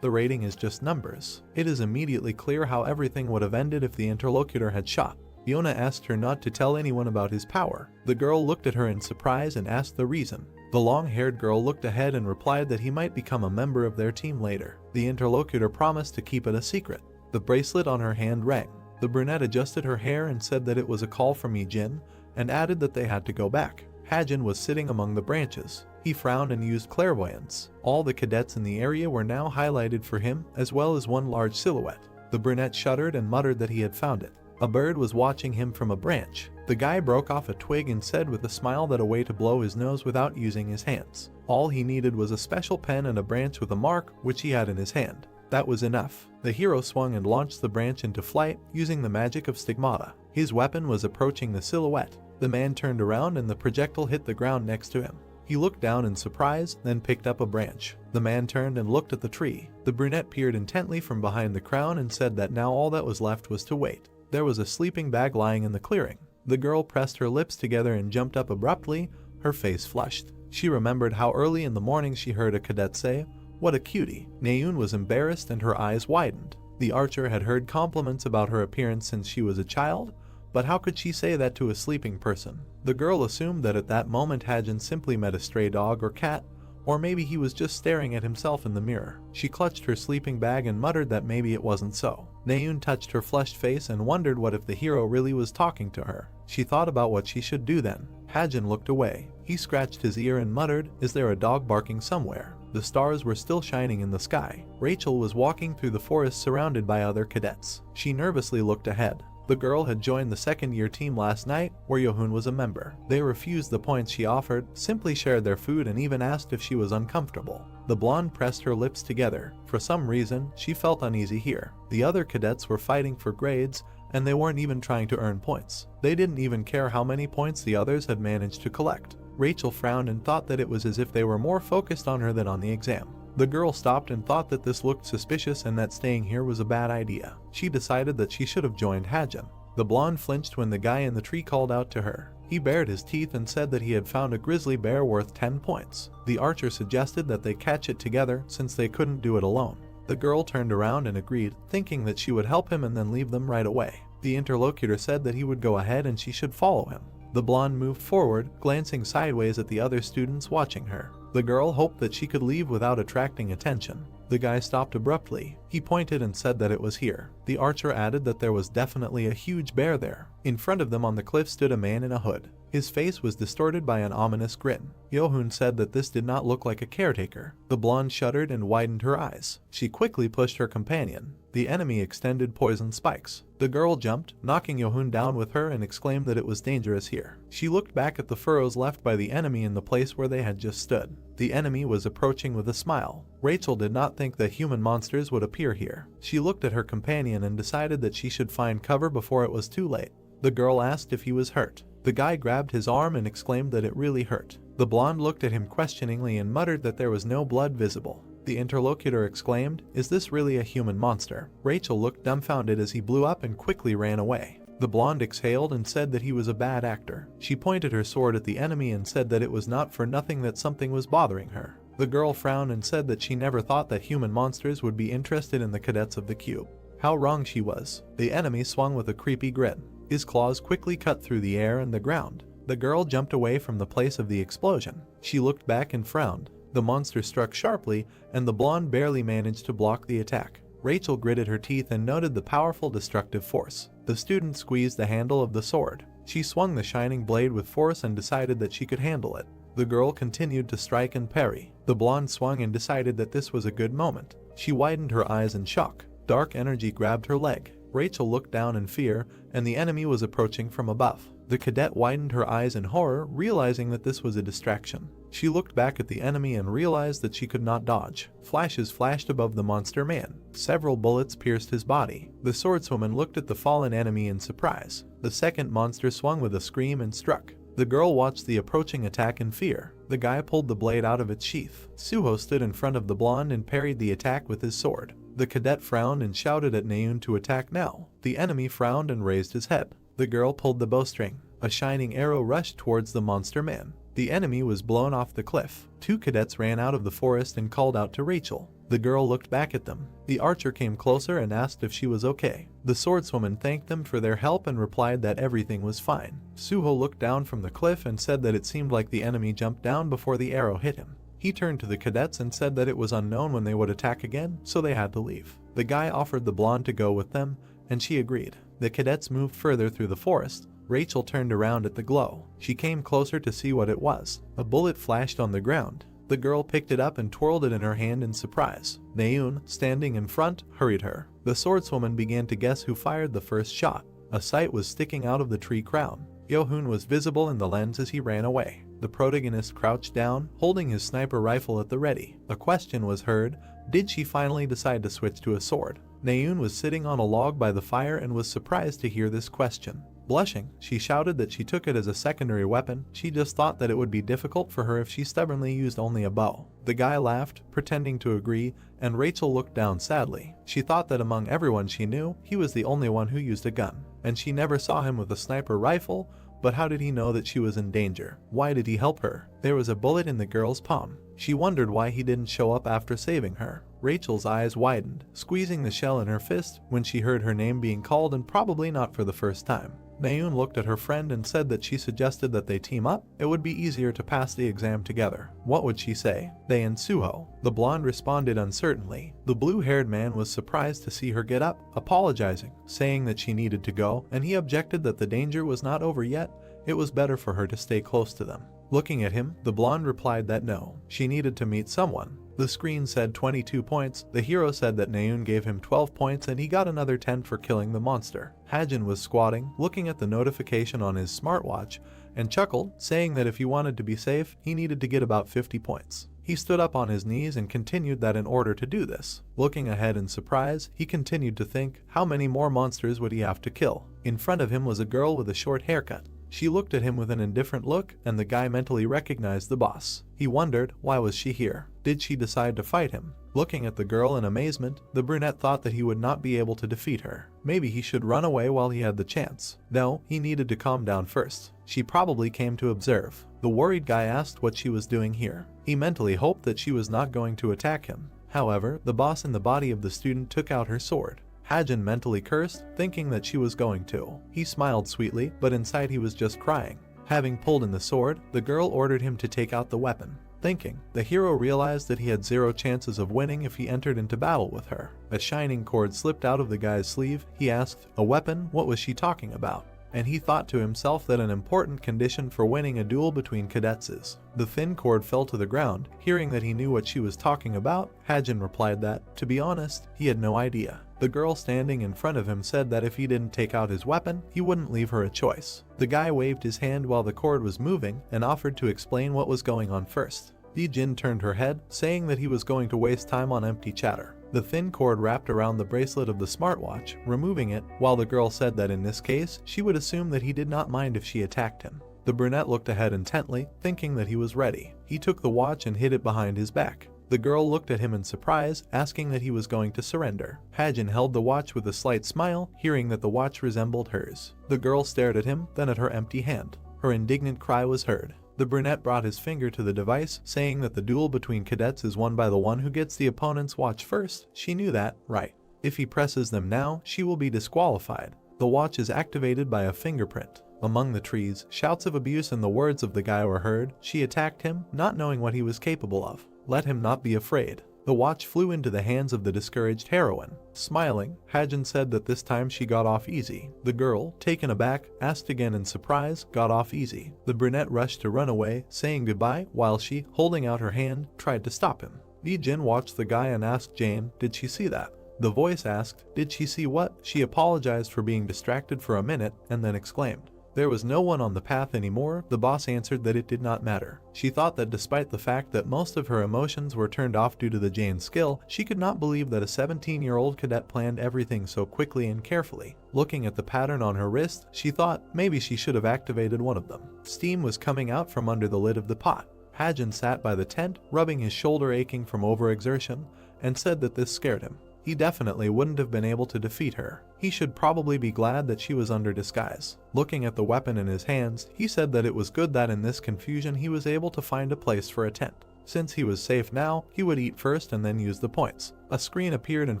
the rating is just numbers. It is immediately clear how everything would have ended if the interlocutor had shot. Yona asked her not to tell anyone about his power. The girl looked at her in surprise and asked the reason. The long-haired girl looked ahead and replied that he might become a member of their team later. The interlocutor promised to keep it a secret. The bracelet on her hand rang. The brunette adjusted her hair and said that it was a call from Yijin, and added that they had to go back. Hajin was sitting among the branches. He frowned and used clairvoyance. All the cadets in the area were now highlighted for him, as well as one large silhouette. The brunette shuddered and muttered that he had found it. A bird was watching him from a branch. The guy broke off a twig and said with a smile that a way to blow his nose without using his hands. All he needed was a special pen and a branch with a mark, which he had in his hand. That was enough. The hero swung and launched the branch into flight, using the magic of stigmata. His weapon was approaching the silhouette. The man turned around and the projectile hit the ground next to him. He looked down in surprise, then picked up a branch. The man turned and looked at the tree. The brunette peered intently from behind the crown and said that now all that was left was to wait. There was a sleeping bag lying in the clearing. The girl pressed her lips together and jumped up abruptly, her face flushed. She remembered how early in the morning she heard a cadet say, "What a cutie." Naeun was embarrassed and her eyes widened. The archer had heard compliments about her appearance since she was a child, but how could she say that to a sleeping person? The girl assumed that at that moment Hajin simply met a stray dog or cat, or maybe he was just staring at himself in the mirror. She clutched her sleeping bag and muttered that maybe it wasn't so. Naeun touched her flushed face and wondered what if the hero really was talking to her. She thought about what she should do then. Hajin looked away. He scratched his ear and muttered, "Is there a dog barking somewhere?" The stars were still shining in the sky. Rachel was walking through the forest surrounded by other cadets. She nervously looked ahead. The girl had joined the second-year team last night, where Yohun was a member. They refused the points she offered, simply shared their food and even asked if she was uncomfortable. The blonde pressed her lips together. For some reason, she felt uneasy here. The other cadets were fighting for grades, and they weren't even trying to earn points. They didn't even care how many points the others had managed to collect. Rachel frowned and thought that it was as if they were more focused on her than on the exam. The girl stopped and thought that this looked suspicious and that staying here was a bad idea. She decided that she should have joined Hajin. The blonde flinched when the guy in the tree called out to her. He bared his teeth and said that he had found a grizzly bear worth 10 points. The archer suggested that they catch it together since they couldn't do it alone. The girl turned around and agreed, thinking that she would help him and then leave them right away. The interlocutor said that he would go ahead and she should follow him. The blonde moved forward, glancing sideways at the other students watching her. The girl hoped that she could leave without attracting attention. The guy stopped abruptly. He pointed and said that it was here. The archer added that there was definitely a huge bear there. In front of them on the cliff stood a man in a hood. His face was distorted by an ominous grin. Yohun said that this did not look like a caretaker. The blonde shuddered and widened her eyes. She quickly pushed her companion. The enemy extended poison spikes. The girl jumped, knocking Yohun down with her and exclaimed that it was dangerous here. She looked back at the furrows left by the enemy in the place where they had just stood. The enemy was approaching with a smile. Rachel did not think that human monsters would appear here. She looked at her companion and decided that she should find cover before it was too late. The girl asked if he was hurt. The guy grabbed his arm and exclaimed that it really hurt. The blonde looked at him questioningly and muttered that there was no blood visible. The interlocutor exclaimed, "Is this really a human monster?" Rachel looked dumbfounded as he blew up and quickly ran away. The blonde exhaled and said that he was a bad actor. She pointed her sword at the enemy and said that it was not for nothing that something was bothering her. The girl frowned and said that she never thought that human monsters would be interested in the cadets of the cube. How wrong she was. The enemy swung with a creepy grin. His claws quickly cut through the air and the ground. The girl jumped away from the place of the explosion. She looked back and frowned. The monster struck sharply, and the blonde barely managed to block the attack. Rachel gritted her teeth and noted the powerful destructive force. The student squeezed the handle of the sword. She swung the shining blade with force and decided that she could handle it. The girl continued to strike and parry. The blonde swung and decided that this was a good moment. She widened her eyes in shock. Dark energy grabbed her leg. Rachel looked down in fear, and the enemy was approaching from above. The cadet widened her eyes in horror, realizing that this was a distraction. She looked back at the enemy and realized that she could not dodge. Flashes flashed above the monster man. Several bullets pierced his body. The swordswoman looked at the fallen enemy in surprise. The second monster swung with a scream and struck. The girl watched the approaching attack in fear. The guy pulled the blade out of its sheath. Suho stood in front of the blonde and parried the attack with his sword. The cadet frowned and shouted at Naeun to attack now. The enemy frowned and raised his head. The girl pulled the bowstring. A shining arrow rushed towards the monster man. The enemy was blown off the cliff. Two cadets ran out of the forest and called out to Rachel. The girl looked back at them. The archer came closer and asked if she was okay. The swordswoman thanked them for their help and replied that everything was fine. Suho looked down from the cliff and said that it seemed like the enemy jumped down before the arrow hit him. He turned to the cadets and said that it was unknown when they would attack again, so they had to leave. The guy offered the blonde to go with them, and she agreed. The cadets moved further through the forest. Rachel turned around at the glow. She came closer to see what it was. A bullet flashed on the ground. The girl picked it up and twirled it in her hand in surprise. Naeun, standing in front, hurried her. The swordswoman began to guess who fired the first shot. A sight was sticking out of the tree crown. Yohun was visible in the lens as he ran away. The protagonist crouched down, holding his sniper rifle at the ready. A question was heard. Did she finally decide to switch to a sword? Naeun was sitting on a log by the fire and was surprised to hear this question. Blushing, she shouted that she took it as a secondary weapon. She just thought that it would be difficult for her if she stubbornly used only a bow. The guy laughed, pretending to agree, and Rachel looked down sadly. She thought that among everyone she knew, he was the only one who used a gun. And she never saw him with a sniper rifle, but how did he know that she was in danger? Why did he help her? There was a bullet in the girl's palm. She wondered why he didn't show up after saving her. Rachel's eyes widened, squeezing the shell in her fist when she heard her name being called, and probably not for the first time. Naeun looked at her friend and said that she suggested that they team up. It would be easier to pass the exam together. What would she say? They and Suho. The blonde responded uncertainly. The blue-haired man was surprised to see her get up, apologizing, saying that she needed to go, and he objected that the danger was not over yet. It was better for her to stay close to them. Looking at him, the blonde replied that no, she needed to meet someone. The screen said 22 points. The hero said that Naeun gave him 12 points and he got another 10 for killing the monster. Hajin was squatting, looking at the notification on his smartwatch, and chuckled, saying that if he wanted to be safe, he needed to get about 50 points. He stood up on his knees and continued that in order to do this. Looking ahead in surprise, he continued to think, how many more monsters would he have to kill? In front of him was a girl with a short haircut. She looked at him with an indifferent look, and the guy mentally recognized the boss. He wondered, why was she here? Did she decide to fight him? Looking at the girl in amazement, the brunette thought that he would not be able to defeat her. Maybe he should run away while he had the chance. No, he needed to calm down first. She probably came to observe. The worried guy asked what she was doing here. He mentally hoped that she was not going to attack him. However, the boss in the body of the student took out her sword. Hajin mentally cursed, thinking that she was going to. He smiled sweetly, but inside he was just crying. Having pulled in the sword, the girl ordered him to take out the weapon. Thinking, the hero realized that he had 0 chances of winning if he entered into battle with her. A shining cord slipped out of the guy's sleeve. He asked, a weapon? What was she talking about? And he thought to himself that an important condition for winning a duel between cadets is. The thin cord fell to the ground. Hearing that he knew what she was talking about, Hajin replied that, to be honest, he had no idea. The girl standing in front of him said that if he didn't take out his weapon, he wouldn't leave her a choice. The guy waved his hand while the cord was moving and offered to explain what was going on first. Jin turned her head, saying that he was going to waste time on empty chatter. The thin cord wrapped around the bracelet of the smartwatch, removing it, while the girl said that in this case, she would assume that he did not mind if she attacked him. The brunette looked ahead intently, thinking that he was ready. He took the watch and hid it behind his back. The girl looked at him in surprise, asking that he was going to surrender. Hajin held the watch with a slight smile, hearing that the watch resembled hers. The girl stared at him, then at her empty hand. Her indignant cry was heard. The brunette brought his finger to the device, saying that the duel between cadets is won by the one who gets the opponent's watch first. She knew that, right? If he presses them now, she will be disqualified. The watch is activated by a fingerprint. Among the trees, shouts of abuse and the words of the guy were heard. She attacked him, not knowing what he was capable of. Let him not be afraid. The watch flew into the hands of the discouraged heroine. Smiling, Hajin said that this time she got off easy. The girl, taken aback, asked again in surprise, got off easy. The brunette rushed to run away, saying goodbye, while she, holding out her hand, tried to stop him. Jin watched the guy and asked Jane, did she see that? The voice asked, did she see what? She apologized for being distracted for a minute, and then exclaimed, There was no one on the path anymore. The boss answered that it did not matter. She thought that despite the fact that most of her emotions were turned off due to the Jane's skill, she could not believe that a 17-year-old cadet planned everything so quickly and carefully. Looking at the pattern on her wrist, she thought maybe she should have activated one of them. Steam was coming out from under the lid of the pot. Hajin sat by the tent, rubbing his shoulder aching from overexertion, and said that this scared him. He definitely wouldn't have been able to defeat her. He should probably be glad that she was under disguise. Looking at the weapon in his hands, he said that it was good that in this confusion he was able to find a place for a tent. Since he was safe now, he would eat first and then use the points. A screen appeared in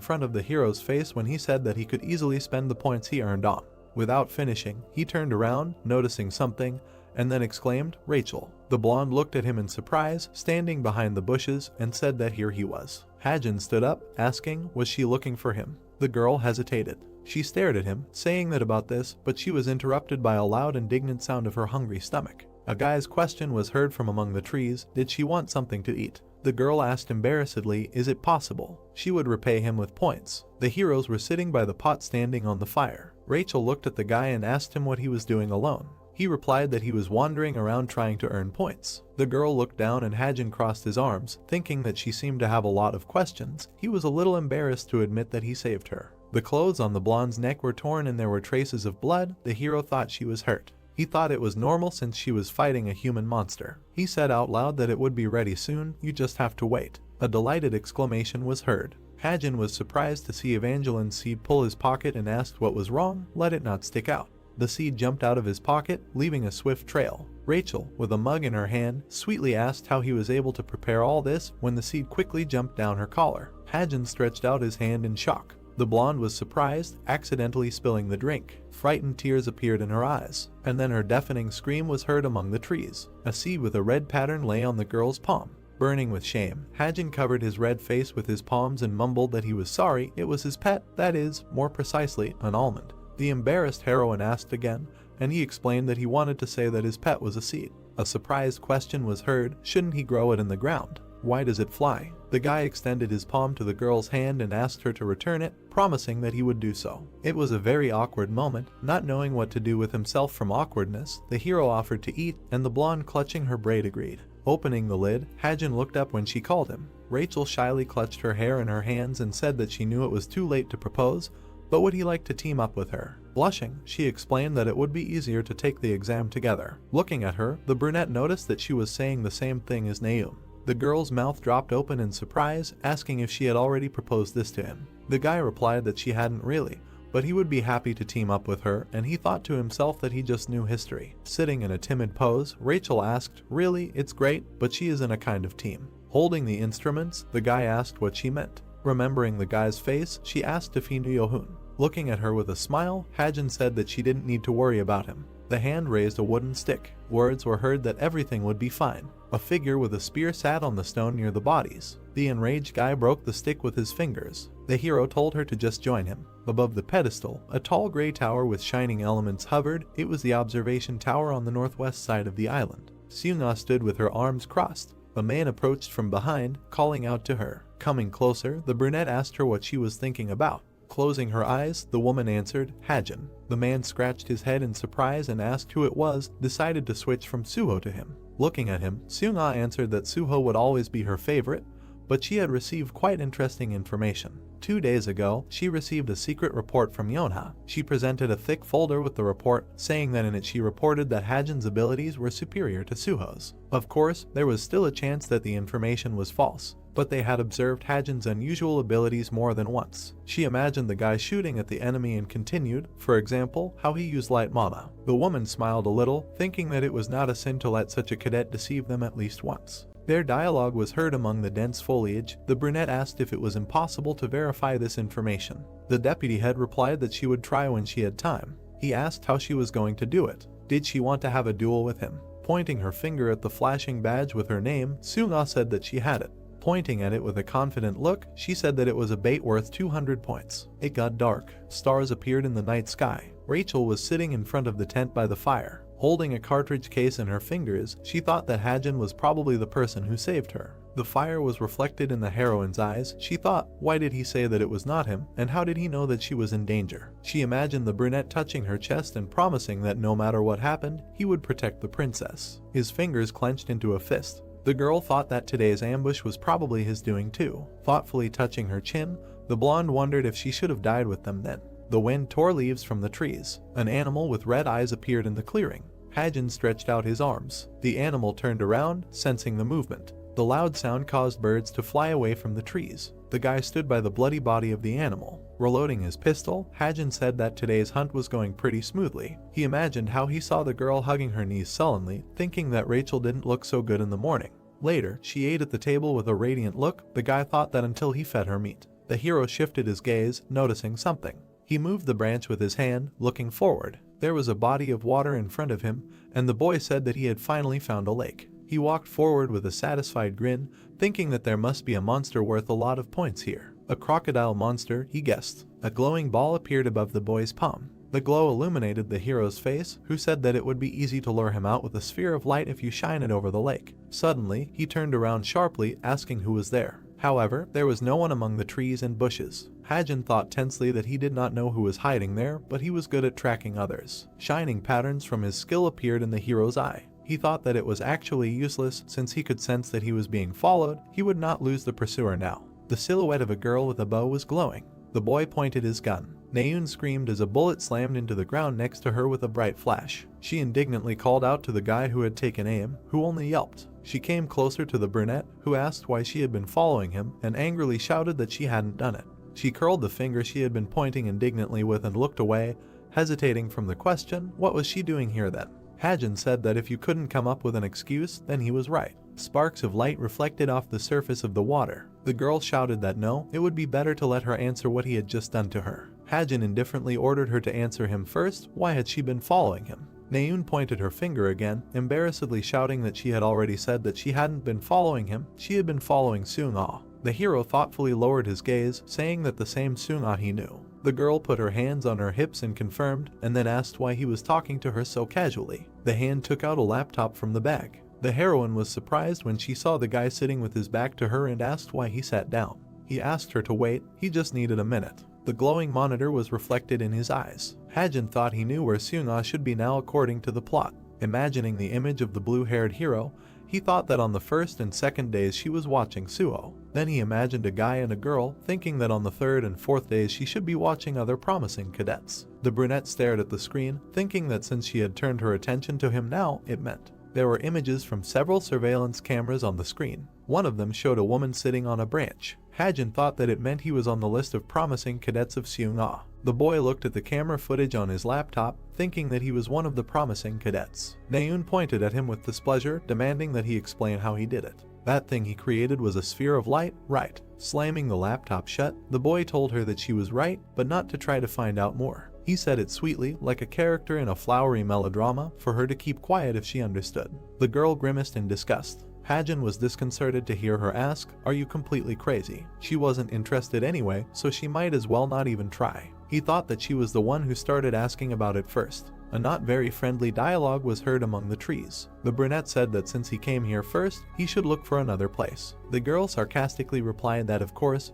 front of the hero's face when he said that he could easily spend the points he earned on. Without finishing, he turned around, noticing something, and then exclaimed, "Rachel." The blonde looked at him in surprise, standing behind the bushes, and said that here he was. Hajin stood up, asking, was she looking for him? The girl hesitated. She stared at him, saying that about this, but she was interrupted by a loud indignant sound of her hungry stomach. A guy's question was heard from among the trees, did she want something to eat? The girl asked embarrassedly, is it possible? She would repay him with points. The heroes were sitting by the pot standing on the fire. Rachel looked at the guy and asked him what he was doing alone. He replied that he was wandering around trying to earn points. The girl looked down and Hajin crossed his arms, thinking that she seemed to have a lot of questions. He was a little embarrassed to admit that he saved her. The clothes on the blonde's neck were torn and there were traces of blood. The hero thought she was hurt. He thought it was normal since she was fighting a human monster. He said out loud that it would be ready soon, you just have to wait. A delighted exclamation was heard. Hajin was surprised to see Evangeline's seed pull his pocket and asked what was wrong, let it not stick out. The seed jumped out of his pocket, leaving a swift trail. Rachel, with a mug in her hand, sweetly asked how he was able to prepare all this when the seed quickly jumped down her collar. Hajin stretched out his hand in shock. The blonde was surprised, accidentally spilling the drink. Frightened tears appeared in her eyes, and then her deafening scream was heard among the trees. A seed with a red pattern lay on the girl's palm. Burning with shame, Hajin covered his red face with his palms and mumbled that he was sorry, it was his pet, that is, more precisely, an almond. The embarrassed heroine asked again, and he explained that he wanted to say that his pet was a seed. A surprised question was heard, shouldn't he grow it in the ground? Why does it fly? The guy extended his palm to the girl's hand and asked her to return it, promising that he would do so. It was a very awkward moment. Not knowing what to do with himself from awkwardness, the hero offered to eat, and the blonde clutching her braid agreed. Opening the lid, Hajin looked up when she called him. Rachel shyly clutched her hair in her hands and said that she knew it was too late to propose, but would he like to team up with her? Blushing, she explained that it would be easier to take the exam together. Looking at her, the brunette noticed that she was saying the same thing as Naum. The girl's mouth dropped open in surprise, asking if she had already proposed this to him. The guy replied that she hadn't really, but he would be happy to team up with her, and he thought to himself that he just knew history. Sitting in a timid pose, Rachel asked, really, it's great, but she isn't a kind of team. Holding the instruments, the guy asked what she meant. Remembering the guy's face, she asked if he knew Yohun. Looking at her with a smile, Hajin said that she didn't need to worry about him. The hand raised a wooden stick. Words were heard that everything would be fine. A figure with a spear sat on the stone near the bodies. The enraged guy broke the stick with his fingers. The hero told her to just join him. Above the pedestal, a tall gray tower with shining elements hovered. It was the observation tower on the northwest side of the island. Seung-ah stood with her arms crossed. A man approached from behind, calling out to her. Coming closer, the brunette asked her what she was thinking about. Closing her eyes, the woman answered, Hajin. The man scratched his head in surprise and asked who it was, decided to switch from Suho to him. Looking at him, Seung-ah answered that Suho would always be her favorite, but she had received quite interesting information. 2 days ago, she received a secret report from Yonha. She presented a thick folder with the report, saying that in it she reported that Hajin's abilities were superior to Suho's. Of course, there was still a chance that the information was false, but they had observed Hajin's unusual abilities more than once. She imagined the guy shooting at the enemy and continued, for example, how he used light mana. The woman smiled a little, thinking that it was not a sin to let such a cadet deceive them at least once. Their dialogue was heard among the dense foliage. The brunette asked if it was impossible to verify this information. The deputy head replied that she would try when she had time. He asked how she was going to do it. Did she want to have a duel with him? Pointing her finger at the flashing badge with her name, Seung-ah said that she had it. Pointing at it with a confident look, she said that it was a bait worth 200 points. It got dark. Stars appeared in the night sky. Rachel was sitting in front of the tent by the fire. Holding a cartridge case in her fingers, she thought that Hajin was probably the person who saved her. The fire was reflected in the heroine's eyes. She thought, why did he say that it was not him, and how did he know that she was in danger? She imagined the brunette touching her chest and promising that no matter what happened, he would protect the princess. His fingers clenched into a fist. The girl thought that today's ambush was probably his doing too. Thoughtfully touching her chin, the blonde wondered if she should have died with them then. The wind tore leaves from the trees. An animal with red eyes appeared in the clearing. Hajin stretched out his arms. The animal turned around, sensing the movement. The loud sound caused birds to fly away from the trees. The guy stood by the bloody body of the animal. Reloading his pistol, Hajin said that today's hunt was going pretty smoothly. He imagined how he saw the girl hugging her knees sullenly, thinking that Rachel didn't look so good in the morning. Later, she ate at the table with a radiant look. The guy thought that until he fed her meat. The hero shifted his gaze, noticing something. He moved the branch with his hand, looking forward. There was a body of water in front of him, and the boy said that he had finally found a lake. He walked forward with a satisfied grin, thinking that there must be a monster worth a lot of points here. A crocodile monster, he guessed. A glowing ball appeared above the boy's palm. The glow illuminated the hero's face, who said that it would be easy to lure him out with a sphere of light if you shine it over the lake. Suddenly, he turned around sharply, asking who was there. However, there was no one among the trees and bushes. Hajin thought tensely that he did not know who was hiding there, but he was good at tracking others. Shining patterns from his skill appeared in the hero's eye. He thought that it was actually useless since he could sense that he was being followed. He would not lose the pursuer now. The silhouette of a girl with a bow was glowing. The boy pointed his gun. Naeun screamed as a bullet slammed into the ground next to her with a bright flash. She indignantly called out to the guy who had taken aim, who only yelped. She came closer to the brunette, who asked why she had been following him, and angrily shouted that she hadn't done it. She curled the finger she had been pointing indignantly with and looked away, hesitating from the question. What was she doing here then? Hajin said that if you couldn't come up with an excuse, then he was right. Sparks of light reflected off the surface of the water. The girl shouted that no, it would be better to let her answer what he had just done to her. Hajin indifferently ordered her to answer him first. Why had she been following him? Naeun pointed her finger again, embarrassedly shouting that she had already said that she hadn't been following him, she had been following Seung-ah. The hero thoughtfully lowered his gaze, saying that the same Seung-ah he knew. The girl put her hands on her hips and confirmed, and then asked why he was talking to her so casually. The hand took out a laptop from the bag. The heroine was surprised when she saw the guy sitting with his back to her and asked why he sat down. He asked her to wait, he just needed a minute. The glowing monitor was reflected in his eyes. Hajin thought he knew where Seung-ah should be now according to the plot. Imagining the image of the blue-haired hero, he thought that on the first and second days she was watching Suo. Then he imagined a guy and a girl, thinking that on the third and fourth days she should be watching other promising cadets. The brunette stared at the screen, thinking that since she had turned her attention to him now, it meant. There were images from several surveillance cameras on the screen. One of them showed a woman sitting on a branch. Hajin thought that it meant he was on the list of promising cadets of Seung-ah. The boy looked at the camera footage on his laptop, thinking that he was one of the promising cadets. Naeun pointed at him with displeasure, demanding that he explain how he did it. That thing he created was a sphere of light, right? Slamming the laptop shut, the boy told her that she was right, but not to try to find out more. He said it sweetly, like a character in a flowery melodrama, for her to keep quiet if she understood. The girl grimaced in disgust. Hajin was disconcerted to hear her ask, "Are you completely crazy?" She wasn't interested anyway, so she might as well not even try. He thought that she was the one who started asking about it first. A not very friendly dialogue was heard among the trees. The brunette said that since he came here first, he should look for another place. The girl sarcastically replied that of course,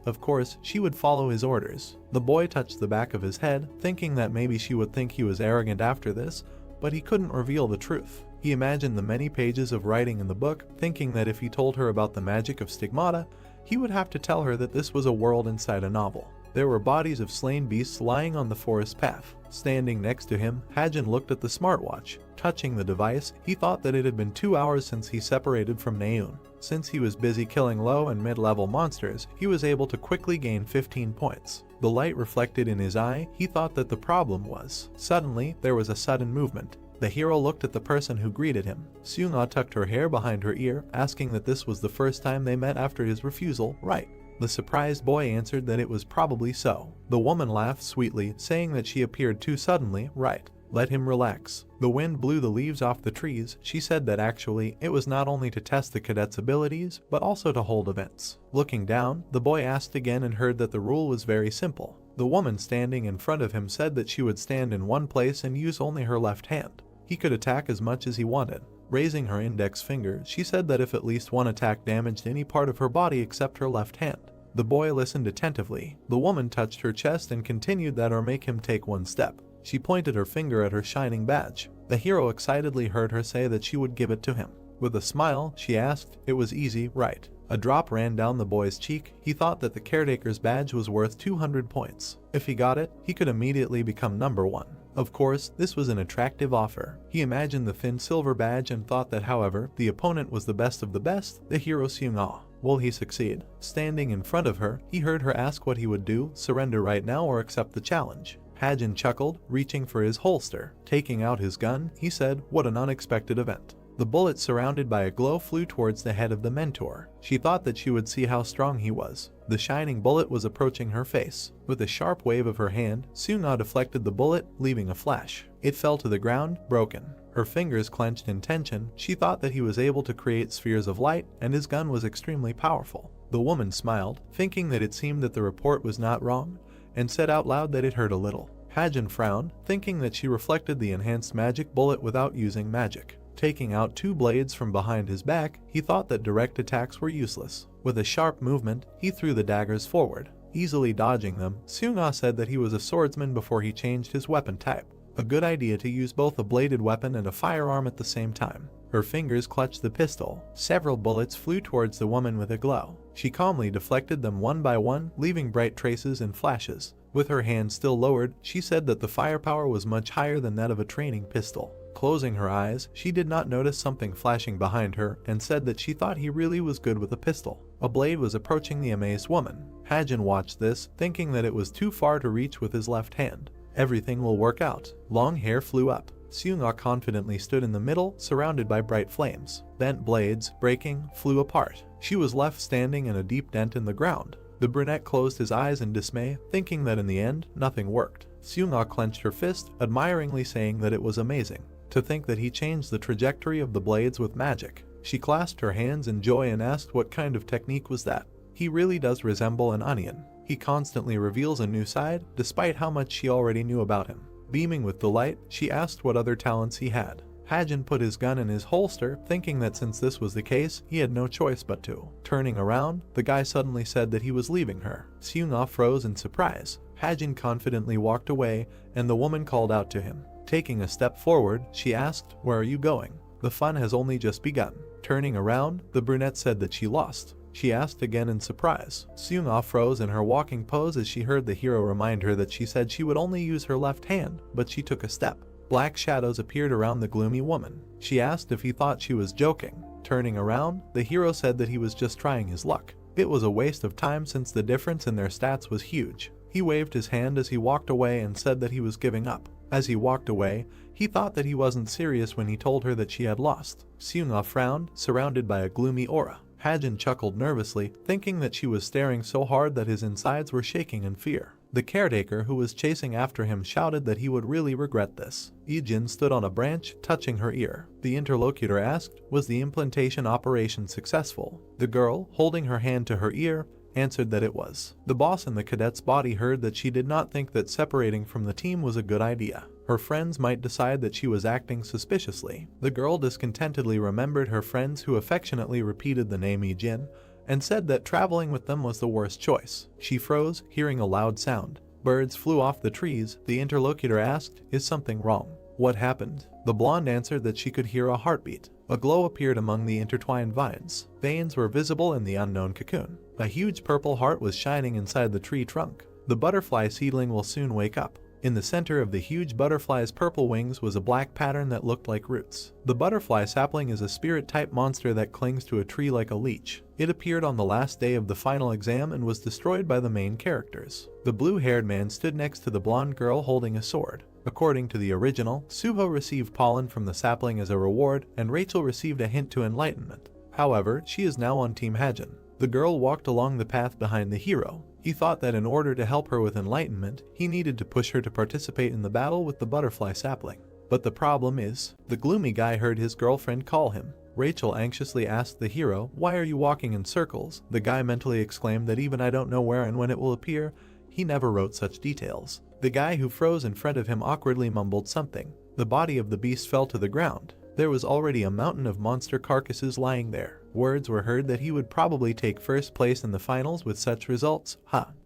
she would follow his orders. The boy touched the back of his head, thinking that maybe she would think he was arrogant after this, but he couldn't reveal the truth. He imagined the many pages of writing in the book, thinking that if he told her about the magic of stigmata, he would have to tell her that this was a world inside a novel. There were bodies of slain beasts lying on the forest path. Standing next to him, Hajin looked at the smartwatch. Touching the device, he thought that it had been 2 hours since he separated from Naeun. Since he was busy killing low and mid-level monsters, he was able to quickly gain 15 points. The light reflected in his eye, he thought that the problem was. Suddenly, there was a sudden movement. The hero looked at the person who greeted him. Seung-ah tucked her hair behind her ear, asking that this was the first time they met after his refusal, right? The surprised boy answered that it was probably so. The woman laughed sweetly, saying that she appeared too suddenly, right? Let him relax. The wind blew the leaves off the trees. She said that actually, it was not only to test the cadet's abilities, but also to hold events. Looking down, the boy asked again and heard that the rule was very simple. The woman standing in front of him said that she would stand in one place and use only her left hand. he could attack as much as he wanted. Raising her index finger, she said that if at least one attack damaged any part of her body except her left hand. The boy listened attentively. The woman touched her chest and continued that or make him take one step. She pointed her finger at her shining badge. The hero excitedly heard her say that she would give it to him. With a smile, she asked, "It was easy, right?" A drop ran down the boy's cheek. He thought that the caretaker's badge was worth 200 points. If he got it, he could immediately become number 1. Of course, this was an attractive offer. He imagined the thin silver badge and thought that however the opponent was the best of the best, the hero Seung-ah. Will he succeed? Standing in front of her, he heard her ask what he would do, surrender right now or accept the challenge. Hajin chuckled, reaching for his holster. Taking out his gun, he said, "What an unexpected event." The bullet surrounded by a glow flew towards the head of the mentor. She thought that she would see how strong he was. The shining bullet was approaching her face. With a sharp wave of her hand, Seung-ah deflected the bullet, leaving a flash. It fell to the ground, broken. Her fingers clenched in tension. She thought that he was able to create spheres of light, and his gun was extremely powerful. The woman smiled, thinking that it seemed that the report was not wrong, and said out loud that it hurt a little. Hajin frowned, thinking that she reflected the enhanced magic bullet without using magic. Taking out 2 blades from behind his back, he thought that direct attacks were useless. With a sharp movement, he threw the daggers forward. Easily dodging them, Seung-ah said that he was a swordsman before he changed his weapon type. A good idea to use both a bladed weapon and a firearm at the same time. Her fingers clutched the pistol. Several bullets flew towards the woman with a glow. She calmly deflected them one by one, leaving bright traces and flashes. With her hand still lowered, she said that the firepower was much higher than that of a training pistol. Closing her eyes, she did not notice something flashing behind her and said that she thought he really was good with a pistol. A blade was approaching the amazed woman. Hajin watched this, thinking that it was too far to reach with his left hand. Everything will work out. Long hair flew up. Seung-ah confidently stood in the middle, surrounded by bright flames. Bent blades, breaking, flew apart. She was left standing in a deep dent in the ground. The brunette closed his eyes in dismay, thinking that in the end, nothing worked. Seung-ah clenched her fist, admiringly saying that it was amazing. To think that he changed the trajectory of the blades with magic. She clasped her hands in joy and asked what kind of technique was that. He really does resemble an onion. He constantly reveals a new side, despite how much she already knew about him. Beaming with delight, she asked what other talents he had. Hajin put his gun in his holster, thinking that since this was the case, he had no choice but to. Turning around, the guy suddenly said that he was leaving her. Seung-ah froze in surprise. Hajin confidently walked away, and the woman called out to him. Taking a step forward, she asked, "Where are you going? The fun has only just begun." Turning around, the brunette said that she lost. She asked again in surprise. Seung-ah froze in her walking pose as she heard the hero remind her that she said she would only use her left hand, but she took a step. Black shadows appeared around the gloomy woman. She asked if he thought she was joking. Turning around, the hero said that he was just trying his luck. It was a waste of time since the difference in their stats was huge. He waved his hand as he walked away and said that he was giving up. As he walked away, he thought that he wasn't serious when he told her that she had lost. Seung-ah frowned, surrounded by a gloomy aura. Hajin chuckled nervously, thinking that she was staring so hard that his insides were shaking in fear. The caretaker who was chasing after him shouted that he would really regret this. Ijin stood on a branch, touching her ear. The interlocutor asked, "Was the implantation operation successful?" The girl, holding her hand to her ear, answered that it was. The boss in the cadet's body heard that she did not think that separating from the team was a good idea. Her friends might decide that she was acting suspiciously. The girl discontentedly remembered her friends who affectionately repeated the name Ijin and said that traveling with them was the worst choice. She froze, hearing a loud sound. Birds flew off the trees. The interlocutor asked, "Is something wrong? What happened?" The blonde answered that she could hear a heartbeat. A glow appeared among the intertwined vines. Veins were visible in the unknown cocoon. A huge purple heart was shining inside the tree trunk. The butterfly seedling will soon wake up. In the center of the huge butterfly's purple wings was a black pattern that looked like roots. The butterfly sapling is a spirit-type monster that clings to a tree like a leech. It appeared on the last day of the final exam and was destroyed by the main characters. The blue-haired man stood next to the blonde girl holding a sword. According to the original, Suho received pollen from the sapling as a reward, and Rachel received a hint to enlightenment. However, she is now on Team Hajin. The girl walked along the path behind the hero. He thought that in order to help her with enlightenment, he needed to push her to participate in the battle with the butterfly sapling. But the problem is, the gloomy guy heard his girlfriend call him. Rachel anxiously asked the hero, "Why are you walking in circles?" The guy mentally exclaimed that even I don't know where and when it will appear. He never wrote such details. The guy who froze in front of him awkwardly mumbled something. The body of the beast fell to the ground. There was already a mountain of monster carcasses lying there. Words were heard that he would probably take first place in the finals with such results.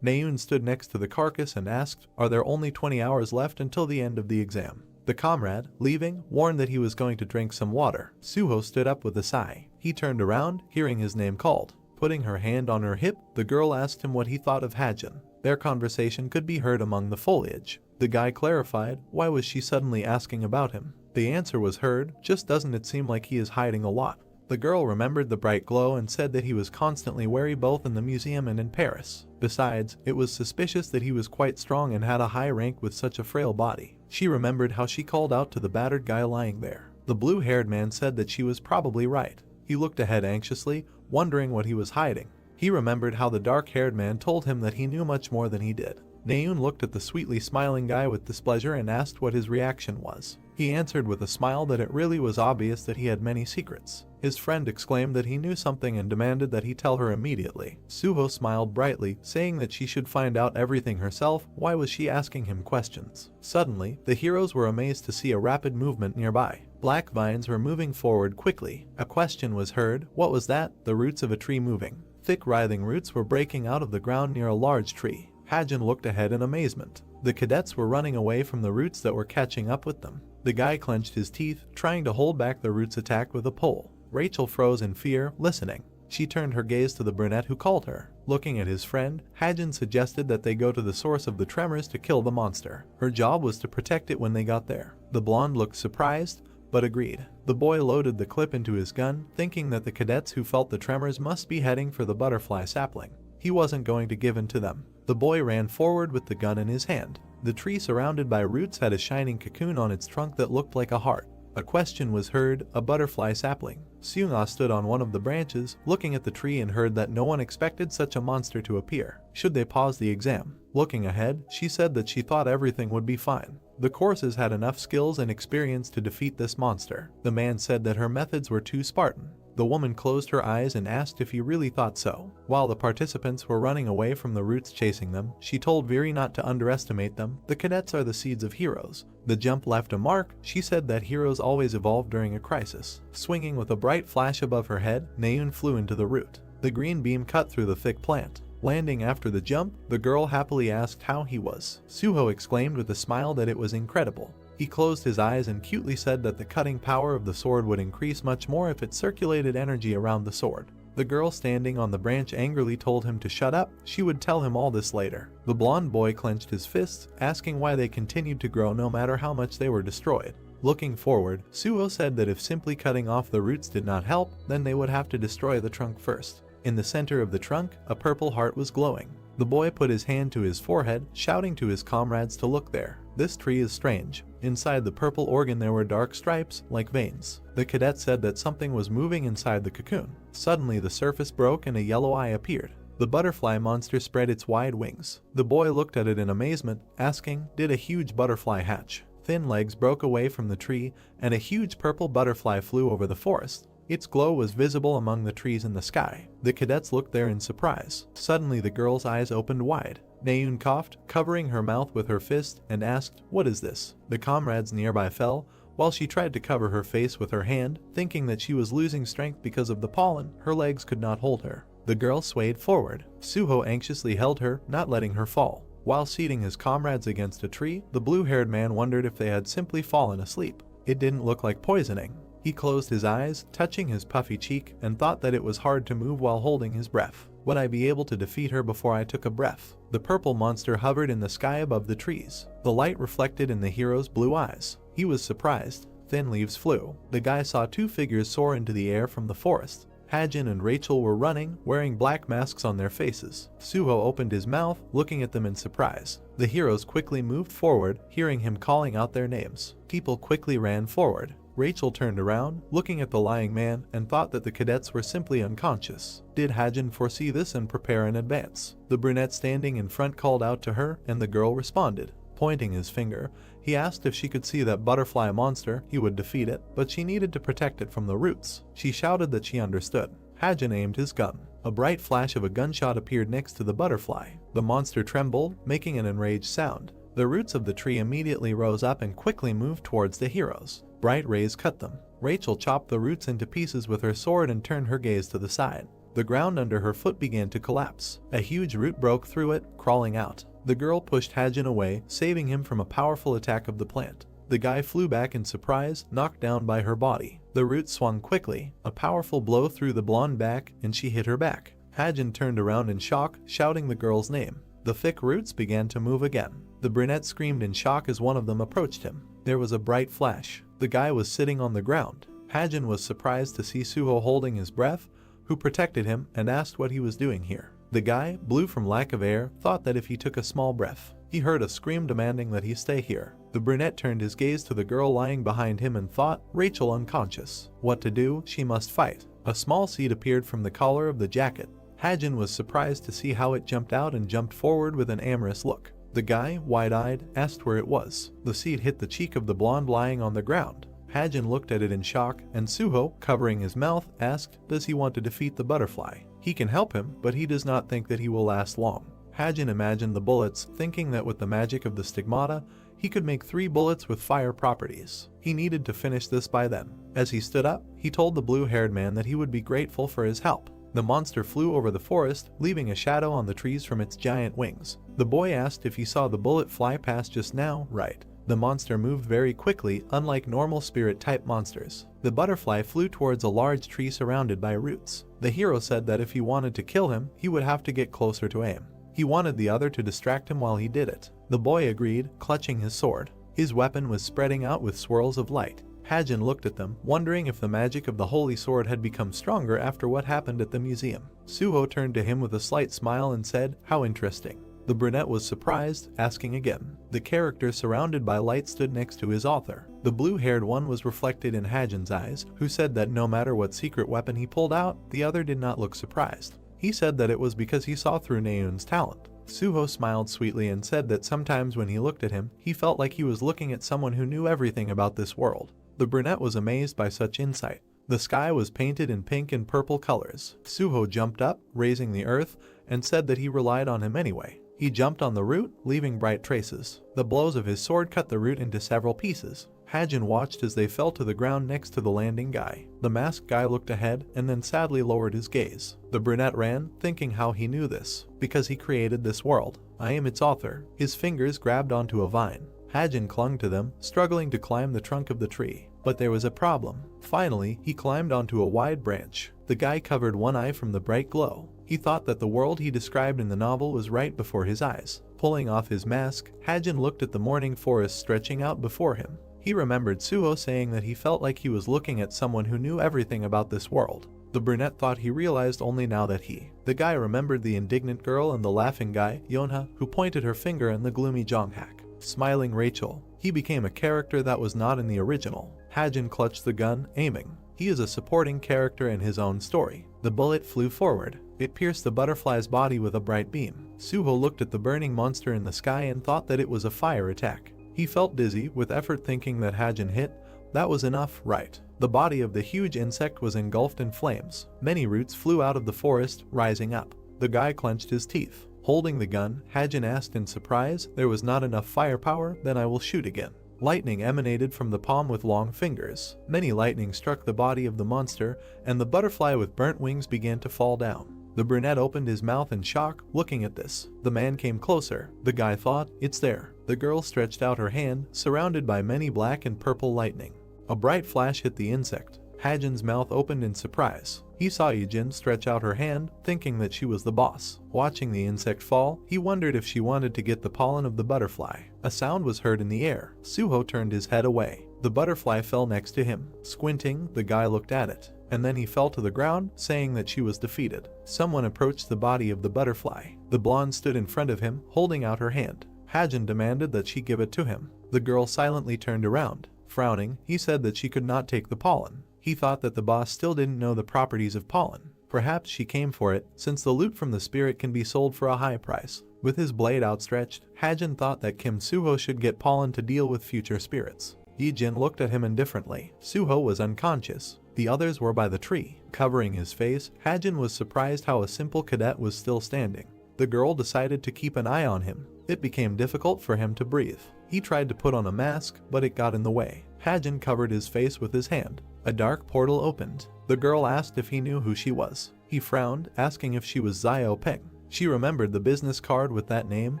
Naeun stood next to the carcass and asked, "Are there only 20 hours left until the end of the exam?" The comrade, leaving, warned that he was going to drink some water. Suho stood up with a sigh. He turned around, hearing his name called. Putting her hand on her hip, the girl asked him what he thought of Hajin. Their conversation could be heard among the foliage. The guy clarified, why was she suddenly asking about him? The answer was heard, just doesn't it seem like he is hiding a lot? The girl remembered the bright glow and said that he was constantly wary both in the museum and in Paris. Besides, it was suspicious that he was quite strong and had a high rank with such a frail body. She remembered how she called out to the battered guy lying there. The blue-haired man said that she was probably right. He looked ahead anxiously, wondering what he was hiding. He remembered how the dark-haired man told him that he knew much more than he did. Naeun looked at the sweetly smiling guy with displeasure and asked what his reaction was. He answered with a smile that it really was obvious that he had many secrets. His friend exclaimed that he knew something and demanded that he tell her immediately. Suho smiled brightly, saying that she should find out everything herself. Why was she asking him questions? Suddenly, the heroes were amazed to see a rapid movement nearby. Black vines were moving forward quickly. A question was heard. What was that? The roots of a tree moving. Thick writhing roots were breaking out of the ground near a large tree. Hajin looked ahead in amazement. The cadets were running away from the roots that were catching up with them. The guy clenched his teeth, trying to hold back the roots' attack with a pole. Rachel froze in fear, listening. She turned her gaze to the brunette who called her. Looking at his friend, Hajin suggested that they go to the source of the tremors to kill the monster. Her job was to protect it when they got there. The blonde looked surprised, but agreed. The boy loaded the clip into his gun, thinking that the cadets who felt the tremors must be heading for the butterfly sapling. He wasn't going to give in to them. The boy ran forward with the gun in his hand. The tree surrounded by roots had a shining cocoon on its trunk that looked like a heart. A question was heard, a butterfly sapling. Seung-ah stood on one of the branches, looking at the tree and heard that no one expected such a monster to appear. Should they pause the exam? Looking ahead, she said that she thought everything would be fine. The courses had enough skills and experience to defeat this monster. The man said that her methods were too Spartan. The woman closed her eyes and asked if he really thought so. While the participants were running away from the roots chasing them, she told Viri not to underestimate them. The cadets are the seeds of heroes. The jump left a mark. She said that heroes always evolve during a crisis. Swinging with a bright flash above her head, Naeun flew into the root. The green beam cut through the thick plant. Landing after the jump, the girl happily asked how he was. Suho exclaimed with a smile that it was incredible. He closed his eyes and cutely said that the cutting power of the sword would increase much more if it circulated energy around the sword. The girl standing on the branch angrily told him to shut up. She would tell him all this later. The blonde boy clenched his fists, asking why they continued to grow no matter how much they were destroyed. Looking forward, Suho said that if simply cutting off the roots did not help, then they would have to destroy the trunk first. In the center of the trunk, a purple heart was glowing. The boy put his hand to his forehead, shouting to his comrades to look there. This tree is strange. Inside the purple organ there were dark stripes, like veins. The cadet said that something was moving inside the cocoon. Suddenly the surface broke and a yellow eye appeared. The butterfly monster spread its wide wings. The boy looked at it in amazement, asking, did a huge butterfly hatch? Thin legs broke away from the tree, and a huge purple butterfly flew over the forest. Its glow was visible among the trees in the sky. The cadets looked there in surprise. Suddenly the girl's eyes opened wide. Naeun coughed, covering her mouth with her fist, and asked, what is this? The comrades nearby fell, while she tried to cover her face with her hand, thinking that she was losing strength because of the pollen. Her legs could not hold her. The girl swayed forward. Suho anxiously held her, not letting her fall. While seating his comrades against a tree, the blue-haired man wondered if they had simply fallen asleep. It didn't look like poisoning. He closed his eyes, touching his puffy cheek, and thought that it was hard to move while holding his breath. Would I be able to defeat her before I took a breath? The purple monster hovered in the sky above the trees. The light reflected in the hero's blue eyes. He was surprised. Thin leaves flew. The guy saw two figures soar into the air from the forest. Hajin and Rachel were running, wearing black masks on their faces. Suho opened his mouth, looking at them in surprise. The heroes quickly moved forward, hearing him calling out their names. People quickly ran forward. Rachel turned around, looking at the lying man, and thought that the cadets were simply unconscious. Did Hajin foresee this and prepare in advance? The brunette standing in front called out to her, and the girl responded. Pointing his finger, he asked if she could see that butterfly monster. He would defeat it, but she needed to protect it from the roots. She shouted that she understood. Hajin aimed his gun. A bright flash of a gunshot appeared next to the butterfly. The monster trembled, making an enraged sound. The roots of the tree immediately rose up and quickly moved towards the heroes. Bright rays cut them. Rachel chopped the roots into pieces with her sword and turned her gaze to the side. The ground under her foot began to collapse. A huge root broke through it, crawling out. The girl pushed Hajin away, saving him from a powerful attack of the plant. The guy flew back in surprise, knocked down by her body. The root swung quickly, a powerful blow through the blonde back, and she hit her back. Hajin turned around in shock, shouting the girl's name. The thick roots began to move again. The brunette screamed in shock as one of them approached him. There was a bright flash. The guy was sitting on the ground. Hajin was surprised to see Suho holding his breath, who protected him and asked what he was doing here. The guy, blue from lack of air, thought that if he took a small breath, he heard a scream demanding that he stay here. The brunette turned his gaze to the girl lying behind him and thought, Rachel unconscious. What to do? She must fight. A small seed appeared from the collar of the jacket. Hajin was surprised to see how it jumped out and jumped forward with an amorous look. The guy, wide-eyed, asked where it was. The seed hit the cheek of the blonde lying on the ground. Hajin looked at it in shock, and Suho, covering his mouth, asked, does he want to defeat the butterfly? He can help him, but he does not think that he will last long. Hajin imagined the bullets, thinking that with the magic of the stigmata, he could make 3 bullets with fire properties. He needed to finish this by then. As he stood up, he told the blue-haired man that he would be grateful for his help. The monster flew over the forest, leaving a shadow on the trees from its giant wings. The boy asked if he saw the bullet fly past just now. Right. The monster moved very quickly, unlike normal spirit-type monsters. The butterfly flew towards a large tree surrounded by roots. The hero said that if he wanted to kill him, he would have to get closer to aim. He wanted the other to distract him while he did it. The boy agreed, clutching his sword. His weapon was spreading out with swirls of light. Hajin looked at them, wondering if the magic of the holy sword had become stronger after what happened at the museum. Suho turned to him with a slight smile and said, how interesting. The brunette was surprised, asking again. The character surrounded by light stood next to his author. The blue-haired one was reflected in Hajin's eyes, who said that no matter what secret weapon he pulled out, the other did not look surprised. He said that it was because he saw through Naeun's talent. Suho smiled sweetly and said that sometimes when he looked at him, he felt like he was looking at someone who knew everything about this world. The brunette was amazed by such insight. The sky was painted in pink and purple colors. Suho jumped up, raising the earth, and said that he relied on him anyway. He jumped on the root, leaving bright traces. The blows of his sword cut the root into several pieces. Hajin watched as they fell to the ground next to the landing guy. The masked guy looked ahead and then sadly lowered his gaze. The brunette ran, thinking how he knew this. Because he created this world. I am its author. His fingers grabbed onto a vine. Hajin clung to them, struggling to climb the trunk of the tree. But there was a problem. Finally, he climbed onto a wide branch. The guy covered one eye from the bright glow. He thought that the world he described in the novel was right before his eyes. Pulling off his mask, Hajin looked at the morning forest stretching out before him. He remembered Suho saying that he felt like he was looking at someone who knew everything about this world. The brunette thought he realized only now that the guy remembered the indignant girl and the laughing guy, Yonha, who pointed her finger and the gloomy Jonghak. Smiling Rachel. He became a character that was not in the original. Hajin clutched the gun, aiming. He is a supporting character in his own story. The bullet flew forward. It pierced the butterfly's body with a bright beam. Suho looked at the burning monster in the sky and thought that it was a fire attack. He felt dizzy, with effort thinking that Hajin hit. That was enough, right? The body of the huge insect was engulfed in flames. Many roots flew out of the forest, rising up. The guy clenched his teeth. Holding the gun, Hajin asked in surprise, there was not enough firepower, then I will shoot again. Lightning emanated from the palm with long fingers. Many lightning struck the body of the monster, and the butterfly with burnt wings began to fall down. The brunette opened his mouth in shock, looking at this. The man came closer. The guy thought, it's there. The girl stretched out her hand, surrounded by many black and purple lightning. A bright flash hit the insect. Hajin's mouth opened in surprise. He saw Yijin stretch out her hand, thinking that she was the boss. Watching the insect fall, he wondered if she wanted to get the pollen of the butterfly. A sound was heard in the air. Suho turned his head away. The butterfly fell next to him. Squinting, the guy looked at it. And then he fell to the ground, saying that she was defeated. Someone approached the body of the butterfly. The blonde stood in front of him, holding out her hand. Hajin demanded that she give it to him. The girl silently turned around. Frowning, he said that she could not take the pollen. He thought that the boss still didn't know the properties of pollen. Perhaps she came for it, since the loot from the spirit can be sold for a high price. With his blade outstretched, Hajin thought that Kim Suho should get pollen to deal with future spirits. Yijin looked at him indifferently. Suho was unconscious. The others were by the tree. Covering his face, Hajin was surprised how a simple cadet was still standing. The girl decided to keep an eye on him. It became difficult for him to breathe. He tried to put on a mask, but it got in the way. Hajin covered his face with his hand. A dark portal opened. The girl asked if he knew who she was. He frowned, asking if she was Xiao Peng. She remembered the business card with that name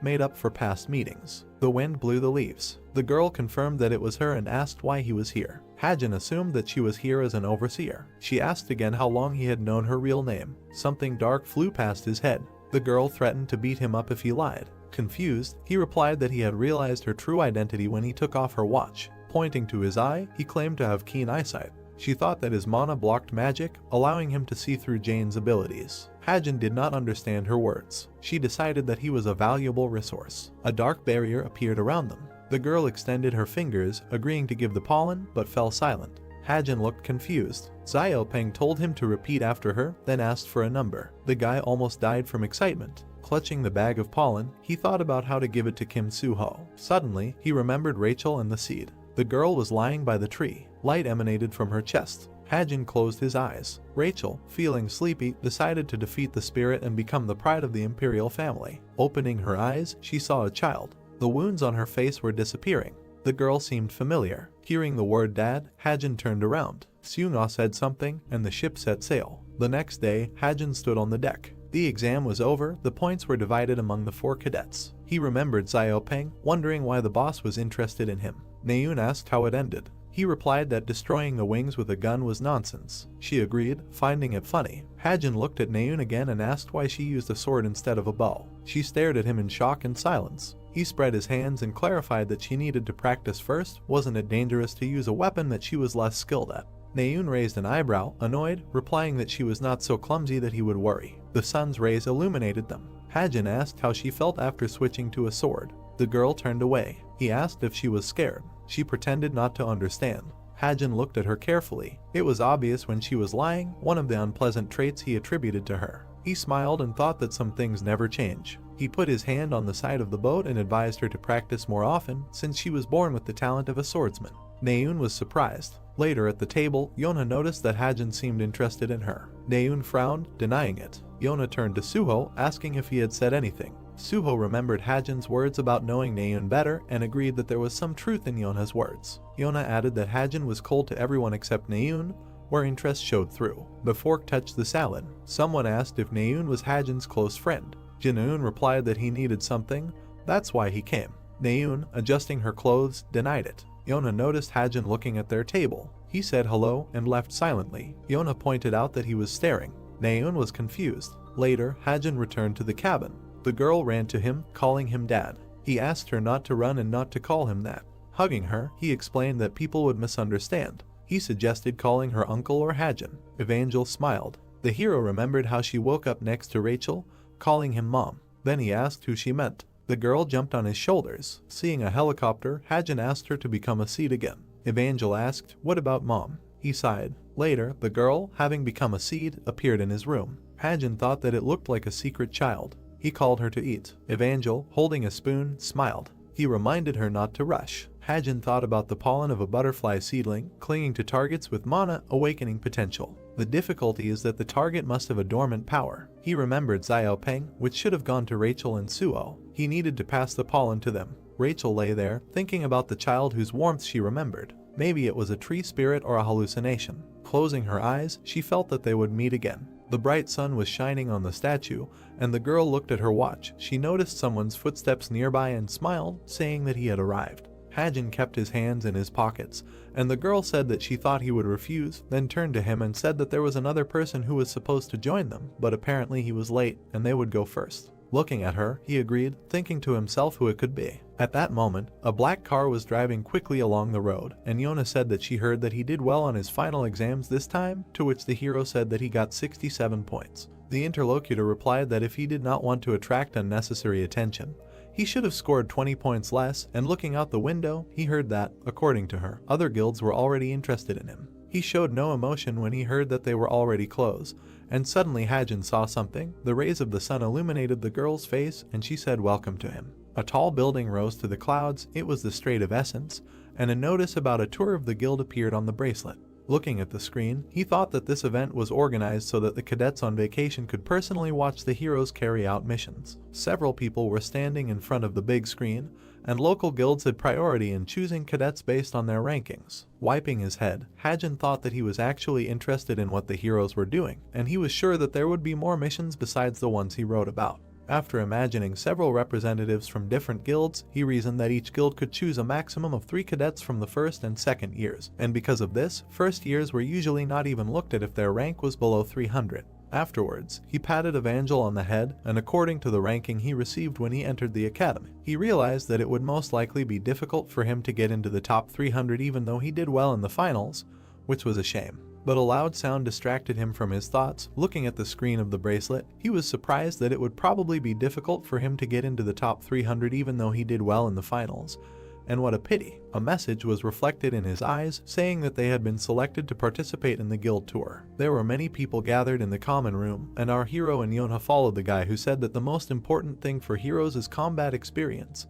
made up for past meetings. The wind blew the leaves. The girl confirmed that it was her and asked why he was here. Hajin assumed that she was here as an overseer. She asked again how long he had known her real name. Something dark flew past his head. The girl threatened to beat him up if he lied. Confused, he replied that he had realized her true identity when he took off her watch. Pointing to his eye, he claimed to have keen eyesight. She thought that his mana blocked magic, allowing him to see through Jane's abilities. Hajin did not understand her words. She decided that he was a valuable resource. A dark barrier appeared around them. The girl extended her fingers, agreeing to give the pollen, but fell silent. Hajin looked confused. Xiao Peng told him to repeat after her, then asked for a number. The guy almost died from excitement. Clutching the bag of pollen, he thought about how to give it to Kim Soo-ho. Suddenly, he remembered Rachel and the seed. The girl was lying by the tree. Light emanated from her chest. Hajin closed his eyes. Rachel, feeling sleepy, decided to defeat the spirit and become the pride of the imperial family. Opening her eyes, she saw a child. The wounds on her face were disappearing. The girl seemed familiar. Hearing the word dad, Hajin turned around. Seung-ah said something, and the ship set sail. The next day, Hajin stood on the deck. The exam was over. The points were divided among the 4 cadets. He remembered Xiao Peng, wondering why the boss was interested in him. Naeun asked how it ended. He replied that destroying the wings with a gun was nonsense. She agreed, finding it funny. Hajin looked at Naeun again and asked why she used a sword instead of a bow. She stared at him in shock and silence. He spread his hands and clarified that she needed to practice first. Wasn't it dangerous to use a weapon that she was less skilled at? Naeun raised an eyebrow, annoyed, replying that she was not so clumsy that he would worry. The sun's rays illuminated them. Hajin asked how she felt after switching to a sword. The girl turned away. He asked if she was scared. She pretended not to understand. Hajin looked at her carefully. It was obvious when she was lying, one of the unpleasant traits he attributed to her. He smiled and thought that some things never change. He put his hand on the side of the boat and advised her to practice more often, since she was born with the talent of a swordsman. Naeun was surprised. Later at the table, Yona noticed that Hajin seemed interested in her. Naeun frowned, denying it. Yona turned to Suho, asking if he had said anything. Suho remembered Hajin's words about knowing Naeun better and agreed that there was some truth in Yona's words. Yona added that Hajin was cold to everyone except Naeun, where interest showed through. The fork touched the salad. Someone asked if Naeun was Hajin's close friend. Jinoon replied that he needed something, that's why he came. Naeun, adjusting her clothes, denied it. Yona noticed Hajin looking at their table. He said hello and left silently. Yona pointed out that he was staring. Naeun was confused. Later, Hajin returned to the cabin. The girl ran to him, calling him dad. He asked her not to run and not to call him that. Hugging her, he explained that people would misunderstand. He suggested calling her uncle or Hajin. Evangel smiled. The hero remembered how she woke up next to Rachel, calling him mom. Then he asked who she meant. The girl jumped on his shoulders. Seeing a helicopter, Hajin asked her to become a seed again. Evangel asked, "What about mom?" He sighed. Later, the girl, having become a seed, appeared in his room. Hajin thought that it looked like a secret child. He called her to eat. Evangel, holding a spoon, smiled. He reminded her not to rush. Hajin thought about the pollen of a butterfly seedling, clinging to targets with mana, awakening potential. The difficulty is that the target must have a dormant power. He remembered Xiao Peng, which should have gone to Rachel and Suo. He needed to pass the pollen to them. Rachel lay there, thinking about the child whose warmth she remembered. Maybe it was a tree spirit or a hallucination. Closing her eyes, she felt that they would meet again. The bright sun was shining on the statue, and the girl looked at her watch. She noticed someone's footsteps nearby and smiled, saying that he had arrived. Hajin kept his hands in his pockets, and the girl said that she thought he would refuse, then turned to him and said that there was another person who was supposed to join them, but apparently he was late, and they would go first. Looking at her, he agreed, thinking to himself who it could be. At that moment, a black car was driving quickly along the road, and Yona said that she heard that he did well on his final exams this time, to which the hero said that he got 67 points. The interlocutor replied that if he did not want to attract unnecessary attention, he should have scored 20 points less, and looking out the window, he heard that, according to her, other guilds were already interested in him. He showed no emotion when he heard that they were already close, and suddenly Hajin saw something. The rays of the sun illuminated the girl's face, and she said welcome to him. A tall building rose to the clouds. It was the Strait of Essence, and a notice about a tour of the guild appeared on the bracelet. Looking at the screen, he thought that this event was organized so that the cadets on vacation could personally watch the heroes carry out missions. Several people were standing in front of the big screen, and local guilds had priority in choosing cadets based on their rankings. Wiping his head, Hajin thought that he was actually interested in what the heroes were doing, and he was sure that there would be more missions besides the ones he wrote about. After imagining several representatives from different guilds, he reasoned that each guild could choose a maximum of 3 cadets from the first and second years, and because of this, first years were usually not even looked at if their rank was below 300. Afterwards, he patted Evangel on the head, and according to the ranking he received when he entered the academy, he realized that it would most likely be difficult for him to get into the top 300 even though he did well in the finals, which was a shame. But a loud sound distracted him from his thoughts. Looking at the screen of the bracelet, he was surprised that it would probably be difficult for him to get into the top 300 even though he did well in the finals. And what a pity. A message was reflected in his eyes saying that they had been selected to participate in the guild tour. There were many people gathered in the common room, and our hero and Yonha followed the guy who said that the most important thing for heroes is combat experience,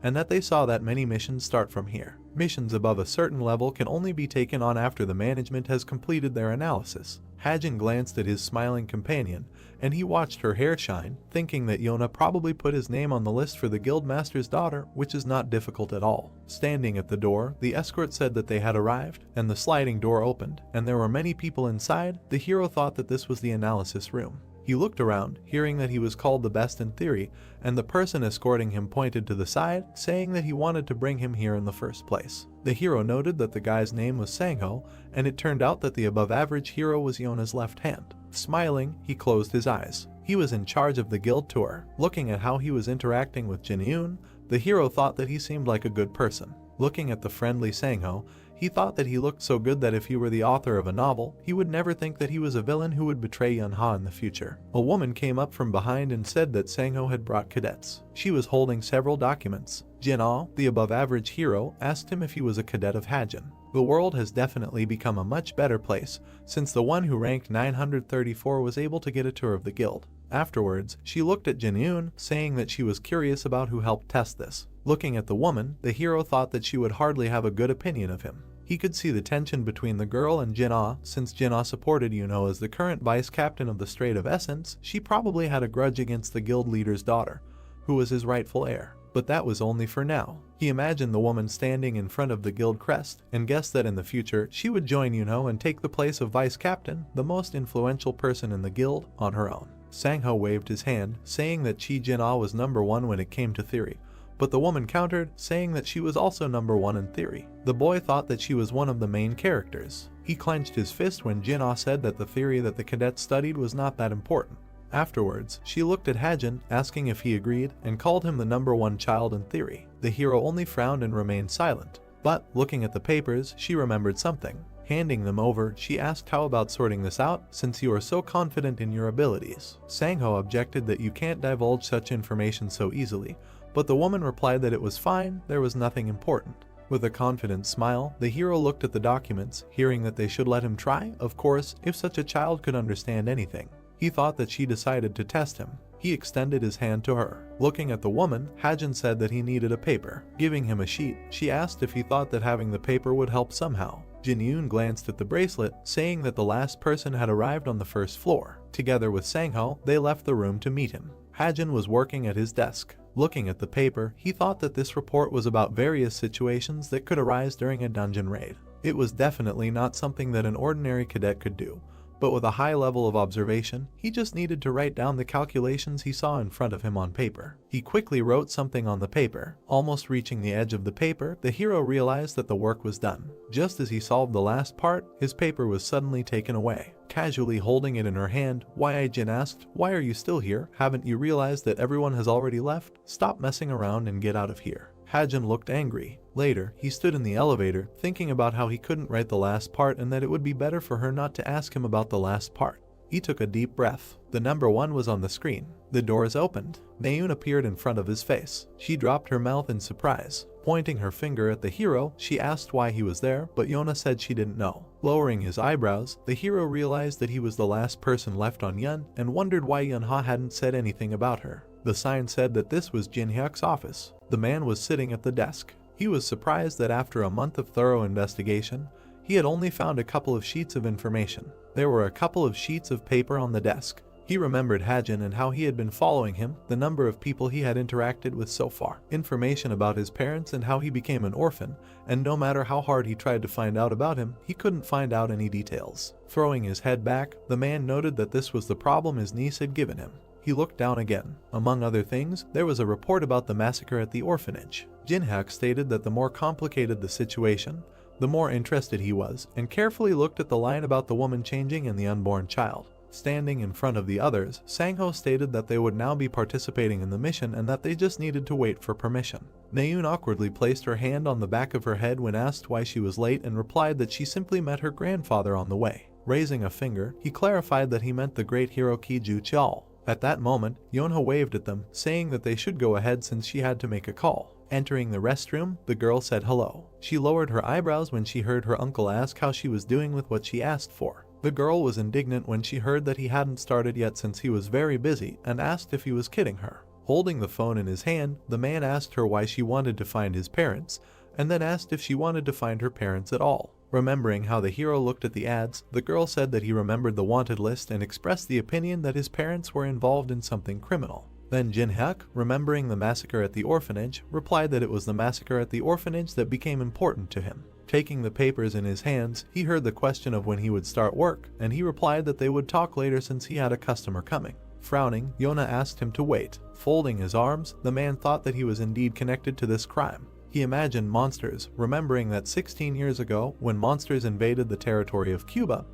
and that they saw that many missions start from here. Missions above a certain level can only be taken on after the management has completed their analysis. Hajin glanced at his smiling companion, and he watched her hair shine, thinking that Yonha probably put his name on the list for the guildmaster's daughter, which is not difficult at all. Standing at the door, the escort said that they had arrived, and the sliding door opened, and there were many people inside. The hero thought that this was the analysis room. He looked around, hearing that he was called the best in theory, and the person escorting him pointed to the side, saying that he wanted to bring him here in the first place. The hero noted that the guy's name was Sangho, and it turned out that the above-average hero was Yonha's left hand. Smiling, he closed his eyes. He was in charge of the guild tour. Looking at how he was interacting with Jinyun, the hero thought that he seemed like a good person. Looking at the friendly Sangho, he thought that he looked so good that if he were the author of a novel, he would never think that he was a villain who would betray Yunha in the future. A woman came up from behind and said that Sangho had brought cadets. She was holding several documents. Jinna, the above-average hero, asked him if he was a cadet of Hajin. The world has definitely become a much better place, since the one who ranked 934 was able to get a tour of the guild. Afterwards, she looked at Jinyun, saying that she was curious about who helped test this. Looking at the woman, the hero thought that she would hardly have a good opinion of him. He could see the tension between the girl and Jinna. Since Jinna supported Yuno as the current vice captain of the Strait of Essence, she probably had a grudge against the guild leader's daughter, who was his rightful heir. But that was only for now. He imagined the woman standing in front of the guild crest, and guessed that in the future she would join Yuno and take the place of vice captain, the most influential person in the guild, on her own. Sangho waved his hand, saying that Jinna was number 1 when it came to theory. But the woman countered, saying that she was also number 1 in theory. The boy thought that she was one of the main characters. He clenched his fist when Jinna said that the theory that the cadets studied was not that important. Afterwards, she looked at Hajin, asking if he agreed, and called him the number 1 child in theory. The hero only frowned and remained silent. But, looking at the papers, she remembered something. Handing them over, she asked, how about sorting this out, since you are so confident in your abilities? Sangho objected that you can't divulge such information so easily, but the woman replied that it was fine, there was nothing important. With a confident smile, the hero looked at the documents, hearing that they should let him try, of course, if such a child could understand anything. He thought that she decided to test him. He extended his hand to her. Looking at the woman, Hajin said that he needed a paper. Giving him a sheet, she asked if he thought that having the paper would help somehow. Jinyun glanced at the bracelet, saying that the last person had arrived on the first floor. Together with Sangho, they left the room to meet him. Hajin was working at his desk. Looking at the paper, he thought that this report was about various situations that could arise during a dungeon raid. It was definitely not something that an ordinary cadet could do, but with a high level of observation, he just needed to write down the calculations he saw in front of him on paper. He quickly wrote something on the paper. Almost reaching the edge of the paper, the hero realized that the work was done. Just as he solved the last part, his paper was suddenly taken away. Casually holding it in her hand, Jin asked, "Why are you still here? Haven't you realized that everyone has already left? Stop messing around and get out of here." Hajin looked angry. Later, he stood in the elevator, thinking about how he couldn't write the last part and that it would be better for her not to ask him about the last part. He took a deep breath. The number 1 was on the screen. The doors opened. Naeun appeared in front of his face. She dropped her mouth in surprise. Pointing her finger at the hero, she asked why he was there, but Yona said she didn't know. Lowering his eyebrows, the hero realized that he was the last person left on Yun and wondered why Yunha hadn't said anything about her. The sign said that this was Jin Hyuk's office. The man was sitting at the desk. He was surprised that after a month of thorough investigation, He had only found a couple of sheets of information. There were a couple of sheets of paper on the desk. He remembered Hajin and how he had been following him, the number of people he had interacted with so far, information about his parents and how he became an orphan, and no matter how hard he tried to find out about him, he couldn't find out any details. Throwing his head back, the man noted that this was the problem his niece had given him. He looked down again. Among other things, there was a report about the massacre at the orphanage. Jinhyuk stated that the more complicated the situation, the more interested he was, and carefully looked at the line about the woman changing and the unborn child. Standing in front of the others, Sangho stated that they would now be participating in the mission and that they just needed to wait for permission. Naeun awkwardly placed her hand on the back of her head when asked why she was late and replied that she simply met her grandfather on the way. Raising a finger, he clarified that he meant the great hero Kiju Chal. At that moment, Yonha waved at them, saying that they should go ahead since she had to make a call. Entering the restroom, the girl said hello. She lowered her eyebrows when she heard her uncle ask how she was doing with what she asked for. The girl was indignant when she heard that he hadn't started yet since he was very busy and asked if he was kidding her. Holding the phone in his hand, the man asked her why she wanted to find his parents, and then asked if she wanted to find her parents at all. Remembering how the hero looked at the ads, the girl said that he remembered the wanted list and expressed the opinion that his parents were involved in something criminal. Then Jinhyuk, remembering the massacre at the orphanage, replied that it was the massacre at the orphanage that became important to him. Taking the papers in his hands, he heard the question of when he would start work, and he replied that they would talk later since he had a customer coming. Frowning, Yona asked him to wait. Folding his arms, the man thought that he was indeed connected to this crime. He imagined monsters, remembering that 16 years ago, when monsters invaded the territory of Cuba,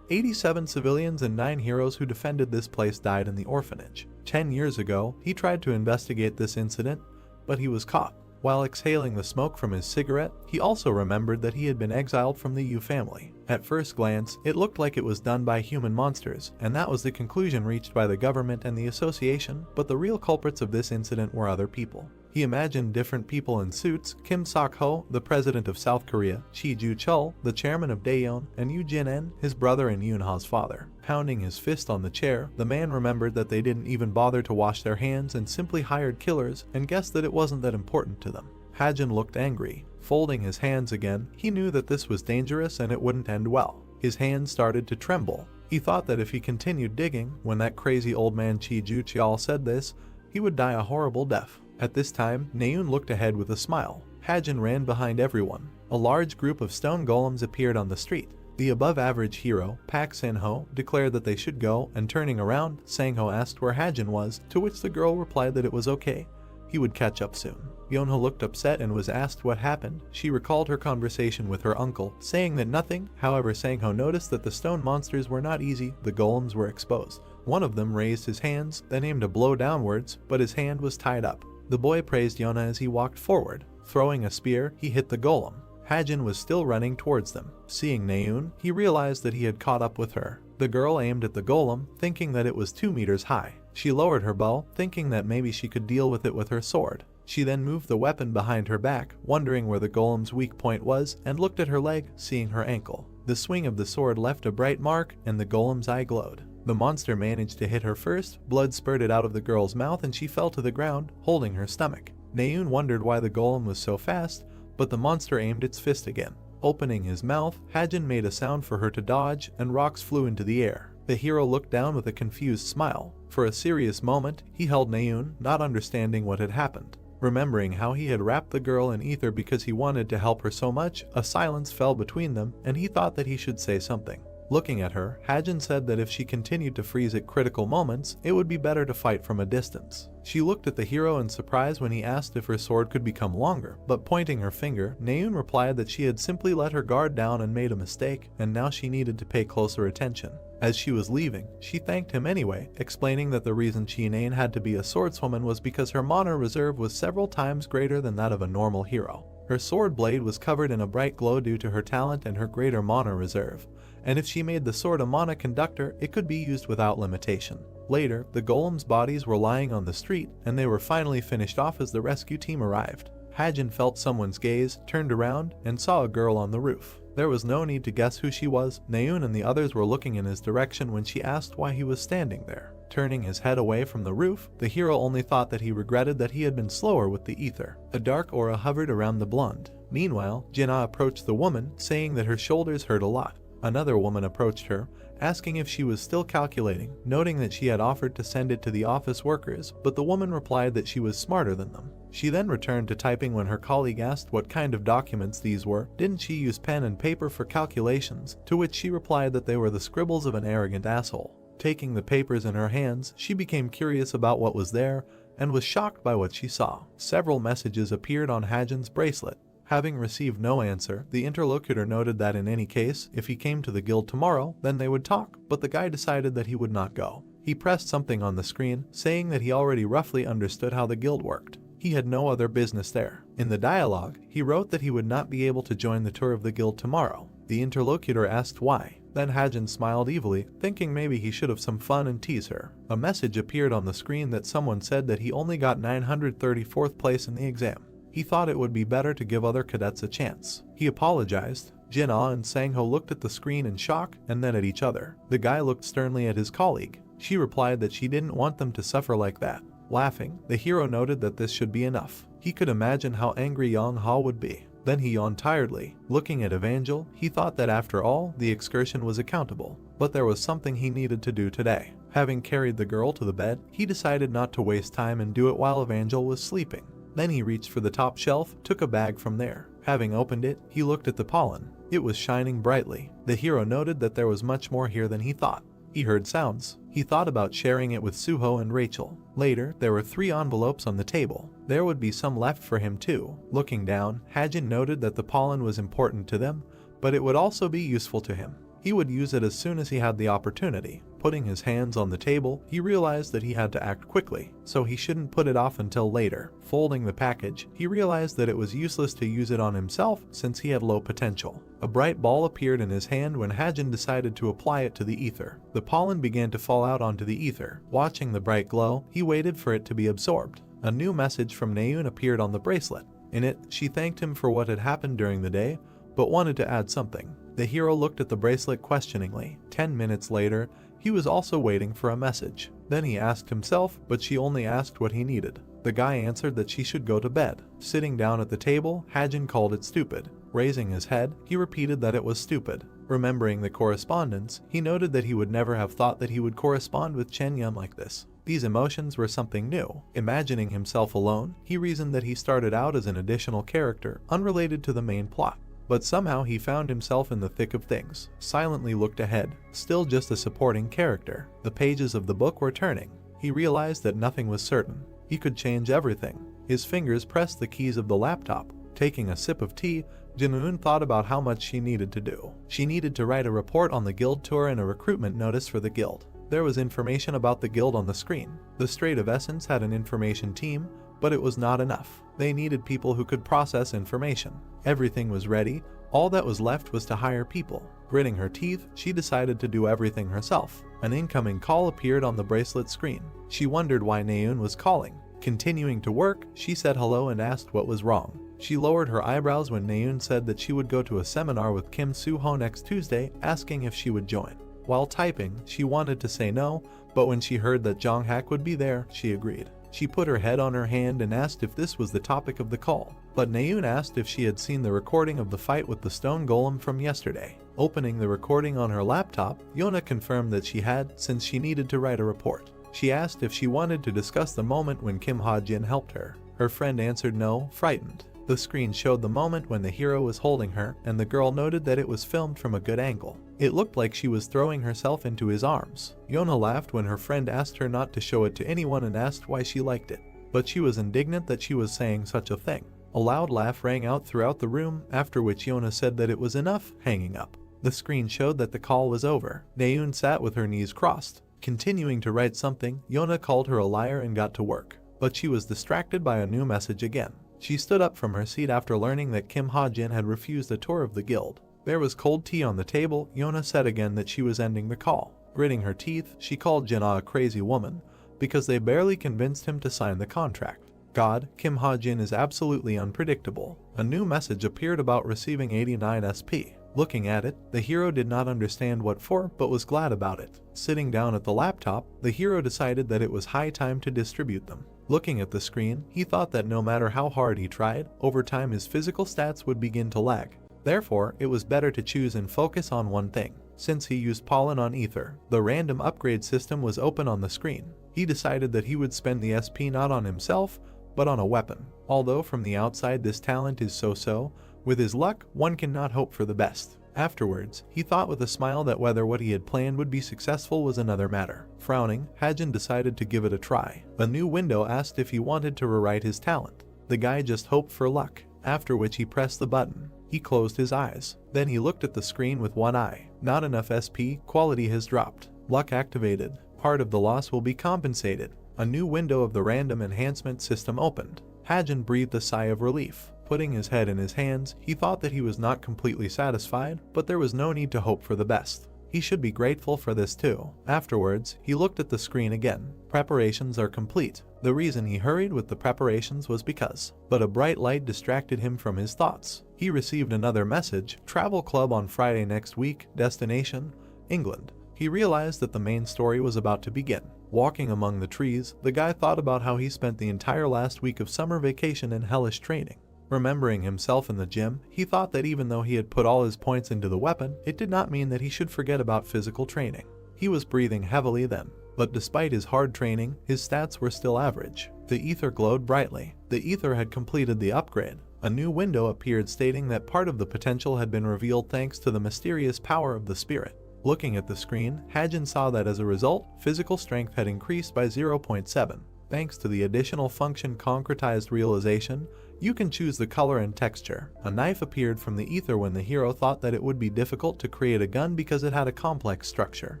87 civilians and 9 heroes who defended this place died in the orphanage. 10 years ago, he tried to investigate this incident, but he was caught. While exhaling the smoke from his cigarette, he also remembered that he had been exiled from the Yu family. At first glance, it looked like it was done by human monsters, and that was the conclusion reached by the government and the association, but the real culprits of this incident were other people. He imagined different people in suits: Kim Sok-ho, the president of South Korea, Chi Ju-chul, the chairman of Daeyeon, and Yu Jin-en, his brother and Yoonha's father. Pounding his fist on the chair, the man remembered that they didn't even bother to wash their hands and simply hired killers, and guessed that it wasn't that important to them. Hajin looked angry. Folding his hands again, he knew that this was dangerous and it wouldn't end well. His hands started to tremble. He thought that if he continued digging, when that crazy old man Chi Ju-chul said this, he would die a horrible death. At this time, Naeun looked ahead with a smile. Hajin ran behind everyone. A large group of stone golems appeared on the street. The above-average hero, Pak Sanho, declared that they should go, and turning around, Sangho asked where Hajin was, to which the girl replied that it was okay. He would catch up soon. Yonha looked upset and was asked what happened. She recalled her conversation with her uncle, saying that nothing. However, Sangho noticed that the stone monsters were not easy, the golems were exposed. One of them raised his hands, then aimed a blow downwards, but his hand was tied up. The boy praised Yonha as he walked forward. Throwing a spear, he hit the golem. Hajin was still running towards them. Seeing Naeun, he realized that he had caught up with her. The girl aimed at the golem, thinking that it was 2 meters high. She lowered her bow, thinking that maybe she could deal with it with her sword. She then moved the weapon behind her back, wondering where the golem's weak point was, and looked at her leg, seeing her ankle. The swing of the sword left a bright mark, and the golem's eye glowed. The monster managed to hit her first, blood spurted out of the girl's mouth and she fell to the ground, holding her stomach. Naeun wondered why the golem was so fast, but the monster aimed its fist again. Opening his mouth, Hajin made a sound for her to dodge, and rocks flew into the air. The hero looked down with a confused smile. For a serious moment, he held Naeun, not understanding what had happened. Remembering how he had wrapped the girl in ether because he wanted to help her so much, a silence fell between them, and he thought that he should say something. Looking at her, Hajin said that if she continued to freeze at critical moments, it would be better to fight from a distance. She looked at the hero in surprise when he asked if her sword could become longer, but pointing her finger, Naeun replied that she had simply let her guard down and made a mistake, and now she needed to pay closer attention. As she was leaving, she thanked him anyway, explaining that the reason Chinain had to be a swordswoman was because her mana reserve was several times greater than that of a normal hero. Her sword blade was covered in a bright glow due to her talent and her greater mana reserve, and if she made the sword a mana conductor, it could be used without limitation. Later, the golems' bodies were lying on the street, and they were finally finished off as the rescue team arrived. Hajin felt someone's gaze, turned around, and saw a girl on the roof. There was no need to guess who she was. Naeun and the others were looking in his direction when she asked why he was standing there. Turning his head away from the roof, the hero only thought that he regretted that he had been slower with the ether. A dark aura hovered around the blonde. Meanwhile, Jinna approached the woman, saying that her shoulders hurt a lot. Another woman approached her, asking if she was still calculating, noting that she had offered to send it to the office workers, but the woman replied that she was smarter than them. She then returned to typing when her colleague asked what kind of documents these were. Didn't she use pen and paper for calculations? To which she replied that they were the scribbles of an arrogant asshole. Taking the papers in her hands, she became curious about what was there and was shocked by what she saw. Several messages appeared on Hajin's bracelet. Having received no answer, the interlocutor noted that in any case, if he came to the guild tomorrow, then they would talk, but the guy decided that he would not go. He pressed something on the screen, saying that he already roughly understood how the guild worked. He had no other business there. In the dialogue, he wrote that he would not be able to join the tour of the guild tomorrow. The interlocutor asked why. Then Hajin smiled evilly, thinking maybe he should have some fun and tease her. A message appeared on the screen that someone said that he only got 934th place in the exam. He thought it would be better to give other cadets a chance. He apologized. Jinna and Sangho looked at the screen in shock and then at each other. The guy looked sternly at his colleague. She replied that she didn't want them to suffer like that. Laughing, the hero noted that this should be enough. He could imagine how angry Yang Ha would be. Then he yawned tiredly. Looking at Evangel, he thought that after all, the excursion was accountable. But there was something he needed to do today. Having carried the girl to the bed, he decided not to waste time and do it while Evangel was sleeping. Then he reached for the top shelf, took a bag from there. Having opened it, he looked at the pollen. It was shining brightly. The hero noted that there was much more here than he thought. He heard sounds. He thought about sharing it with Suho and Rachel. Later, there were 3 envelopes on the table. There would be some left for him too. Looking down, Hajin noted that the pollen was important to them, but it would also be useful to him. He would use it as soon as he had the opportunity. Putting his hands on the table, he realized that he had to act quickly, so he shouldn't put it off until later. Folding the package, he realized that it was useless to use it on himself since he had low potential. A bright ball appeared in his hand when Hajin decided to apply it to the ether. The pollen began to fall out onto the ether. Watching the bright glow, he waited for it to be absorbed. A new message from Naeun appeared on the bracelet. In it, she thanked him for what had happened during the day, but wanted to add something. The hero looked at the bracelet questioningly. 10 minutes later, he was also waiting for a message. Then he asked himself, but she only asked what he needed. The guy answered that she should go to bed. Sitting down at the table, Hajin called it stupid. Raising his head, he repeated that it was stupid. Remembering the correspondence, he noted that he would never have thought that he would correspond with Chen Yun like this. These emotions were something new. Imagining himself alone, he reasoned that he started out as an additional character, unrelated to the main plot. But somehow he found himself in the thick of things. Silently looked ahead, still just a supporting character. The pages of the book were turning. He realized that nothing was certain. He could change everything. His fingers pressed the keys of the laptop. Taking a sip of tea, Jinun thought about how much she needed to do. She needed to write a report on the guild tour and a recruitment notice for the guild. There was information about the guild on the screen. The Strait of Essence had an information team, but it was not enough. They needed people who could process information. Everything was ready. All that was left was to hire people. Gritting her teeth, she decided to do everything herself. An incoming call appeared on the bracelet screen. She wondered why Naeun was calling. Continuing to work, she said hello and asked what was wrong. She lowered her eyebrows when Naeun said that she would go to a seminar with Kim Soo-ho next Tuesday, asking if she would join. While typing, she wanted to say no, but when she heard that Jong-hak would be there, she agreed. She put her head on her hand and asked if this was the topic of the call. But Naeun asked if she had seen the recording of the fight with the stone golem from yesterday. Opening the recording on her laptop, Yona confirmed that she had, since she needed to write a report. She asked if she wanted to discuss the moment when Kim Ha-jin helped her. Her friend answered no, frightened. The screen showed the moment when the hero was holding her, and the girl noted that it was filmed from a good angle. It looked like she was throwing herself into his arms. Yona laughed when her friend asked her not to show it to anyone and asked why she liked it. But she was indignant that she was saying such a thing. A loud laugh rang out throughout the room, after which Yona said that it was enough, hanging up. The screen showed that the call was over. Naeun sat with her knees crossed. Continuing to write something, Yona called her a liar and got to work. But she was distracted by a new message again. She stood up from her seat after learning that Kim Ha-jin had refused a tour of the guild. There was cold tea on the table. Yona said again that she was ending the call. Gritting her teeth, she called Jinna a crazy woman, because they barely convinced him to sign the contract. God, Kim Ha-jin is absolutely unpredictable. A new message appeared about receiving 89 SP. Looking at it, the hero did not understand what for, but was glad about it. Sitting down at the laptop, the hero decided that it was high time to distribute them. Looking at the screen, he thought that no matter how hard he tried, over time his physical stats would begin to lag. Therefore, it was better to choose and focus on one thing. Since he used pollen on ether, the random upgrade system was open on the screen. He decided that he would spend the SP not on himself, but on a weapon. Although from the outside this talent is so-so, with his luck, one cannot hope for the best. Afterwards, he thought with a smile that whether what he had planned would be successful was another matter. Frowning, Hajin decided to give it a try. A new window asked if he wanted to rewrite his talent. The guy just hoped for luck, after which he pressed the button. He closed his eyes. Then he looked at the screen with one eye. Not enough SP, quality has dropped. Luck activated. Part of the loss will be compensated. A new window of the random enhancement system opened. Hajin breathed a sigh of relief. Putting his head in his hands, he thought that he was not completely satisfied, but there was no need to hope for the best. He should be grateful for this too. Afterwards, he looked at the screen again. Preparations are complete. The reason he hurried with the preparations was because, but a bright light distracted him from his thoughts. He received another message, travel club on Friday next week, destination, England. He realized that the main story was about to begin. Walking among the trees, the guy thought about how he spent the entire last week of summer vacation in hellish training. Remembering himself in the gym, he thought that even though he had put all his points into the weapon, it did not mean that he should forget about physical training. He was breathing heavily then, but despite his hard training, his stats were still average. The ether glowed brightly. The ether had completed the upgrade. A new window appeared stating that part of the potential had been revealed thanks to the mysterious power of the spirit. Looking at the screen, Hajin saw that as a result, physical strength had increased by 0.7. Thanks to the additional function concretized realization, you can choose the color and texture. A knife appeared from the ether when the hero thought that it would be difficult to create a gun because it had a complex structure.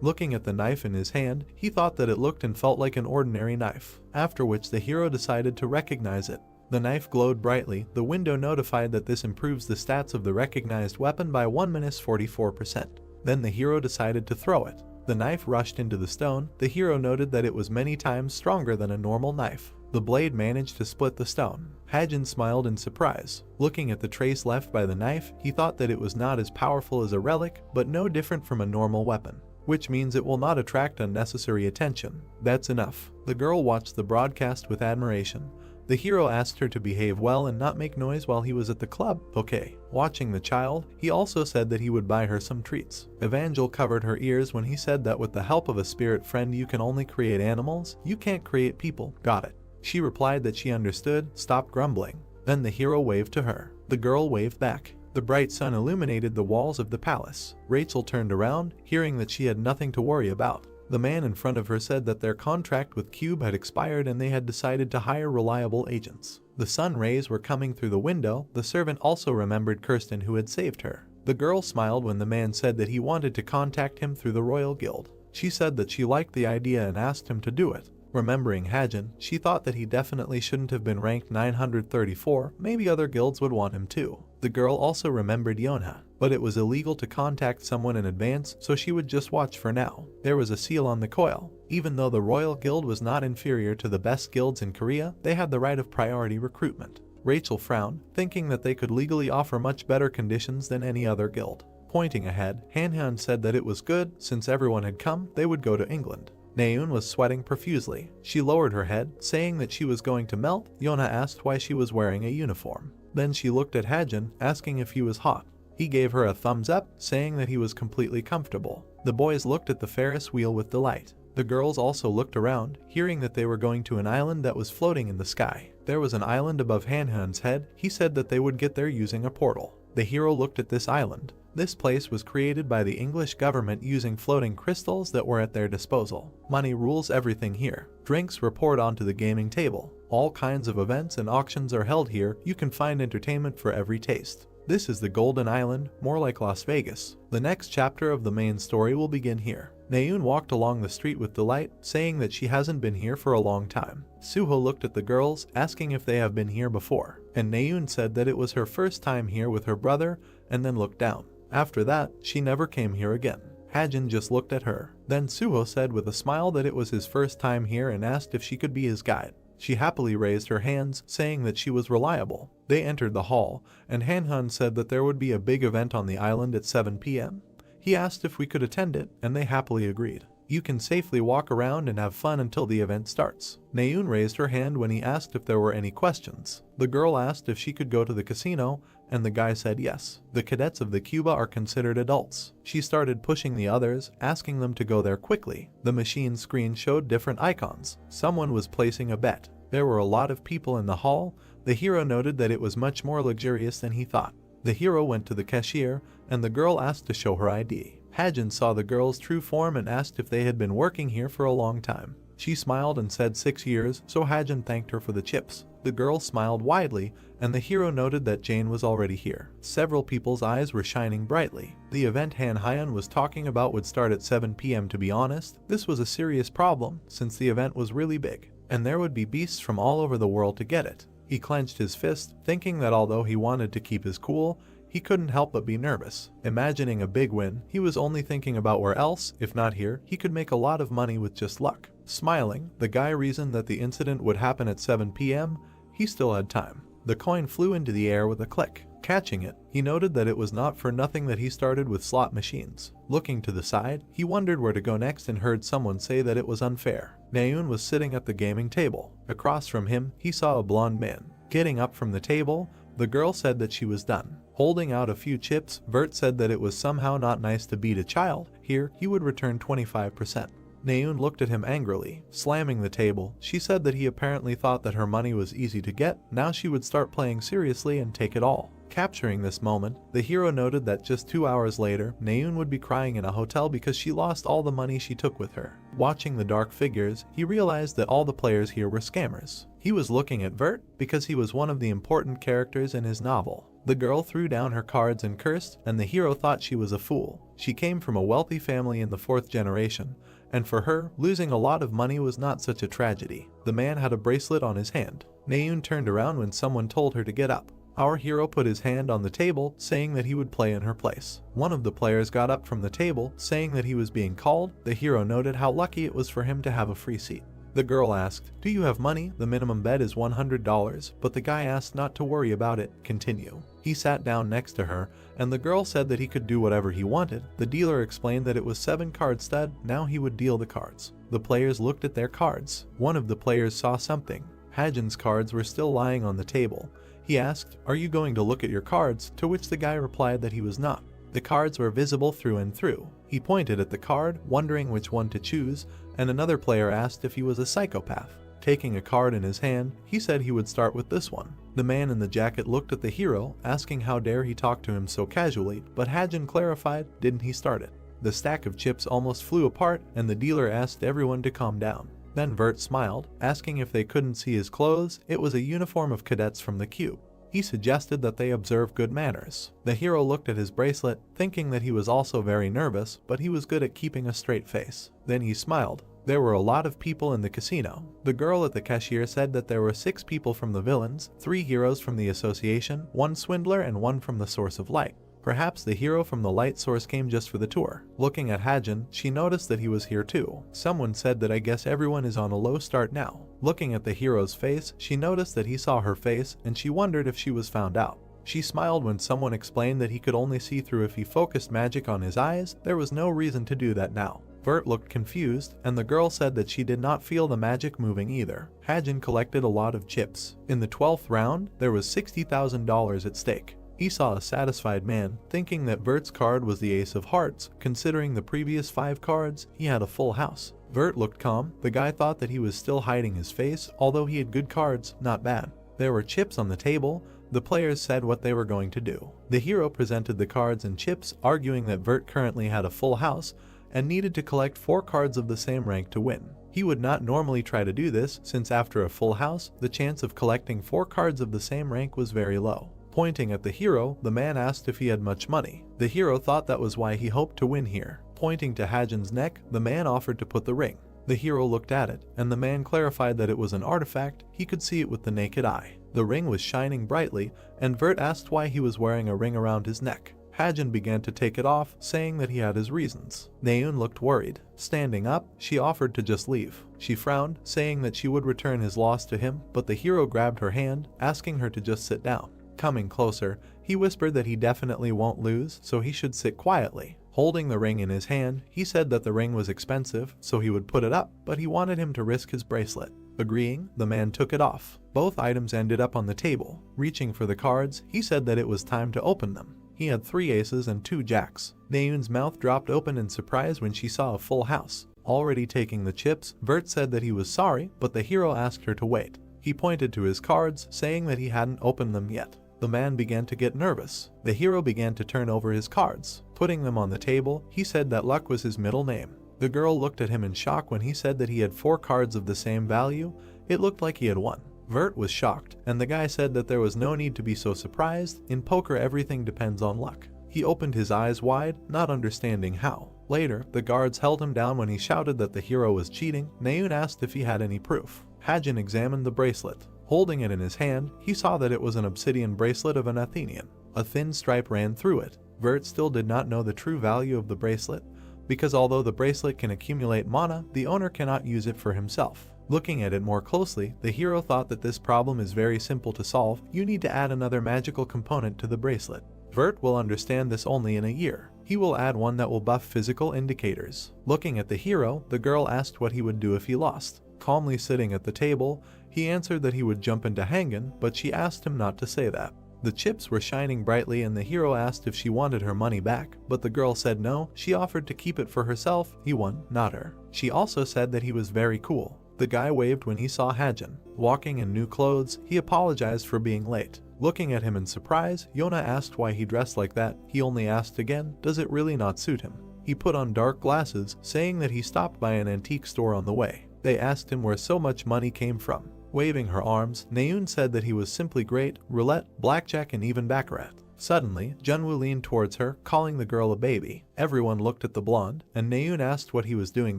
Looking at the knife in his hand, he thought that it looked and felt like an ordinary knife, after which the hero decided to recognize it. The knife glowed brightly. The window notified that this improves the stats of the recognized weapon by 1-44%. Then the hero decided to throw it. The knife rushed into the stone. The hero noted that it was many times stronger than a normal knife. The blade managed to split the stone. Hajin smiled in surprise. Looking at the trace left by the knife, he thought that it was not as powerful as a relic, but no different from a normal weapon, which means it will not attract unnecessary attention. That's enough. The girl watched the broadcast with admiration. The hero asked her to behave well and not make noise while he was at the club. Okay. Watching the child, he also said that he would buy her some treats. Evangel covered her ears when he said that with the help of a spirit friend you can only create animals, you can't create people. Got it. She replied that she understood, stopped grumbling. Then the hero waved to her. The girl waved back. The bright sun illuminated the walls of the palace. Rachel turned around, hearing that she had nothing to worry about. The man in front of her said that their contract with Cube had expired and they had decided to hire reliable agents. The sun rays were coming through the window. The servant also remembered Kirsten who had saved her. The girl smiled when the man said that he wanted to contact him through the Royal Guild. She said that she liked the idea and asked him to do it. Remembering Hajin, she thought that he definitely shouldn't have been ranked 934, maybe other guilds would want him too. The girl also remembered Yonha, but it was illegal to contact someone in advance, so she would just watch for now. There was a seal on the coil. Even though the Royal Guild was not inferior to the best guilds in Korea, they had the right of priority recruitment. Rachel frowned, thinking that they could legally offer much better conditions than any other guild. Pointing ahead, Hanhan said that it was good, since everyone had come, they would go to England. Naeun was sweating profusely. She lowered her head, saying that she was going to melt. Yona asked why she was wearing a uniform. Then she looked at Hajin, asking if he was hot. He gave her a thumbs up, saying that he was completely comfortable. The boys looked at the Ferris wheel with delight. The girls also looked around, hearing that they were going to an island that was floating in the sky. There was an island above Hanhan's head. He said that they would get there using a portal. The hero looked at this island. This place was created by the English government using floating crystals that were at their disposal. Money rules everything here. Drinks were poured onto the gaming table. All kinds of events and auctions are held here. You can find entertainment for every taste. This is the Golden Island, more like Las Vegas. The next chapter of the main story will begin here. Naeun walked along the street with delight, saying that she hasn't been here for a long time. Suho looked at the girls, asking if they have been here before, and Naeun said that it was her first time here with her brother, and then looked down. After that, she never came here again. Hajin just looked at her. Then Suho said with a smile that it was his first time here and asked if she could be his guide. She happily raised her hands, saying that she was reliable. They entered the hall, and Han said that there would be a big event on the island at 7 p.m. He asked if we could attend it, and they happily agreed. You can safely walk around and have fun until the event starts. Naeun raised her hand when he asked if there were any questions. The girl asked if she could go to the casino, and the guy said yes. The cadets of the Cuba are considered adults. She started pushing the others, asking them to go there quickly. The machine screen showed different icons. Someone was placing a bet. There were a lot of people in the hall. The hero noted that it was much more luxurious than he thought. The hero went to the cashier, and the girl asked to show her ID. Hajin saw the girl's true form and asked if they had been working here for a long time. She smiled and said 6 years, so Hajin thanked her for the chips. The girl smiled widely, and the hero noted that Jane was already here. Several people's eyes were shining brightly. The event Han Hyun was talking about would start at 7 p.m. To be honest, this was a serious problem, since the event was really big, and there would be beasts from all over the world to get it. He clenched his fist, thinking that although he wanted to keep his cool, he couldn't help but be nervous. Imagining a big win, he was only thinking about where else, if not here, he could make a lot of money with just luck. Smiling, the guy reasoned that the incident would happen at 7 p.m. He still had time. The coin flew into the air with a click. Catching it, he noted that it was not for nothing that he started with slot machines. Looking to the side, he wondered where to go next and heard someone say that it was unfair. Naeun was sitting at the gaming table. Across from him, he saw a blonde man. Getting up from the table, the girl said that she was done. Holding out a few chips, Vert said that it was somehow not nice to beat a child. Here, he would return 25%. Naeun looked at him angrily, slamming the table. She said that he apparently thought that her money was easy to get. Now she would start playing seriously and take it all. Capturing this moment, the hero noted that just 2 hours later, Naeun would be crying in a hotel because she lost all the money she took with her. Watching the dark figures, he realized that all the players here were scammers. He was looking at Vert because he was one of the important characters in his novel. The girl threw down her cards and cursed, and the hero thought she was a fool. She came from a wealthy family in the 4th generation, and for her, losing a lot of money was not such a tragedy. The man had a bracelet on his hand. Naeun turned around when someone told her to get up. Our hero put his hand on the table, saying that he would play in her place. One of the players got up from the table, saying that he was being called. The hero noted how lucky it was for him to have a free seat. The girl asked, "Do you have money? The minimum bet is $100, but the guy asked not to worry about it. Continue." He sat down next to her, and the girl said that he could do whatever he wanted. The dealer explained that it was 7-card stud, now he would deal the cards. The players looked at their cards. One of the players saw something. Hajin's cards were still lying on the table. He asked, "Are you going to look at your cards?" To which the guy replied that he was not. The cards were visible through and through. He pointed at the card, wondering which one to choose, and another player asked if he was a psychopath. Taking a card in his hand, he said he would start with this one. The man in the jacket looked at the hero, asking how dare he talk to him so casually, but Hajin clarified, didn't he start it? The stack of chips almost flew apart, and the dealer asked everyone to calm down. Then Vert smiled, asking if they couldn't see his clothes. It was a uniform of cadets from the cube. He suggested that they observe good manners. The hero looked at his bracelet, thinking that he was also very nervous, but he was good at keeping a straight face. Then he smiled. There were a lot of people in the casino. The girl at the cashier said that there were 6 people from the villains, 3 heroes from the association, 1 swindler, and 1 from the source of light. Perhaps the hero from the light source came just for the tour. Looking at Hajin, she noticed that he was here too. Someone said that I guess everyone is on a low start now. Looking at the hero's face, she noticed that he saw her face, and she wondered if she was found out. She smiled when someone explained that he could only see through if he focused magic on his eyes. There was no reason to do that now. Vert looked confused, and the girl said that she did not feel the magic moving either. Hajin collected a lot of chips. In the 12th round, there was $60,000 at stake. He saw a satisfied man, thinking that Vert's card was the ace of hearts. Considering the previous 5 cards, he had a full house. Vert looked calm. The guy thought that he was still hiding his face, although he had good cards, not bad. There were chips on the table. The players said what they were going to do. The hero presented the cards and chips, arguing that Vert currently had a full house and needed to collect 4 cards of the same rank to win. He would not normally try to do this, since after a full house, the chance of collecting 4 cards of the same rank was very low. Pointing at the hero, the man asked if he had much money. The hero thought that was why he hoped to win here. Pointing to Hajin's neck, the man offered to put the ring. The hero looked at it, and the man clarified that it was an artifact. He could see it with the naked eye. The ring was shining brightly, and Vert asked why he was wearing a ring around his neck. Hajin began to take it off, saying that he had his reasons. Naeun looked worried. Standing up, she offered to just leave. She frowned, saying that she would return his loss to him, but the hero grabbed her hand, asking her to just sit down. Coming closer, he whispered that he definitely won't lose, so he should sit quietly. Holding the ring in his hand, he said that the ring was expensive, so he would put it up, but he wanted him to risk his bracelet. Agreeing, the man took it off. Both items ended up on the table. Reaching for the cards, he said that it was time to open them. He had 3 aces and 2 jacks. Naeun's mouth dropped open in surprise when she saw a full house. Already taking the chips, Vert said that he was sorry, but the hero asked her to wait. He pointed to his cards, saying that he hadn't opened them yet. The man began to get nervous. The hero began to turn over his cards. Putting them on the table, he said that luck was his middle name. The girl looked at him in shock when he said that he had 4 cards of the same value. It looked like he had won. Vert was shocked, and the guy said that there was no need to be so surprised. In poker, everything depends on luck. He opened his eyes wide, not understanding how. Later, the guards held him down when he shouted that the hero was cheating. Naeun asked if he had any proof. Hajin examined the bracelet. Holding it in his hand, he saw that it was an obsidian bracelet of an Athenian. A thin stripe ran through it. Vert still did not know the true value of the bracelet, because although the bracelet can accumulate mana, the owner cannot use it for himself. Looking at it more closely, the hero thought that this problem is very simple to solve. You need to add another magical component to the bracelet. Vert will understand this only in a year. He will add one that will buff physical indicators. Looking at the hero, the girl asked what he would do if he lost. Calmly sitting at the table, he answered that he would jump into Hangen, but she asked him not to say that. The chips were shining brightly and the hero asked if she wanted her money back, but the girl said no. She offered to keep it for herself. He won, not her. She also said that he was very cool. The guy waved when he saw Hajin. Walking in new clothes, he apologized for being late. Looking at him in surprise, Yona asked why he dressed like that. He only asked again, does it really not suit him? He put on dark glasses, saying that he stopped by an antique store on the way. They asked him where so much money came from. Waving her arms, Naeun said that he was simply great, roulette, blackjack, and even baccarat. Suddenly, Junwoo leaned towards her, calling the girl a baby. Everyone looked at the blonde, and Naeun asked what he was doing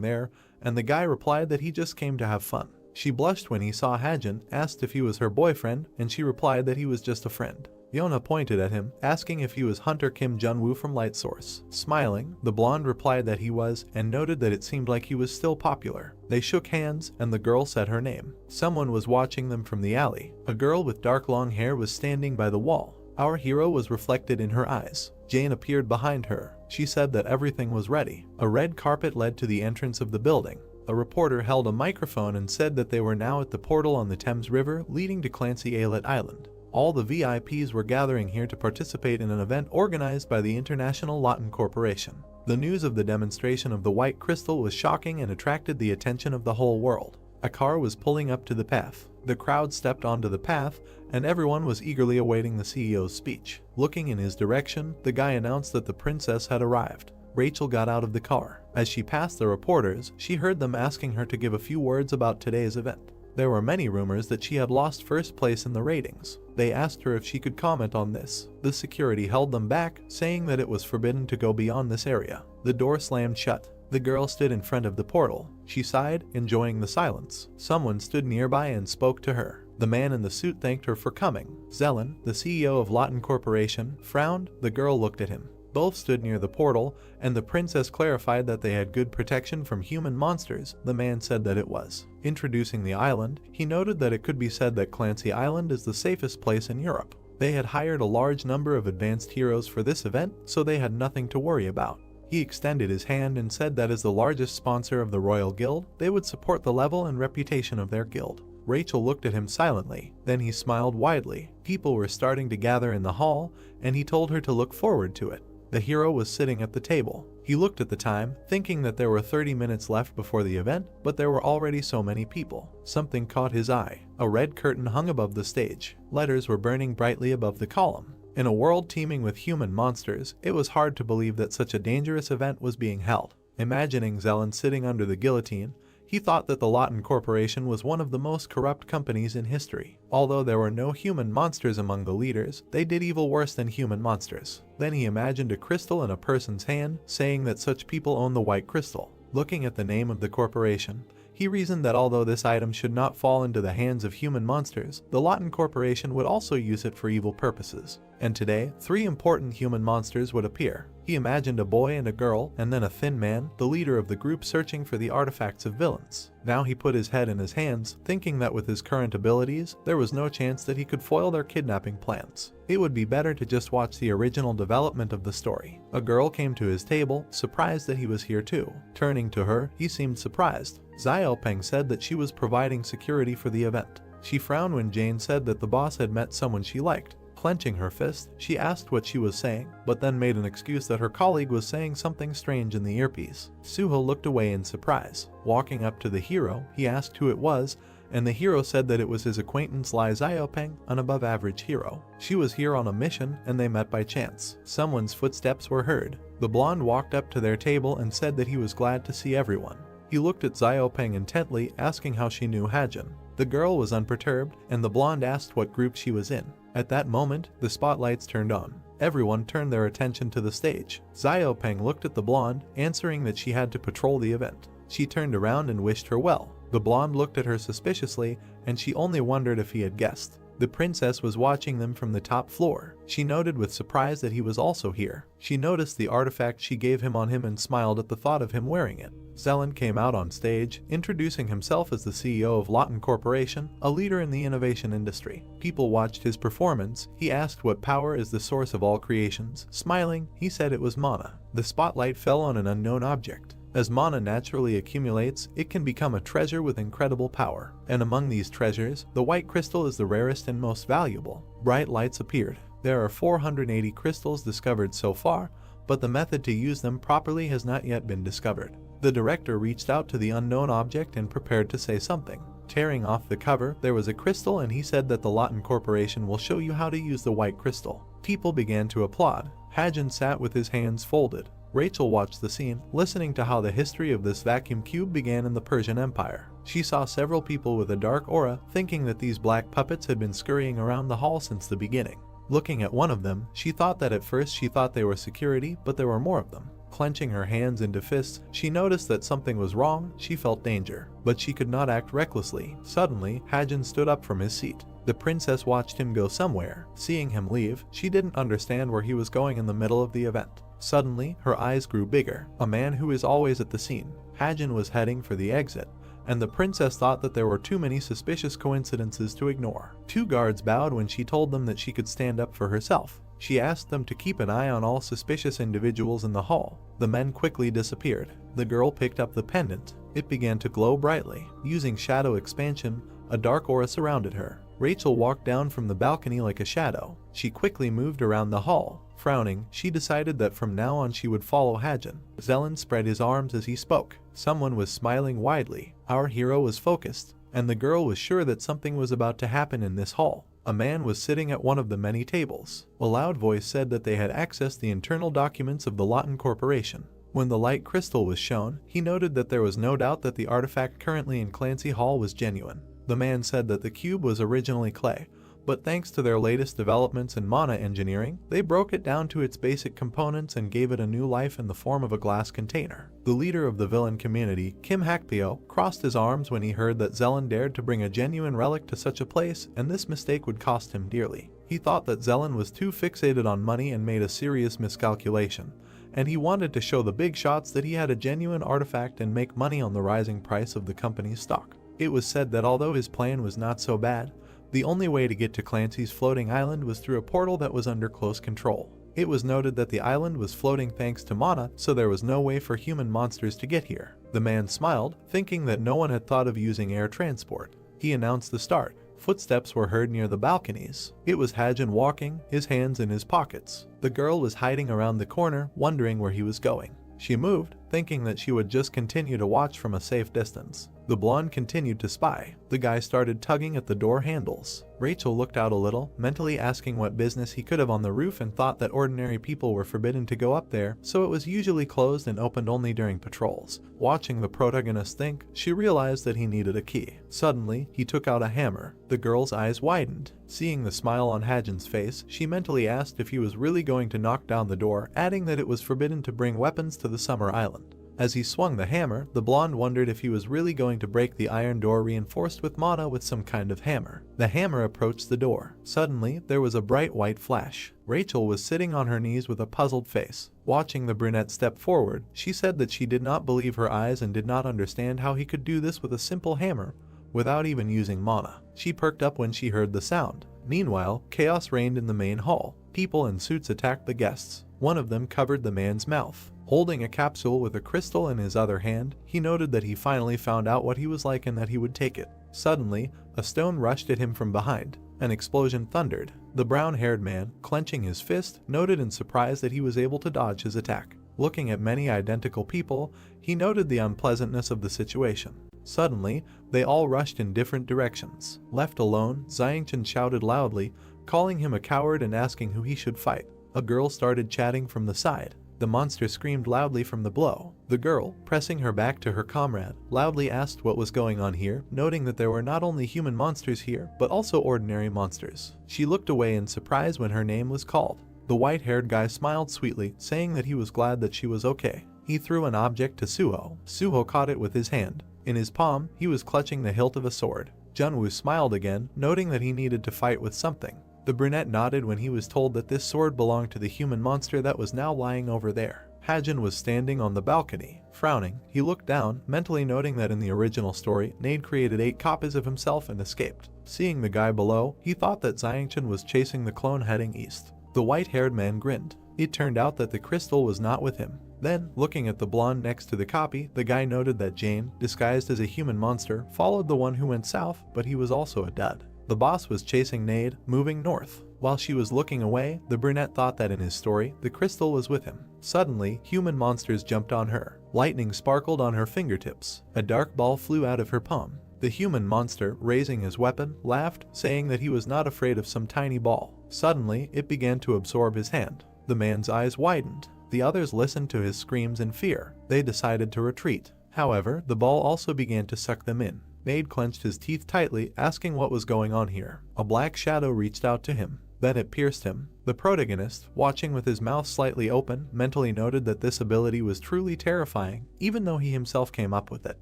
there, and the guy replied that he just came to have fun. She blushed when he saw Hajin, asked if he was her boyfriend, and she replied that he was just a friend. Yona pointed at him, asking if he was Hunter Kim Junwoo from Light Source. Smiling, the blonde replied that he was, and noted that it seemed like he was still popular. They shook hands, and the girl said her name. Someone was watching them from the alley. A girl with dark long hair was standing by the wall. Our hero was reflected in her eyes. Jane appeared behind her. She said that everything was ready. A red carpet led to the entrance of the building. A reporter held a microphone and said that they were now at the portal on the Thames River leading to Clancy Aylet Island. All the VIPs were gathering here to participate in an event organized by the International Lawton Corporation. The news of the demonstration of the white crystal was shocking and attracted the attention of the whole world. A car was pulling up to the path. The crowd stepped onto the path, and everyone was eagerly awaiting the CEO's speech. Looking in his direction, the guy announced that the princess had arrived. Rachel got out of the car. As she passed the reporters, she heard them asking her to give a few words about today's event. There were many rumors that she had lost first place in the ratings. They asked her if she could comment on this. The security held them back, saying that it was forbidden to go beyond this area. The door slammed shut. The girl stood in front of the portal. She sighed, enjoying the silence. Someone stood nearby and spoke to her. The man in the suit thanked her for coming. Zelen, the CEO of Lawton Corporation, frowned. The girl looked at him. Both stood near the portal, and the princess clarified that they had good protection from human monsters. The man said that it was. Introducing the island, he noted that it could be said that Clancy Island is the safest place in Europe. They had hired a large number of advanced heroes for this event, so they had nothing to worry about. He extended his hand and said that as the largest sponsor of the Royal Guild, they would support the level and reputation of their guild. Rachel looked at him silently. Then he smiled widely. People were starting to gather in the hall, and he told her to look forward to it. The hero was sitting at the table. He looked at the time, thinking that there were 30 minutes left before the event, but there were already so many people. Something caught his eye. A red curtain hung above the stage. Letters were burning brightly above the column. In a world teeming with human monsters, it was hard to believe that such a dangerous event was being held. Imagining Zelen sitting under the guillotine, he thought that the Lawton Corporation was one of the most corrupt companies in history. Although there were no human monsters among the leaders, they did evil worse than human monsters. Then he imagined a crystal in a person's hand, saying that such people own the white crystal. Looking at the name of the corporation, he reasoned that although this item should not fall into the hands of human monsters, the Lawton Corporation would also use it for evil purposes. and today, 3 important human monsters would appear. He imagined a boy and a girl, and then a thin man, the leader of the group searching for the artifacts of villains. Now he put his head in his hands, thinking that with his current abilities, there was no chance that he could foil their kidnapping plans. It would be better to just watch the original development of the story. A girl came to his table, surprised that he was here too. Turning to her, he seemed surprised. Xiaopeng said that she was providing security for the event. She frowned when Jane said that the boss had met someone she liked. Clenching her fist, she asked what she was saying, but then made an excuse that her colleague was saying something strange in the earpiece. Suho looked away in surprise. Walking up to the hero, he asked who it was, and the hero said that it was his acquaintance Lai Xiaopeng, an above-average hero. She was here on a mission, and they met by chance. Someone's footsteps were heard. The blonde walked up to their table and said that he was glad to see everyone. He looked at Xiaopeng intently, asking how she knew Hajin. The girl was unperturbed, and the blonde asked what group she was in. At that moment, the spotlights turned on. Everyone turned their attention to the stage. Xiaopeng looked at the blonde, answering that she had to patrol the event. She turned around and wished her well. The blonde looked at her suspiciously, and she only wondered if he had guessed. The princess was watching them from the top floor. She noted with surprise that he was also here. She noticed the artifact she gave him on him and smiled at the thought of him wearing it. Zelen came out on stage, introducing himself as the CEO of Lawton Corporation, a leader in the innovation industry. People watched his performance. He asked what power is the source of all creations. Smiling, he said it was mana. The spotlight fell on an unknown object. As mana naturally accumulates, it can become a treasure with incredible power. And among these treasures, the white crystal is the rarest and most valuable. Bright lights appeared. There are 480 crystals discovered so far, but the method to use them properly has not yet been discovered. The director reached out to the unknown object and prepared to say something. Tearing off the cover, there was a crystal, and he said that the Lawton Corporation will show you how to use the white crystal. People began to applaud. Hajin sat with his hands folded. Rachel watched the scene, listening to how the history of this vacuum cube began in the Persian Empire. She saw several people with a dark aura, thinking that these black puppets had been scurrying around the hall since the beginning. Looking at one of them, she thought that at first she thought they were security, but there were more of them. Clenching her hands into fists, she noticed that something was wrong. She felt danger, but she could not act recklessly. Suddenly, Hajin stood up from his seat. The princess watched him go somewhere. Seeing him leave, she didn't understand where he was going in the middle of the event. Suddenly, her eyes grew bigger. A man who is always at the scene. Hajin was heading for the exit, and the princess thought that there were too many suspicious coincidences to ignore. 2 guards bowed when she told them that she could stand up for herself. She asked them to keep an eye on all suspicious individuals in the hall. The men quickly disappeared. The girl picked up the pendant. It began to glow brightly. Using shadow expansion, a dark aura surrounded her. Rachel walked down from the balcony like a shadow. She quickly moved around the hall. Frowning, she decided that from now on she would follow Hajin. Zelen spread his arms as he spoke. Someone was smiling widely. Our hero was focused, and the girl was sure that something was about to happen in this hall. A man was sitting at one of the many tables. A loud voice said that they had accessed the internal documents of the Lawton Corporation. When the light crystal was shown, he noted that there was no doubt that the artifact currently in Clancy Hall was genuine. The man said that the cube was originally clay, but thanks to their latest developments in mana engineering, they broke it down to its basic components and gave it a new life in the form of a glass container. The leader of the villain community, Kim Hakpyo, crossed his arms when he heard that Zelen dared to bring a genuine relic to such a place, and this mistake would cost him dearly. He thought that Zelen was too fixated on money and made a serious miscalculation, and he wanted to show the big shots that he had a genuine artifact and make money on the rising price of the company's stock. It was said that although his plan was not so bad, the only way to get to Clancy's floating island was through a portal that was under close control. It was noted that the island was floating thanks to mana, so there was no way for human monsters to get here. The man smiled, thinking that no one had thought of using air transport. He announced the start. Footsteps were heard near the balconies. It was Hajin walking, his hands in his pockets. The girl was hiding around the corner, wondering where he was going. She moved, thinking that she would just continue to watch from a safe distance. The blonde continued to spy. The guy started tugging at the door handles. Rachel looked out a little, mentally asking what business he could have on the roof, and thought that ordinary people were forbidden to go up there, so it was usually closed and opened only during patrols. Watching the protagonist think, she realized that he needed a key. Suddenly, he took out a hammer. The girl's eyes widened. Seeing the smile on Hajin's face, she mentally asked if he was really going to knock down the door, adding that it was forbidden to bring weapons to the summer island. As he swung the hammer, the blonde wondered if he was really going to break the iron door reinforced with mana with some kind of hammer. The hammer approached the door. Suddenly, there was a bright white flash. Rachel was sitting on her knees with a puzzled face. Watching the brunette step forward, she said that she did not believe her eyes and did not understand how he could do this with a simple hammer without even using mana. She perked up when she heard the sound. Meanwhile, chaos reigned in the main hall. People in suits attacked the guests. One of them covered the man's mouth. Holding a capsule with a crystal in his other hand, he noted that he finally found out what he was like and that he would take it. Suddenly, a stone rushed at him from behind. An explosion thundered. The brown-haired man, clenching his fist, noted in surprise that he was able to dodge his attack. Looking at many identical people, he noted the unpleasantness of the situation. Suddenly, they all rushed in different directions. Left alone, Xiangchen shouted loudly, calling him a coward and asking who he should fight. A girl started chatting from the side. The monster screamed loudly from the blow. The girl, pressing her back to her comrade, loudly asked what was going on here, noting that there were not only human monsters here, but also ordinary monsters. She looked away in surprise when her name was called. The white-haired guy smiled sweetly, saying that he was glad that she was okay. He threw an object to Suho. Suho caught it with his hand. In his palm, he was clutching the hilt of a sword. Junwoo smiled again, noting that he needed to fight with something. The brunette nodded when he was told that this sword belonged to the human monster that was now lying over there. Hajin was standing on the balcony. Frowning, he looked down, mentally noting that in the original story, Nade created 8 copies of himself and escaped. Seeing the guy below, he thought that Xiangchen was chasing the clone heading east. The white-haired man grinned. It turned out that the crystal was not with him. Then, looking at the blonde next to the copy, the guy noted that Jane, disguised as a human monster, followed the one who went south, but he was also a dud. The boss was chasing Nade, moving north. While she was looking away, the brunette thought that in his story, the crystal was with him. Suddenly, human monsters jumped on her. Lightning sparkled on her fingertips. A dark ball flew out of her palm. The human monster, raising his weapon, laughed, saying that he was not afraid of some tiny ball. Suddenly, it began to absorb his hand. The man's eyes widened. The others listened to his screams in fear. They decided to retreat. However, the ball also began to suck them in. Nade clenched his teeth tightly, asking what was going on here. A black shadow reached out to him. Then it pierced him. The protagonist, watching with his mouth slightly open, mentally noted that this ability was truly terrifying, even though he himself came up with it.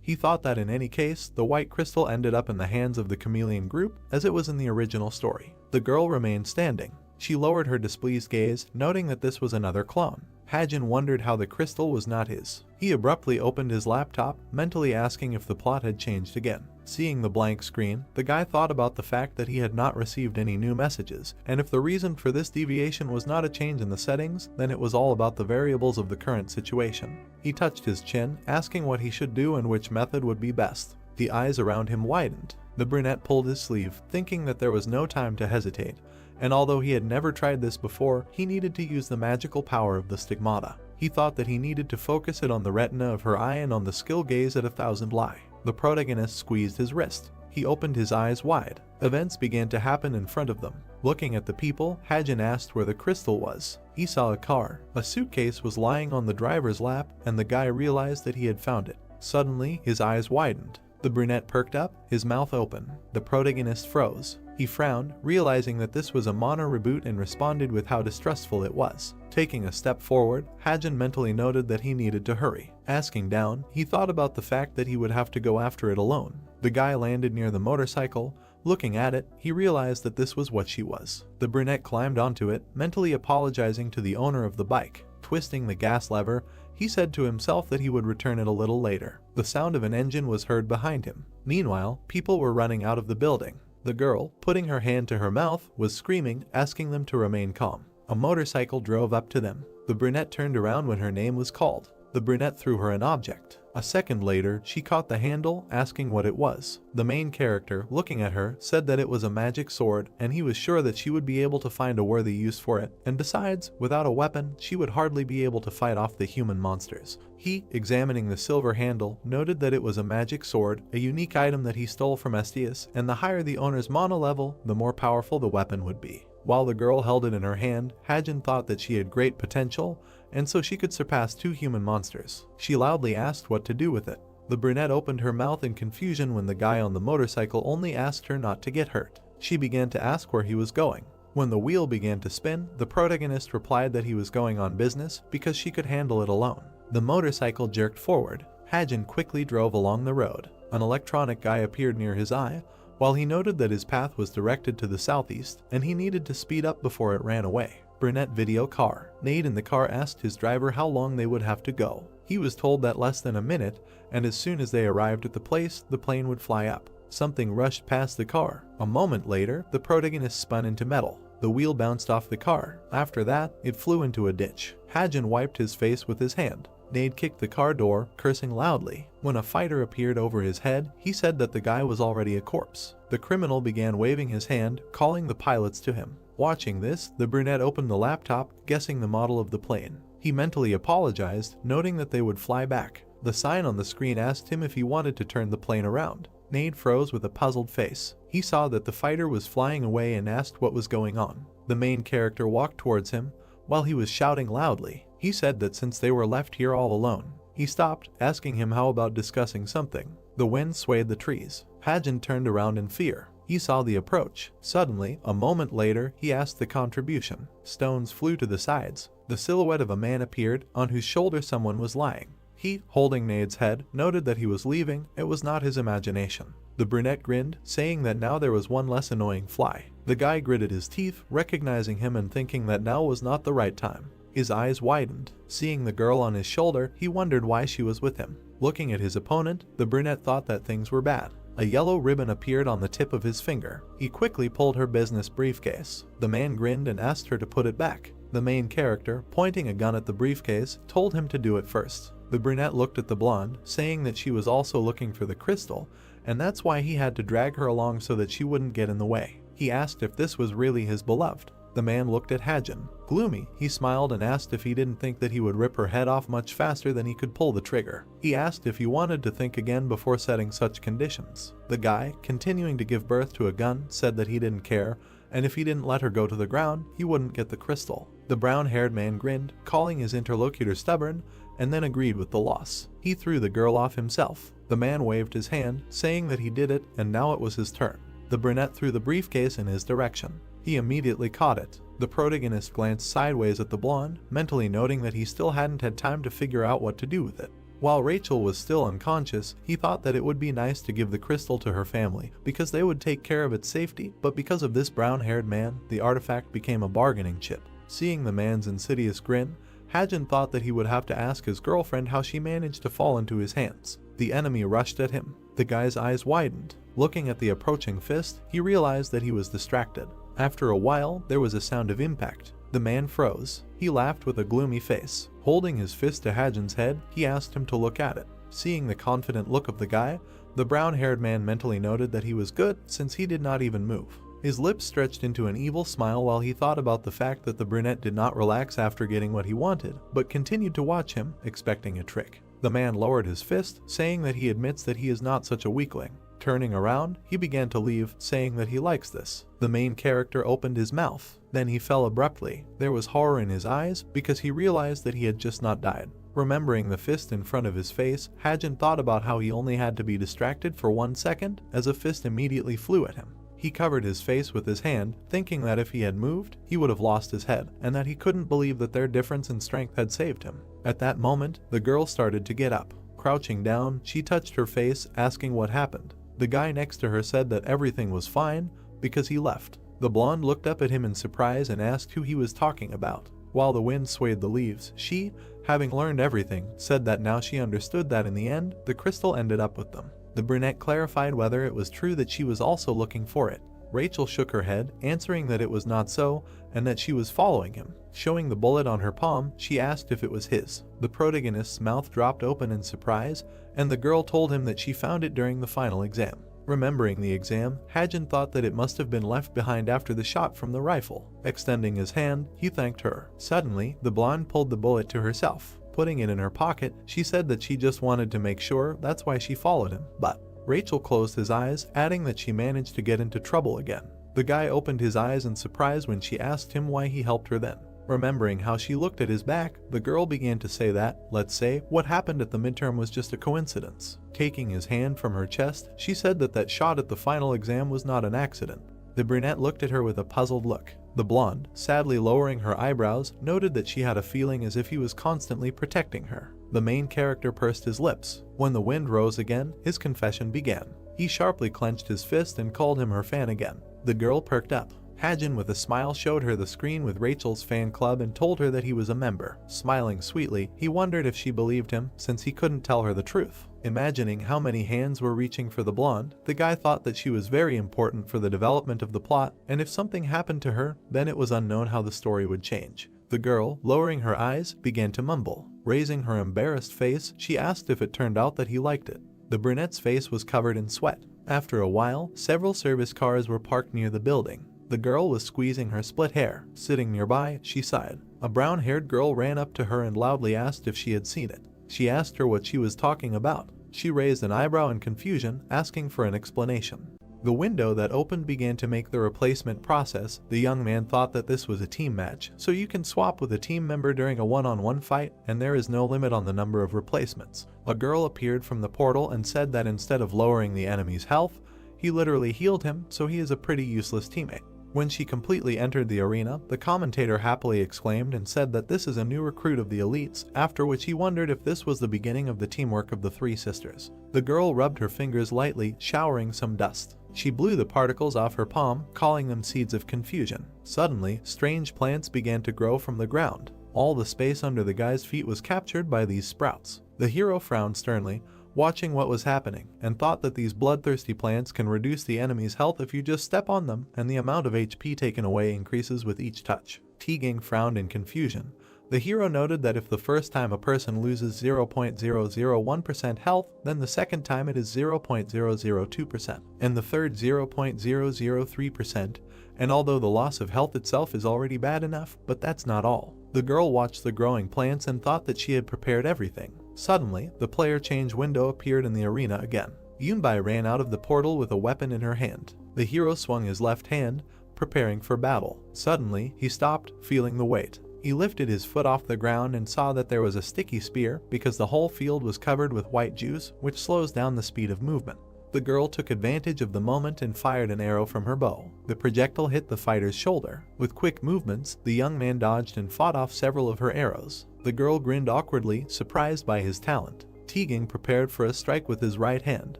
He thought that in any case, the white crystal ended up in the hands of the chameleon group, as it was in the original story. The girl remained standing. She lowered her displeased gaze, noting that this was another clone. Hajin wondered how the crystal was not his. He abruptly opened his laptop, mentally asking if the plot had changed again. Seeing the blank screen, the guy thought about the fact that he had not received any new messages, and if the reason for this deviation was not a change in the settings, then it was all about the variables of the current situation. He touched his chin, asking what he should do and which method would be best. The eyes around him widened. The brunette pulled his sleeve, thinking that there was no time to hesitate. And although he had never tried this before, he needed to use the magical power of the stigmata. He thought that he needed to focus it on the retina of her eye and on the skill gaze at 1,000 lie. The protagonist squeezed his wrist. He opened his eyes wide. Events began to happen in front of them. Looking at the people, Hajin asked where the crystal was. He saw a car. A suitcase was lying on the driver's lap, and the guy realized that he had found it. Suddenly, his eyes widened. The brunette perked up, his mouth open. The protagonist froze. He frowned, realizing that this was a mana reboot, and responded with how distrustful it was. Taking a step forward, Hajin mentally noted that he needed to hurry. Asking down, he thought about the fact that he would have to go after it alone. The guy landed near the motorcycle. Looking at it, he realized that this was what she was. The brunette climbed onto it, mentally apologizing to the owner of the bike. Twisting the gas lever, he said to himself that he would return it a little later. The sound of an engine was heard behind him. Meanwhile, people were running out of the building. The girl, putting her hand to her mouth, was screaming, asking them to remain calm. A motorcycle drove up to them. The brunette turned around when her name was called. The brunette threw her an object. A second later, she caught the handle, asking what it was. The main character, looking at her, said that it was a magic sword, and he was sure that she would be able to find a worthy use for it, and besides, without a weapon, she would hardly be able to fight off the human monsters. He, examining the silver handle, noted that it was a magic sword, a unique item that he stole from Estius, and the higher the owner's mana level, the more powerful the weapon would be. While the girl held it in her hand, Hajin thought that she had great potential, and so she could surpass 2 human monsters. She loudly asked what to do with it. The brunette opened her mouth in confusion when the guy on the motorcycle only asked her not to get hurt. She began to ask where he was going. When the wheel began to spin, the protagonist replied that he was going on business because she could handle it alone. The motorcycle jerked forward. Hajin quickly drove along the road. An electronic guy appeared near his eye, while he noted that his path was directed to the southeast and he needed to speed up before it ran away. Brunette video car. Nade in the car asked his driver how long they would have to go. He was told that less than a minute, and as soon as they arrived at the place, the plane would fly up. Something rushed past the car. A moment later, the protagonist spun into metal. The wheel bounced off the car. After that, it flew into a ditch. Hajin wiped his face with his hand. Nade kicked the car door, cursing loudly. When a fighter appeared over his head, he said that the guy was already a corpse. The criminal began waving his hand, calling the pilots to him. Watching this, the brunette opened the laptop, guessing the model of the plane. He mentally apologized, noting that they would fly back. The sign on the screen asked him if he wanted to turn the plane around. Nade froze with a puzzled face. He saw that the fighter was flying away and asked what was going on. The main character walked towards him, while he was shouting loudly. He said that since they were left here all alone. He stopped, asking him how about discussing something. The wind swayed the trees. Hajin turned around in fear. He saw the approach. Suddenly, a moment later, he asked the contribution. Stones flew to the sides. The silhouette of a man appeared, on whose shoulder someone was lying. He, holding Nade's head, noted that he was leaving. It was not his imagination. The brunette grinned, saying that now there was one less annoying fly. The guy gritted his teeth, recognizing him and thinking that now was not the right time. His eyes widened. Seeing the girl on his shoulder, he wondered why she was with him. Looking at his opponent, the brunette thought that things were bad. A yellow ribbon appeared on the tip of his finger. He quickly pulled her business briefcase. The man grinned and asked her to put it back. The main character, pointing a gun at the briefcase, told him to do it first. The brunette looked at the blonde, saying that she was also looking for the crystal, and that's why he had to drag her along so that she wouldn't get in the way. He asked if this was really his beloved. The man looked at Hajin. Gloomy, he smiled and asked if he didn't think that he would rip her head off much faster than he could pull the trigger. He asked if he wanted to think again before setting such conditions. The guy, continuing to give birth to a gun, said that he didn't care, and if he didn't let her go to the ground, he wouldn't get the crystal. The brown-haired man grinned, calling his interlocutor stubborn, and then agreed with the loss. He threw the girl off himself. The man waved his hand, saying that he did it, and now it was his turn. The brunette threw the briefcase in his direction. He immediately caught it. The protagonist glanced sideways at the blonde, mentally noting that he still hadn't had time to figure out what to do with it. While Rachel was still unconscious, he thought that it would be nice to give the crystal to her family, because they would take care of its safety, but because of this brown-haired man, the artifact became a bargaining chip. Seeing the man's insidious grin, Hajin thought that he would have to ask his girlfriend how she managed to fall into his hands. The enemy rushed at him. The guy's eyes widened. Looking at the approaching fist, he realized that he was distracted. After a while, there was a sound of impact. The man froze. He laughed with a gloomy face. Holding his fist to Hajin's head, he asked him to look at it. Seeing the confident look of the guy, the brown-haired man mentally noted that he was good since he did not even move. His lips stretched into an evil smile while he thought about the fact that the brunette did not relax after getting what he wanted, but continued to watch him, expecting a trick. The man lowered his fist, saying that he admits that he is not such a weakling. Turning around, he began to leave, saying that he likes this. The main character opened his mouth. Then he fell abruptly. There was horror in his eyes because he realized that he had just not died. Remembering the fist in front of his face, Hajin thought about how he only had to be distracted for 1 second as a fist immediately flew at him. He covered his face with his hand, thinking that if he had moved, he would have lost his head, and that he couldn't believe that their difference in strength had saved him. At that moment, the girl started to get up. Crouching down, she touched her face, asking what happened. The guy next to her said that everything was fine because he left. The blonde looked up at him in surprise and asked who he was talking about. While the wind swayed the leaves, she, having learned everything, said that now she understood that in the end, the crystal ended up with them. The brunette clarified whether it was true that she was also looking for it. Rachel shook her head, answering that it was not so, and that she was following him. Showing the bullet on her palm, she asked if it was his. The protagonist's mouth dropped open in surprise, and the girl told him that she found it during the final exam. Remembering the exam, Hajin thought that it must have been left behind after the shot from the rifle. Extending his hand, he thanked her. Suddenly, the blonde pulled the bullet to herself. Putting it in her pocket, she said that she just wanted to make sure, that's why she followed him. But Rachel closed his eyes, adding that she managed to get into trouble again. The guy opened his eyes in surprise when she asked him why he helped her then. Remembering how she looked at his back, the girl began to say that, let's say, what happened at the midterm was just a coincidence. Taking his hand from her chest, she said that that shot at the final exam was not an accident. The brunette looked at her with a puzzled look. The blonde, sadly lowering her eyebrows, noted that she had a feeling as if he was constantly protecting her. The main character pursed his lips. When the wind rose again, his confession began. He sharply clenched his fist and called him her fan again. The girl perked up. Hajin with a smile showed her the screen with Rachel's fan club and told her that he was a member. Smiling sweetly, he wondered if she believed him since he couldn't tell her the truth. Imagining how many hands were reaching for the blonde, the guy thought that she was very important for the development of the plot, and if something happened to her, then it was unknown how the story would change. The girl, lowering her eyes, began to mumble. Raising her embarrassed face, she asked if it turned out that he liked it. The brunette's face was covered in sweat. After a while, several service cars were parked near the building. The girl was squeezing her split hair. Sitting nearby, she sighed. A brown-haired girl ran up to her and loudly asked if she had seen it. She asked her what she was talking about. She raised an eyebrow in confusion, asking for an explanation. The window that opened began to make the replacement process. The young man thought that this was a team match, so you can swap with a team member during a one-on-one fight, and there is no limit on the number of replacements. A girl appeared from the portal and said that instead of lowering the enemy's health, he literally healed him, so he is a pretty useless teammate. When she completely entered the arena, the commentator happily exclaimed and said that this is a new recruit of the elites, after which he wondered if this was the beginning of the teamwork of the three sisters. The girl rubbed her fingers lightly, showering some dust. She blew the particles off her palm, calling them seeds of confusion. Suddenly, strange plants began to grow from the ground. All the space under the guy's feet was captured by these sprouts. The hero frowned sternly, watching what was happening, and thought that these bloodthirsty plants can reduce the enemy's health if you just step on them, and the amount of HP taken away increases with each touch. Teagang frowned in confusion. The hero noted that if the first time a person loses 0.001% health, then the second time it is 0.002%, and the third 0.003%, and although the loss of health itself is already bad enough, but that's not all. The girl watched the growing plants and thought that she had prepared everything. Suddenly, the player change window appeared in the arena again. Yunbai ran out of the portal with a weapon in her hand. The hero swung his left hand, preparing for battle. Suddenly, he stopped, feeling the weight. He lifted his foot off the ground and saw that there was a sticky spear because the whole field was covered with white juice, which slows down the speed of movement. The girl took advantage of the moment and fired an arrow from her bow. The projectile hit the fighter's shoulder. With quick movements, the young man dodged and fought off several of her arrows. The girl grinned awkwardly, surprised by his talent. Teagang prepared for a strike with his right hand.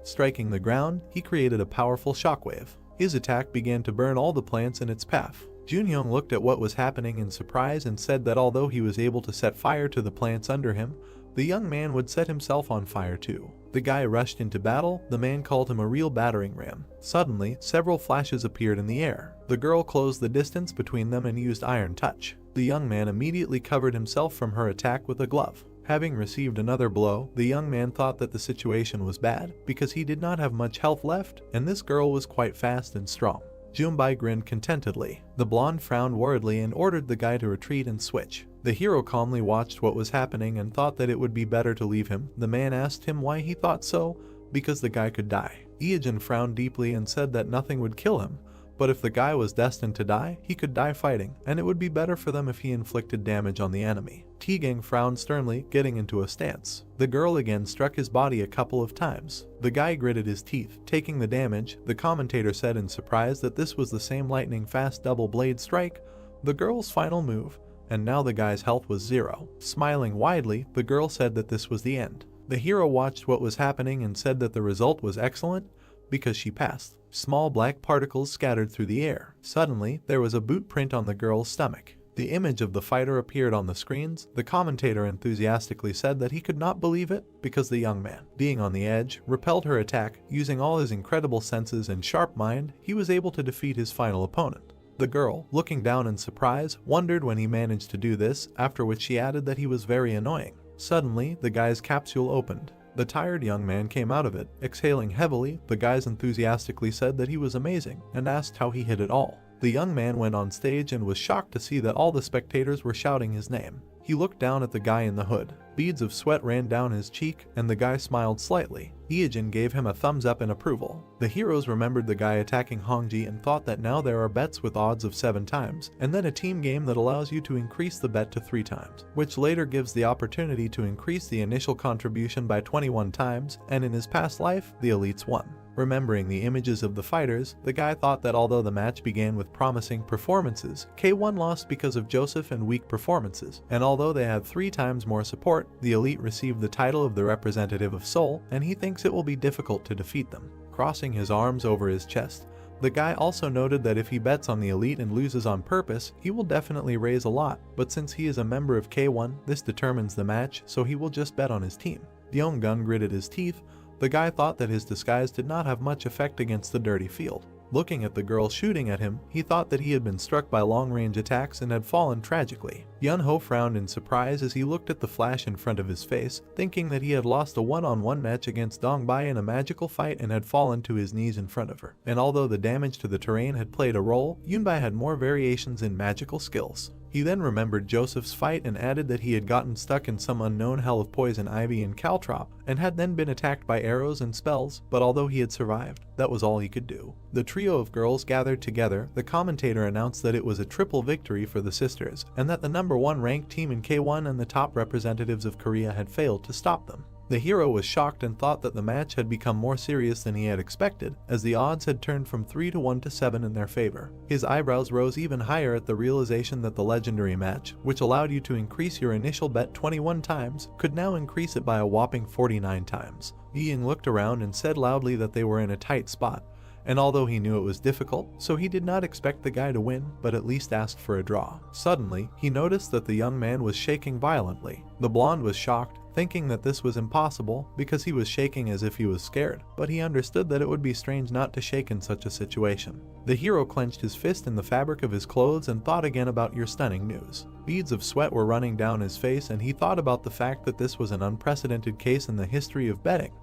Striking the ground, he created a powerful shockwave. His attack began to burn all the plants in its path. Junyoung looked at what was happening in surprise and said that although he was able to set fire to the plants under him, the young man would set himself on fire too. The guy rushed into battle. The man called him a real battering ram. Suddenly, several flashes appeared in the air. The girl closed the distance between them and used Iron Touch. The young man immediately covered himself from her attack with a glove. Having received another blow, the young man thought that the situation was bad because he did not have much health left, and this girl was quite fast and strong. Junbai grinned contentedly. The blonde frowned worriedly and ordered the guy to retreat and switch. The hero calmly watched what was happening and thought that it would be better to leave him. The man asked him why he thought so, because the guy could die. Ijin frowned deeply and said that nothing would kill him, but if the guy was destined to die, he could die fighting, and it would be better for them if he inflicted damage on the enemy. Teagang frowned sternly, getting into a stance. The girl again struck his body a couple of times. The guy gritted his teeth, taking the damage. The commentator said in surprise that this was the same lightning-fast double blade strike, the girl's final move, and now the guy's health was 0. Smiling widely, the girl said that this was the end. The hero watched what was happening and said that the result was excellent because she passed. Small black particles scattered through the air. Suddenly, there was a boot print on the girl's stomach. The image of the fighter appeared on the screens. The commentator enthusiastically said that he could not believe it because the young man, being on the edge, repelled her attack. Using all his incredible senses and sharp mind, he was able to defeat his final opponent. The girl, looking down in surprise, wondered when he managed to do this, after which she added that he was very annoying. Suddenly, the guy's capsule opened. The tired young man came out of it, exhaling heavily. The guys enthusiastically said that he was amazing and asked how he hit it all. The young man went on stage and was shocked to see that all the spectators were shouting his name. He looked down at the guy in the hood. Beads of sweat ran down his cheek, and the guy smiled slightly. Ijin gave him a thumbs up in approval. The heroes remembered the guy attacking Hongji and thought that now there are bets with odds of 7 times, and then a team game that allows you to increase the bet to 3 times, which later gives the opportunity to increase the initial contribution by 21 times, and in his past life, the elites won. Remembering the images of the fighters, the guy thought that although the match began with promising performances, K1 lost because of Joseph and weak performances, and although they had 3 times more support, the Elite received the title of the representative of Seoul, and he thinks it will be difficult to defeat them. Crossing his arms over his chest, the guy also noted that if he bets on the Elite and loses on purpose, he will definitely raise a lot, but since he is a member of K1, this determines the match, so he will just bet on his team. Gun gritted his teeth. The guy thought that his disguise did not have much effect against the dirty field. Looking at the girl shooting at him, he thought that he had been struck by long-range attacks and had fallen tragically. Yun-ho frowned in surprise as he looked at the flash in front of his face, thinking that he had lost a one-on-one match against Dongbai in a magical fight and had fallen to his knees in front of her. And although the damage to the terrain had played a role, Yunbai had more variations in magical skills. He then remembered Joseph's fight and added that he had gotten stuck in some unknown hell of poison ivy and caltrop, and had then been attacked by arrows and spells, but although he had survived, that was all he could do. The trio of girls gathered together. The commentator announced that it was a triple victory for the sisters, and that the #1 ranked team in K1 and the top representatives of Korea had failed to stop them. The hero was shocked and thought that the match had become more serious than he had expected, as the odds had turned from 3-1 to 7 in their favor. His eyebrows rose even higher at the realization that the legendary match, which allowed you to increase your initial bet 21 times, could now increase it by a whopping 49 times. Ying looked around and said loudly that they were in a tight spot, and although he knew it was difficult, so he did not expect the guy to win, but at least asked for a draw. Suddenly, he noticed that the young man was shaking violently. The blonde was shocked, thinking that this was impossible because he was shaking as if he was scared, but he understood that it would be strange not to shake in such a situation. The hero clenched his fist in the fabric of his clothes and thought again about your stunning news. Beads of sweat were running down his face, and he thought about the fact that this was an unprecedented case in the history of betting,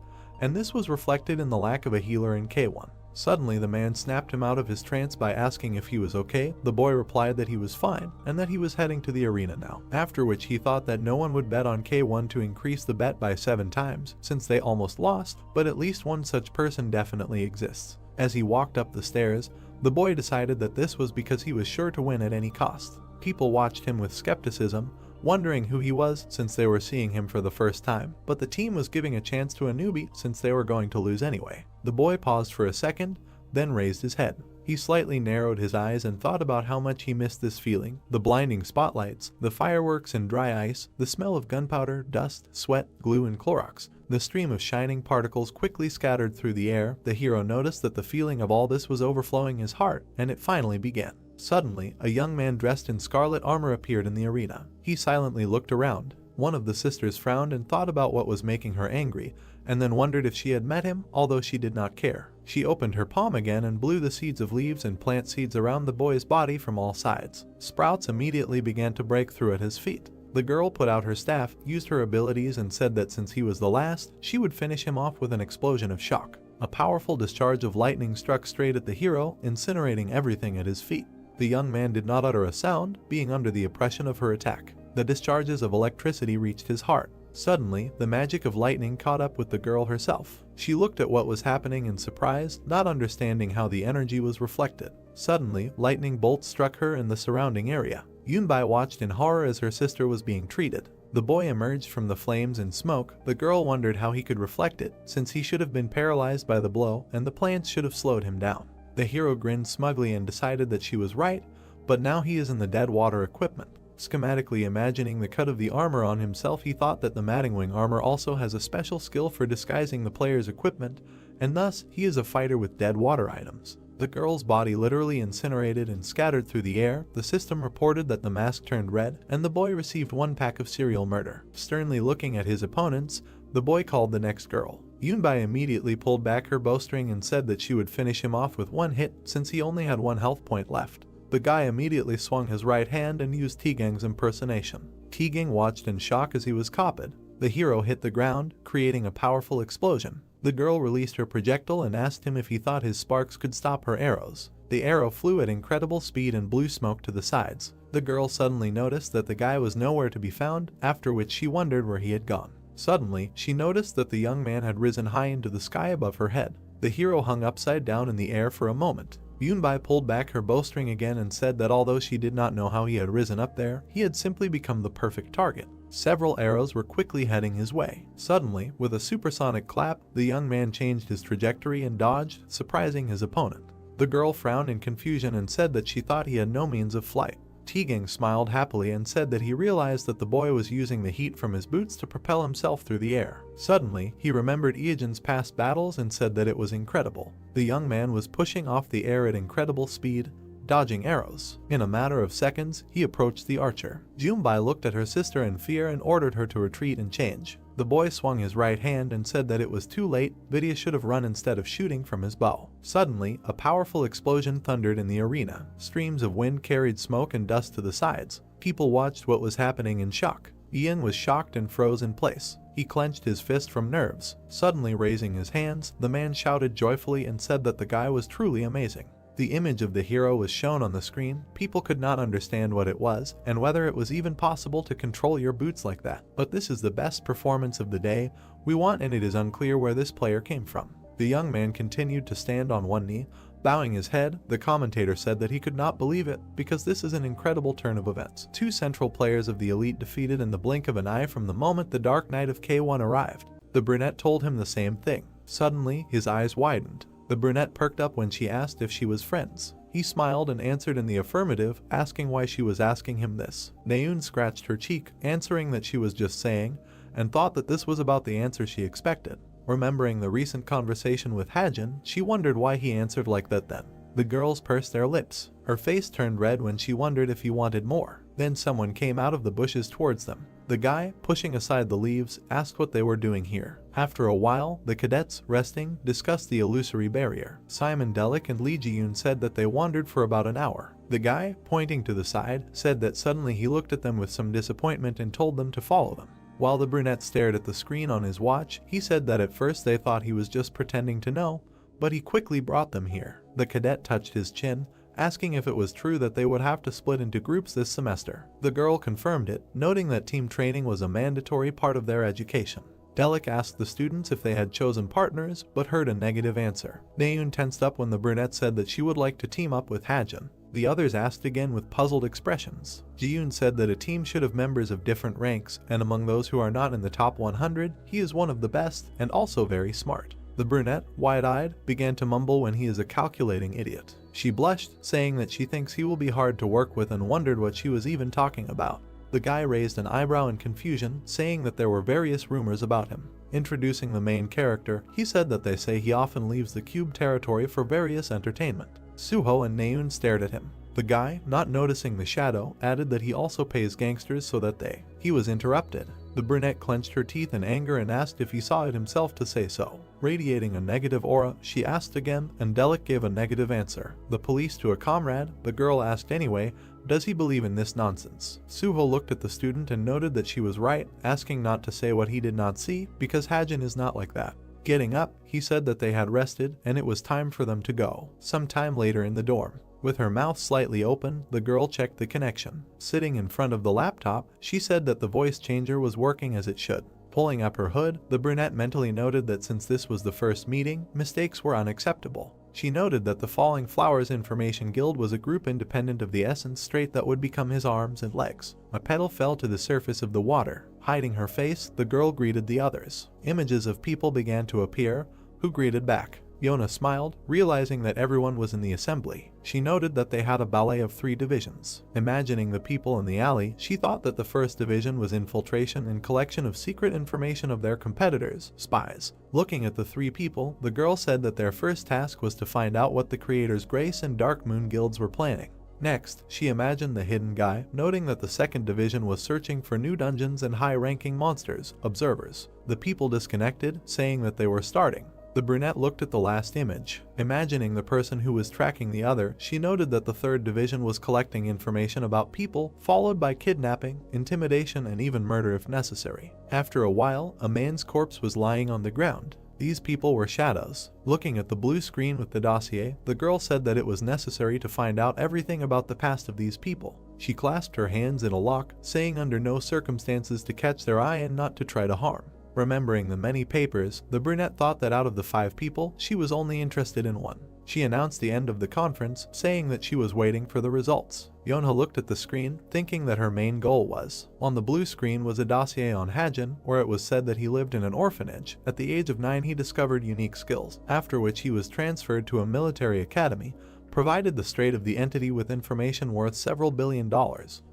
and this was reflected in the lack of a healer in K1. Suddenly, the man snapped him out of his trance by asking if he was okay. The boy replied that he was fine, and that he was heading to the arena now, after which he thought that no one would bet on K1 to increase the bet by 7 times, since they almost lost, but at least one such person definitely exists. As he walked up the stairs, the boy decided that this was because he was sure to win at any cost. People watched him with skepticism, wondering who he was since they were seeing him for the first time, but the team was giving a chance to a newbie since they were going to lose anyway. The boy paused for a second, then raised his head. He slightly narrowed his eyes and thought about how much he missed this feeling: the blinding spotlights, the fireworks and dry ice, the smell of gunpowder, dust, sweat, glue, and Clorox. The stream of shining particles quickly scattered through the air. The hero noticed that the feeling of all this was overflowing his heart, and it finally began. Suddenly, a young man dressed in scarlet armor appeared in the arena. He silently looked around. One of the sisters frowned and thought about what was making her angry, and then wondered if she had met him, although she did not care. She opened her palm again and blew the seeds of leaves and plant seeds around the boy's body from all sides. Sprouts immediately began to break through at his feet. The girl put out her staff, used her abilities, and said that since he was the last, she would finish him off with an explosion of shock. A powerful discharge of lightning struck straight at the hero, incinerating everything at his feet. The young man did not utter a sound, being under the oppression of her attack. The discharges of electricity reached his heart. Suddenly, the magic of lightning caught up with the girl herself. She looked at what was happening in surprise, not understanding how the energy was reflected. Suddenly, lightning bolts struck her in the surrounding area. Yunbai watched in horror as her sister was being treated. The boy emerged from the flames and smoke. The girl wondered how he could reflect it, since he should have been paralyzed by the blow, and the plants should have slowed him down. The hero grinned smugly and decided that she was right, but now he is in the dead water equipment. Schematically imagining the cut of the armor on himself, he thought that the Mattingwing armor also has a special skill for disguising the player's equipment, and thus he is a fighter with dead water items. The girl's body literally incinerated and scattered through the air. The system reported that the mask turned red, and the boy received 1 pack of serial murder. Sternly looking at his opponents, the boy called the next girl. Yunbai immediately pulled back her bowstring and said that she would finish him off with 1 hit since he only had 1 health point left. The guy immediately swung his right hand and used Tigang's impersonation. Tigang watched in shock as he was copied. The hero hit the ground, creating a powerful explosion. The girl released her projectile and asked him if he thought his sparks could stop her arrows. The arrow flew at incredible speed and blew smoke to the sides. The girl suddenly noticed that the guy was nowhere to be found, after which she wondered where he had gone. Suddenly, she noticed that the young man had risen high into the sky above her head. The hero hung upside down in the air for a moment. Yunbai pulled back her bowstring again and said that although she did not know how he had risen up there, he had simply become the perfect target. Several arrows were quickly heading his way. Suddenly, with a supersonic clap, the young man changed his trajectory and dodged, surprising his opponent. The girl frowned in confusion and said that she thought he had no means of flight. Tegang smiled happily and said that he realized that the boy was using the heat from his boots to propel himself through the air. Suddenly, he remembered Iejan's past battles and said that it was incredible. The young man was pushing off the air at incredible speed, dodging arrows. In a matter of seconds, he approached the archer. Junbai looked at her sister in fear and ordered her to retreat and change. The boy swung his right hand and said that it was too late, Vidya should have run instead of shooting from his bow. Suddenly, a powerful explosion thundered in the arena. Streams of wind carried smoke and dust to the sides. People watched what was happening in shock. Ian was shocked and froze in place. He clenched his fist from nerves. Suddenly raising his hands, the man shouted joyfully and said that the guy was truly amazing. The image of the hero was shown on the screen. People could not understand what it was, and whether it was even possible to control your boots like that. But this is the best performance of the day we want, and it is unclear where this player came from. The young man continued to stand on one knee, bowing his head. The commentator said that he could not believe it, because this is an incredible turn of events. Two central players of the elite defeated in the blink of an eye from the moment the Dark Knight of K1 arrived. The brunette told him the same thing. Suddenly, his eyes widened. The brunette perked up when she asked if she was friends. He smiled and answered in the affirmative, asking why she was asking him this. Naeun scratched her cheek, answering that she was just saying, and thought that this was about the answer she expected. Remembering the recent conversation with Hajin, she wondered why he answered like that then. The girls pursed their lips. Her face turned red when she wondered if he wanted more. Then someone came out of the bushes towards them. The guy, pushing aside the leaves, asked what they were doing here. After a while, the cadets, resting, discussed the illusory barrier. Simon Delic and Lee Ji-yoon said that they wandered for about an hour. The guy, pointing to the side, said that suddenly he looked at them with some disappointment and told them to follow them. While the brunette stared at the screen on his watch, he said that at first they thought he was just pretending to know, but he quickly brought them here. The cadet touched his chin, asking if it was true that they would have to split into groups this semester. The girl confirmed it, noting that team training was a mandatory part of their education. Delic asked the students if they had chosen partners, but heard a negative answer. Naeun tensed up when the brunette said that she would like to team up with Hajin. The others asked again with puzzled expressions. Ji-yoon said that a team should have members of different ranks, and among those who are not in the top 100, he is one of the best and also very smart. The brunette, wide-eyed, began to mumble when he is a calculating idiot. She blushed, saying that she thinks he will be hard to work with and wondered what she was even talking about. The guy raised an eyebrow in confusion, saying that there were various rumors about him. Introducing the main character, he said that they say he often leaves the cube territory for various entertainment. Suho and Naeun stared at him. The guy, not noticing the shadow, added that he also pays gangsters so that they. He was interrupted. The brunette clenched her teeth in anger and asked if he saw it himself to say so. Radiating a negative aura, she asked again, and Delic gave a negative answer. The police to a comrade, the girl asked anyway, does he believe in this nonsense? Suho looked at the student and noted that she was right, asking not to say what he did not see, because Hajin is not like that. Getting up, he said that they had rested, and it was time for them to go. Some time later in the dorm. With her mouth slightly open, the girl checked the connection. Sitting in front of the laptop, she said that the voice changer was working as it should. Pulling up her hood, the brunette mentally noted that since this was the first meeting, mistakes were unacceptable. She noted that the Falling Flowers Information Guild was a group independent of the essence straight that would become his arms and legs. A petal fell to the surface of the water. Hiding her face, the girl greeted the others. Images of people began to appear, who greeted back. Yona smiled, realizing that everyone was in the assembly. She noted that they had a ballet of 3 divisions. Imagining the people in the alley, she thought that the first division was infiltration and collection of secret information of their competitors, spies. Looking at the 3 people, the girl said that their first task was to find out what the creators Grace and Dark Moon guilds were planning. Next, she imagined the hidden guy, noting that the second division was searching for new dungeons and high-ranking monsters, observers. The people disconnected, saying that they were starting. The brunette looked at the last image. Imagining the person who was tracking the other, she noted that the third division was collecting information about people, followed by kidnapping, intimidation, and even murder if necessary. After a while, a man's corpse was lying on the ground. These people were shadows. Looking at the blue screen with the dossier, the girl said that it was necessary to find out everything about the past of these people. She clasped her hands in a lock, saying under no circumstances to catch their eye and not to try to harm. Remembering the many papers, the brunette thought that out of the 5 people, she was only interested in one. She announced the end of the conference, saying that she was waiting for the results. Yonha looked at the screen, thinking that her main goal was. On the blue screen was a dossier on Hajin, where it was said that he lived in an orphanage. At the age of 9 he discovered unique skills, after which he was transferred to a military academy, provided the Strait of the entity with information worth several $1 billion.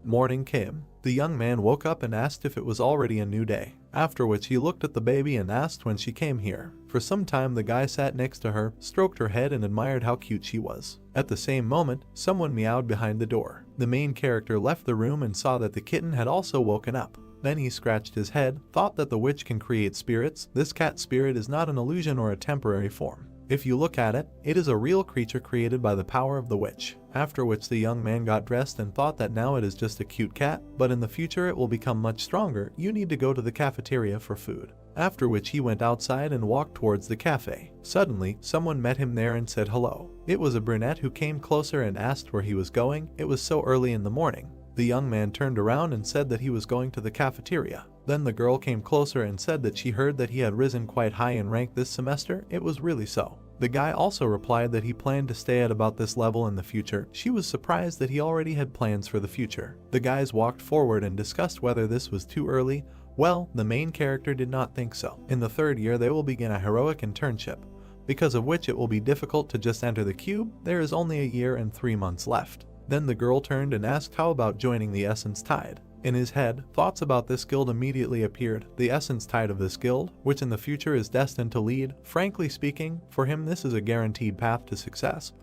Morning came. The young man woke up and asked if it was already a new day, after which he looked at the baby and asked when she came here. For some time the guy sat next to her, stroked her head and admired how cute she was. At the same moment, someone meowed behind the door. The main character left the room and saw that the kitten had also woken up. Then he scratched his head, thought that the witch can create spirits. This cat spirit is not an illusion or a temporary form. If you look at it, it is a real creature created by the power of the witch. After which the young man got dressed and thought that now it is just a cute cat, but in the future it will become much stronger. You need to go to the cafeteria for food. After which he went outside and walked towards the cafe. Suddenly, someone met him there and said hello. It was a brunette who came closer and asked where he was going. It was so early in the morning. The young man turned around and said that he was going to the cafeteria. Then the girl came closer and said that she heard that he had risen quite high in rank this semester. It was really so. The guy also replied that he planned to stay at about this level in the future. She was surprised that he already had plans for the future. The guys walked forward and discussed whether this was too early. Well, the main character did not think so. In the 3rd year they will begin a heroic internship, because of which it will be difficult to just enter the cube. There is only a year and 3 months left. Then the girl turned and asked how about joining the Essence Tide. In his head, thoughts about this guild immediately appeared. The Essence Tide of this guild, which in the future is destined to lead. Frankly speaking, for him this is a guaranteed path to success.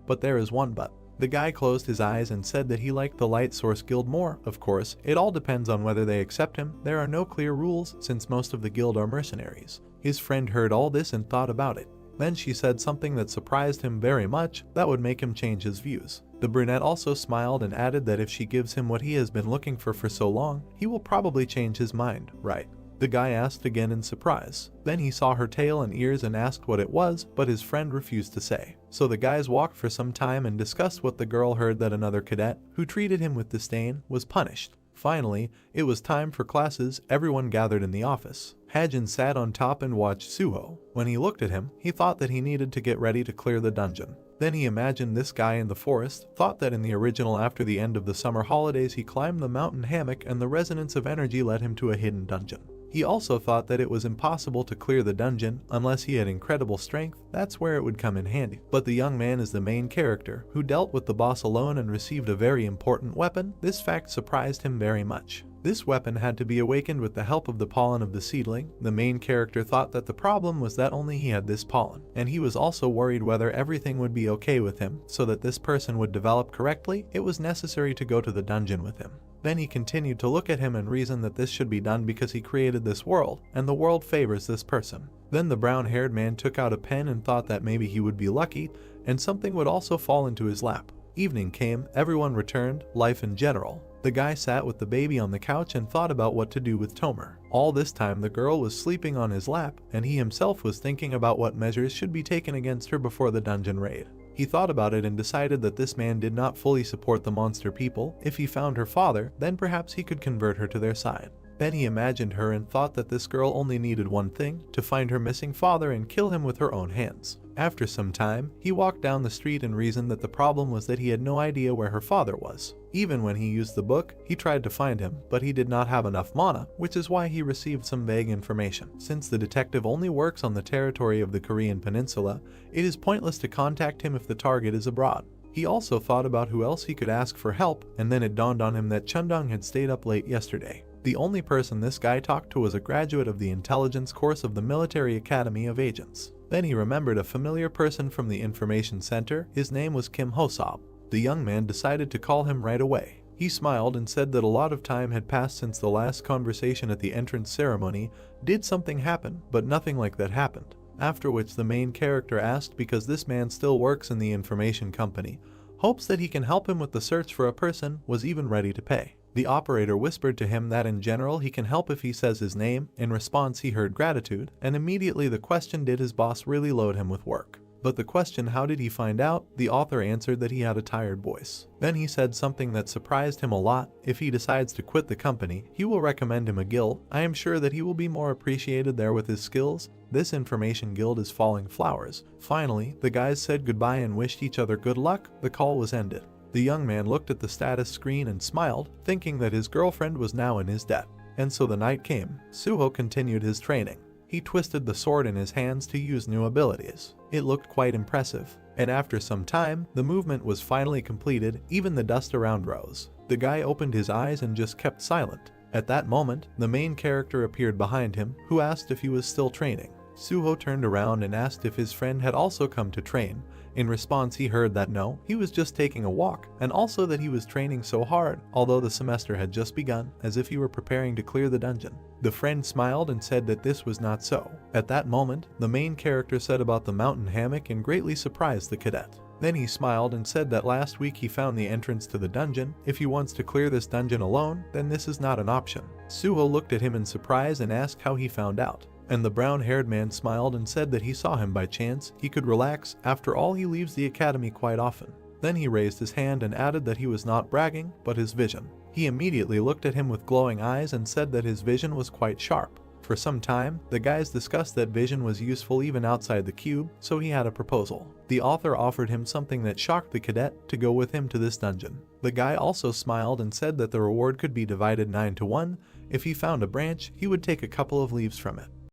But there is one but. The guy closed his eyes and said that he liked the Light Source Guild more. Of course, it all depends on whether they accept him. There are no clear rules, since most of the guild are mercenaries. His friend heard all this and thought about it. Then she said something that surprised him very much, that would make him change his views. The brunette also smiled and added that if she gives him what he has been looking for so long, he will probably change his mind, right? The guy asked again in surprise. Then he saw her tail and ears and asked what it was, but his friend refused to say. So the guys walked for some time and discussed what the girl heard, that another cadet, who treated him with disdain, was punished. Finally, it was time for classes. Everyone gathered in the office. Hajin sat on top and watched Suho. When he looked at him, he thought that he needed to get ready to clear the dungeon. Then he imagined this guy in the forest, thought that in the original after the end of the summer holidays he climbed the mountain hammock and the resonance of energy led him to a hidden dungeon. He also thought that it was impossible to clear the dungeon unless he had incredible strength. That's where it would come in handy. But the young man is the main character, who dealt with the boss alone and received a very important weapon. This fact surprised him very much. This weapon had to be awakened with the help of the pollen of the seedling. The main character thought that the problem was that only he had this pollen, and he was also worried whether everything would be okay with him. So that this person would develop correctly, it was necessary to go to the dungeon with him. Then he continued to look at him and reason that this should be done because he created this world, and the world favors this person. Then the brown-haired man took out a pen and thought that maybe he would be lucky, and something would also fall into his lap. Evening came, everyone returned, life in general. The guy sat with the baby on the couch and thought about what to do with Tomer. All this time the girl was sleeping on his lap, and he himself was thinking about what measures should be taken against her before the dungeon raid. He thought about it and decided that this man did not fully support the monster people. If he found her father, then perhaps he could convert her to their side. Then he imagined her and thought that this girl only needed one thing, to find her missing father and kill him with her own hands. After some time, he walked down the street and reasoned that the problem was that he had no idea where her father was. Even when he used the book, he tried to find him, but he did not have enough mana, which is why he received some vague information. Since the detective only works on the territory of the Korean peninsula, it is pointless to contact him if the target is abroad. He also thought about who else he could ask for help, and then it dawned on him that Chundong had stayed up late yesterday. The only person this guy talked to was a graduate of the intelligence course of the Military Academy of Agents. Then he remembered a familiar person from the information center. His name was Kim Hosob. The young man decided to call him right away. He smiled and said that a lot of time had passed since the last conversation at the entrance ceremony. Did something happen? But nothing like that happened. After which the main character asked, because this man still works in the information company, hopes that he can help him with the search for a person, was even ready to pay. The operator whispered to him that in general he can help if he says his name. In response he heard gratitude, and immediately the question, did his boss really load him with work? But the question how did he find out, the author answered that he had a tired voice. Then he said something that surprised him a lot. If he decides to quit the company, he will recommend him a guild. I am sure that he will be more appreciated there with his skills. This information guild is Falling Flowers. Finally, the guys said goodbye and wished each other good luck. The call was ended. The young man looked at the status screen and smiled, thinking that his girlfriend was now in his debt. And so the night came. Suho continued his training. He twisted the sword in his hands to use new abilities. It looked quite impressive. And after some time, the movement was finally completed, even the dust around rose. The guy opened his eyes and just kept silent. At that moment, the main character appeared behind him, who asked if he was still training. Suho turned around and asked if his friend had also come to train. In response, he heard that no, he was just taking a walk, and also that he was training so hard, although the semester had just begun, as if he were preparing to clear the dungeon. The friend smiled and said that this was not so. At that moment, the main character said about the mountain hammock and greatly surprised the cadet. Then he smiled and said that last week he found the entrance to the dungeon. If he wants to clear this dungeon alone, then this is not an option. Suho looked at him in surprise and asked how he found out. And the brown-haired man smiled and said that he saw him by chance. He could relax. After all, he leaves the academy quite often. Then he raised his hand and added that he was not bragging, but his vision. He immediately looked at him with glowing eyes and said that his vision was quite sharp. For some time, the guys discussed that vision was useful even outside the cube, so he had a proposal. The author offered him something that shocked the cadet to go with him to this dungeon. The guy also smiled and said that the reward could be divided 9 to 1. If he found a branch, he would take a couple of leaves from it.